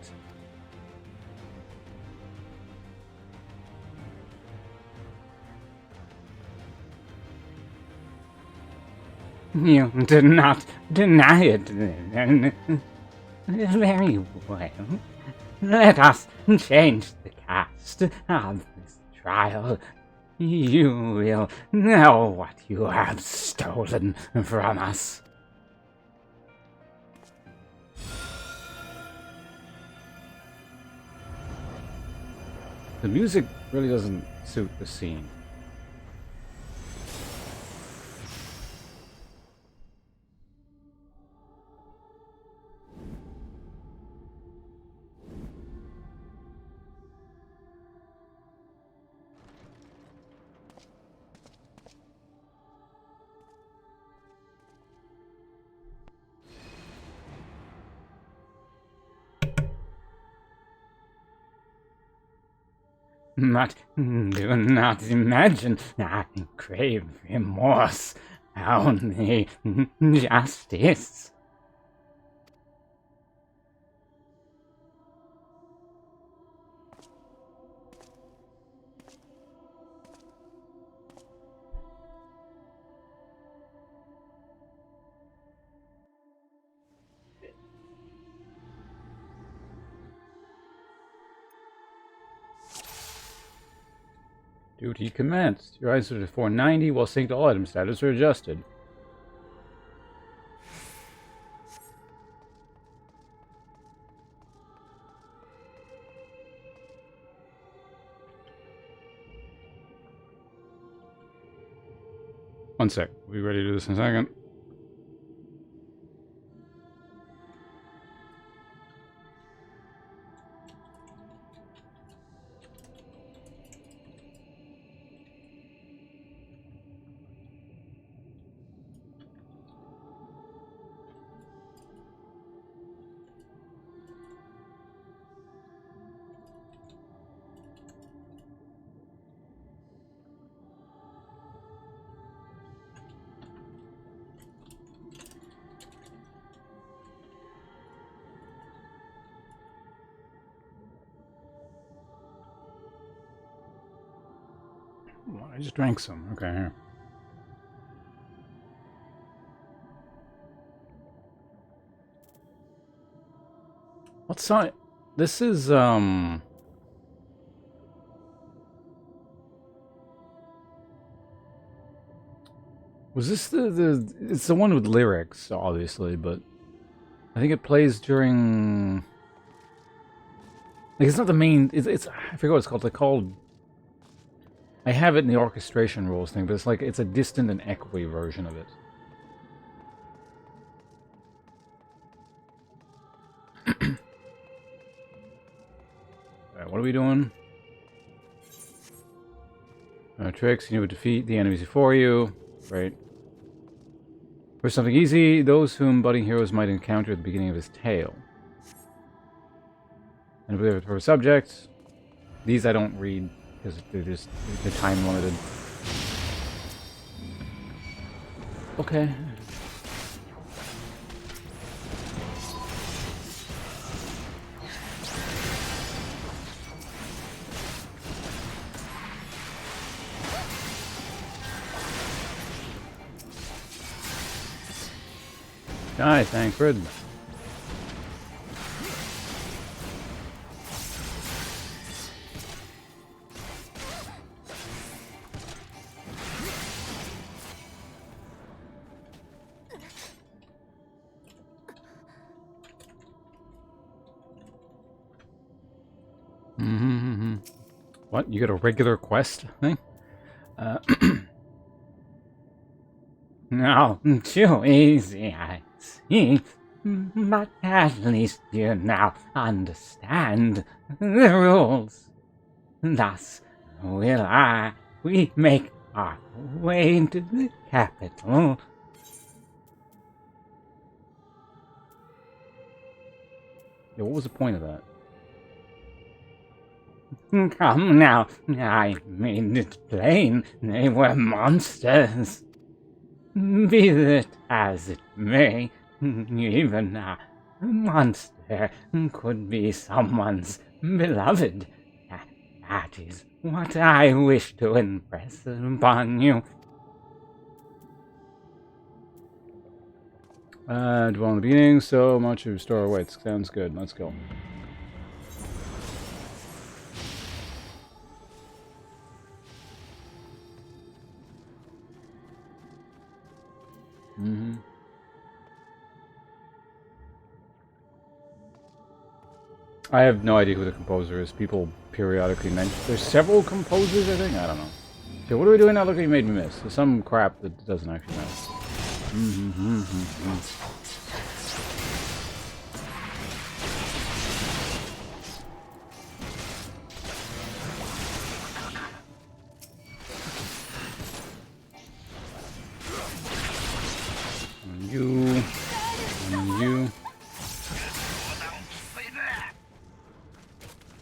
You did not deny it, then. Very well. Let us change the cast of this trial. You will know what you have stolen from us. The music really doesn't suit the scene. But do not imagine I crave remorse, only justice. Duty commenced. Your eyes are to 490 while synced all item status are adjusted. One sec. We'll be ready to do this in a second. I just drank some. Okay, here. What side? This is, Was this it's the one with lyrics, obviously, but I think it plays during... Like, it's not the main... It's I forget what it's called. It's called... I have it in the orchestration rules thing, but it's like, it's a distant and echoey version of it. Alright, what are we doing? Tricks, you need to defeat the enemies before you. Right. For something easy, those whom budding heroes might encounter at the beginning of his tale. And for subjects, these I don't read because they're time limited. Okay. Die, Thancred. What? You get a regular quest thing? No, too easy, I see. But at least you now understand the rules. Thus we make our way to the capital. Yeah, what was the point of that? Come now, I made it plain they were monsters. Be that as it may, even a monster could be someone's beloved. That is what I wish to impress upon you. Dwell in the beginning, so much to restore our wits. Sounds good. Let's go. I have no idea who the composer is. People periodically mention... There's several composers, I think? I don't know. So what are we doing now? Look what you made me miss. There's some crap that doesn't actually matter. You.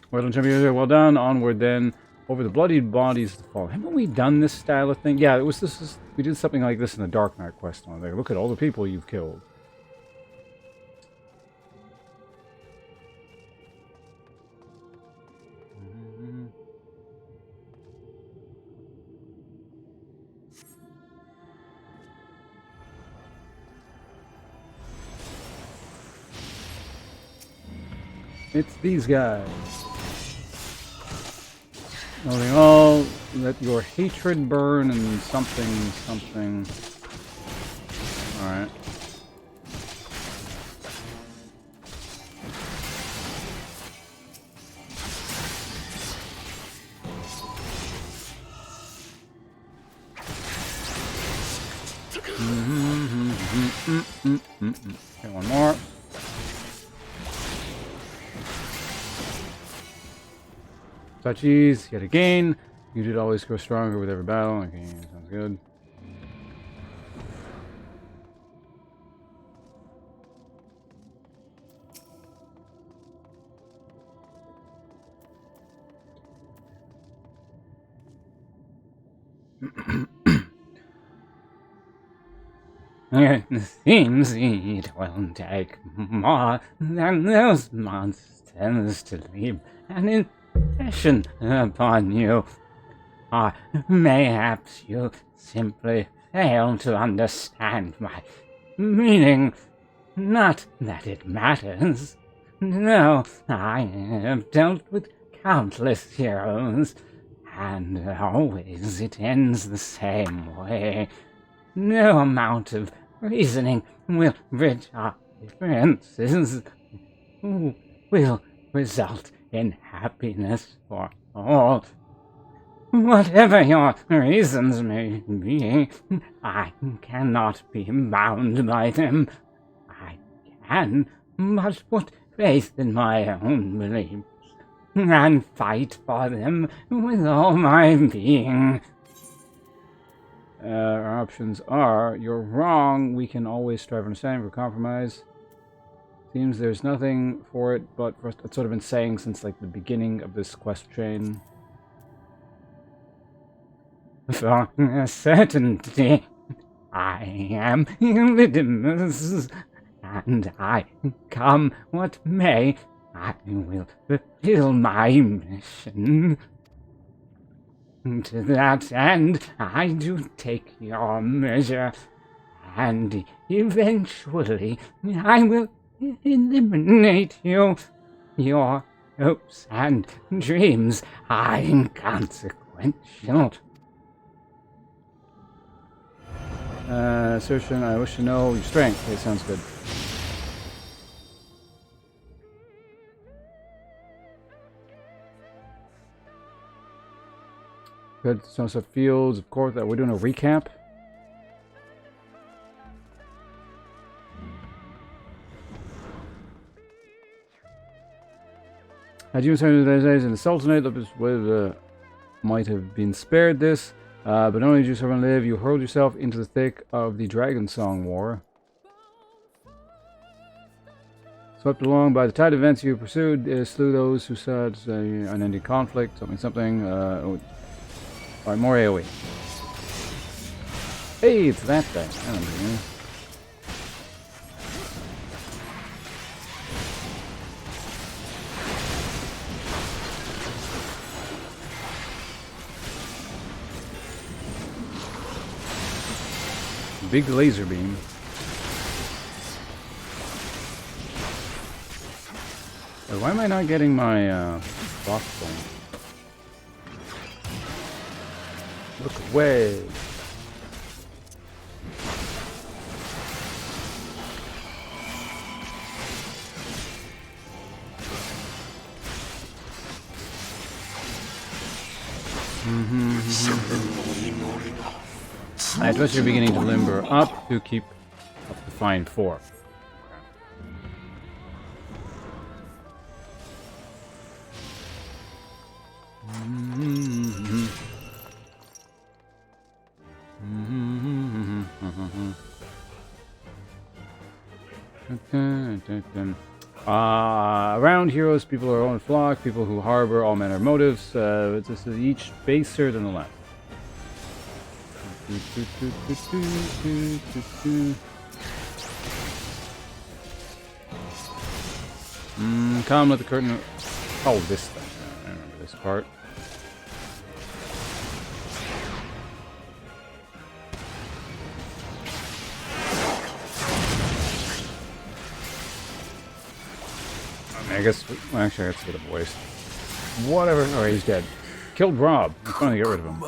Well done, champion. Well done. Onward then. Over the bloodied bodies of the fall. Haven't we done this style of thing? Yeah, it was this. We did something like this in the Dark Knight quest one. Like, look at all the people you've killed. It's these guys. Loading all, let your hatred burn and something. Alright. Okay, one more. Touchies, yet again. You did always grow stronger with every battle. Okay, sounds good. It seems it will take more than those monsters to leave an impression upon you. Or mayhaps you simply fail to understand my meaning. Not that it matters. No, I have dealt with countless heroes, and always it ends the same way. No amount of reasoning will bridge our differences. Will result in happiness for all. Whatever your reasons may be, I cannot be bound by them. I can but put faith in my own beliefs and fight for them with all my being. Our options are, you're wrong, we can always strive for understanding, for compromise. Seems there's nothing for it, but for, it's sort of been saying since like the beginning of this quest chain. For a certainty, I am Lydimus, and I come what may, I will fulfill my mission. To that end, I do take your measure, and eventually I will eliminate you. Your hopes and dreams are inconsequential. Assertion, I wish to know your strength. Okay, sounds good. Good. Sunset Fields, of course. We're doing a recap. Had you returned to the days in the Sultanate, might have been spared this, but not only did you survive and live, you hurled yourself into the thick of the Dragon Song War. Swept along by the tide of events you pursued, slew those who sought unending conflict, something. Alright, more AoE. Hey, it's that thing. I don't know. Big laser beam. Why am I not getting my box phone? Look away. I trust you're beginning to limber up to keep up the fine 4. Around heroes, people are own flock, people who harbor all manner of motives. This is each baser than the last. Come, let the curtain. Oh, this thing. I remember this part. I guess, well, actually, that's a bit of a waste. Whatever. Oh, he's dead. Killed Rob. I'm trying to get rid of him.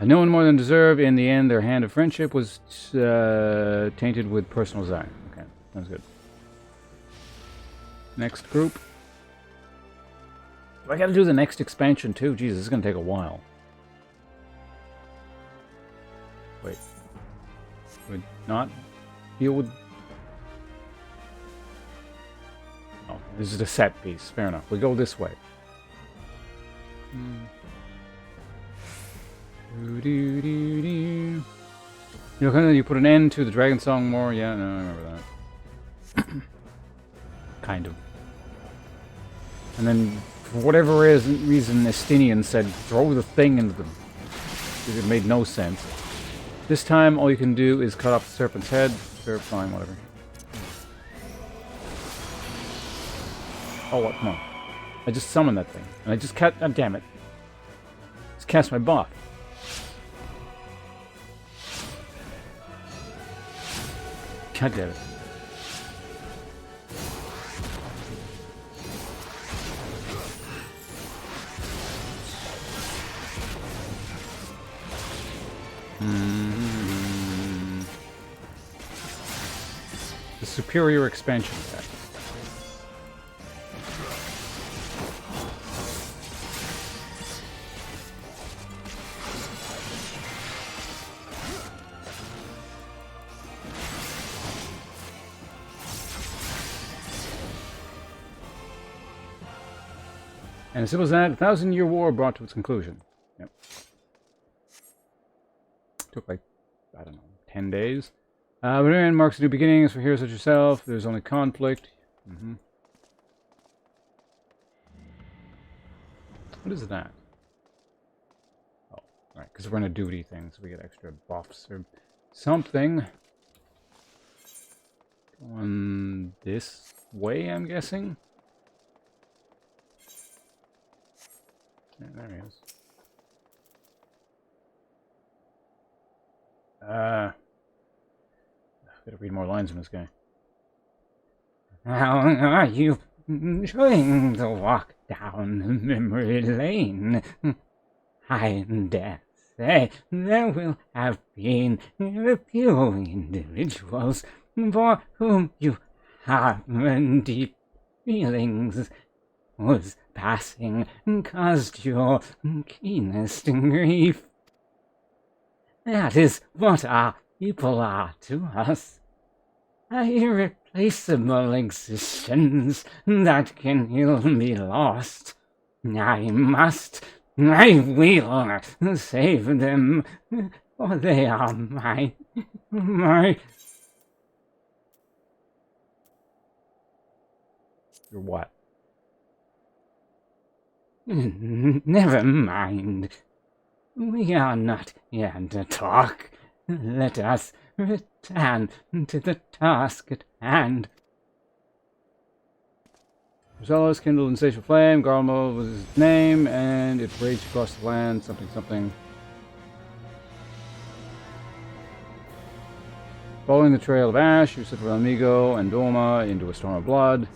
And no one more than deserve. In the end, their hand of friendship was tainted with personal desire. Okay, sounds good. Next group. I gotta do the next expansion too. Jesus, this is gonna take a while. Wait. not deal with... Oh, this is a set piece. Fair enough. We go this way. You put an end to the Dragon Song more? Yeah, no, I remember that. Kind of. And then, for whatever reason, Estinian said, throw the thing into them. It made no sense. This time, all you can do is cut off the serpent's head. Sure, fine, whatever. Oh, what? Come on. I just summoned that thing. And I just cut... Oh, damn it. Just cast my buff. God damn it. The superior expansion pack. And as simple as that, 1,000-year war brought to its conclusion. Yep. Took like, I don't know, 10 days. But anyway, marks a new beginnings for heroes such as yourself. There's only conflict. What is that? Oh, alright, because we're in a duty thing, so we get extra buffs or something. Going this way, I'm guessing. Yeah, there he is. Gotta read more lines from this guy. How are you trying to walk down memory lane? I dare say there will have been a few individuals for whom you have deep feelings was passing caused your keenest grief. That is what our people are to us. Irreplaceable existence that can ill be lost. I will save them, for they are my... Your what? Never mind. We are not here to talk. Let us return to the task at hand. Rosellos kindled insatiable flame. Garmo was his name, and it raged across the land. Something, something. Following the trail of ash, you set Amigo and Doma into a storm of blood.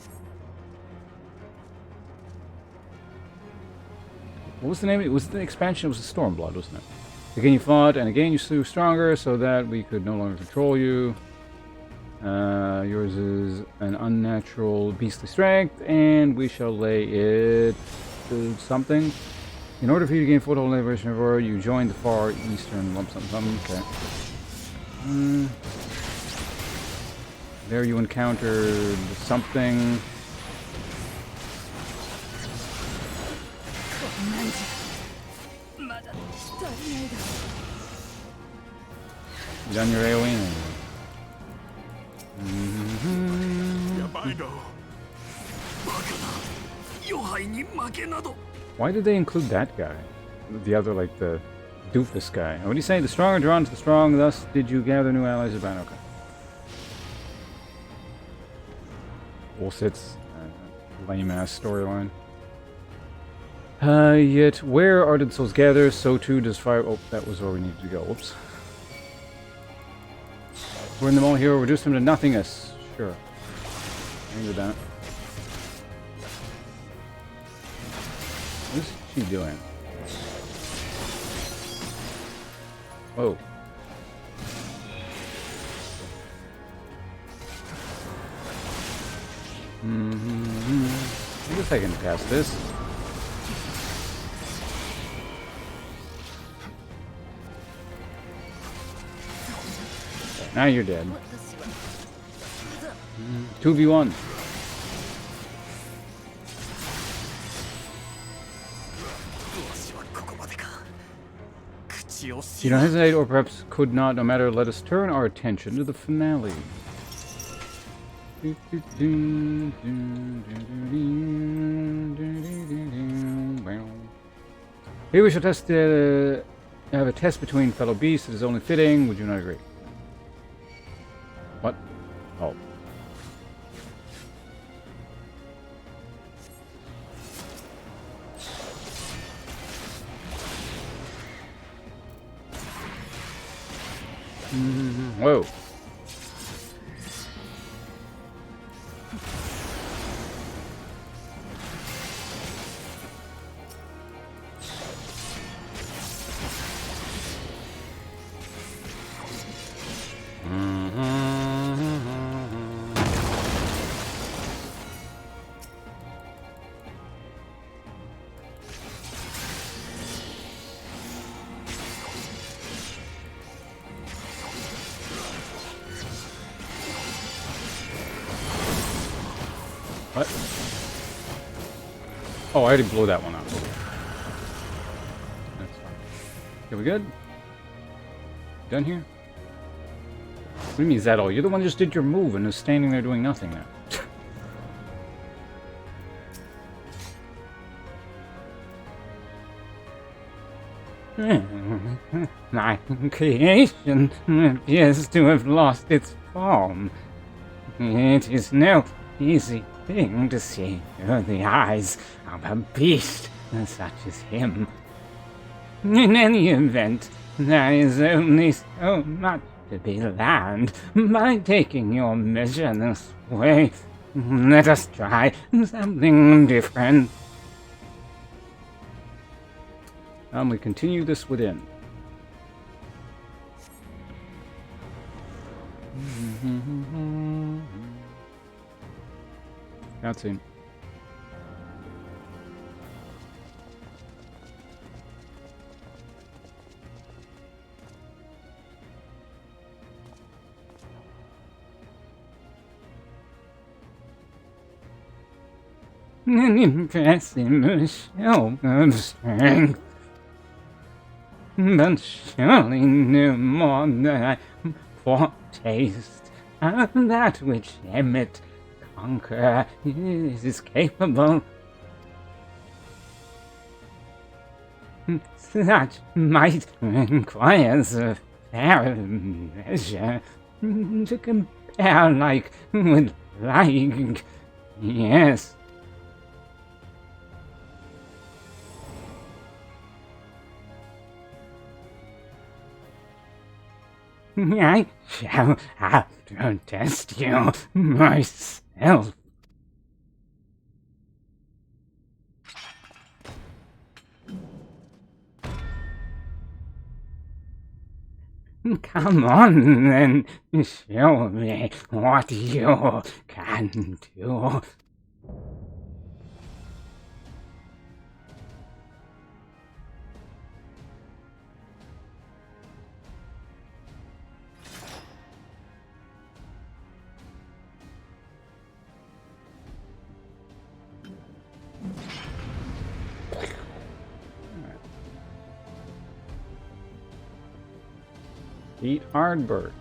What was the name? It was the expansion. It was the Stormblood, wasn't it? Again, you fought, and again you slew stronger, so that we could no longer control you. Yours is an unnatural beastly strength, and we shall lay it to something. In order for you to gain foothold in the Liberation of Aurora, you join the far eastern lump sum something. Okay. There you encountered something. You done your AoE? Why did they include that guy? The other, like, the doofus guy. What do you say? The strong are drawn to the strong, thus did you gather new allies about? Okay. Bullshit's lame-ass storyline. Yet where ardent souls gather, so too does fire... Oh, that was where we needed to go. Whoops. Burn them all here, reduce them to nothingness. Sure. I with that. What is she doing? Whoa. I guess I can pass this. Now you're dead. 2v1. You don't hesitate, or perhaps could not, no matter, let us turn our attention to the finale. Here we shall test have a test between fellow beasts. It is only fitting. Would you not agree? What? Oh. Whoa. What? Oh, I already blew that one up. That's fine. Okay, we good? Done here? What do you mean, is that all? You're the one who just did your move and is standing there doing nothing now. My creation appears to have lost its form. It is no easy thing to see through the eyes of a beast such as him. In any event, there is only so much to be learned by taking your measure this way. Let us try something different. We continue this within. Cutscene. An impressive show of strength. But surely no more than I foretaste of that which Emmett Conqueror is capable. Such might requires a fair measure to compare like with like. Yes. I shall have to test you myself. Come on, then, show me what you can do. Eat hard bird.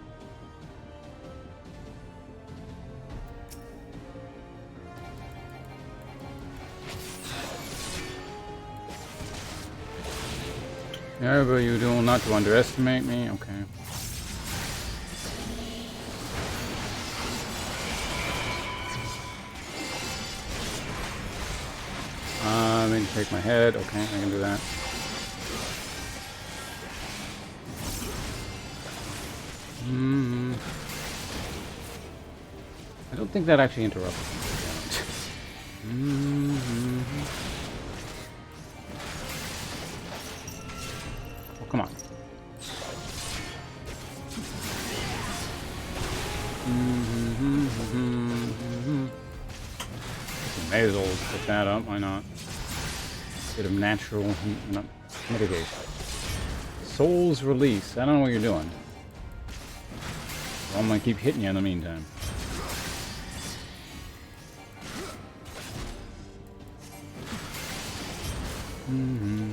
Whatever you do, not to underestimate me. Okay. I mean, take my head. Okay, I can do that. I don't think that actually interrupted me. Oh, come on. May as well put that up, why not? Bit of natural mitigation. Soul's release. I don't know what you're doing. I'm gonna keep hitting you in the meantime. Mm-hmm.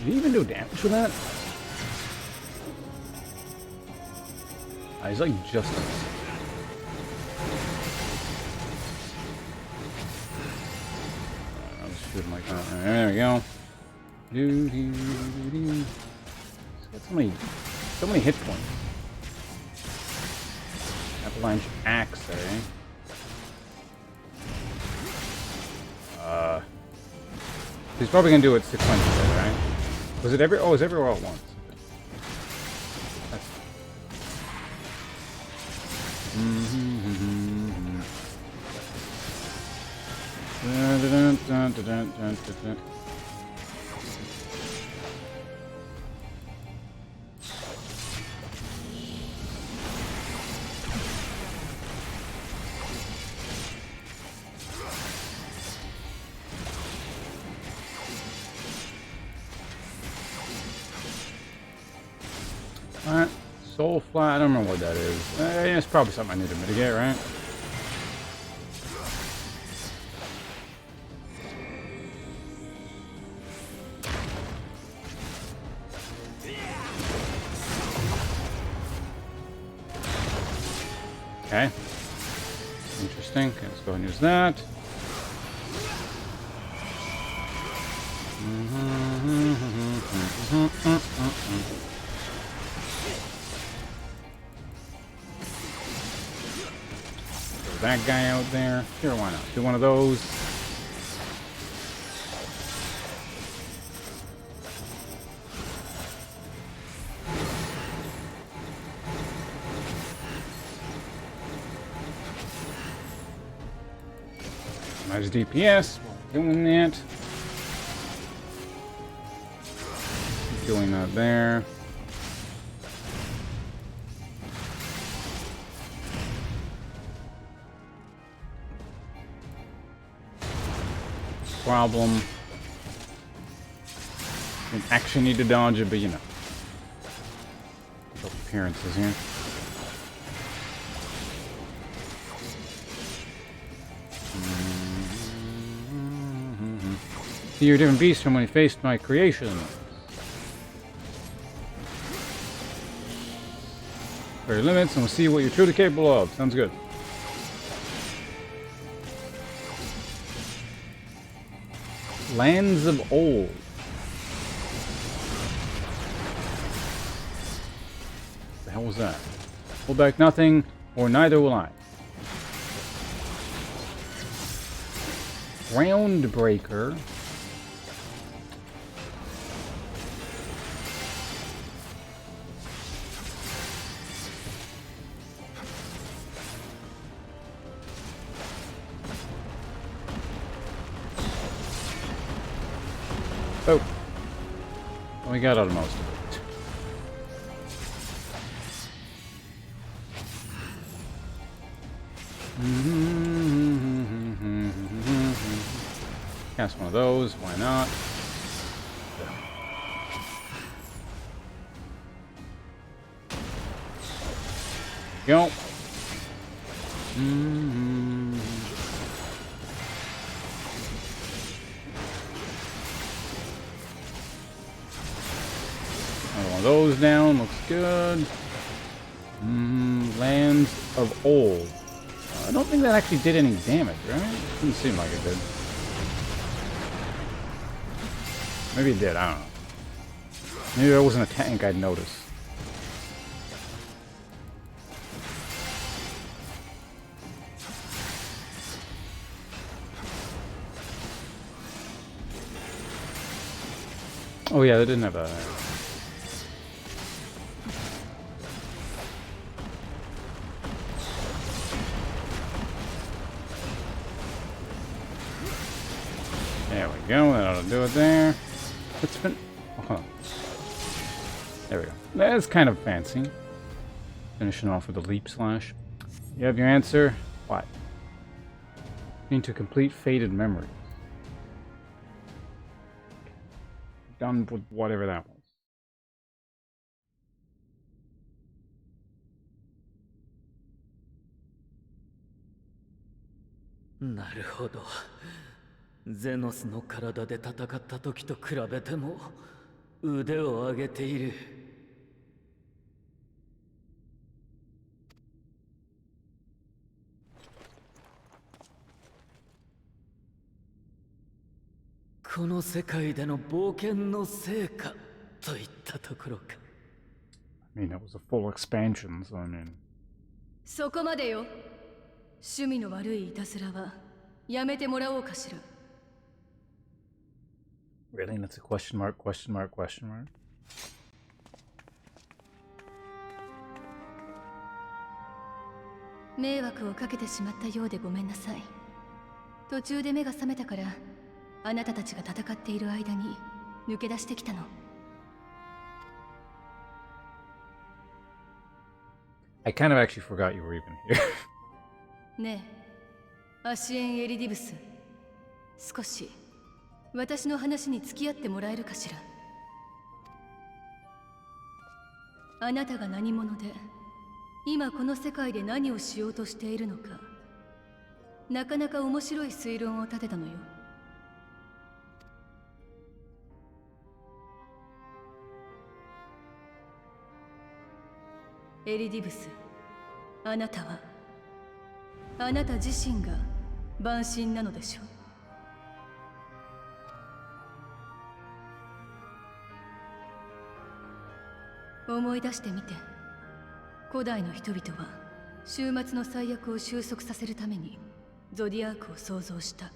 Did he even do damage with that? He's like just. I'll just shoot him like that. There we go. He's got so many hit points. Avalanche axe, eh? He's probably gonna do it sequentially, right? Was it every? Oh, it was everywhere all at once. That's Alright, soul fly, I don't know what that is. It's probably something I need to mitigate, right? Okay. Interesting. Okay, let's go ahead and use that. That guy out there. Sure, why not? Do one of those. Nice DPS. Doing that. Doing that there. Problem. Didn't actually need to dodge it, but you know. Appearances here. See, you're a different beast from when you faced my creation. For your limits, and we'll see what you're truly capable of. Sounds good. Lands of Old. What the hell was that? Hold back nothing, or neither will I. Groundbreaker. Oh. We got out of most of it. Cast one of those, why not? Go. One of those down, looks good. Lands of Old. I don't think that actually did any damage, right? Didn't seem like it did. Maybe it did, I don't know. Maybe there wasn't a tank I'd noticed. Oh yeah, they didn't have a... There we go, that ought to do it there. It's been... Oh, there we go. That's kind of fancy. Finishing off with a leap slash. You have your answer. What? Need to complete faded memory. done with whatever that was. なるほど。ゼノスの体で戦った時と比べても腕を上げている。この世界での冒険の成果といったところか。I mean, it was a full expansion, so I mean... そこまでよ。趣味の悪いいたずらはやめてもらおうかしら。Really? That's a question mark, question mark, question mark? 迷惑をかけてしまったようでごめんなさい。途中で目が覚めたから、あなたたちが戦っている間に抜け出してきたの。I kind of actually forgot you were even here. ねえ、アシエン・エリディブス、少し私の話に付き合ってもらえるかしら。あなたが何者で、今この世界で何をしようとしているのか、なかなか面白い推論を立てたのよ。エリディブス、あなたはあなた自身が万神なのでしょう。思い出してみて。古代の人々は終末の最悪を収束させるためにゾディアークを創造した。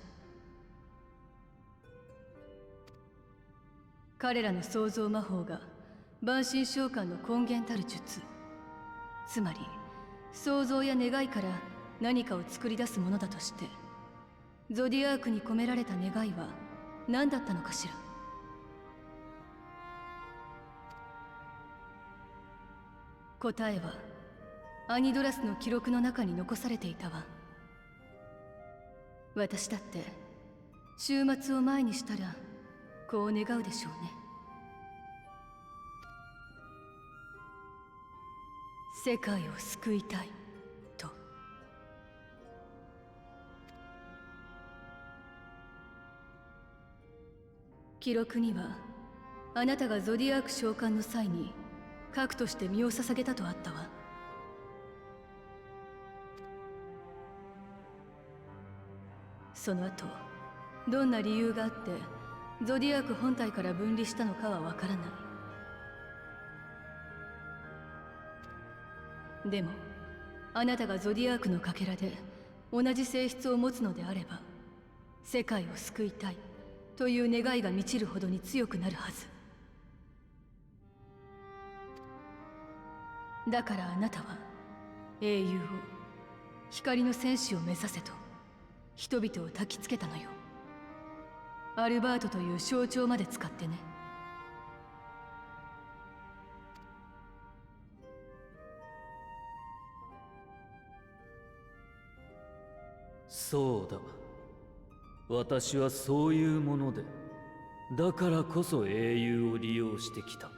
彼らの創造魔法が万神召喚の根源たる術、つまり想像や願いから何かを作り出すものだとして、ゾディアークに込められた願いは何だったのかしら。答えはアニドラスの記録の中に残されていたわ。私だって終末を前にしたらこう願うでしょうね。世界を救いたいと。記録にはあなたがゾディアーク召喚の際に核として身を捧げたとあったわ。その後どんな理由があってゾディアーク本体から分離したのかはわからない。でもあなたがゾディアークのかけらで同じ性質を持つのであれば、世界を救いたいという願いが満ちるほどに強くなるはず。だからあなたは英雄を、光の戦士を目指せと人々を焚きつけたのよ。アルバートという象徴まで使ってね。そうだ。私はそういうもので、だからこそ英雄を利用してきた。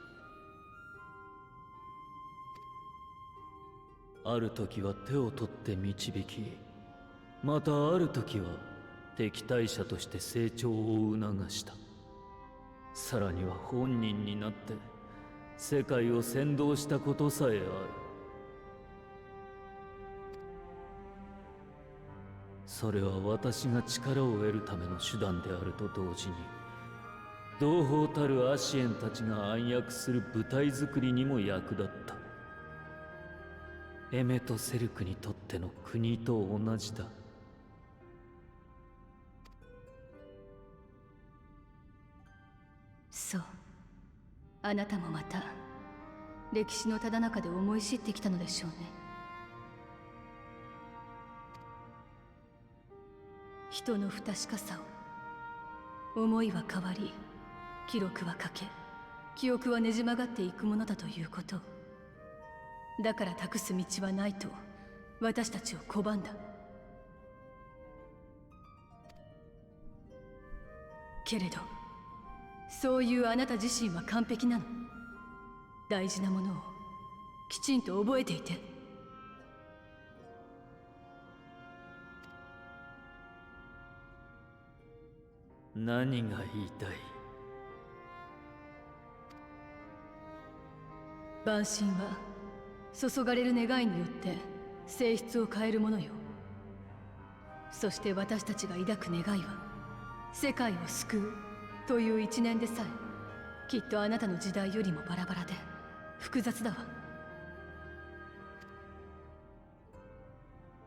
ある時は手を取って導き、またある時は敵対者として成長を促した。さらには本人になって世界を先導したことさえある。それは私が力を得るための手段であると同時に、同胞たるアシエンたちが暗躍する舞台作りにも役立った。エメとセルクにとっての国と同じだ。そう、あなたもまた歴史のただ中で思い知ってきたのでしょうね。人の不確かさを、思いは変わり、記録は欠け、記憶はねじ曲がっていくものだということを。だから託す道はないと私たちを拒んだ。けれどそういうあなた自身は完璧なの。大事なものをきちんと覚えていて。何が言いたい？万神は注がれる願いによって性質を変えるものよ。そして私たちが抱く願いは世界を救うという一念でさえきっとあなたの時代よりもバラバラで複雑だわ。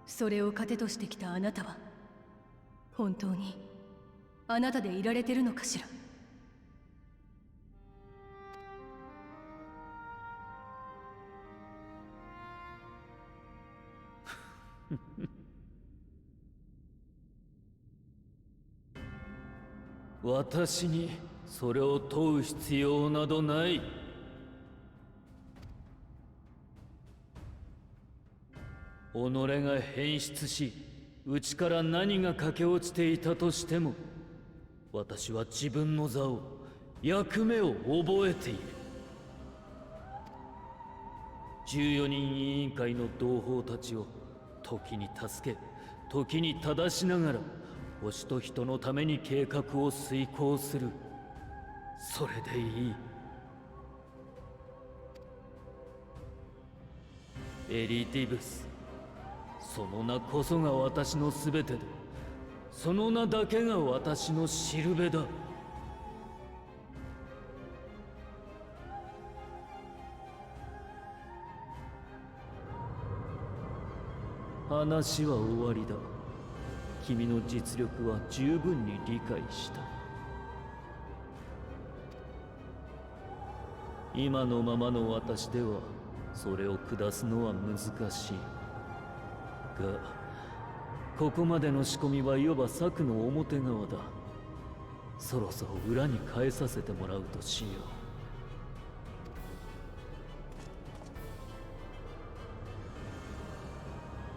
それを糧としてきたあなたは本当にあなたでいられてるのかしら。私にそれを問う必要などない。己が変質し、内から何が駆け落ちていたとしても、私は自分の座を、役目を覚えている。14人委員会の同胞たちを時に助け、時に正しながら星と人のために計画を遂行する。それでいい。エリティブス、その名こそが私の全てで、その名だけが私のしるべだ。話は終わりだ。君の実力は十分に理解した。今のままの私ではそれを下すのは難しいが、ここまでの仕込みはいわば策の表側だ。そろそろ裏に返させてもらうとしよ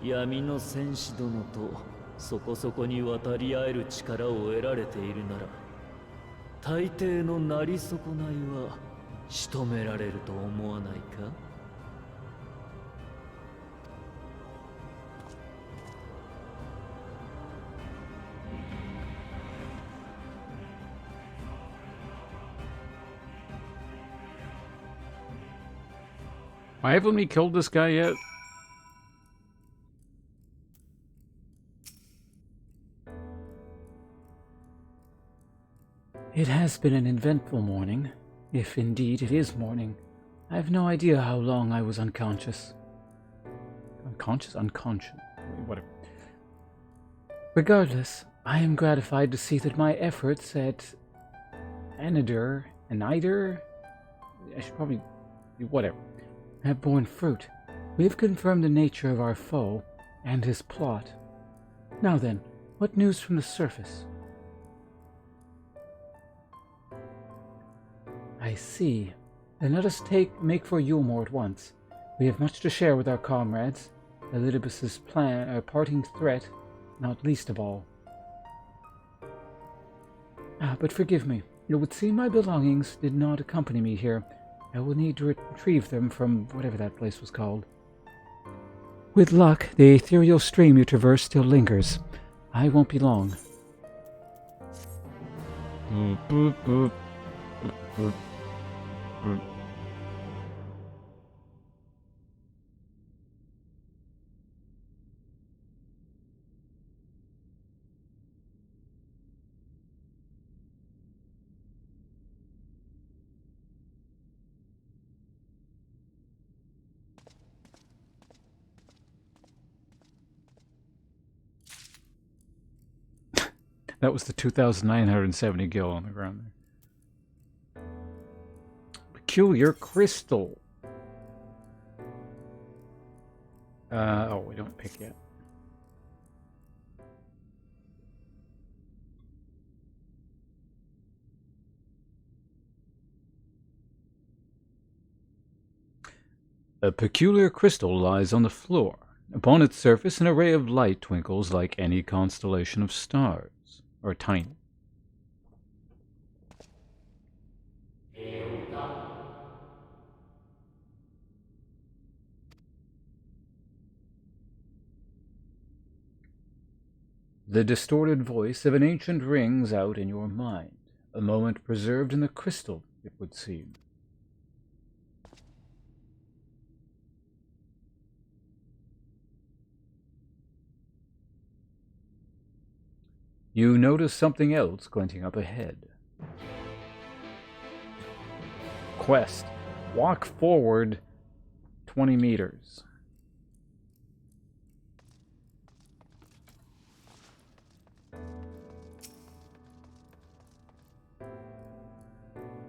う。闇の戦士殿とそこそこに渡り合える力を得られているなら、大抵のなり損ないは仕留められると思わないか？Haven't we killed this guy yet? It has been an eventful morning, if indeed it is morning. I have no idea how long I was unconscious. Unconscious? Whatever. Regardless, I am gratified to see that my efforts at Anider, I should probably... whatever, have borne fruit. We have confirmed the nature of our foe and his plot. Now then, what news from the surface? I see. Then let us make for Yulmore at once. We have much to share with our comrades. Elidibus's parting threat, not least of all. But forgive me. It would seem my belongings did not accompany me here. I will need to retrieve them from whatever that place was called. With luck, the ethereal stream you traverse still lingers. I won't be long. Boop, boop, boop. Boop, boop. Boop. That was the 2,970 gil on the ground there. Peculiar crystal. Oh, we don't pick yet. A peculiar crystal lies on the floor. Upon its surface, an array of light twinkles like any constellation of stars. Or tiny. The distorted voice of an ancient rings out in your mind, a moment preserved in the crystal, it would seem. You notice something else glinting up ahead. Quest. Walk forward 20 meters.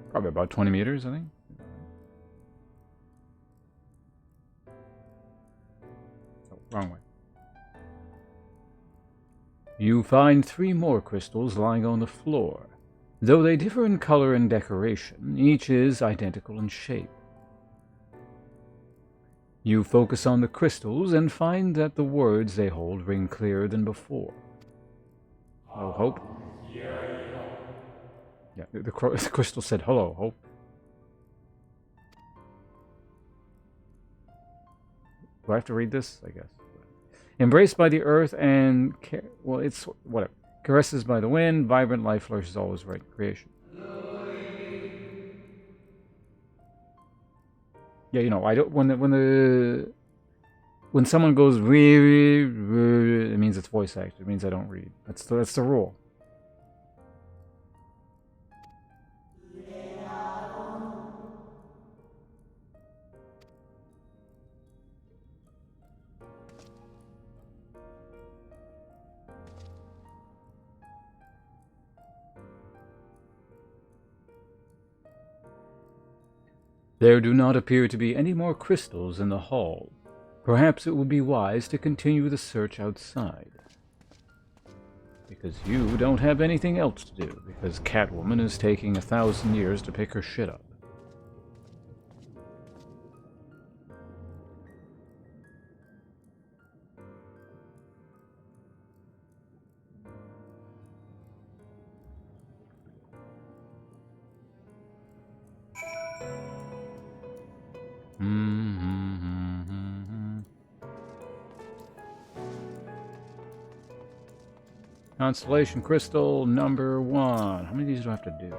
Probably about 20 meters, I think. Oh, wrong way. You find 3 more crystals lying on the floor. Though they differ in color and decoration, each is identical in shape. You focus on the crystals and find that the words they hold ring clearer than before. Oh, Hope? Yeah, the crystal said, "Hello, Hope." Do I have to read this? I guess. Embraced by the earth and... well, it's... whatever. Caresses by the wind, vibrant life flourishes always right creation. Yeah, you know, I don't... When someone goes... it means it's voice acted. It means I don't read. That's the rule. There do not appear to be any more crystals in the hall. Perhaps it would be wise to continue the search outside. Because you don't have anything else to do, because Catwoman is taking 1,000 years to pick her shit up. Constellation Crystal number 1. How many of these do I have to do?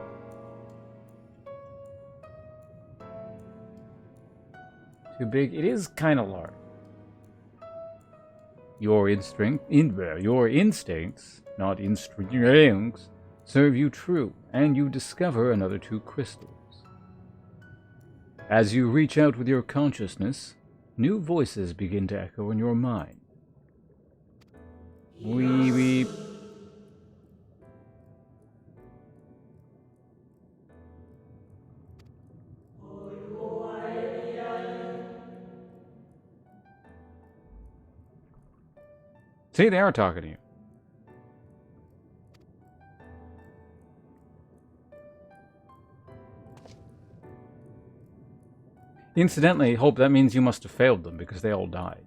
Too big? It is kind of large. Your instincts, not instincts, serve you true, and you discover another 2 crystals. As you reach out with your consciousness, new voices begin to echo in your mind. Wee weep. See, they are talking to you. Incidentally, Hope, that means you must have failed them because they all died.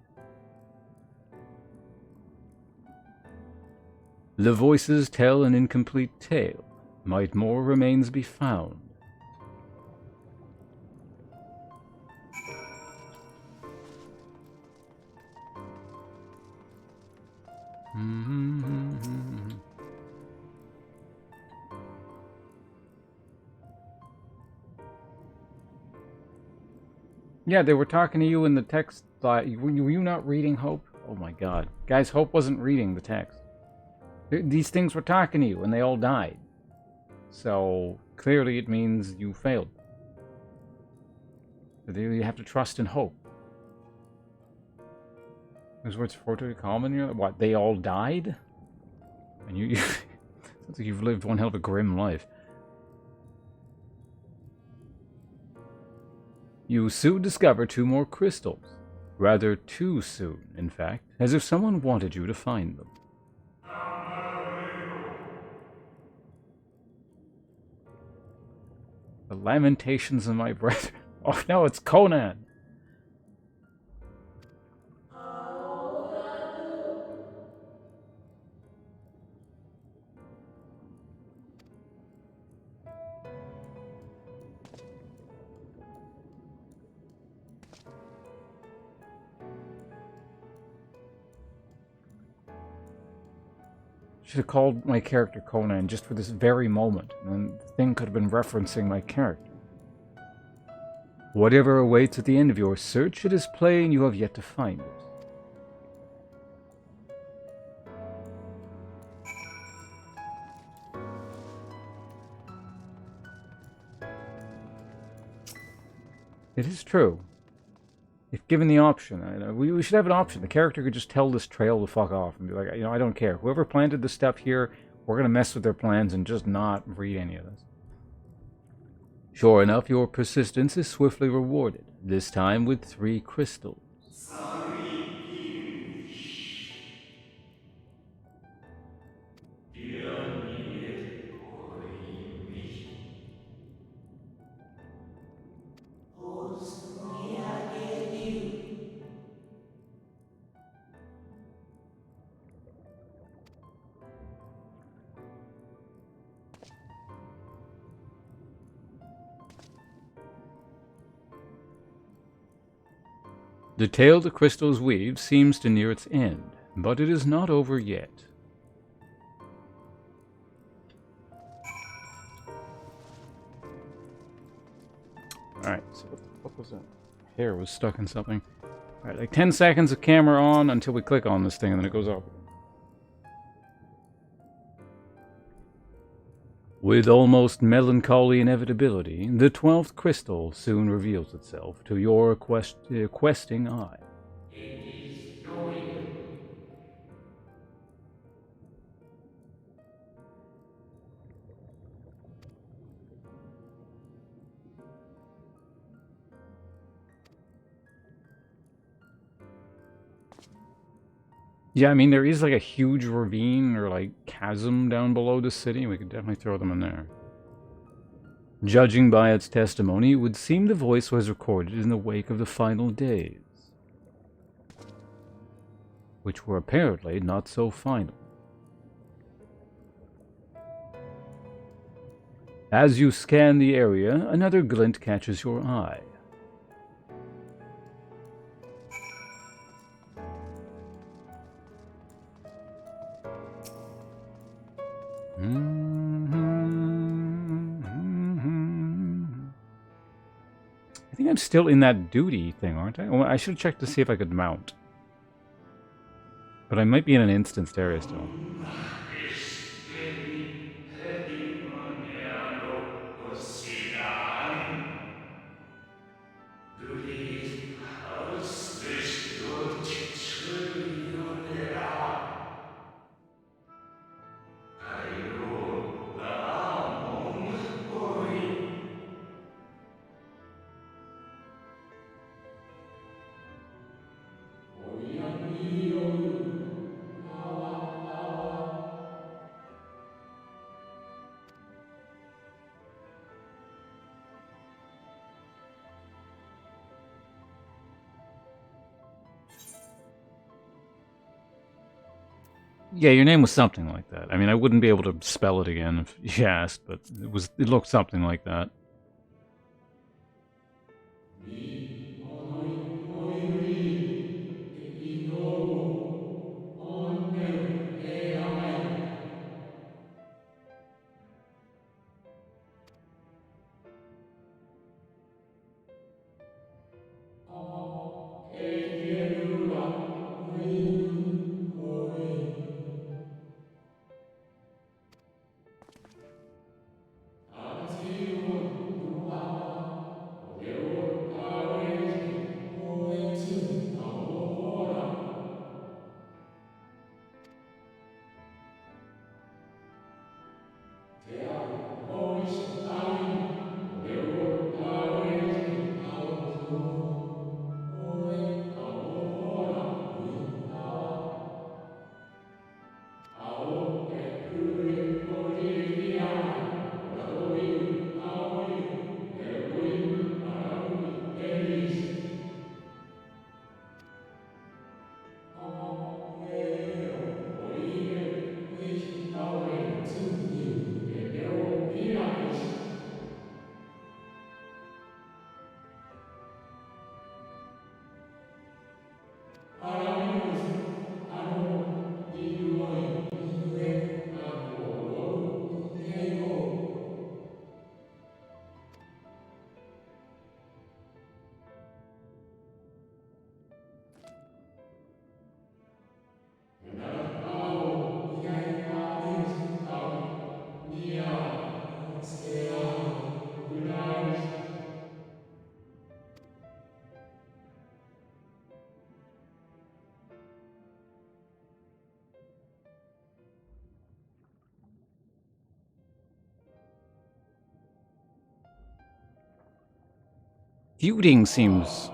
The voices tell an incomplete tale. Might more remains be found? Yeah, they were talking to you in the text. Were you not reading, Hope? Oh my god. Guys, Hope wasn't reading the text. These things were talking to you, and they all died. So, clearly it means you failed. You have to trust in Hope. Those words fortuity common. What? They all died? And you sounds like you've lived one hell of a grim life. You soon discover 2 more crystals. Rather too soon, in fact, as if someone wanted you to find them. The lamentations of my brethren. Oh no, it's Conan! should have called my character Conan just for this very moment, and then the thing could have been referencing my character. Whatever awaits at the end of your search, it is plain you have yet to find it. It is true. If given the option, we should have an option. The character could just tell this trail to fuck off and be like, I don't care. Whoever planted this stuff here, we're going to mess with their plans and just not read any of this. Sure enough, your persistence is swiftly rewarded, this time with 3 crystals. The tale the crystals weave seems to near its end, but it is not over yet. Alright, so what the fuck was that? Hair was stuck in something. Alright, like 10 seconds of camera on until we click on this thing and then it goes off. With almost melancholy inevitability, the 12th crystal soon reveals itself to your questing eye. Yeah, I mean, there is like a huge ravine or like chasm down below the city. We could definitely throw them in there. Judging by its testimony, it would seem the voice was recorded in the wake of the final days, which were apparently not so final. As you scan the area, another glint catches your eye. I think I'm still in that duty thing, aren't I? Well, I should check to see if I could mount. But I might be in an instanced area still. Yeah, your name was something like that. I mean, I wouldn't be able to spell it again if you asked, but it looked something like that. Feuding seems...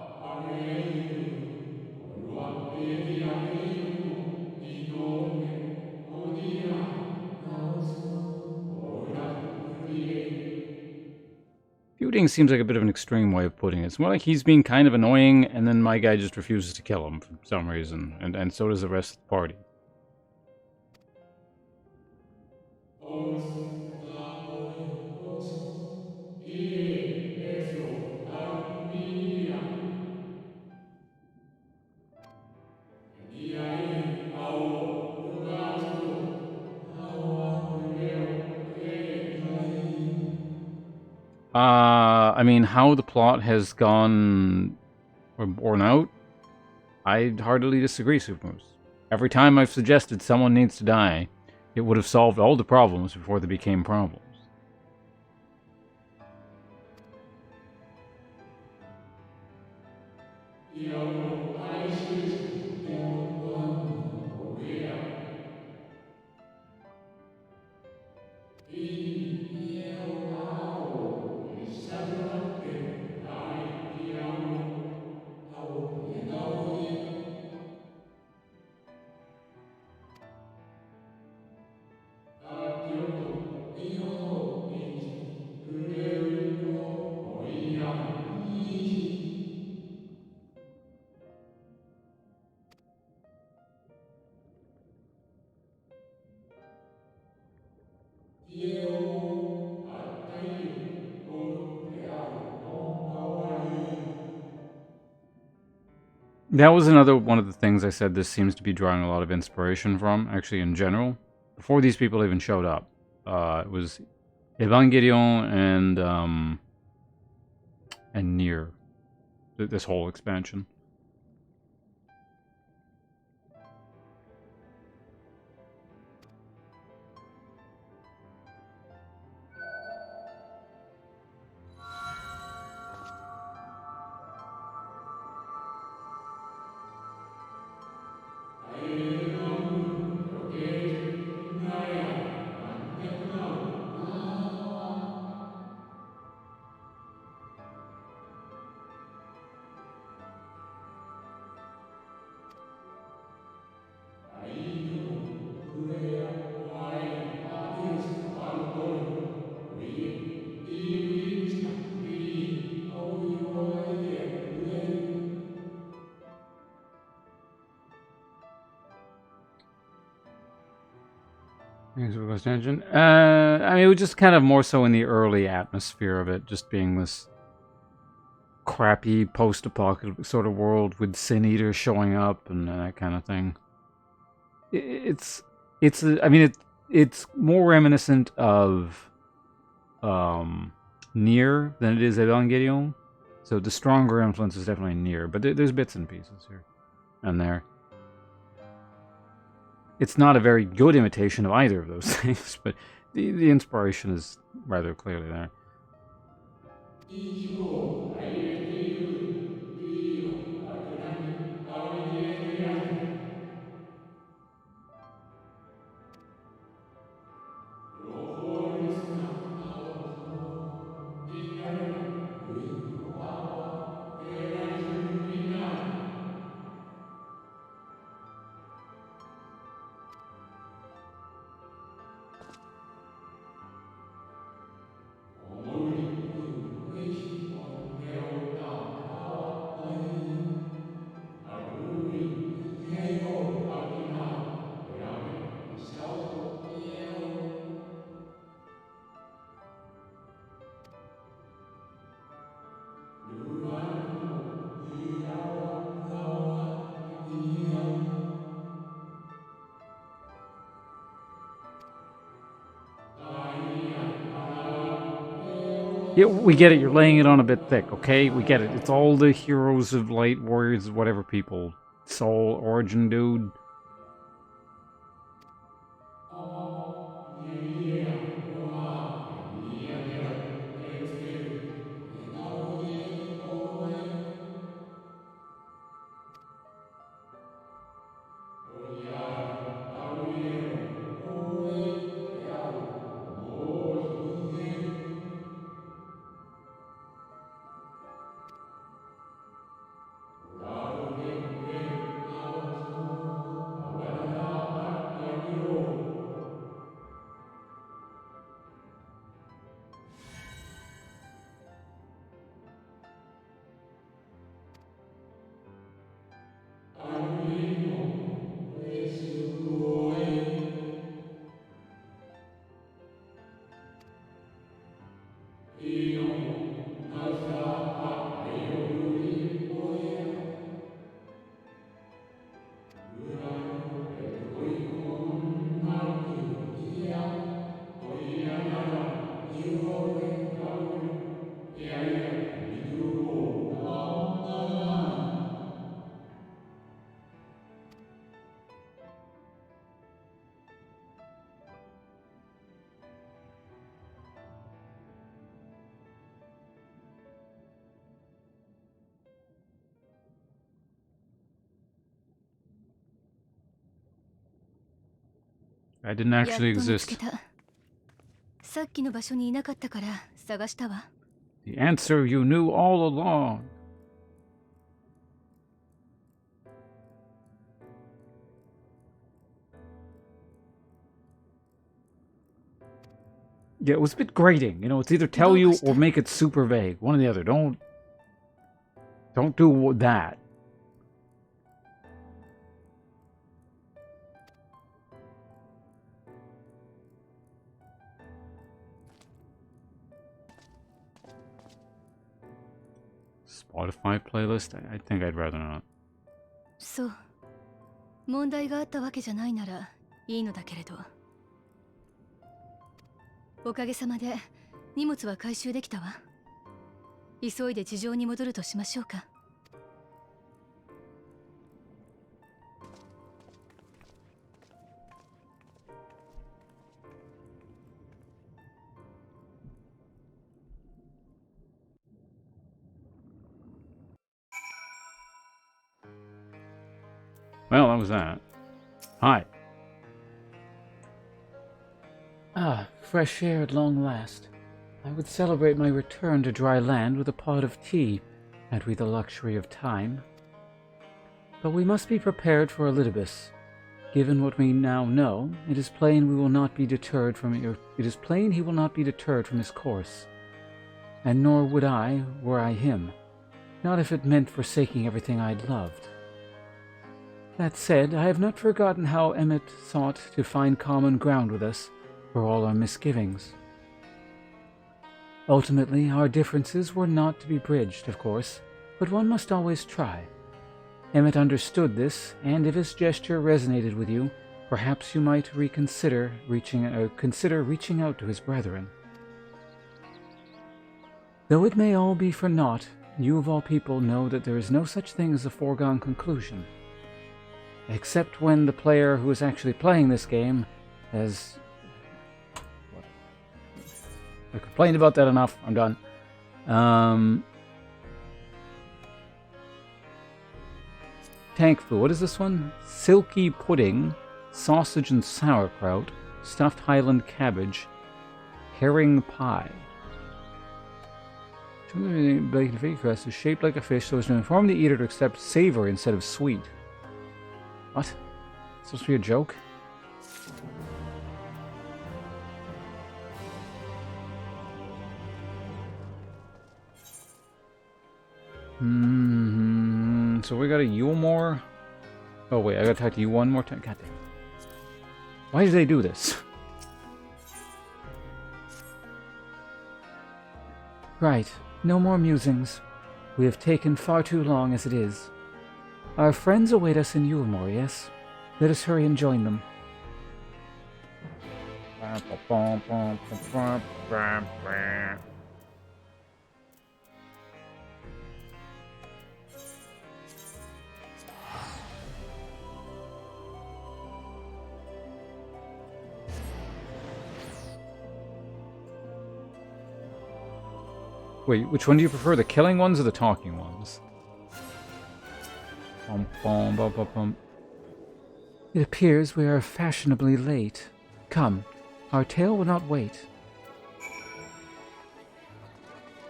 Feuding seems like a bit of an extreme way of putting it. It's more like he's being kind of annoying, and then my guy just refuses to kill him for some reason, and so does the rest of the party. I mean, how the plot has gone or borne out, I heartily disagree, Supermoose. Every time I've suggested someone needs to die, it would have solved all the problems before they became problems. That was another one of the things I said this seems to be drawing a lot of inspiration from, actually, in general. Before these people even showed up. It was Evangelion and Nier. This whole expansion. Thanks for the question. I mean, it was just kind of more so in the early atmosphere of it, just being this crappy post-apocalyptic sort of world with Sin Eaters showing up and that kind of thing. It's more reminiscent of Nier than it is Evangelion. So the stronger influence is definitely Nier, but there's bits and pieces here and there. It's not a very good imitation of either of those things, but the inspiration is rather clearly there. Yeah, we get it. You're laying it on a bit thick, okay? We get it. It's all the heroes of light, warriors, whatever people. Soul, origin, dude. I didn't やっ actually と見つけ exist. た。さっきの場所にいなかったから探したわ。 The answer you knew all along. Yeah, it was a bit grating. You know, it's either tell you or make it super vague. One or the other. Don't do that. Spotify playlist? I think I'd rather not. そう。問題があったわけじゃないならいいのだけれど。おかげさまで荷物は回収できたわ。急いで地上に戻るとしましょうか。Well, that was that. Hi. Ah, fresh air at long last. I would celebrate my return to dry land with a pot of tea, had we the luxury of time. But we must be prepared for Elidibus. Given what we now know, it is plain he will not be deterred from his course. And nor would I, were I him. Not if it meant forsaking everything I'd loved. That said, I have not forgotten how Emmet sought to find common ground with us, for all our misgivings. Ultimately, our differences were not to be bridged, of course, but one must always try. Emmet understood this, and if his gesture resonated with you, perhaps you might consider reaching out to his brethren. Though it may all be for naught, you of all people know that there is no such thing as a foregone conclusion. Except when the player who is actually playing this game has... I complained about that enough. I'm done. Tank food. What is this one? Silky pudding, sausage and sauerkraut, stuffed Highland cabbage, herring pie. Bacon fake crust is shaped like a fish so as to inform the eater to accept savory instead of sweet. What? Supposed to be a joke? So we got a Yule more. Oh wait, I gotta talk to you one more time. God damn. Why do they do this? Right, no more musings. We have taken far too long as it is. Our friends await us in Yulmore, yes? Let us hurry and join them. Wait, which one do you prefer? The killing ones or the talking ones? It appears we are fashionably late. Come, our tale will not wait.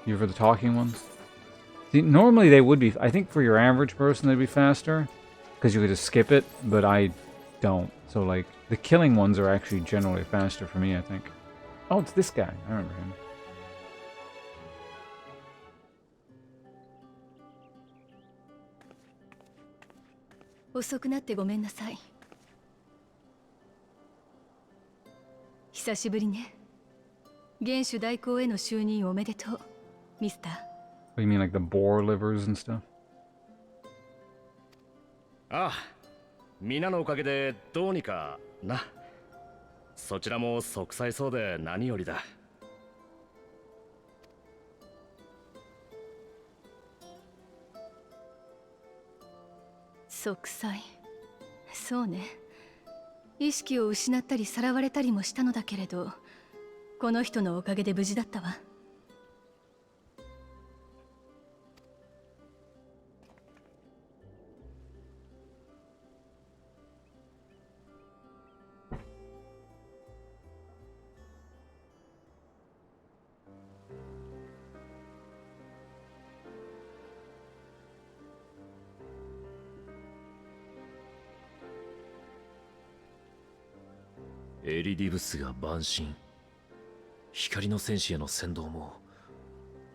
You for the talking ones? See, normally they would be. I think for your average person they'd be faster, because you could just skip it, but I don't. So like, the killing ones are actually generally faster for me, I think. Oh, it's this guy. I remember him.遅くなってごめんなさい。久しぶりね。元首代行への就任おめでとう、ミスター。What, you mean like the boar livers and stuff? ああ、皆のおかげでどうにかな。そちらも息災そうで何よりだ。息災。そうね。意識を失ったりさらわれたりもしたのだけれど、この人のおかげで無事だったわ。エリディブスが万神。光の戦士への先導も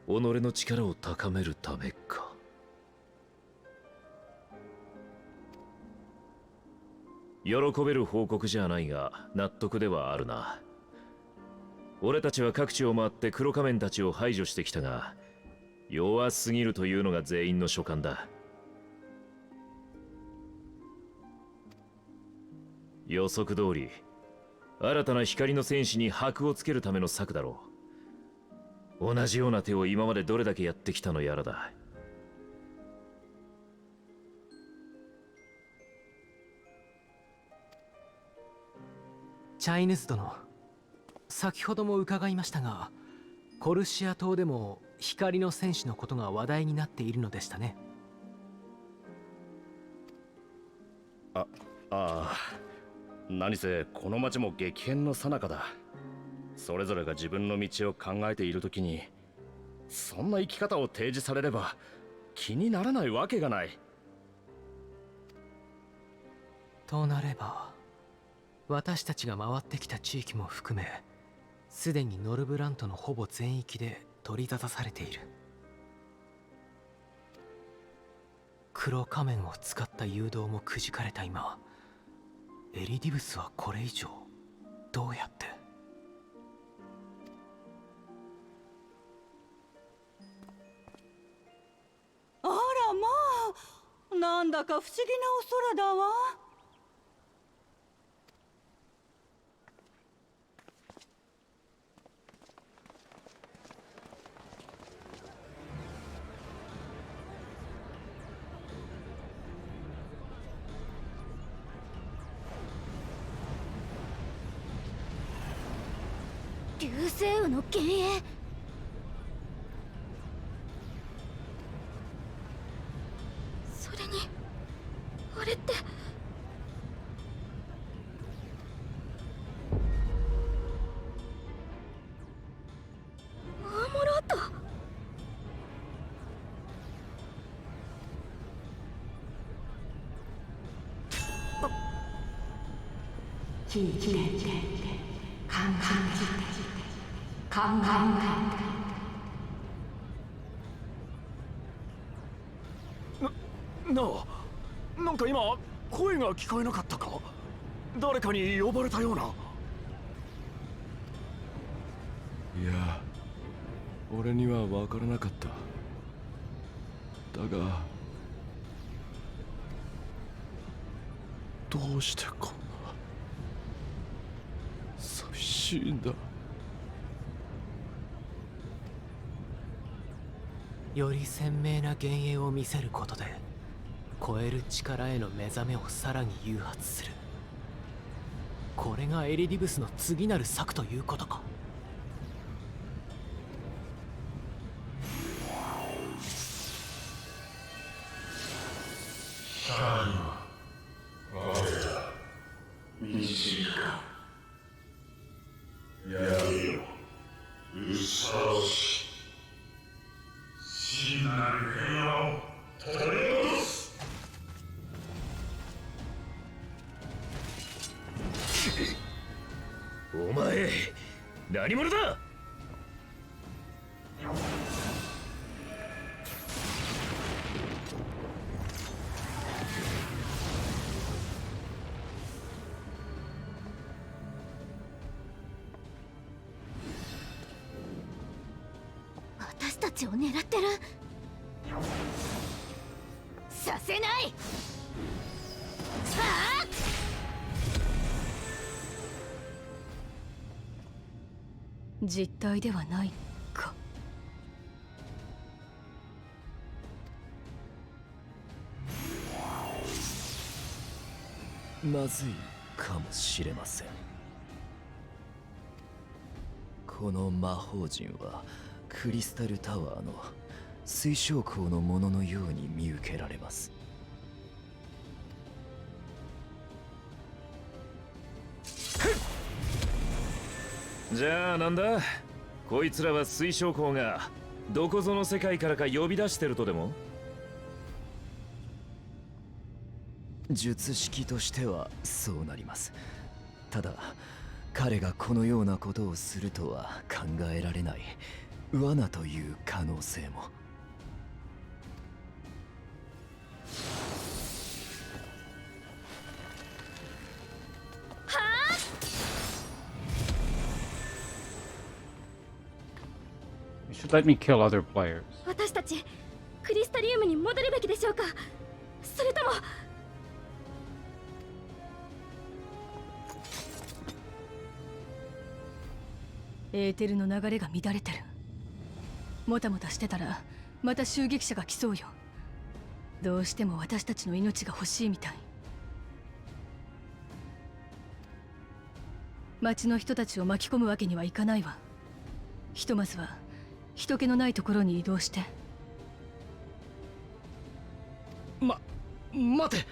己の力を高めるためか。喜べる報告じゃないが納得ではあるな。俺たちは各地を回って黒仮面たちを排除してきたが、弱すぎるというのが全員の所感だ。予測通り新たな光の戦士に箔をつけるための策だろう。同じような手を今までどれだけやってきたのやらだ。チャイヌス殿、先ほども伺いましたが、コルシア島でも光の戦士のことが話題になっているのでしたね。ああ、何せこの町も激変の最中だ。それぞれが自分の道を考えているときに、そんな生き方を提示されれば気にならないわけがない。となれば、私たちが回ってきた地域も含め、すでにノルブラントのほぼ全域で取り沙汰されている。黒仮面を使った誘導もくじかれた今、エリディブスはこれ以上どうやって。あらまあ、なんだか不思議なお空だわ。流星雨の幻影。それにあれってアーモラート。なんか今声が聞こえなかったか。誰かに呼ばれたような。いや、俺には分からなかった。だがどうしてこんな寂しいんだ。より鮮明な幻影を見せることで、超える力への目覚めをさらに誘発する。これがエリディブスの次なる策ということか。お前何者だ。私たちを狙ってる。させない。はあ。実体ではないか。まずいかもしれません。この魔法陣はクリスタルタワーの水晶光のもののように見受けられます。じゃあなんだ、こいつらは水晶光がどこぞの世界からか呼び出してるとでも。術式としてはそうなります。ただ彼がこのようなことをするとは考えられない罠という可能性も。You should let me kill other players. 私たちクリスタリウムに戻るべきでしょうか、それとも。エーテルの流れが乱れてる。もたもたしてたらまた襲撃者が来そうよ。どうしても私たちの命が欲しいみたい。町の人たちを巻き込むわけにはいかないわ。ひとまずは人気のないところに移動して。待て。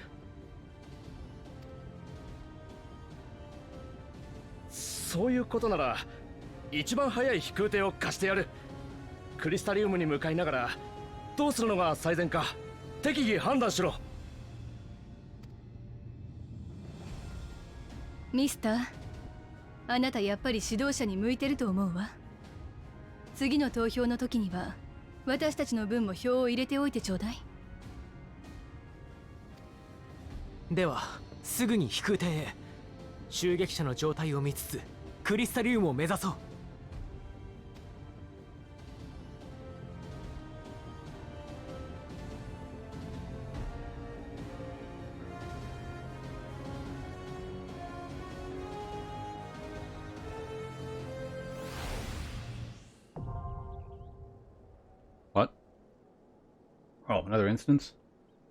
そういうことなら一番早い飛空艇を貸してやる。クリスタリウムに向かいながらどうするのが最善か適宜判断しろ。ミスター、あなたやっぱり指導者に向いてると思うわ。次の投票の時には私たちの分も票を入れておいてちょうだい。ではすぐに飛空艇へ。襲撃者の状態を見つつクリスタリウムを目指そう。What? Oh, another instance?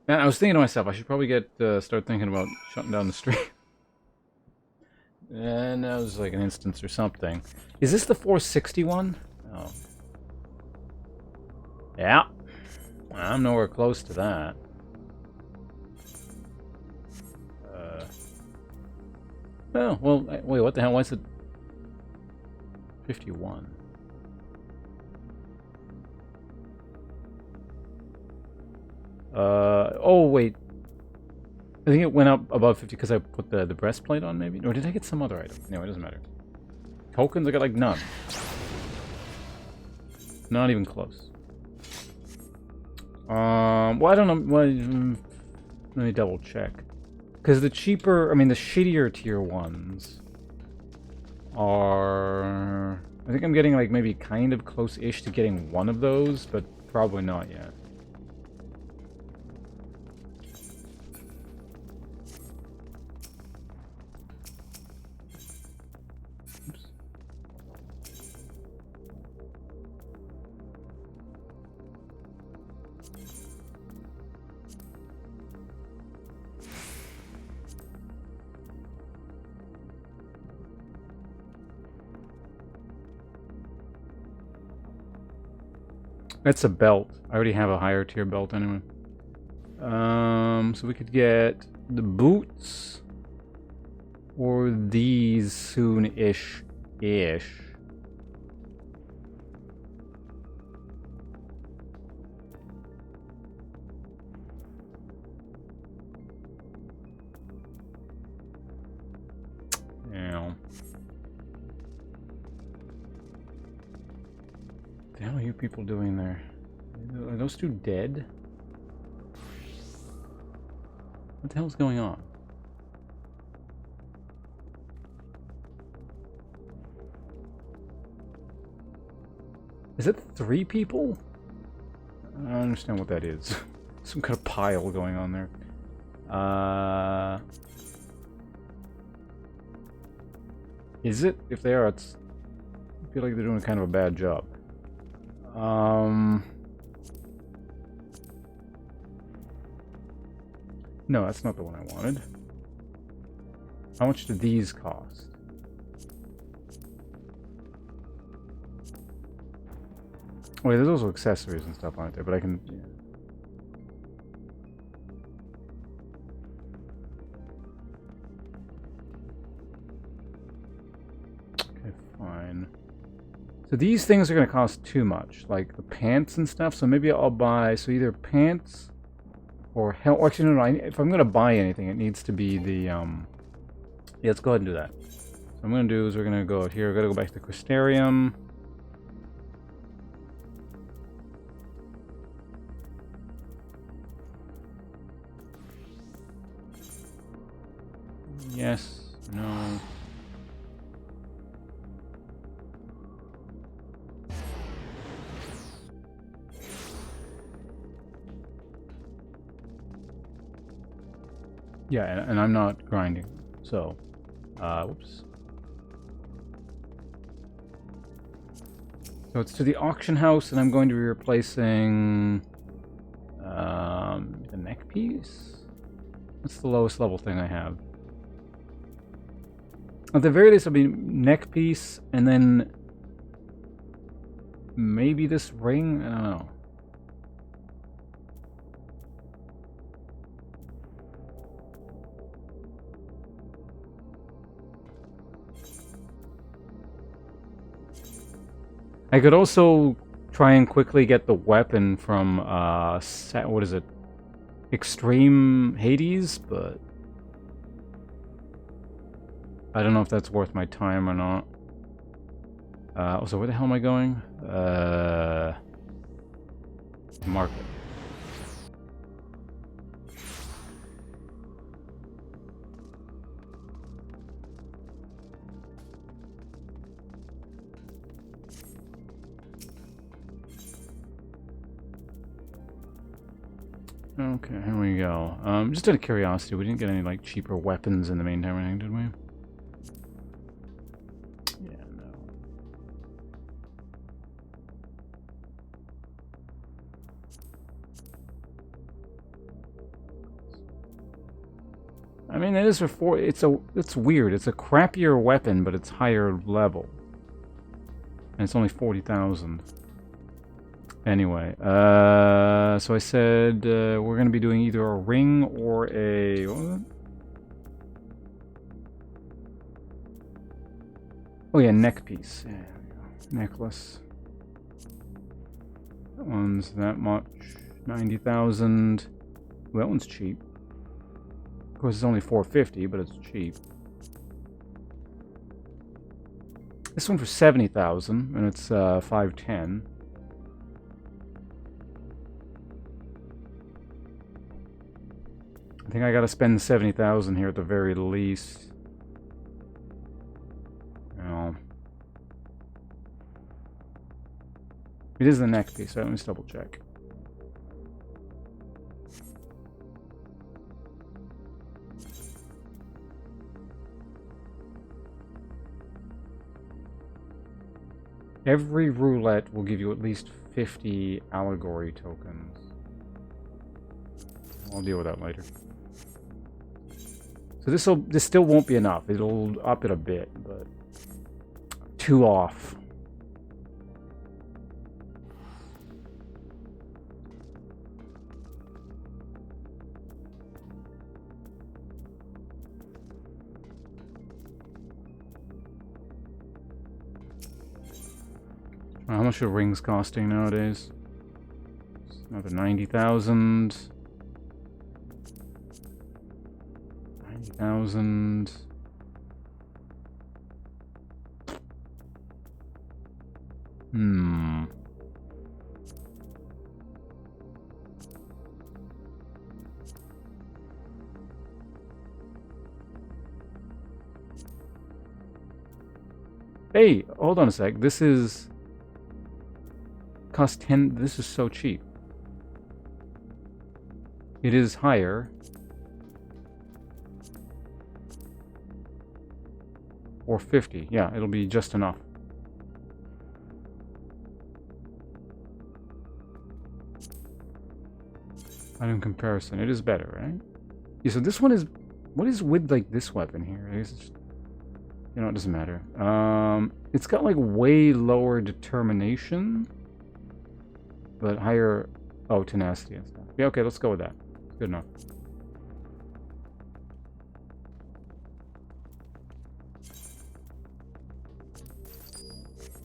Man, I was thinking to myself, I should probably start thinking about shutting down the stream. And that was like an instance or something. Is this the 460 one? Oh. Yeah. I'm nowhere close to that. Oh, well, wait, what the hell? Why is it 51? Oh, wait. I think it went up above 50 because I put the breastplate on, maybe? Or did I get some other item? No, it doesn't matter. Tokens? I got, like, none. Not even close. Well, I don't know. Well, let me double check. Because the cheaper, I mean, the shittier tier ones are... I think I'm getting, like, maybe kind of close-ish to getting one of those, but probably not yet. That's a belt. I already have a higher tier belt anyway. So we could get the boots or these soon-ish. Yeah. What the hell are you people doing there? Are those two dead? What the hell's going on? Is it 3 people? I don't understand what that is. Some kind of pile going on there. Is it? If they are, I feel like they're doing kind of a bad job. No, that's not the one I wanted. How much do these cost? Wait, there's also accessories and stuff on it there, but I can... Yeah. Okay, fine. So these things are going to cost too much, like the pants and stuff, so maybe I'll buy... So either pants or... Actually, no, if I'm going to buy anything, it needs to be the... Yeah, let's go ahead and do that. What I'm gonna do is we're gonna go out here. We're gonna go back to the Crystarium. Yes, no. Yeah, and I'm not grinding. So, whoops. So it's to the auction house, and I'm going to be replacing the neck piece. What's the lowest level thing I have? At the very least, it'll be neck piece, and then maybe this ring. I don't know. I could also try and quickly get the weapon from, what is it? Extreme Hades, but I don't know if that's worth my time or not. Also, where the hell am I going? Market. Okay, here we go. Just out of curiosity, we didn't get any like cheaper weapons in the meantime or anything, did we? Yeah, no. I mean, it is for four. It's weird. It's a crappier weapon, but it's higher level, and it's only 40,000. Anyway, so I said we're going to be doing either a ring or a... What was it? Oh yeah, neck piece. Yeah, there we go. Necklace. That one's that much. 90,000. Well, that one's cheap. Of course, it's only 450, but it's cheap. This one for 70,000, and it's 510. I think I gotta spend 70,000 here at the very least. Well, it is the neck piece, so let me just double check. Every roulette will give you at least 50 allegory tokens. I'll deal with that later. So this still won't be enough. It'll up it a bit, but 2 off. How much are rings costing nowadays? Another 90,000. 90,000. Hey, hold on a sec. This is... cost 10... This is so cheap. It is higher. Or 50. Yeah, it'll be just enough. And in comparison, it is better, right? Yeah, so this one is... What is with, like, this weapon here? I guess it's just, you know, it doesn't matter. It's got, like, way lower determination. But higher... Oh, tenacity and stuff. Yeah, okay, let's go with that. Good enough.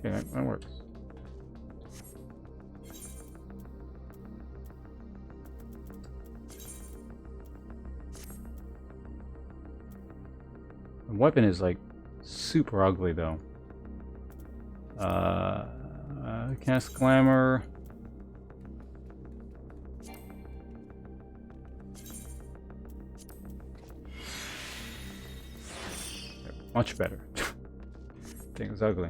Okay, that works. The weapon is like Super ugly though. Cast Glamour. Much better. Thing is ugly.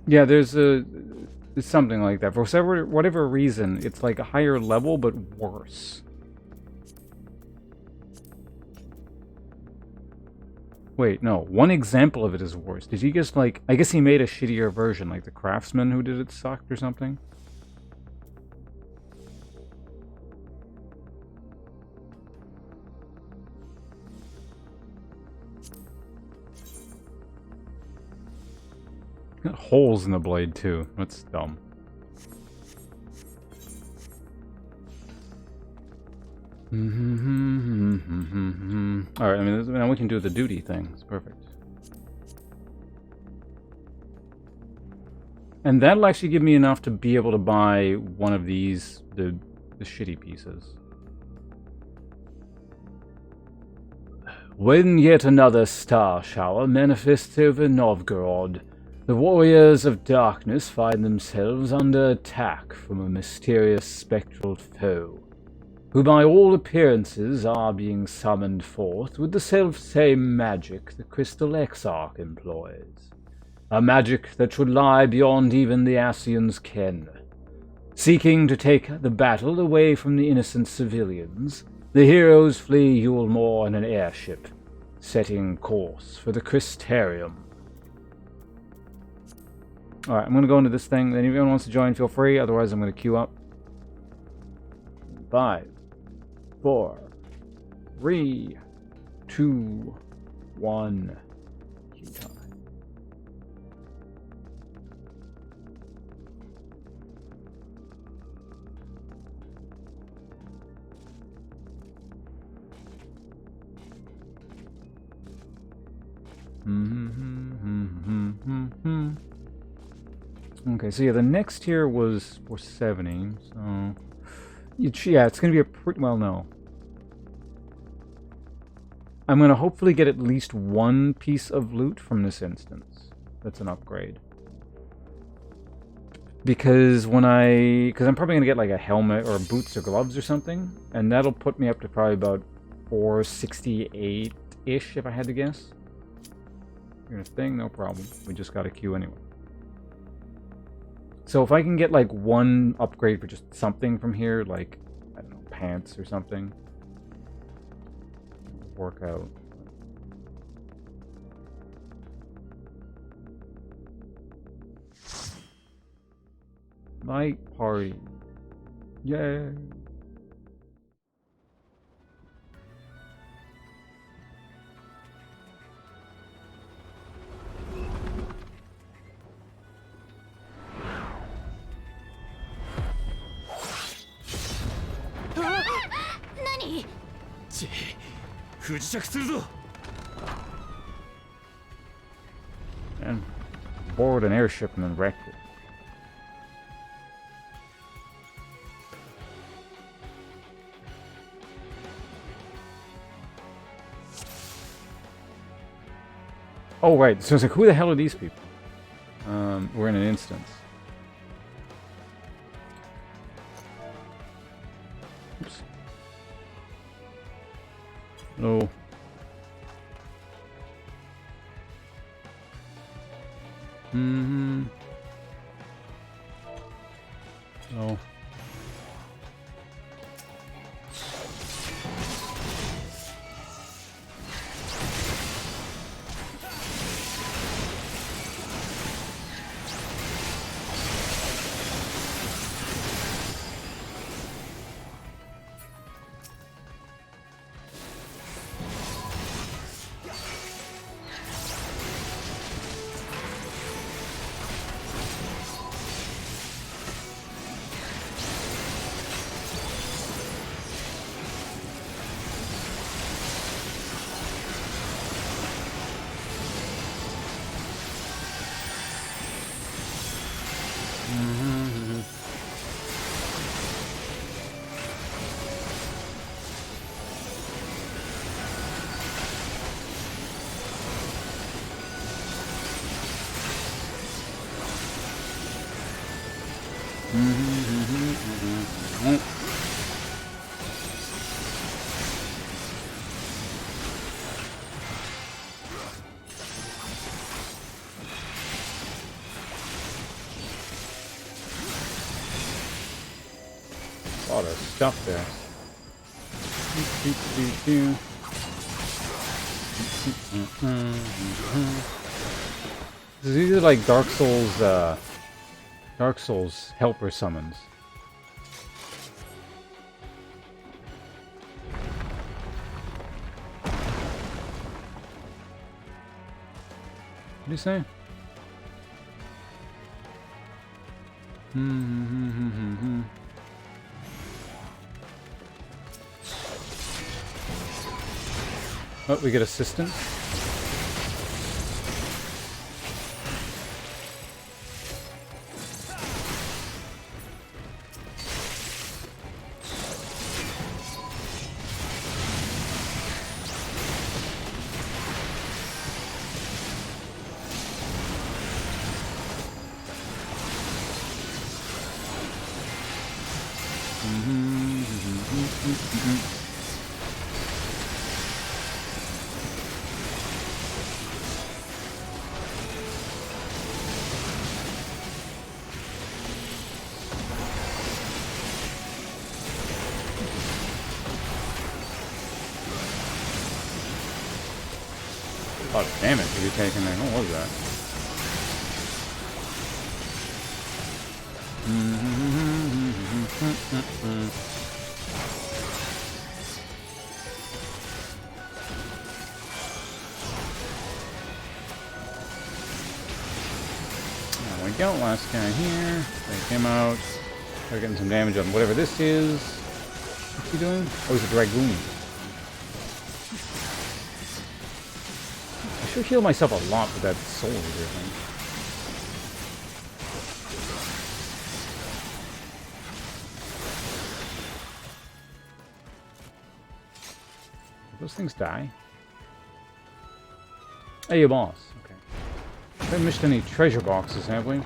Yeah, there's something like that. For whatever reason, it's like a higher level but worse. Wait, no. One example of it is worse. Did he just like... I guess he made a shittier version, like the craftsman who did it sucked or something? Got holes in the blade too. That's dumb. Alright, I mean, now we can do the duty thing. It's perfect. And that'll actually give me enough to be able to buy one of these, the shitty pieces. When yet another star shower manifests over Novgorod, the warriors of darkness find themselves under attack from a mysterious spectral foe, who by all appearances are being summoned forth with the self-same magic the Crystal Exarch employs. A magic that should lie beyond even the Ascian's ken. Seeking to take the battle away from the innocent civilians, the heroes flee Yulmore in an airship, setting course for the Crystarium. Alright, I'm going to go into this thing. If anyone wants to join, feel free. Otherwise, I'm going to queue up. 5, 4, 3, 2, 1. Queue time. Okay, so yeah, the next tier was 470, so... Yeah, it's gonna be a pretty... Well, no. I'm gonna hopefully get at least one piece of loot from this instance. That's an upgrade. Because when because I'm probably gonna get like a helmet or boots or gloves or something, and that'll put me up to probably about 468-ish if I had to guess. You're gonna thing, no problem. We just got a queue anyway. So if I can get like one upgrade for just something from here, like, I don't know, pants or something, work out. Night party. Yay. And board an airship and then wrecked it. Oh right, so it's like, who the hell are these people? We're in an instance. Oops. No. No. A lot of stuff there. These are like Dark Souls helper summons. What do you say? Oh, we get assistance. A lot of damage to be taken there. What was that? There we go. Last guy here. Take him out. Start getting some damage on whatever this is. What's he doing? Oh, he's a dragoon. I should heal myself a lot with that soul eater thing. Did those things die? Hey, you boss. Okay. Haven't missed any treasure boxes, have we?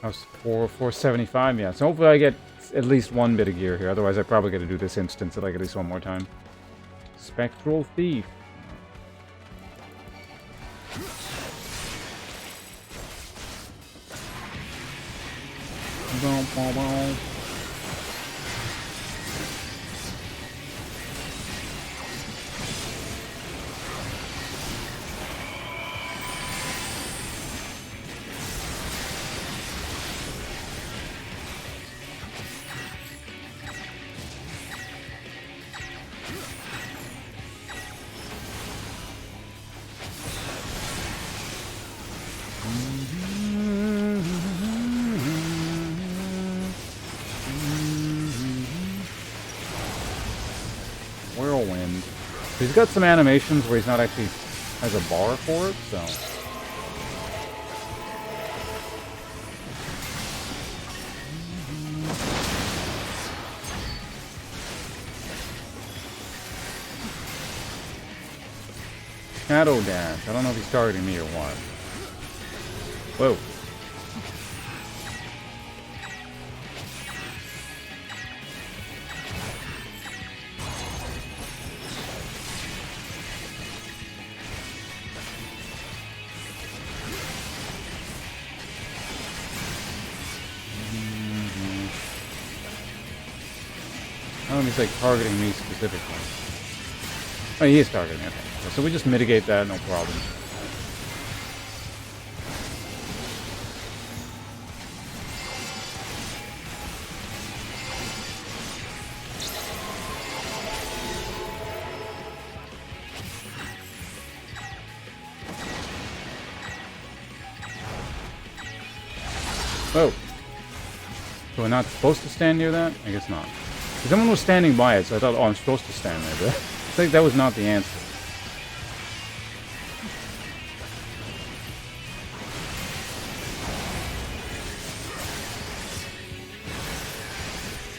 That was 475, yeah. So hopefully I get at least one bit of gear here. Otherwise I probably got to do this instance like at least one more time. Spectral Thief. Whirlwind. He's got some animations where he's not actually has a bar for it, so. Shadow Dash. I don't know if he's targeting me or what. Whoa. I don't know if he's like targeting me specifically. Oh, he is targeting me. Okay. So we just mitigate that, no problem. Oh. So we're not supposed to stand near that? I guess not. Someone was standing by it, so I thought, oh, I'm supposed to stand there, but I think that was not the answer.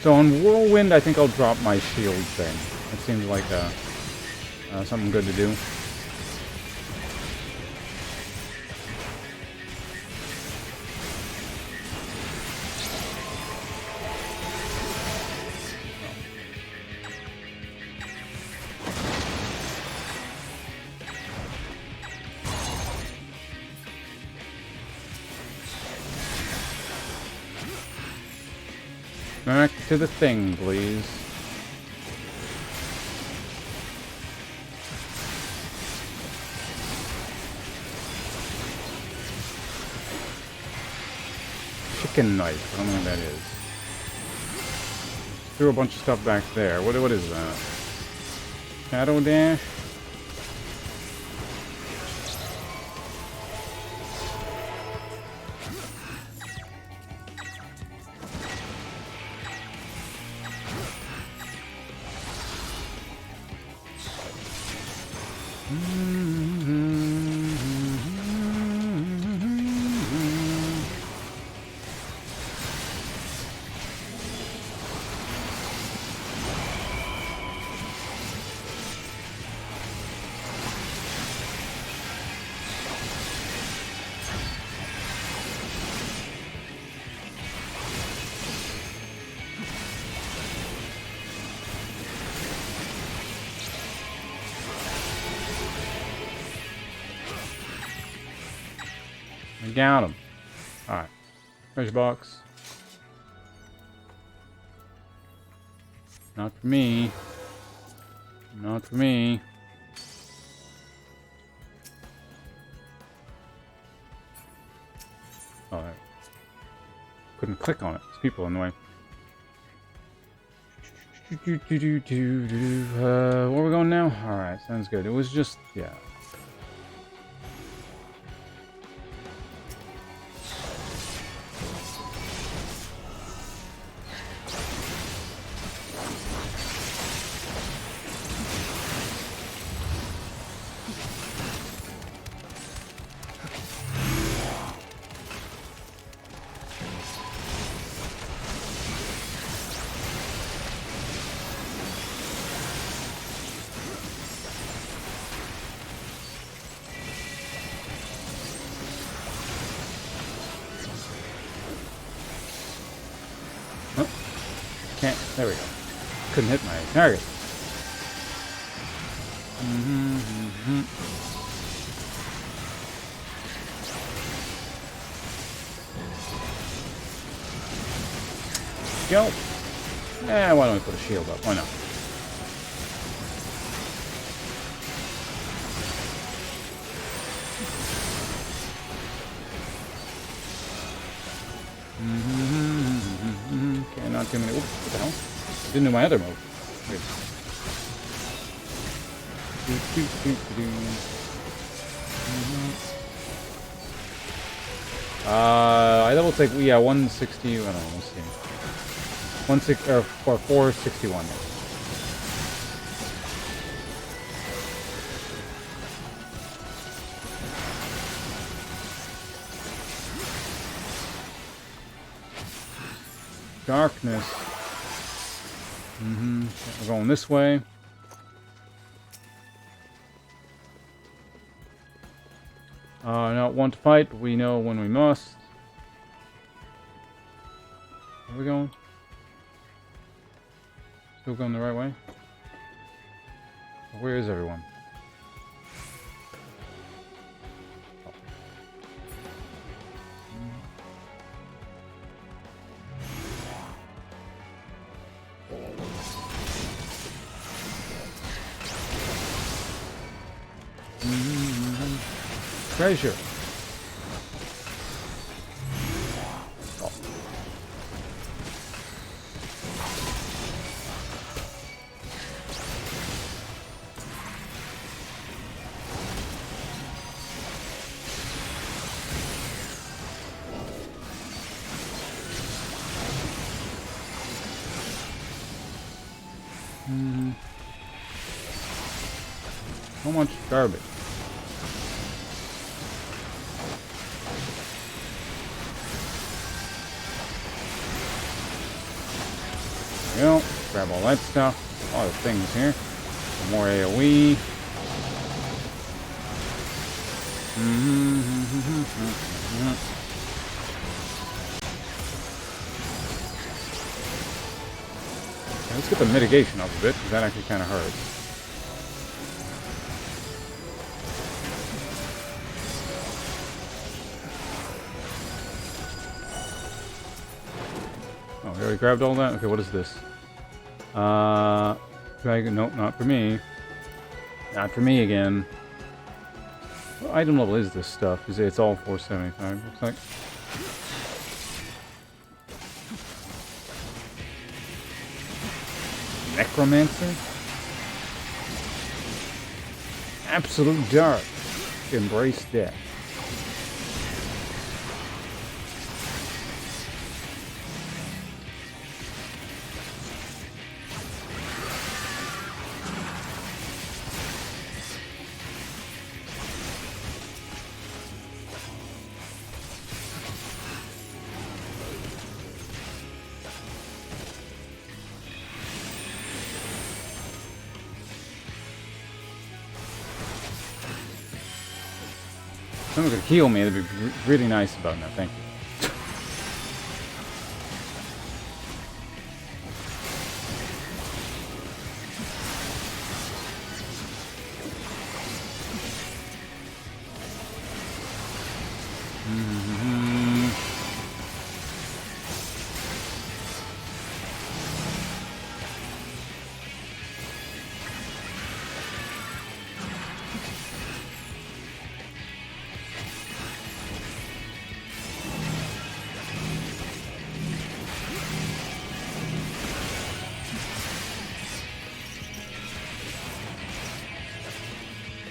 So on Whirlwind, I think I'll drop my shield thing. It seems like something good to do. Back to the thing, please. Chicken knife. I don't know what that is. Threw a bunch of stuff back there. What is that? Shadow dash? I got him. Alright. Treasure box. Not for me. Not for me. Oh, I couldn't click on it. There's people in the way. Where are we going now? Alright, sounds good. It was just, yeah. Can't. There we go. Couldn't hit my target. Go. Eh, why don't we put a shield up? Why not? Okay, not too many. Oops, what the hell? Didn't do my other move. Wait. I double take. Yeah, 160. I don't know. We'll see. 16 or 461. Darkness. We're going this way. Not want to fight, but we know when we must. Where are we going? Still going the right way? Where is everyone? Treasure. Oh. So much garbage. Go. Grab all that stuff. A lot of things here. Some more AoE. Okay, let's get the mitigation up a bit, because that actually kind of hurts. Oh, we already grabbed all that? Okay, what is this? Dragon, nope, not for me. Not for me again. What item level is this stuff? It's all 475, looks like. Necromancer? Absolute dark. Embrace death. Someone could heal me, that'd be really nice about that, thank you.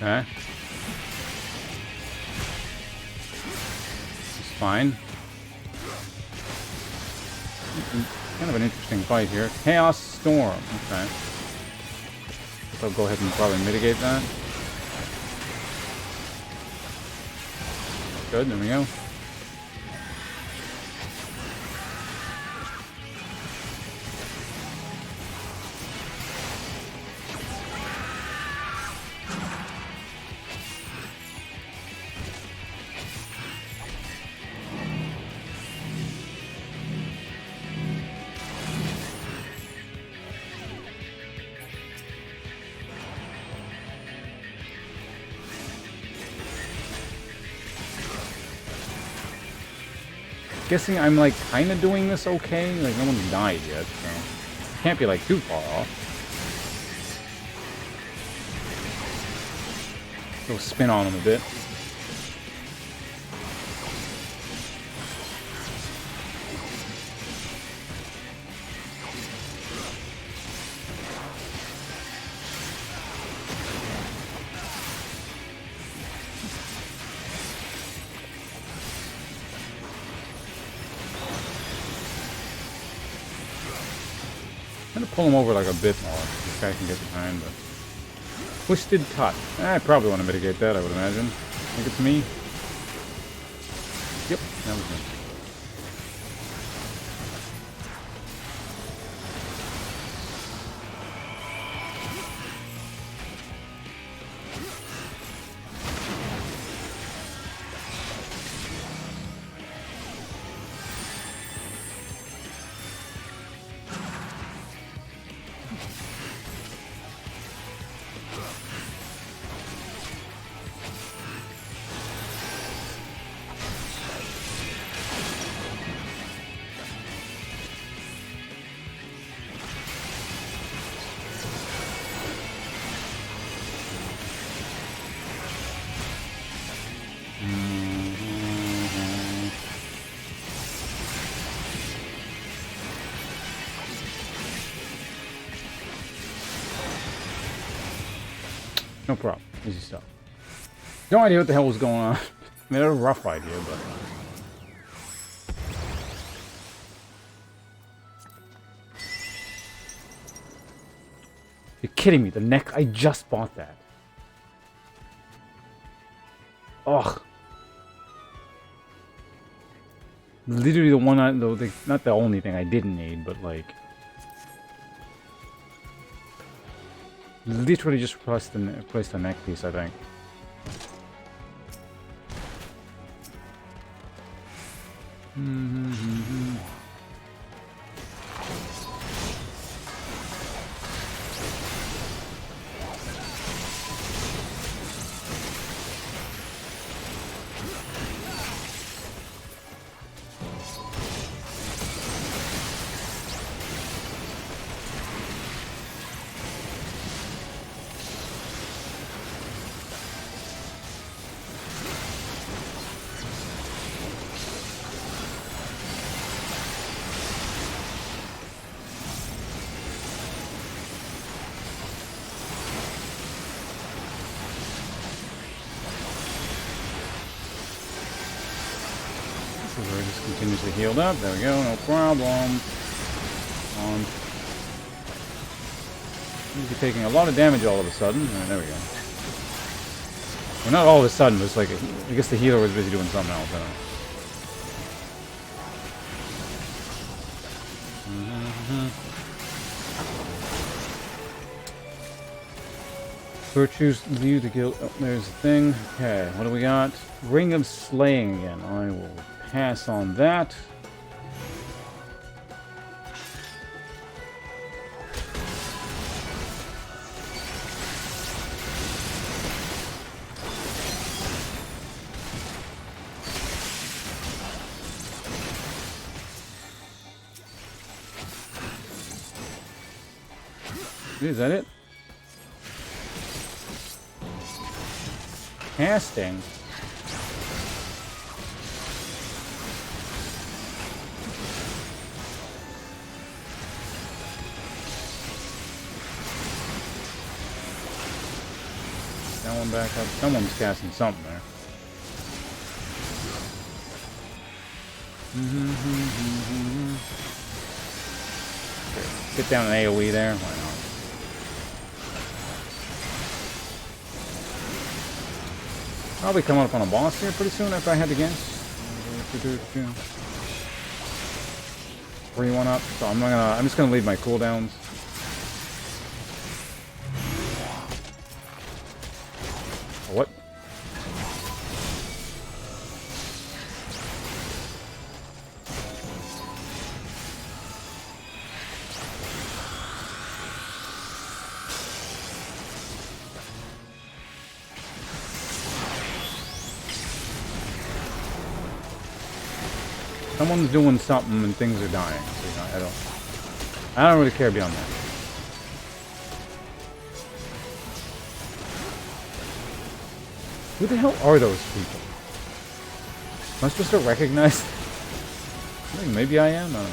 Okay. It's fine. Kind of an interesting fight here. Chaos Storm. Okay. So I'll go ahead and probably mitigate that. Good, there we go. Guessing I'm like kind of doing this okay. Like no one's died yet, so can't be like too far off. Go spin on him a bit. I'm gonna pull him over like a bit more. This guy can get behind, but Twisted Touch. I probably want to mitigate that, I would imagine. Think it's me? Yep, that was me. No problem. Easy stuff. No idea what the hell was going on. I mean, I had a rough idea, but... You're kidding me. The neck... I just bought that. Ugh. Literally the one I... Not the only thing I didn't need, but like... Literally just replaced the neck piece, I think. We're just continuously healed up. There we go, no problem. He's taking a lot of damage all of a sudden. There we go. Well, not all of a sudden, but it's like, I guess the healer was busy doing something else. I don't know. Virtues view the guild. Oh, there's the thing. Okay, what do we got? Ring of Slaying again. I will pass on that. Is that it? Casting. That one back up. Someone's casting something there. Okay, get down an AoE there. Why not? Probably coming up on a boss here pretty soon if I had to guess. 3-1 up, so I'm just gonna leave my cooldowns. What? Someone's doing something and things are dying. So, you know, I don't really care beyond that. Who the hell are those people? Am I supposed to recognize them? I think maybe I am. I don't know.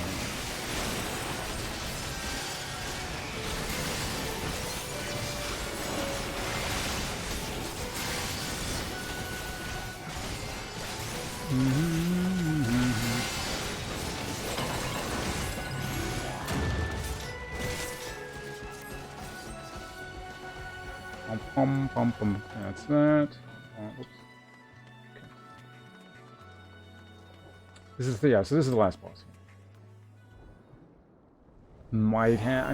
That's that. Oops. Okay. This is the so this is the last boss. I'm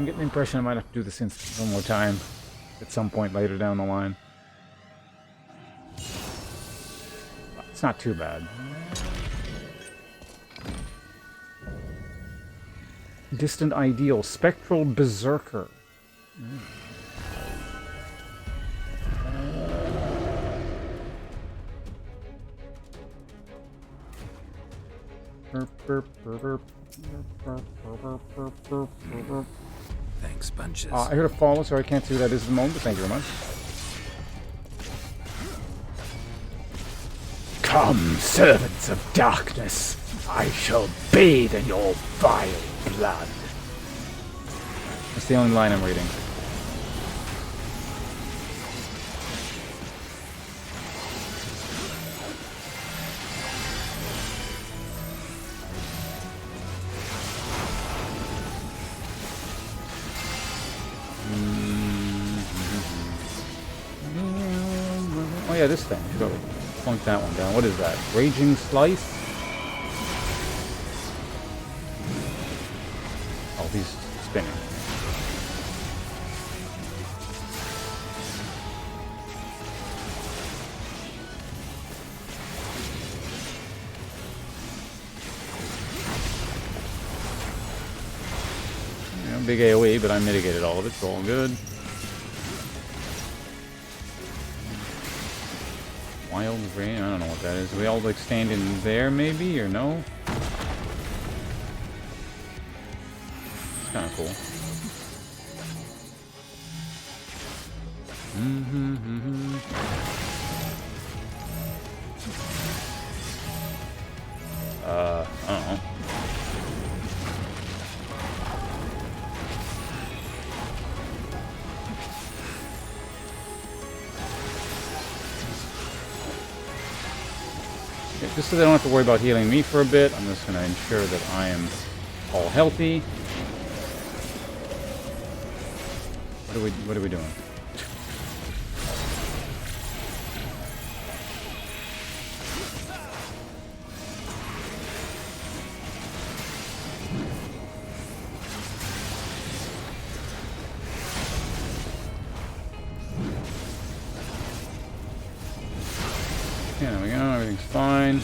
getting the impression I might have to do this instance one more time at some point later down the line. It's not too bad. Distant Ideal, Spectral Berserker. Thanks, bunches. I heard a follow, so I can't see who that is at the moment, but thank you very much. Come, servants of darkness, I shall bathe in your vile blood. That's the only line I'm reading. Oh yeah, this thing. Should have plunked that one down. What is that? Raging Slice? Oh, he's spinning. Yeah, big AoE, but I mitigated all of it, so all good. Wild Rain, I don't know what that is. Are we all like standing there maybe, or no? It's kind of cool. I don't know. Just so they don't have to worry about healing me for a bit, I'm just going to ensure that I am all healthy. What are we doing? Yeah, there we go, everything's fine.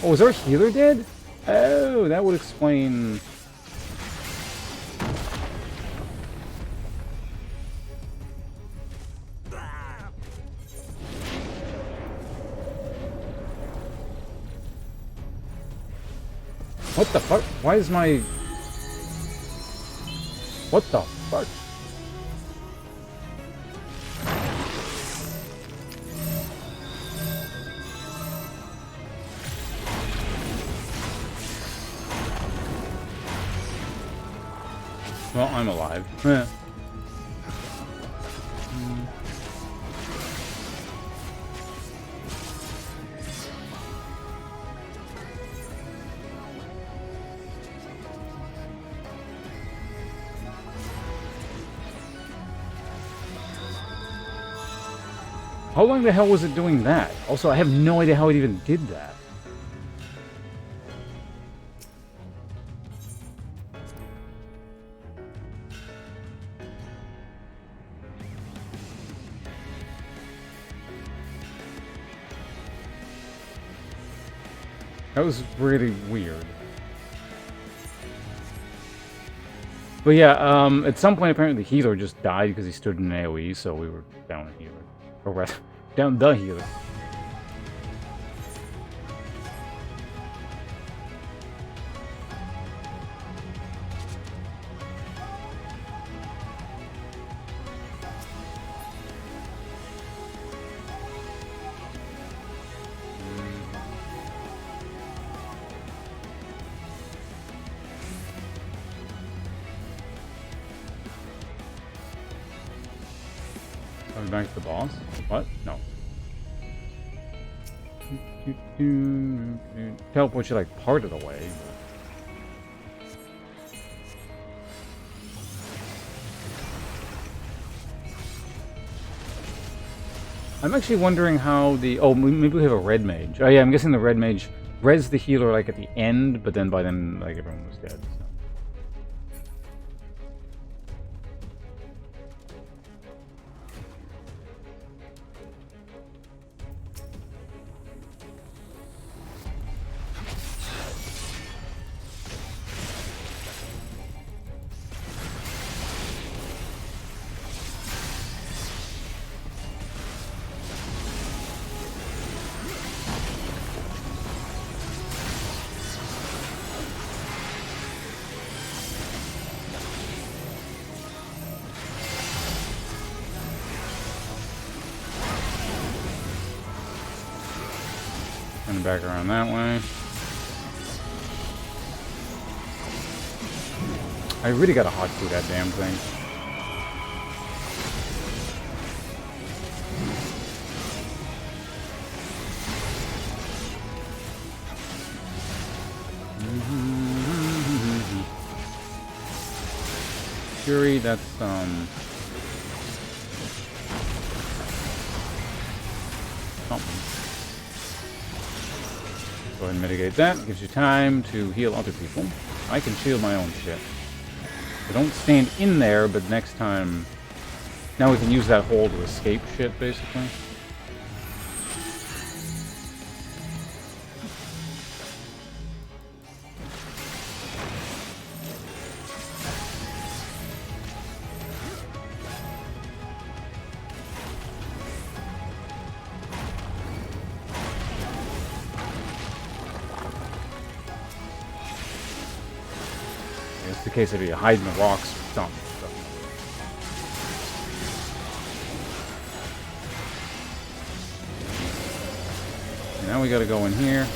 Oh, is our healer dead? Oh, that would explain... What the fuck? Why is my... What the fuck? Well, I'm alive. Yeah. How long the hell was it doing that? Also, I have no idea how it even did that. That was really weird. But yeah, at some point apparently the healer just died because he stood in an AoE, so we were down a healer. Or rather, down the healer. Going back to the boss? What? No. Teleport you like part of the way. I'm actually wondering how the... Oh, maybe we have a red mage. Oh yeah, I'm guessing the red mage res the healer like at the end, but then by then like everyone was dead. So. Turning back around that way. I really gotta hot through that damn thing. Fury, that's something. Go ahead and mitigate that. Gives you time to heal other people. I can shield my own shit. So don't stand in there, but next time... Now we can use that hole to escape shit, basically. It's the case of you hide in the rocks or something. Now we gotta go in here.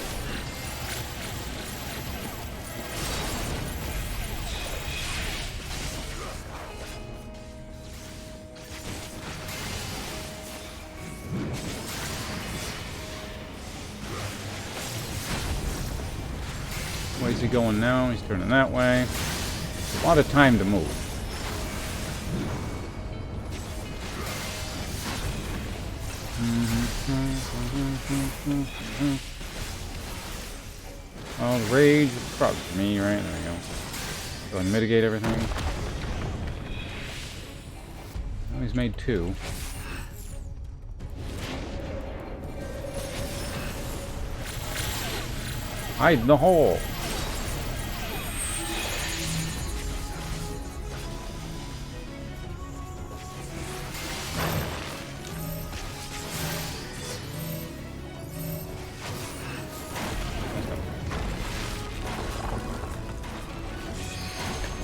Where's he going now? He's turning that way. A lot of time to move. Oh, the rage is probably for me, right? There we go. Go and mitigate everything. Oh, he's made 2. Hide in the hole.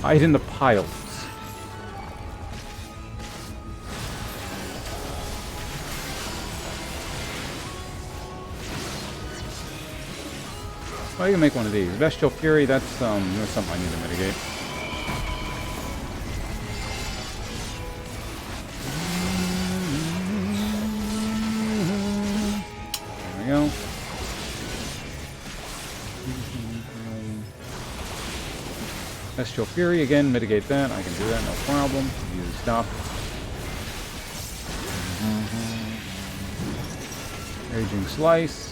Hide in the piles. Oh, you can make one of these. Bestial Fury, that's something I need to mitigate. There we go. Bestial Fury, again, mitigate that. I can do that, no problem. Use stop. Raging Slice.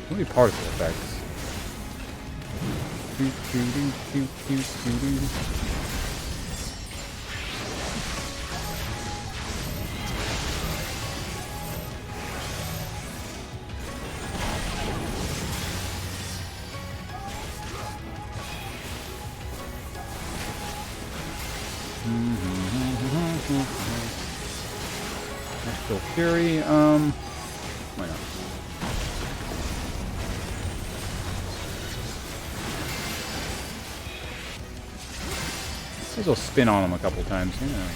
How many particle effects? Bestial Fury, why not? Maybe we'll spin on him a couple times. Yeah, there we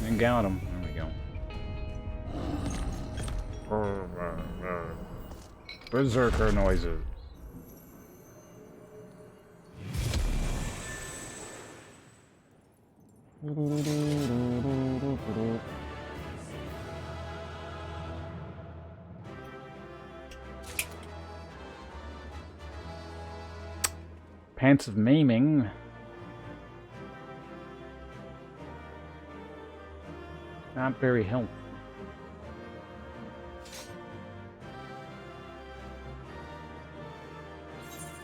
go. And got him. There we go. Berserker noises. Pants of Maiming. Not very helpful.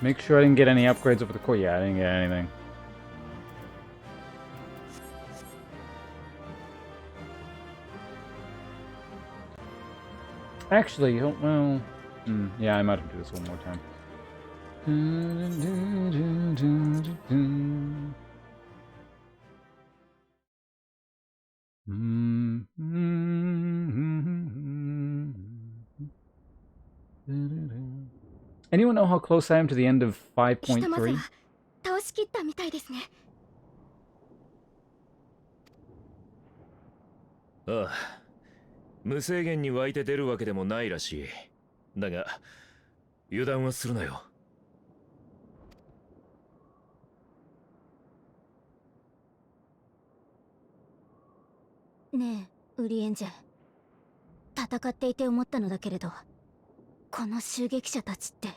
Make sure I didn't get any upgrades over the course. Yeah, I didn't get anything. Actually, well, yeah, I might have to do this one more time. Anyone know how close I am to the end of 5.3? 倒しきったみたいですね。ああ、無制限に湧いて出るわけでもないらしい。だが、油断はするなよ。ねえ、ウリエンジェン。戦っていて思ったのだけれど、この襲撃者たちって。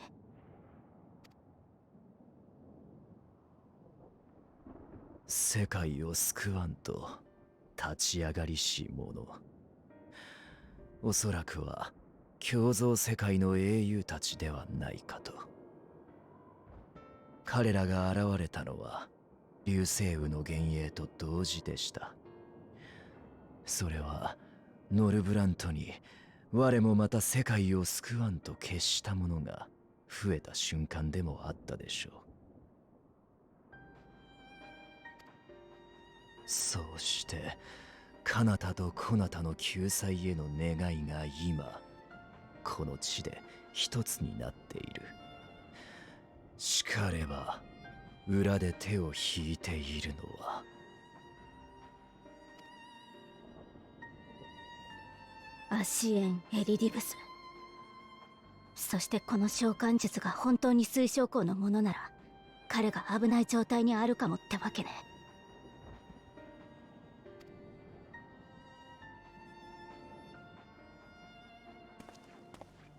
世界を救わんと立ち上がりし者。おそらくは共造世界の英雄たちではないかと。彼らが現れたのは流星雨の幻影と同時でした。それはノルブラントに我もまた世界を救わんと決した者が増えた瞬間でもあったでしょう。そうして彼方とこなたの救済への願いが今この地で一つになっている。しかれば裏で手を引いているのはアシエン・エリディブス。そしてこの召喚術が本当に水晶光のものなら、彼が危ない状態にあるかもってわけね。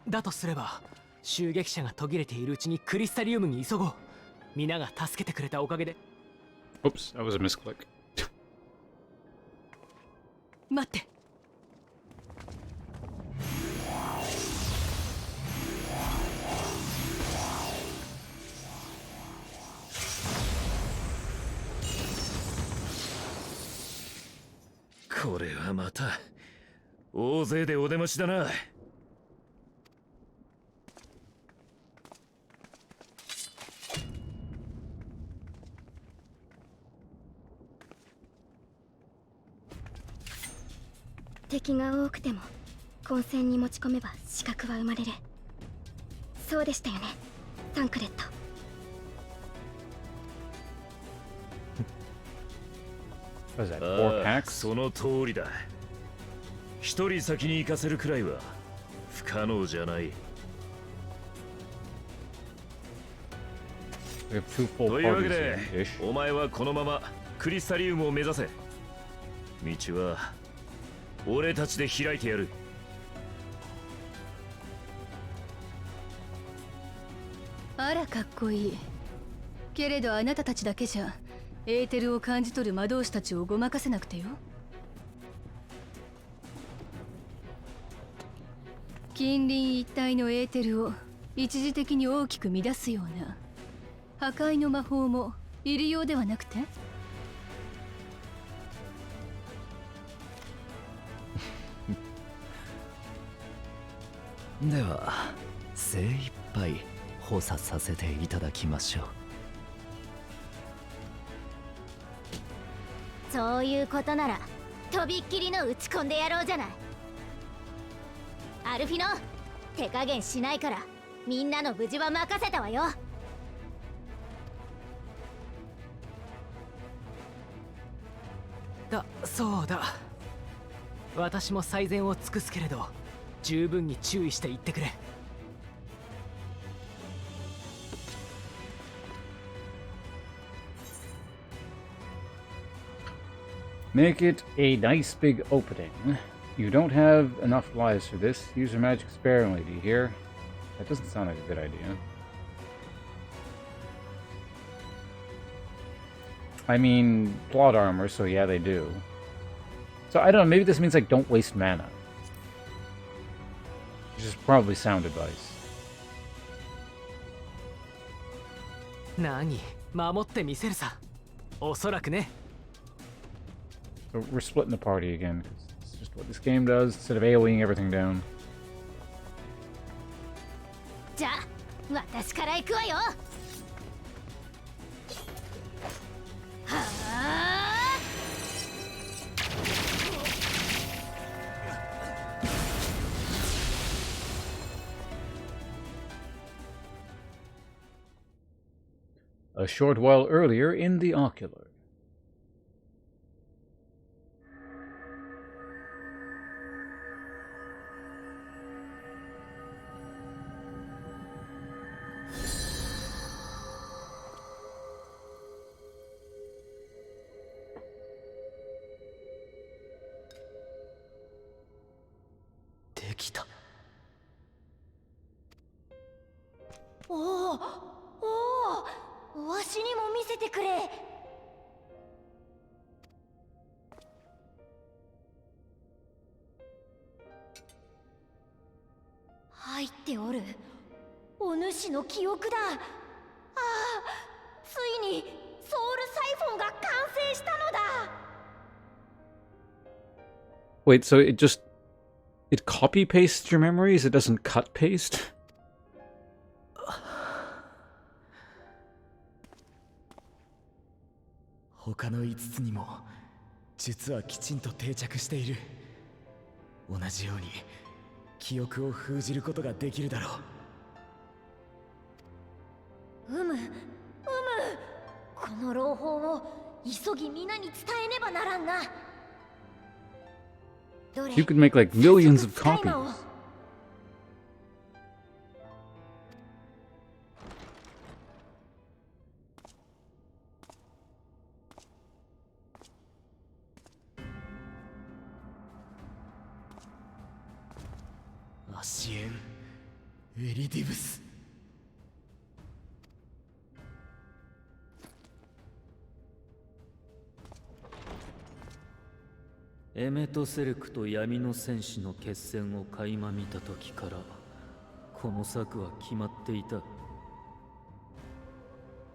だとすれば襲撃者が途切れているうちにクリスタリウムに急ごう。皆が助けてくれたおかげで。 Oops, that was a misclick. 待って。これはまた大勢でお出ましだな。敵が多くても混戦に持ち込めば死角は生まれる。そうでしたよね、タンクレット。What is that, 4 packs? その通りだ。一人先に行かせるくらいは不可能じゃない。 We have 2 full というわけ parties で here, ish. お前はこのままクリスタリウムを目指せ。道は俺たちで開いてやる。あらかっこいい。けれどあなたたちだけじゃエーテルを感じ取る魔導士たちをごまかせなくてよ。近隣一帯のエーテルを一時的に大きく乱すような破壊の魔法もいるようではなくて。では精一杯補佐させていただきましょう。そういうことならとびっきりの打ち込んでやろうじゃない。アルフィノ、手加減しないからみんなの無事は任せたわよ。そうだ。私も最善を尽くすけれど十分に注意して言ってくれ。Make it a nice big opening. You don't have enough lives for this. Use your magic sparingly, do you hear? That doesn't sound like a good idea. I mean, plot armor, so yeah, they do. So I don't know, maybe this means like don't waste mana. Which is probably sound advice. 何、守ってみせるさ。おそらくね。So we're splitting the party again, because it's just what this game does, instead of AoEing everything down. じゃあ私から行くわよ。はあ。A short while earlier in the ocular. Oh, わしにも見せてくれ。入っておる。お主の記憶だ。ああ、ついにソウルサイフォンが完成したのだ。 Wait, so it copy pastes your memories? It doesn't cut paste? 他の5つにも術はきちんと定着している。同じように記憶を封じることができるだろう。この朗報を急ぎ皆に伝えねばならんな。 You could make like millions of copies. 支援エリディブス。エメトセレクと闇の戦士の決戦を垣間見た時からこの策は決まっていた。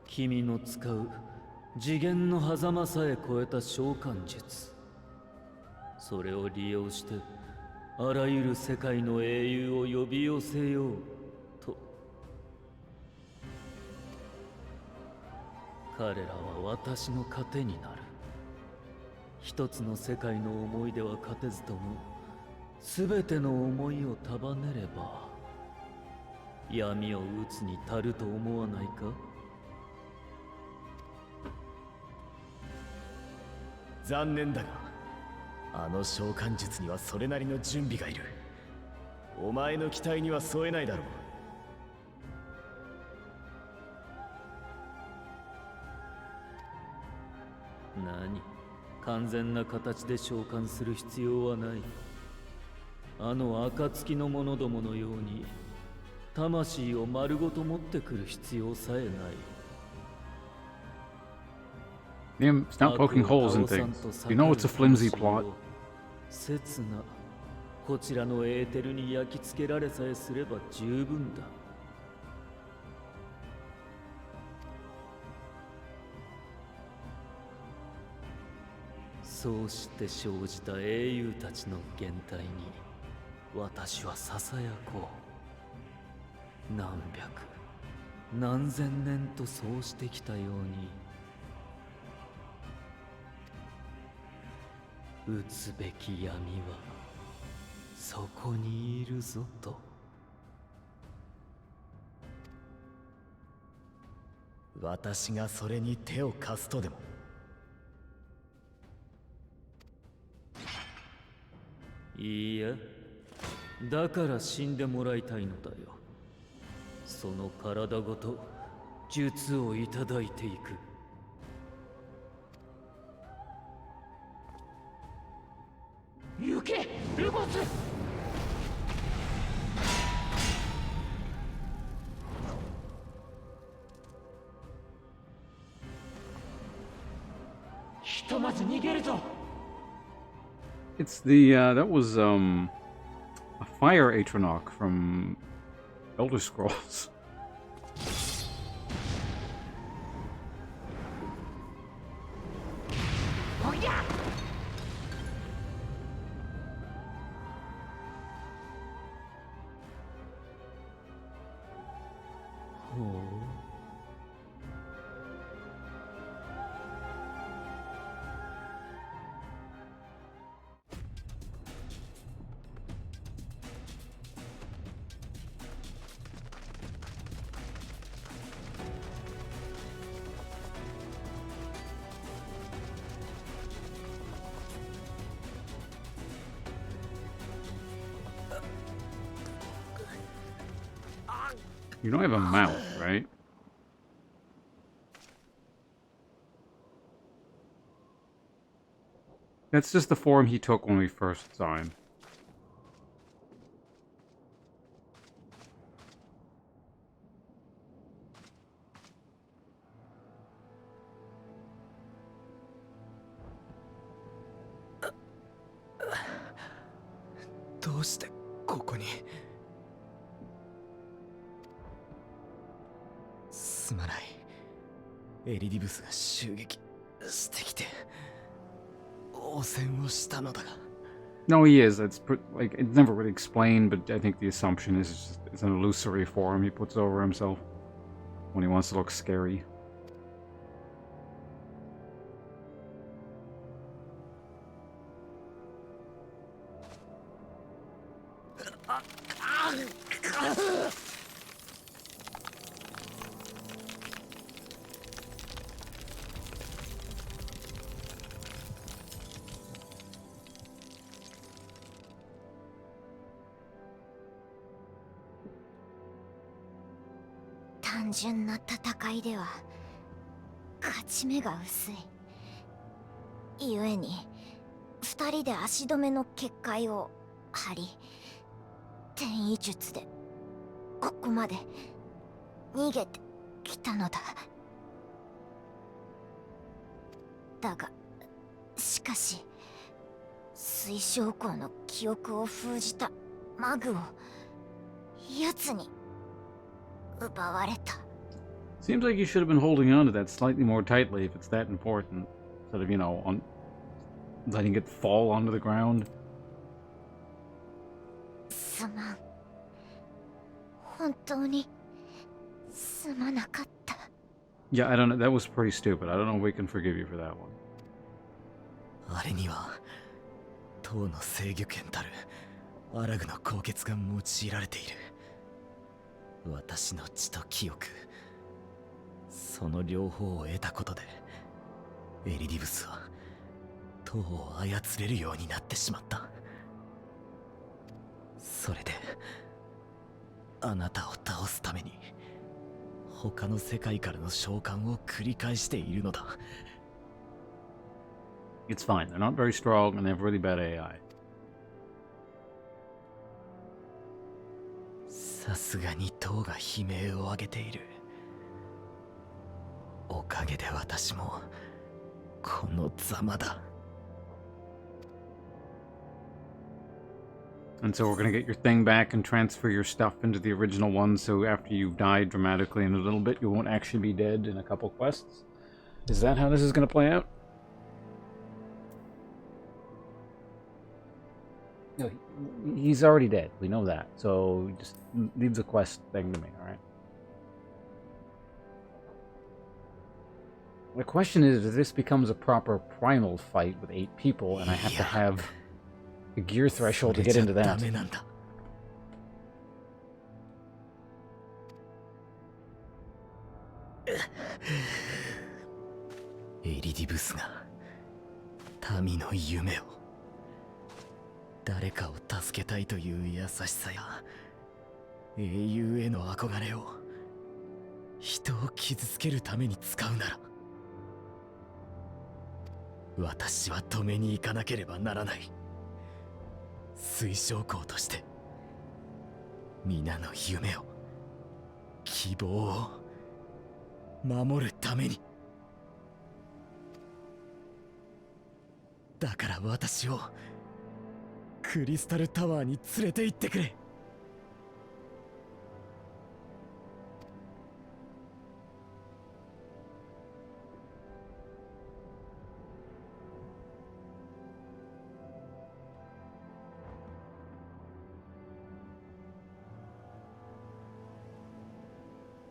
君の使う次元の狭間さえ超えた召喚術、それを利用してあらゆる世界の英雄を呼び寄せようと。彼らは私の糧になる。一つの世界の思いでは勝てずとも、全ての思いを束ねれば闇を打つに足ると思わないか。残念だが、あの召喚術にはそれなりの準備がいる。お前の期待には添えないだろう。何、完全な形で召喚する必要はない。あの暁の者どものように魂を丸ごと持ってくる必要さえない。Damn, stop poking holes in things. You know it's a flimsy plot. 刹那、こちらのエーテルに焼き付けられさえすれば十分だ。そうして生じた英雄たちの原体に私はささやこう。何百何千年とそうしてきたように、打つべき闇はそこにいるぞと。私がそれに手を貸すとでも。いいや、だから死んでもらいたいのだよ。その体ごと術をいただいていく。行けルボス。ひとまず逃げるぞ。It's the, that was, a fire Atronach from Elder Scrolls. You don't have a mouth, right? That's just the form he took when we first saw him. No, he is. It's like it's never really explained, but I think the assumption is it's an illusory form he puts over himself when he wants to look scary.単純な戦いでは勝ち目が薄い。ゆえに二人で足止めの結界を張り、転移術でここまで逃げてきたのだ。だがしかし水晶光の記憶を封じたマグを奴に奪われた。 Seems like you should have been holding on to that slightly more tightly if it's that important, instead of, you know, letting it fall onto the ground. すまん。本当にすまなかった。 Yeah, I don't know. That was pretty stupid. I don't know if we can forgive you for that one. あれには塔の制御権たるアラグの高血が用いられている。私の血と記憶、その両方を得たことでエリディブスは塔を操れるようになってしまった。それであなたを倒すために他の世界からの召喚を繰り返しているのだ。 It's fine. They're not very strong and they have really bad AI. さすがに塔が悲鳴を上げている。おかげで私もこのざまだ。 And so we're going to get your thing back and transfer your stuff into the original one, so after you've died dramatically in a little bit, you won't actually be dead in a couple quests. Is that how this is going to play out? No, he's already dead. We know that. So just leave the quest thing to me, alright? The question is, if this becomes a proper primal fight with 8 people, and I have to have a gear threshold to get into that. エリディブスが民の夢を、誰かを助けたいという優しさや英雄への憧れを人を傷つけるために使うなら、私は止めに行かなければならない。水晶光として皆の夢を、希望を守るために。だから私をクリスタルタワーに連れて行ってくれ。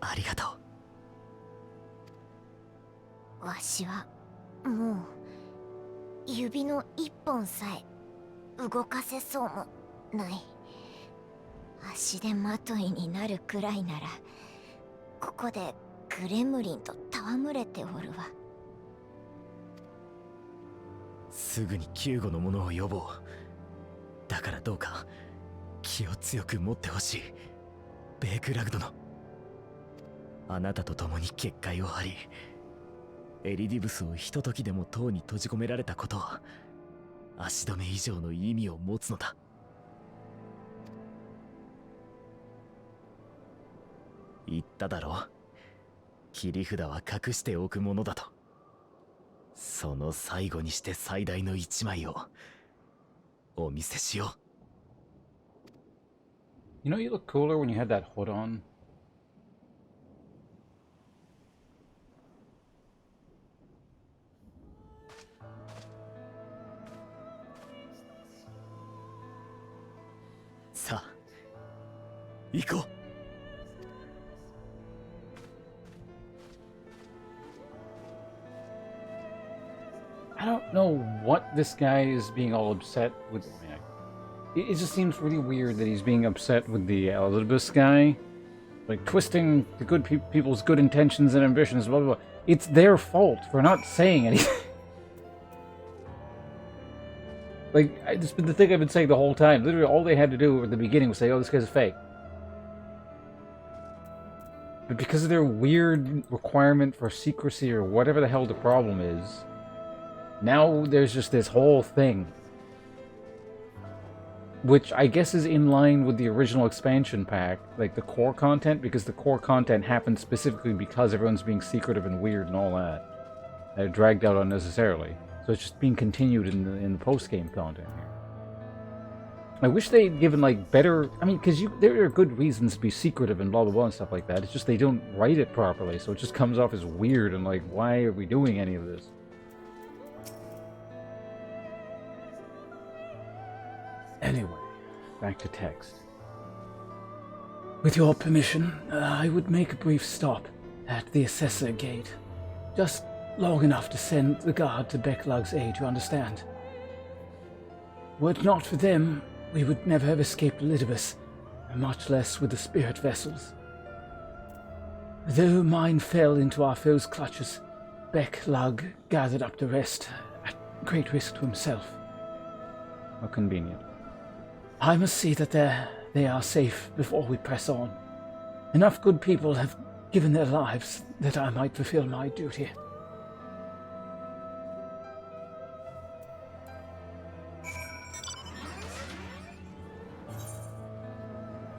ありがとう。わしはもう指の一本さえ動かせそうもない。足手まといになるくらいならここでグレムリンと戯れておるわ。すぐに救護の者を呼ぼう。だからどうか気を強く持ってほしい。ベークラグ殿、あなたと共に結界を張り、エリディブスをひとときでも塔に閉じ込められたことは足止め以上の意味を持つのだ。言っただろう、切り札は隠しておくものだと。その最後にして最大の一枚をお見せしよう。 You know, you look cooler when you had that hood on. さあ、行こう。I don't know what this guy is being all upset with. It just seems really weird that he's being upset with the Elizabeth guy. Like, twisting the good people's good intentions and ambitions, blah, blah, blah. It's their fault for not saying anything. Like, it's been the thing I've been saying the whole time. Literally, all they had to do at the beginning was say, oh, this guy's fake. But because of their weird requirement for secrecy or whatever the hell the problem is, now there's just this whole thing. which I guess is in line with the original expansion pack, like the core content, because the core content happened specifically because everyone's being secretive and weird and all that. They're dragged out unnecessarily. So it's just being continued in the post-game content here. I wish they'd given, like, better... I mean, because there are good reasons to be secretive and blah blah blah and stuff like that. It's just they don't write it properly, so it just comes off as weird and like, why are we doing any of this? Anyway, back to text. With your permission, I would make a brief stop at the Assessor Gate. Just long enough to send the guard to Becklug's aid, you understand? Were it not for them, we would never have escaped Elidibus, much less with the spirit vessels. Though mine fell into our foes' clutches, Becklug gathered up the rest, at great risk to himself. How convenient. I must see that they are safe before we press on. Enough good people have given their lives that I might fulfill my duty.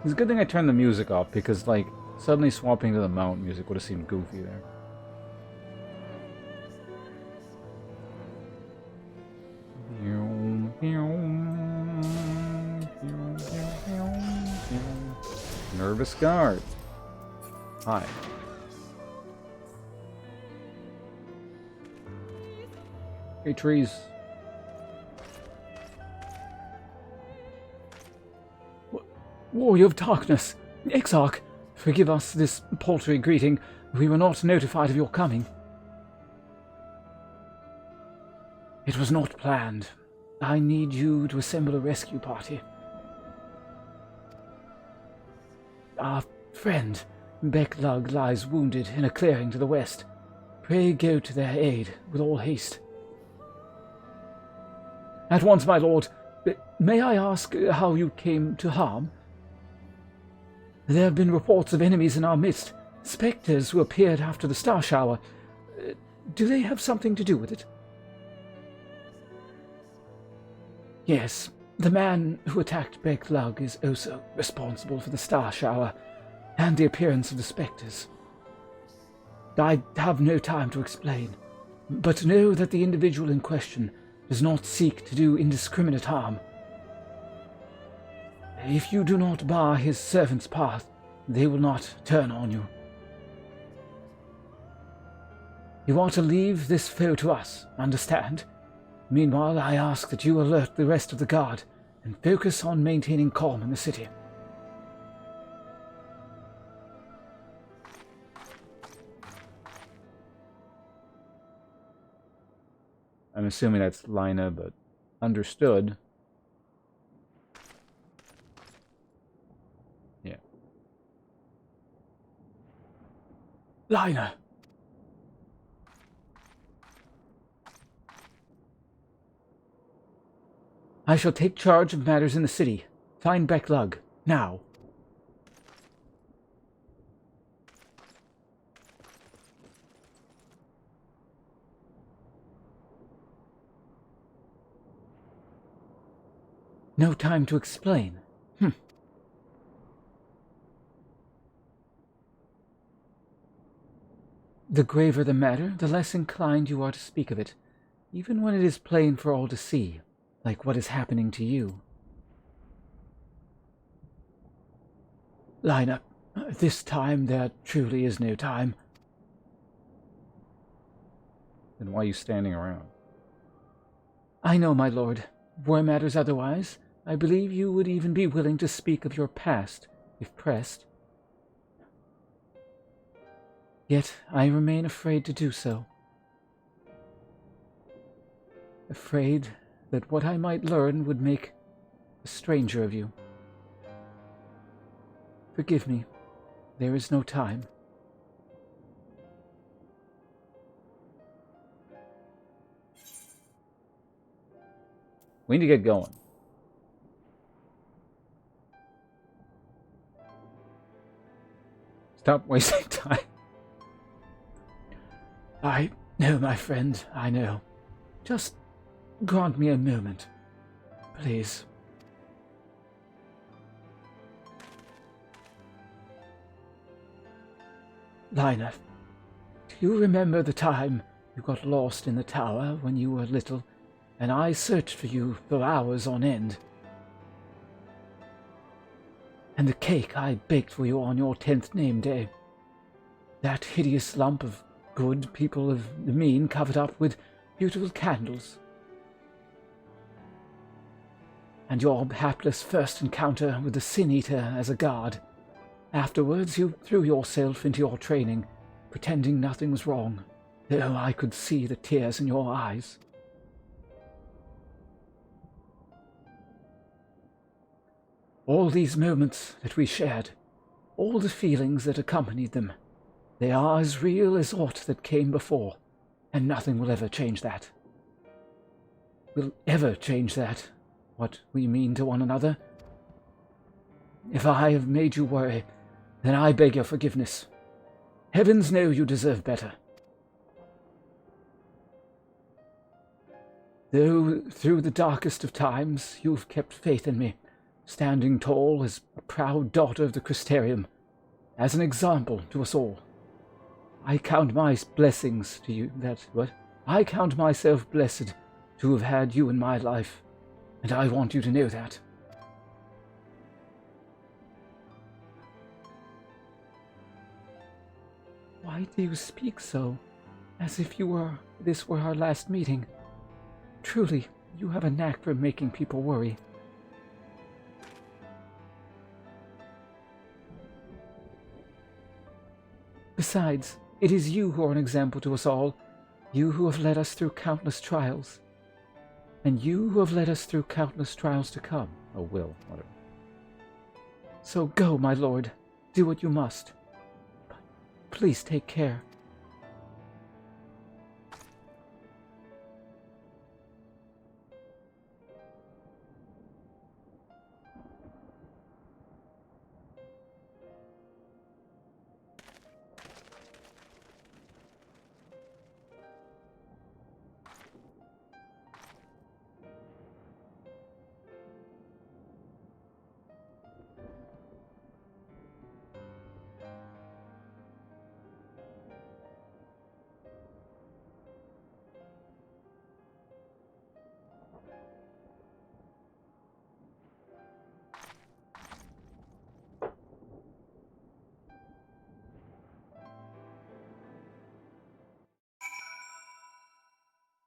It's a good thing I turned the music off, because, like, suddenly swapping to the mount music would have seemed goofy there. Nervous guard. Hi. Hey, trees. Warrior of Darkness, Exarch, forgive us this paltry greeting. We were not notified of your coming. It was not planned. I need you to assemble a rescue party. Our friend, Becklug, lies wounded in a clearing to the west. Pray go to their aid with all haste. At once, my lord. May I ask how you came to harm? There have been reports of enemies in our midst, spectres who appeared after the star shower. Do they have something to do with it? Yes, the man who attacked Becklug is also responsible for the star shower and the appearance of the spectres. I have no time to explain, but know that the individual in question does not seek to do indiscriminate harm. If you do not bar his servant's path, they will not turn on you. You are to leave this foe to us, understand? Meanwhile, I ask that you alert the rest of the guard and focus on maintaining calm in the city. I'm assuming that's Lina, but understood. Yeah. Lina! I shall take charge of matters in the city. Find Becklug, now. No time to explain. The graver the matter, the less inclined you are to speak of it, even when it is plain for all to see, like what is happening to you. Lina, this time there truly is no time. Then why are you standing around? I know, my lord. Were matters otherwise, I believe you would even be willing to speak of your past, if pressed. Yet I remain afraid to do so. Afraid that what I might learn would make a stranger of you. Forgive me, there is no time. We need to get going. Stop wasting time. I know, my friend, I know. Just grant me a moment, please. Lina, do you remember the time you got lost in the tower when you were little, and I searched for you for hours on end? And the cake I baked for you on your 10th name day? That hideous lump of good people of the mean covered up with beautiful candles? And your hapless first encounter with the Sin Eater as a guard? Afterwards you threw yourself into your training, pretending nothing was wrong, though I could see the tears in your eyes. All these moments that we shared, all the feelings that accompanied them, they are as real as aught that came before, and nothing will ever change that. Will ever change that, what we mean to one another. If I have made you worry, then I beg your forgiveness. Heavens know you deserve better. Though through the darkest of times you've kept faith in me, standing tall as a proud daughter of the Crystarium, as an example to us all. I count my blessings to you I count myself blessed to have had you in my life, and I want you to know that. Why do you speak so, as if this were our last meeting? Truly, you have a knack for making people worry. Besides, it is you who are an example to us all, you who have led us through countless trials, and you who have led us through countless trials to come. Oh, will, whatever. So go, my lord, do what you must. But please take care.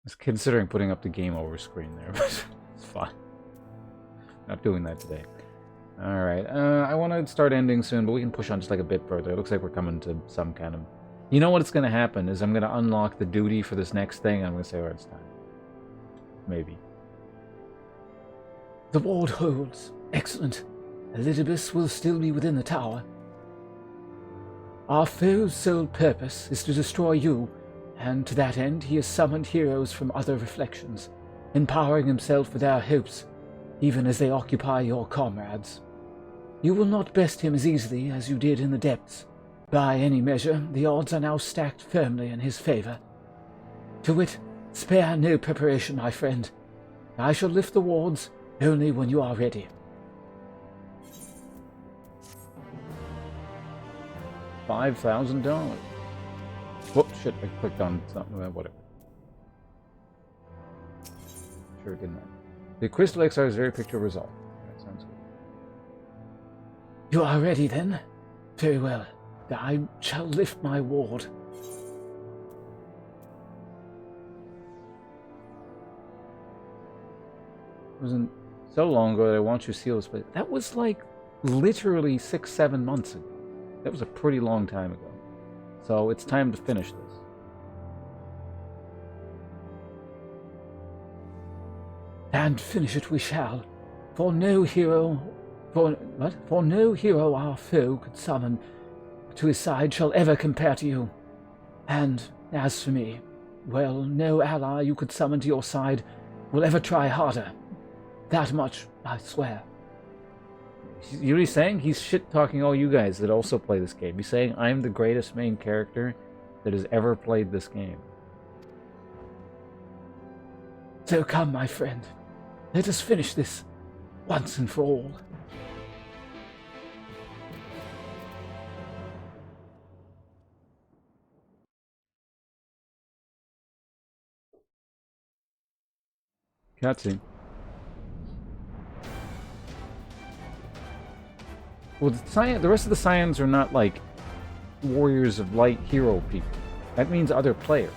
I was considering putting up the game over screen there, but it's fine. Not doing that today. Alright, I want to start ending soon, but we can push on just like a bit further. It looks like we're coming to some kind of... You know what's going to happen is I'm going to unlock the duty for this next thing, and I'm going to say, alright, it's time. Maybe. The ward holds. Excellent. Elidibus will still be within the tower. Our foe's sole purpose is to destroy you, and to that end he has summoned heroes from other reflections, empowering himself with our hopes, even as they occupy your comrades. You will not best him as easily as you did in the depths. By any measure, the odds are now stacked firmly in his favor. To wit, spare no preparation, my friend. I shall lift the wards only when you are ready. $5,000. Whoops, shit, I clicked on something, whatever. Sure, didn't I? The Crystal Exile very picture resolved. That sounds good. You are ready then? Very well. I shall lift my ward. It wasn't so long ago that I want you to seal this, but that was like literally 6-7 months ago. That was a pretty long time ago. So it's time to finish this. And finish it we shall. For no hero our foe could summon to his side shall ever compare to you. And as for me, well, no ally you could summon to your side will ever try harder. That much I swear. You know what he's saying? He's shit-talking all you guys that also play this game. He's saying, I'm the greatest main character that has ever played this game. So come, my friend. Let us finish this, once and for all. Cutscene. Well, the rest of the Scions are not like warriors of light hero people. That means other players.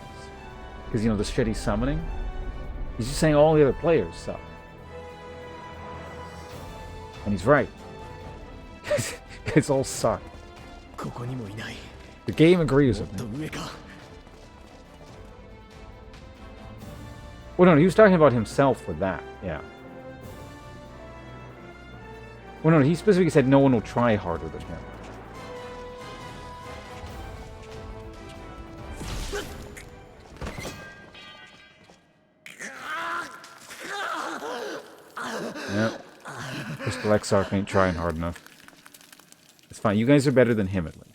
Because, you know, the shitty summoning. He's just saying all the other players suck. And he's right. It's all suck. The game agrees with me. Well, no, he was talking about himself with that, yeah. Well, no, he specifically said no one will try harder than him. Yep. Crystal Exarch ain't trying hard enough. It's fine. You guys are better than him, at least.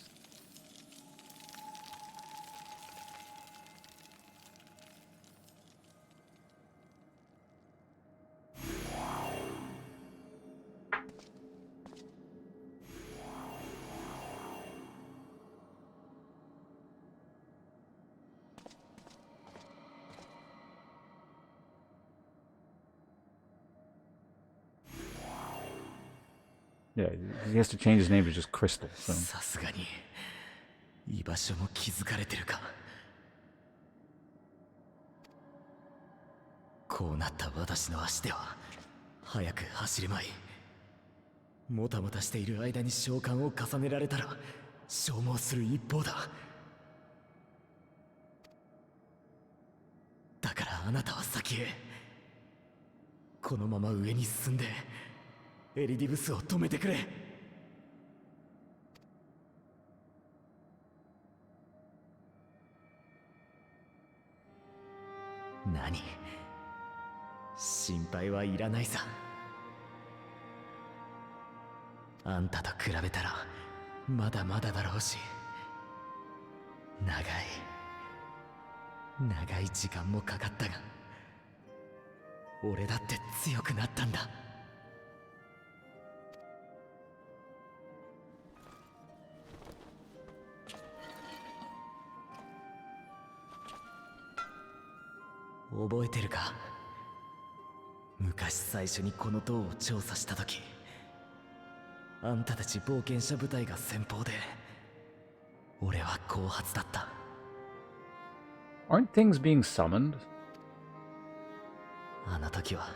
Yeah, he has to change his name to just Crystal, so. さすがに居場所も気づかれてるか。こうなった私の足では早く走るまい。もたもたしている間に召喚を重ねられたら消耗する一方だ。だからあなたは先へ。このまま上に進んでエリディブスを止めてくれ。何？心配はいらないさ。あんたと比べたらまだまだだろうし、長い時間もかかったが、俺だって強くなったんだ。覚えてるか？昔最初にこの塔を調査した時、あんたたち冒険者部隊が先鋒で、俺は後発だった。Aren't things being summoned? あの時は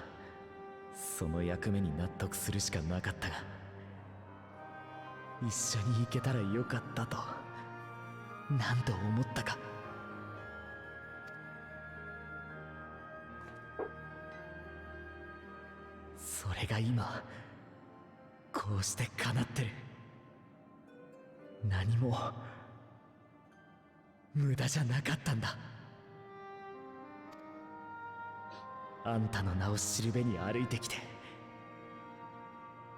その役目に納得するしかなかったが、一緒に行けたらよかったと何度思ったか。それが今こうして叶ってる。何も無駄じゃなかったんだ。あんたの名を知るべに歩いてきて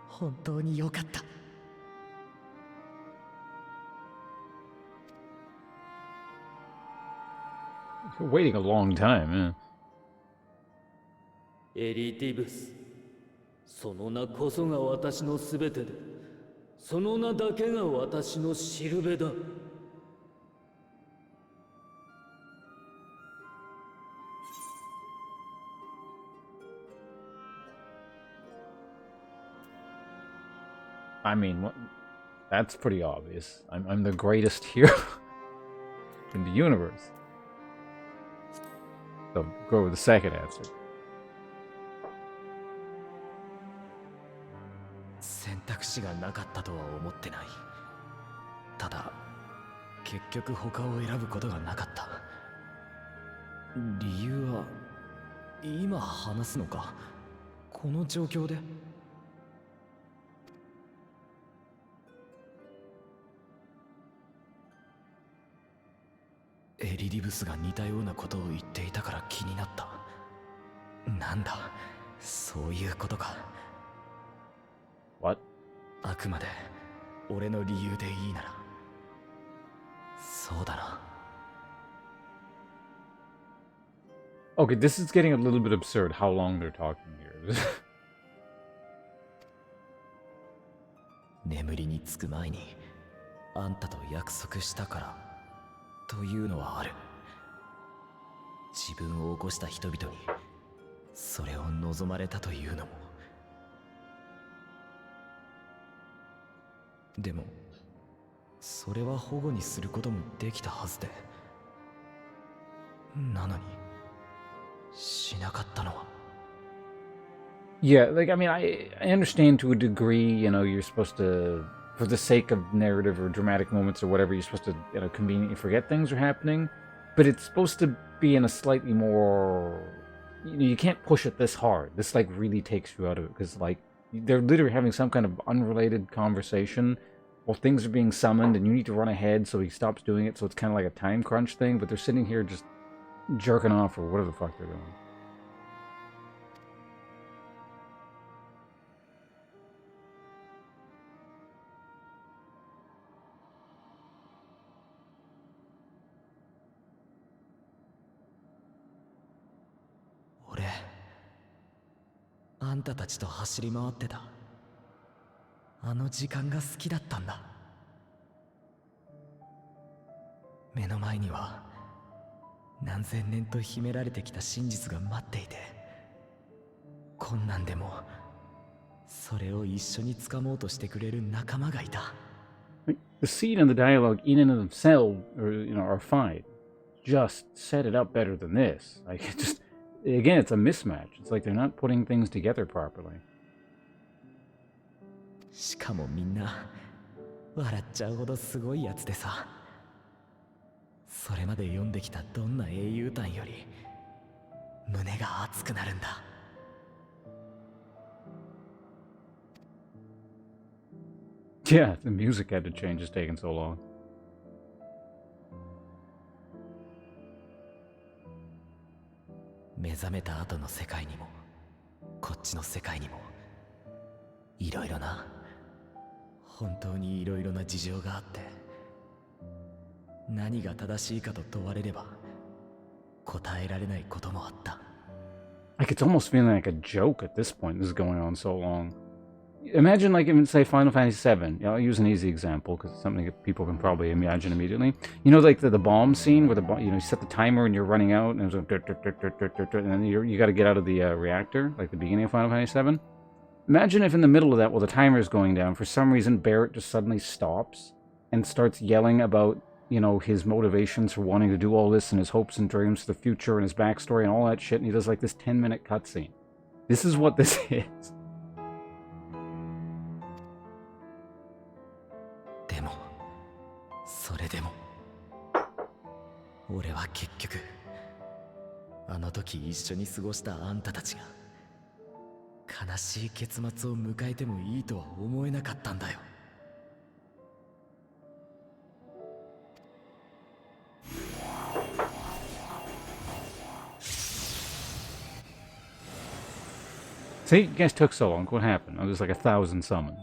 本当によかった。You're waiting a long time, yeah. エリディブス、その名こそが私のすべてで、その名だけが私のしるべだ。I mean, that's pretty obvious. I'm the greatest hero in the universe. So go with the second answer. 選択肢がなかったとは思ってない。ただ結局他を選ぶことがなかった。理由は今話すのか？この状況で？エリディブスが似たようなことを言っていたから気になった。なんだ、そういうことか。What? あくまで俺の理由でいいなら。そうだな。Okay, this is getting a little bit absurd how long they're talking here. 眠りにつく前にあんたと約束したからというのはある。自分を起こした人々にそれを望まれたというのも。でもそれは保護にすることもできたはずで、なのにしなかったのは。Yeah, like, I mean, I understand to a degree, you know, you're supposed to, for the sake of narrative or dramatic moments or whatever, you're supposed to, you know, conveniently forget things are happening, but it's supposed to be in a slightly more, you know, you can't push it this hard. This, like, really takes you out of it, because, like, they're literally having some kind of unrelated conversation while things are being summoned, and you need to run ahead, so he stops doing it, so it's kind of like a time crunch thing, but they're sitting here just jerking off or whatever the fuck they're doing.俺、あんたたちと走り回ってたあの時間が好きだったんだ。目の前には何千年と秘められてきた真実が待っていて、困難でもそれを一緒に掴もうとしてくれる仲間がいた。The scene and the dialogue in and of themselves are fine. Just set it up better than this. Like, it just, again, it's a mismatch. It's like they're not putting things together properly. しかもみんな笑っちゃうほどすごいやつでさ、それまで読んできたどんな英雄譚より胸が熱くなるんだ。Yeah, the music had to change. It's taken so long. 目覚めた後の世界にもこっちの世界にもいろいろな、本当にいろいろな事情があって、何が正しいかと問われれば答えられないこともあった。Like, it's almost feeling like a joke at this point. This is going on so long. Imagine, like, even say Final Fantasy VII. I'll use an easy example because it's something that people can probably imagine immediately. You know, like the bomb scene where you set the timer and you're running out, and it's like, and then you got to get out of the reactor, like the beginning of Final Fantasy VII. Imagine if in the middle of that, while the timer is going down, for some reason Barrett just suddenly stops and starts yelling about, you know, his motivations for wanting to do all this and his hopes and dreams for the future and his backstory and all that shit, and he does like this 10-minute cutscene. This is what this is. でもそれでも俺は結局あの時一緒に過ごしたあんたたちが悲しい結末を迎えてもいいとは思えなかったんだよ。See, you guys took so long. What happened? Oh, there's like 1,000 summons.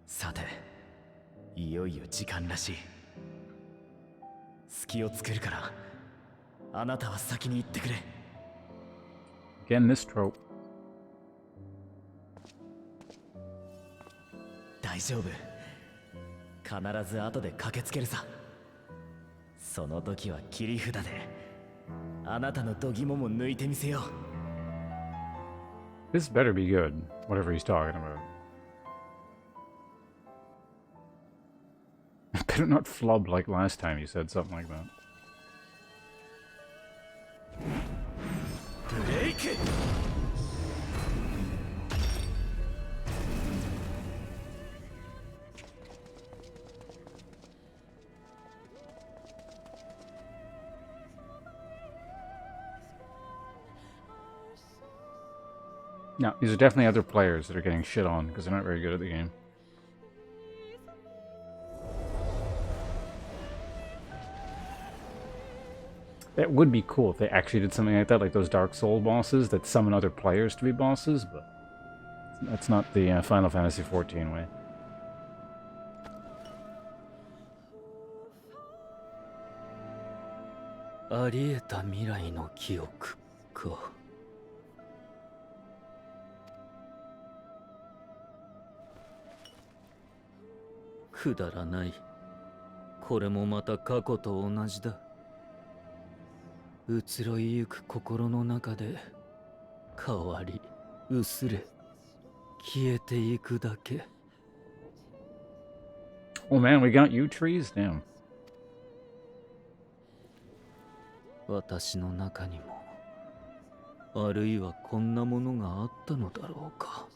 さて、いよいよ時間らしい。隙を作るから、あなたは先に行ってくれ。Again, this trope. 大丈夫。必ず後で駆けつけるさ。その時は切り札で、あなたの度肝も抜いてみせよう。This better be good, whatever he's talking about. Better not flub like last time you said something like that. ブレイクNow, these are definitely other players that are getting shit on because they're not very good at the game. That would be cool if they actually did something like that, like those Dark Soul bosses that summon other players to be bosses, but that's not the Final Fantasy XIV way. ありえた未来の記憶。か。くだらない。これもまた過去と同じだ。移ろいゆく心の中で変わり薄れ消えていくだけ。Oh man, we got you trees? Damn. 私の中にもあるいはこんなものがあったのだろうか。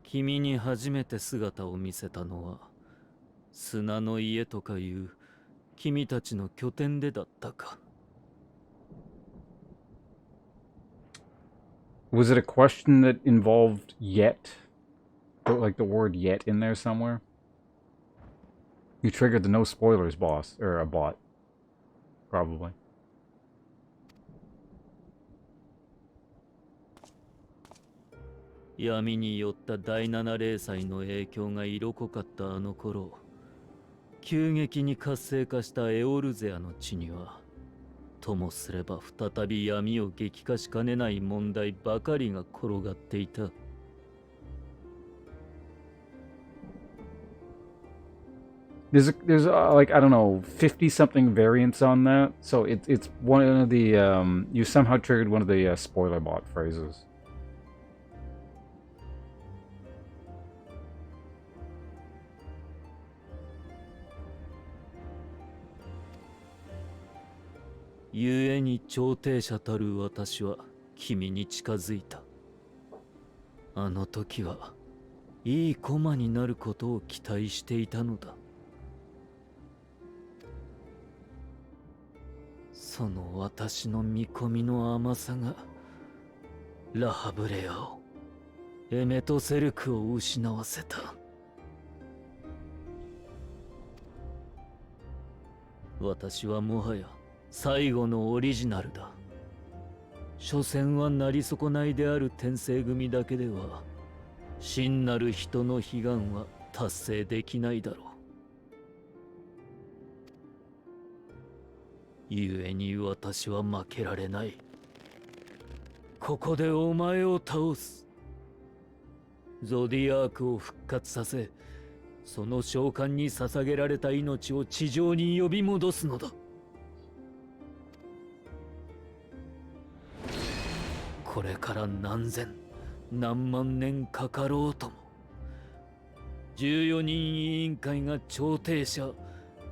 君に初めて姿を見せたのは砂の家とかいう君たちの拠点でだったか。Was it a question that involved yet? Like the word yet in there somewhere? You triggered the no spoilers boss, or a bot. Probably. 闇によった第七霊祭の影響が色濃かったあの頃、急激に活性化したエオルゼアの地には、ともすれば再び闇を激化しかねない問題ばかりが転がっていた。There's like, I don't know, 50 something variants on that. So it's one of the you somehow triggered one of the spoiler bot phrases. 故に調停者たる私は君に近づいた。あの時はいい駒になることを期待していたのだ。その私の見込みの甘さがラハブレアをエメトセルクを失わせた。私はもはや最後のオリジナルだ。所詮はなり損ないである転生組だけでは真なる人の悲願は達成できないだろう。故に私は負けられない。ここでお前を倒す。ゾディアークを復活させ、その召喚に捧げられた命を地上に呼び戻すのだ。これから何千何万年かかろうとも、14人委員会が調停者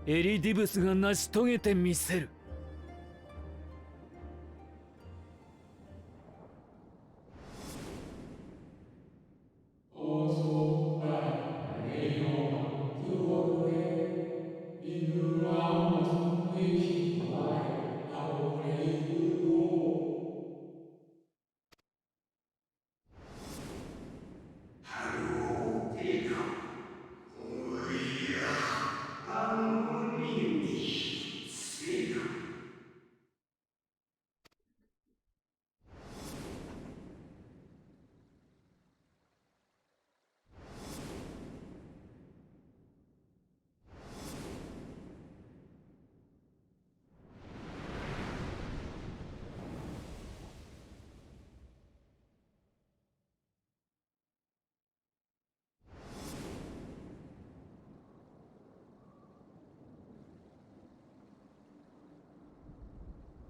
エリディブスが成し遂げてみせる。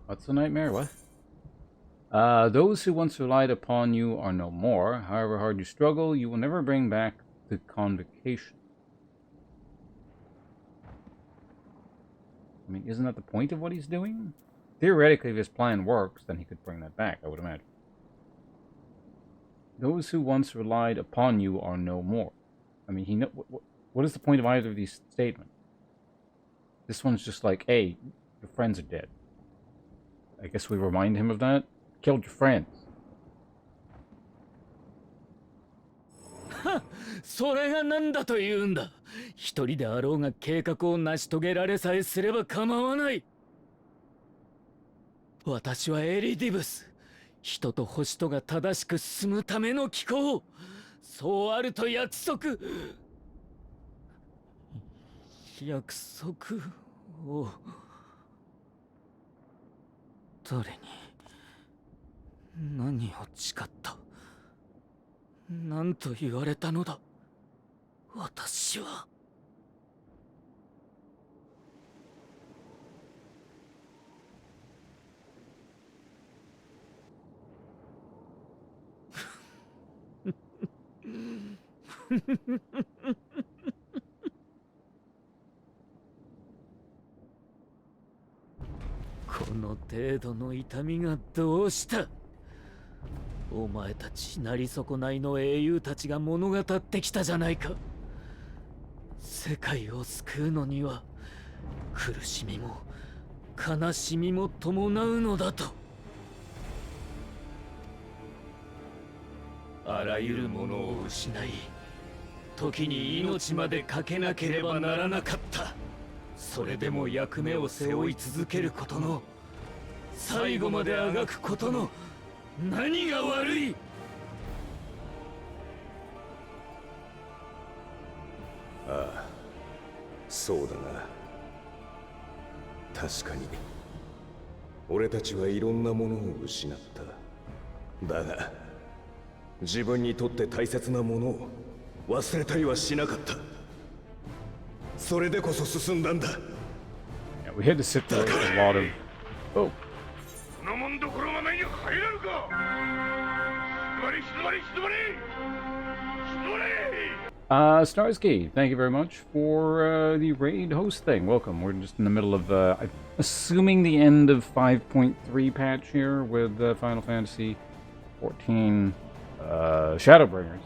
What's the nightmare? What? Those who once relied upon you are no more. However hard you struggle, you will never bring back the convocation. I mean, isn't that the point of what he's doing? Theoretically, if his plan works, then he could bring that back, I would imagine. Those who once relied upon you are no more. I mean, what is the point of either of these statements? This one's just like, hey, your friends are dead. I guess we remind him of that. Killed your friends. それが何だというんだ。一人であろうが計画を成し遂げられさえすれば構わない。私はエリディブス。人と星とが正しく進むための機構、そうあると約束を誰に何を誓った、何と言われたのだ私は。この程度の痛みがどうした。お前たちなり損ないの英雄たちが物語ってきたじゃないか。世界を救うのには苦しみも悲しみも伴うのだと。あらゆるものを失い、時に命までかけなければならなかった。それでも役目を背負い続けることの、最後まであがくことの何が悪い。ああ、そうだな。確かに俺たちはいろんなものを失った。だが自分にとって大切なものを忘れたりはしなかった。それでこそ進んだんだ。Yeah, we had to sit through a lot of. Oh. このもんどころが目に入らぬか。静まれ。Starsky, thank you very much for the raid host thing. Welcome. We're just in the middle of, I'm assuming the end of 5.3 patch here with Final Fantasy 14 Shadowbringers.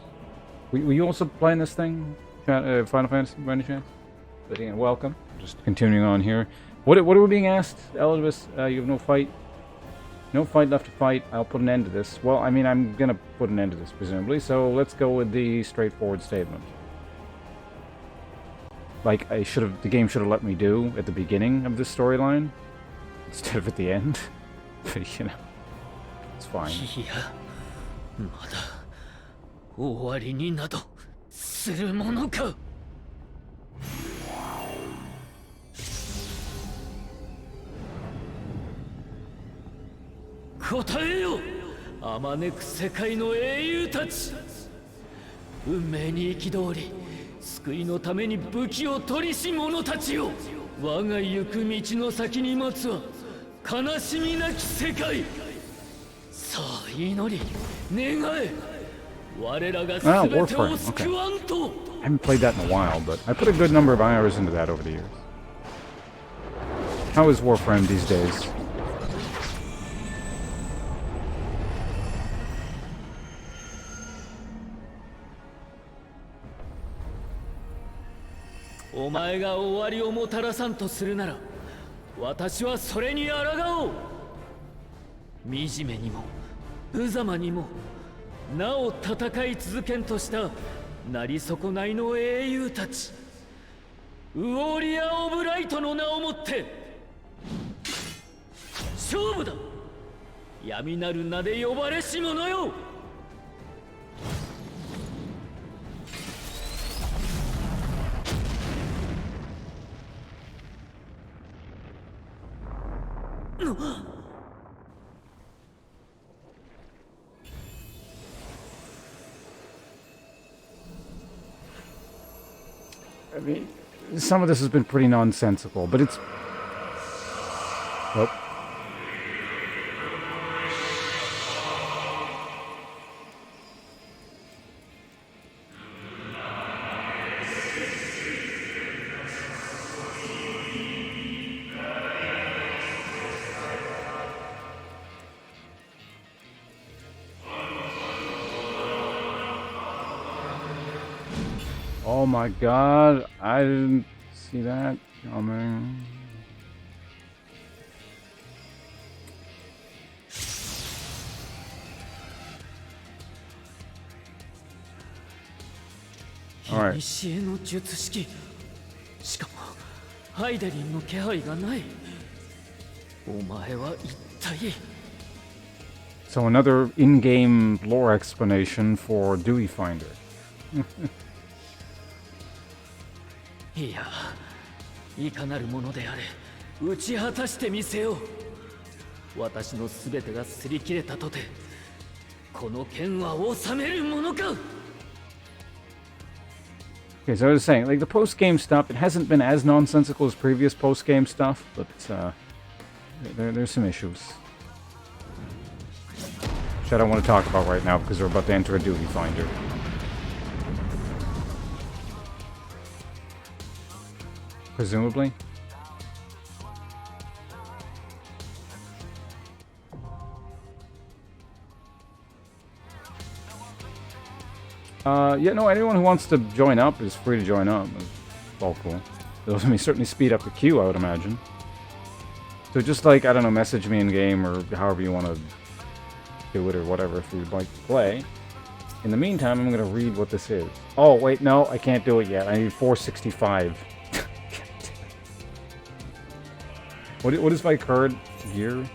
Were you also playing this thing, Final Fantasy, by any chance? But again, welcome. Just continuing on here. What are we being asked, Elizabeth? You have no fight? No fight left to fight. I'll put an end to this. Well, I mean, I'm gonna put an end to this, presumably, so let's go with the straightforward statement. Like, the game should have let me do at the beginning of this storyline, instead of at the end. But, you know, it's fine. いや、まだ終わりになどするものか。答えよ、あまねく世界の英雄たち。運命に憤り、救いのために武器を取りし者たちよ。我が行く道の先に待つは悲しみなき世界。さあ祈り、願え。我らが全てを救わんと。I haven't played that in a while, but I put a good number of hours into that over the years. How is Warframe these days? お前が終わりをもたらさんとするなら、私はそれに抗おう。惨めにも無様にもなお戦い続けんとしたなり損ないの英雄たち、ウォーリア・オブ・ライトの名をもって勝負だ。闇なる名で呼ばれし者よ。I mean, some of this has been pretty nonsensical, but it's... Oh. Oh my god, I didn't see that coming. Alright. 古の術式。しかもハイデリンの気配がない。お前は一体。So another in-game lore explanation for Dewey Finder. いや、いかなるものであれ、打ち果たしてみせよう。私のすべてが擦り切れたとて、この剣は収めるものか。 Okay, so I was saying, like, the post-game stuff, it hasn't been as nonsensical as previous post-game stuff, but there's some issues. Which I don't want to talk about right now because we're about to enter a duty finder. Presumably. Yeah, no, anyone who wants to join up is free to join up. It's all cool. It'll certainly speed up the queue, I would imagine. So just like, I don't know, message me in-game or however you want to do it or whatever if you'd like to play. In the meantime, I'm going to read what this is. Oh, wait, no, I can't do it yet. I need 465. What is my current gear?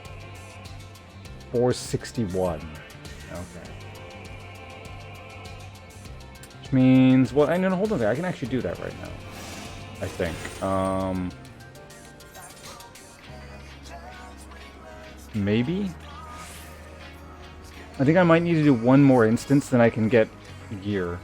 461. Okay. Which means, well, no, hold on there. I can actually do that right now. I think. Maybe? I think I might need to do one more instance, then I can get gear.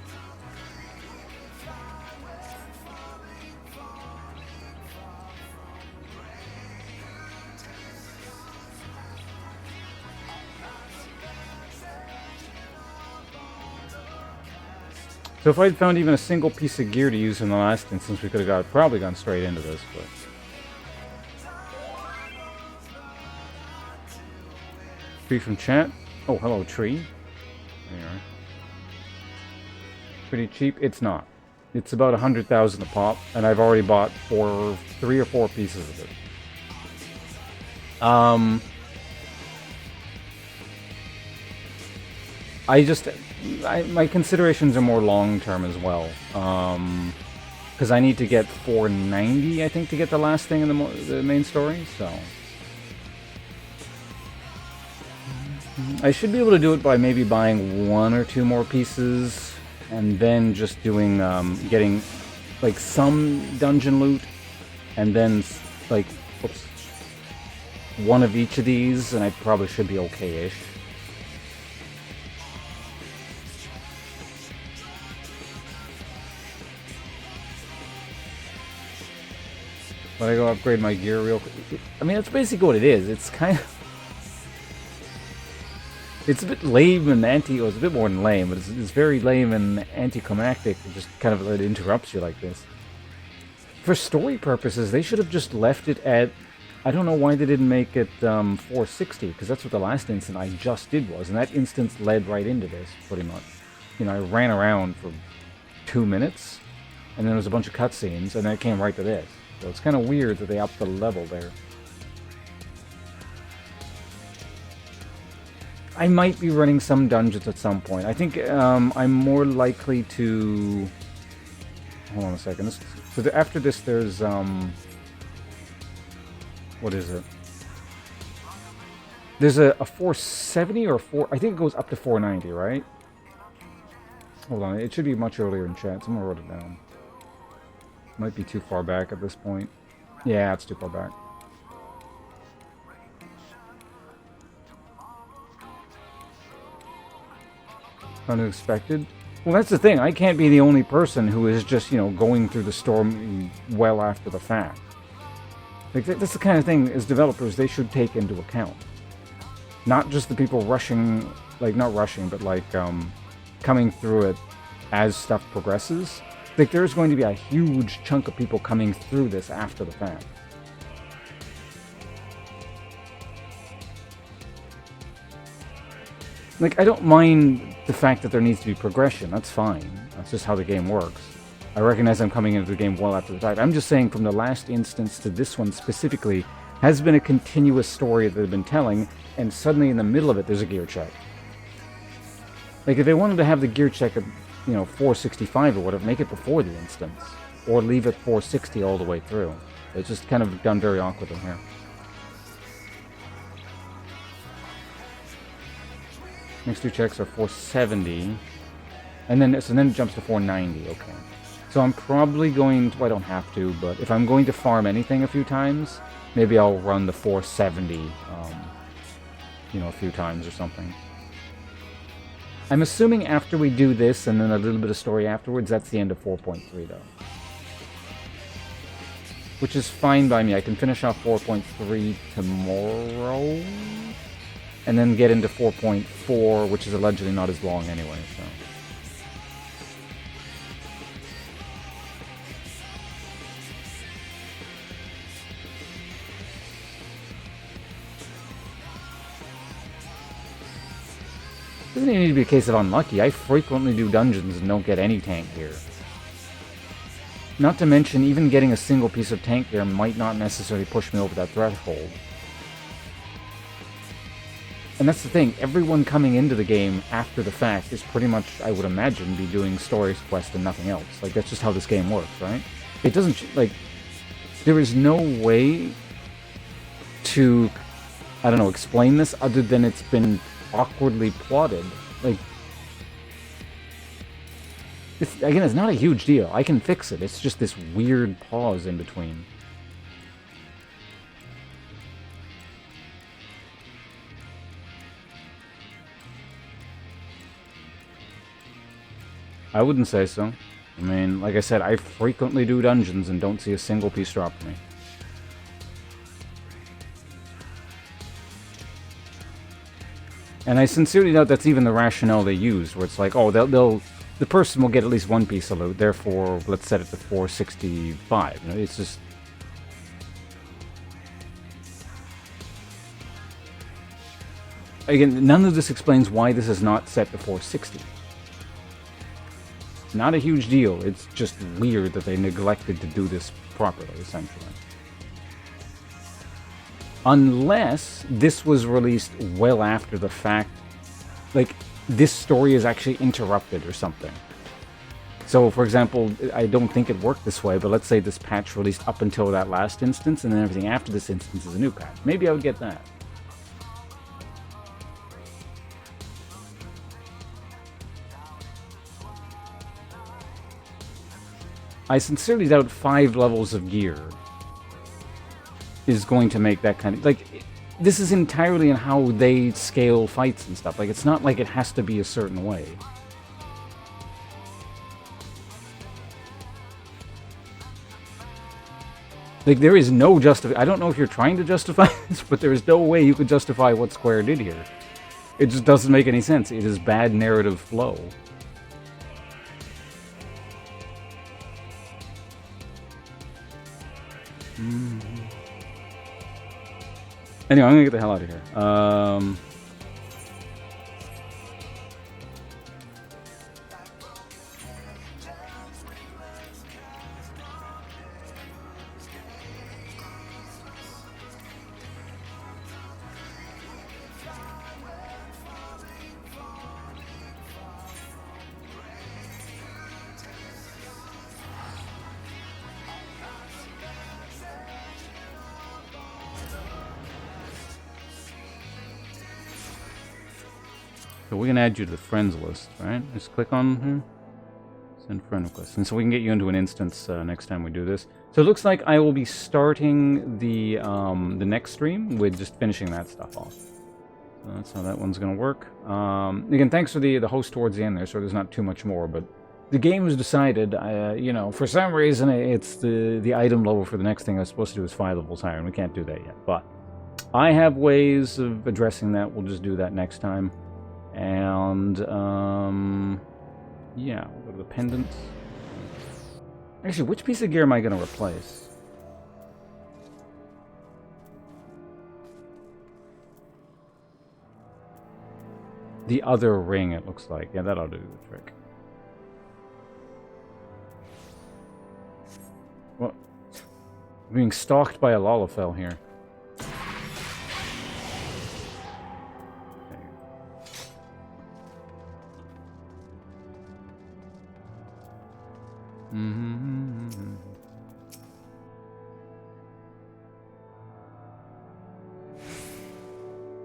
So if I'd found even a single piece of gear to use in the last instance, we could have probably gone straight into this, but... Tree from chat. Oh, hello, tree. There you are. Pretty cheap. It's not. It's about 100,000 a pop, and I've already bought 3 or 4 pieces of it. My considerations are more long-term as well. Because I need to get 490, I think, to get the last thing in the main story, so... I should be able to do it by maybe buying 1 or 2 more pieces, and then just doing, getting, like, some dungeon loot, and then, like, oops, 1 of each of these, and I probably should be okay-ish. But I go upgrade my gear real quick. I mean, that's basically what it is. It's kind of... It's a bit lame and well, it's a bit more than lame, but it's very lame and anticlimactic. It just kind of interrupts you like this. For story purposes, they should have just left it at... I don't know why they didn't make it 460, because that's what the last instance I just did was, and that instance led right into this, pretty much. You know, I ran around for 2 minutes, and then there was a bunch of cutscenes, and then it came right to this. So it's kind of weird that they upped the level there. I might be running some dungeons at some point. I think I'm more likely to... Hold on a second. So after this, there's... What is it? There's a 470 or 4... I think it goes up to 490, right? Hold on. It should be much earlier in chat. Someone wrote it down. Might be too far back at this point. Yeah, it's too far back. Unexpected? Well, that's the thing. I can't be the only person who is just, you know, going through the storm well after the fact. Like, that's the kind of thing, as developers, they should take into account. Not just the people rushing, like, not rushing, but, like, coming through it as stuff progresses. Like, there's going to be a huge chunk of people coming through this after the fact. Like, I don't mind the fact that there needs to be progression. That's fine. That's just how the game works. I recognize I'm coming into the game well after the fact. I'm just saying from the last instance to this one specifically has been a continuous story that they've been telling, and suddenly in the middle of it there's a gear check. Like, if they wanted to have the gear check at, you know, 465 or whatever, make it before the instance. Or leave it 460 all the way through. It's just kind of done very awkwardly here. Next two checks are 470. And then, so then it jumps to 490, okay. So I'm probably going to, well, I don't have to, but if I'm going to farm anything a few times, maybe I'll run the 470, you know, a few times or something. I'm assuming after we do this and then a little bit of story afterwards, that's the end of 4.3 though. Which is fine by me. I can finish off 4.3 tomorrow. And then get into 4.4, which is allegedly not as long anyway, so. Doesn't even need to be a case of unlucky. I frequently do dungeons and don't get any tank gear. Not to mention, even getting a single piece of tank gear might not necessarily push me over that threshold. And that's the thing, everyone coming into the game after the fact is pretty much, I would imagine, be doing story quests and nothing else. Like, that's just how this game works, right? It doesn't, like, there is no way to, I don't know, explain this other than it's been awkwardly plotted. Like, again, it's not a huge deal. I can fix it. It's just this weird pause in between. I wouldn't say so. I mean, like I said, I frequently do dungeons and don't see a single piece drop for me. And I sincerely doubt that's even the rationale they use, where it's like, oh, the person will get at least one piece of loot, therefore, let's set it to 465. You know, it's just... Again, none of this explains why this is not set to 460. Not a huge deal, it's just weird that they neglected to do this properly, essentially. Unless this was released well after the fact. Like, this story is actually interrupted or something. So, for example, I don't think it worked this way, but let's say this patch released up until that last instance, and then everything after this instance is a new patch. Maybe I would get that. I sincerely doubt 5 levels of gear is going to make that kind of... Like, this is entirely in how they scale fights and stuff. Like, it's not like it has to be a certain way. Like, there is no I don't know if you're trying to justify this, but there is no way you could justify what Square did here. It just doesn't make any sense. It is bad narrative flow. Anyway, I'm gonna get the hell out of here. So we can add you to the friends list, right? Just click on here. Send friend request. And so we can get you into an instance next time we do this. So it looks like I will be starting the next stream with just finishing that stuff off. So that's how that one's going to work. Again, thanks for the host towards the end there, so there's not too much more. But the game was decided, you know, for some reason it's the item level for the next thing I was supposed to do is 5 levels higher, and we can't do that yet. But I have ways of addressing that. We'll just do that next time. And, yeah, we'll go to the pendants. Actually, which piece of gear am I going to replace? The other ring, it looks like. Yeah, that'll do the trick. What? I'm being stalked by a Lalafell here.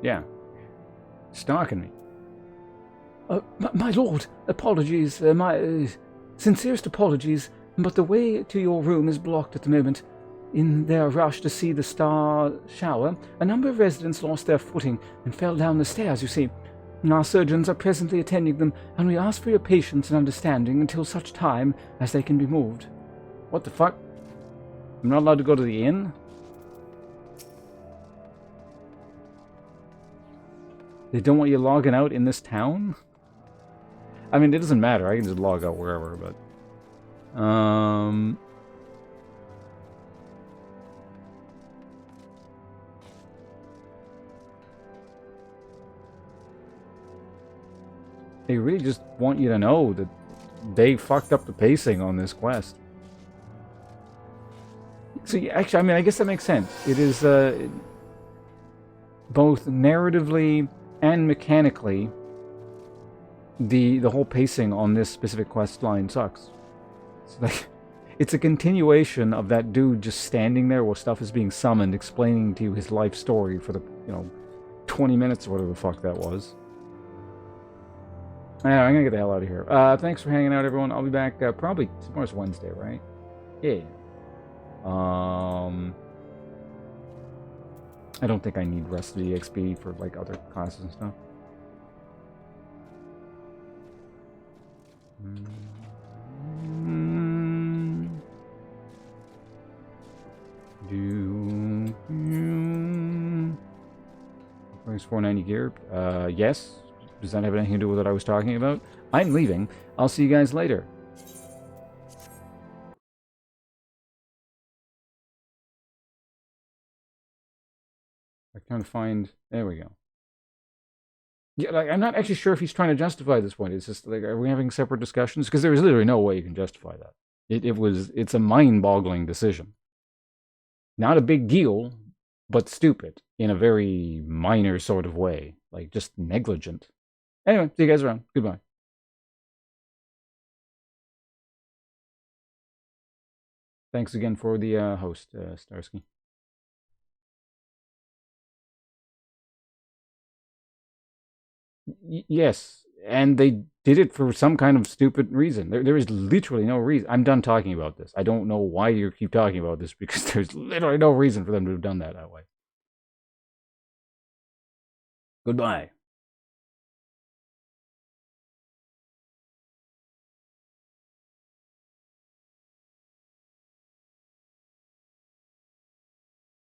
Yeah. Stalking me. My lord, apologies, my sincerest apologies, but the way to your room is blocked at the moment. In their rush to see the star shower, a number of residents lost their footing and fell down the stairs, you see. Our surgeons are presently attending them, and we ask for your patience and understanding until such time as they can be moved. What the fuck? I'm not allowed to go to the inn? They don't want you logging out in this town? I mean, it doesn't matter. I can just log out wherever, but... They really just want you to know that they fucked up the pacing on this quest. So, actually, I mean, I guess that makes sense. It is, both narratively and mechanically, the whole pacing on this specific quest line sucks. It's like, it's a continuation of that dude just standing there while stuff is being summoned, explaining to you his life story for the, 20 minutes or whatever the fuck that was. Anyway, I'm gonna get the hell out of here. Thanks for hanging out, everyone. I'll be back probably tomorrow's Wednesday, right? Yeah. I don't think I need the rest of the XP for like other classes and stuff. Price 490 gear. Yes. Does that have anything to do with what I was talking about? I'm leaving. I'll see you guys later. I'm trying to find... There we go. Yeah, like, I'm not actually sure if he's trying to justify this point. It's just like, are we having separate discussions? Because there is literally no way you can justify that. It's a mind-boggling decision. Not a big deal, but stupid in a very minor sort of way. Like, just negligent. Anyway, see you guys around. Goodbye. Thanks again for the host, Starsky. Yes, and they did it for some kind of stupid reason. There is literally no reason. I'm done talking about this. I don't know why you keep talking about this, because there's literally no reason for them to have done that way. Goodbye.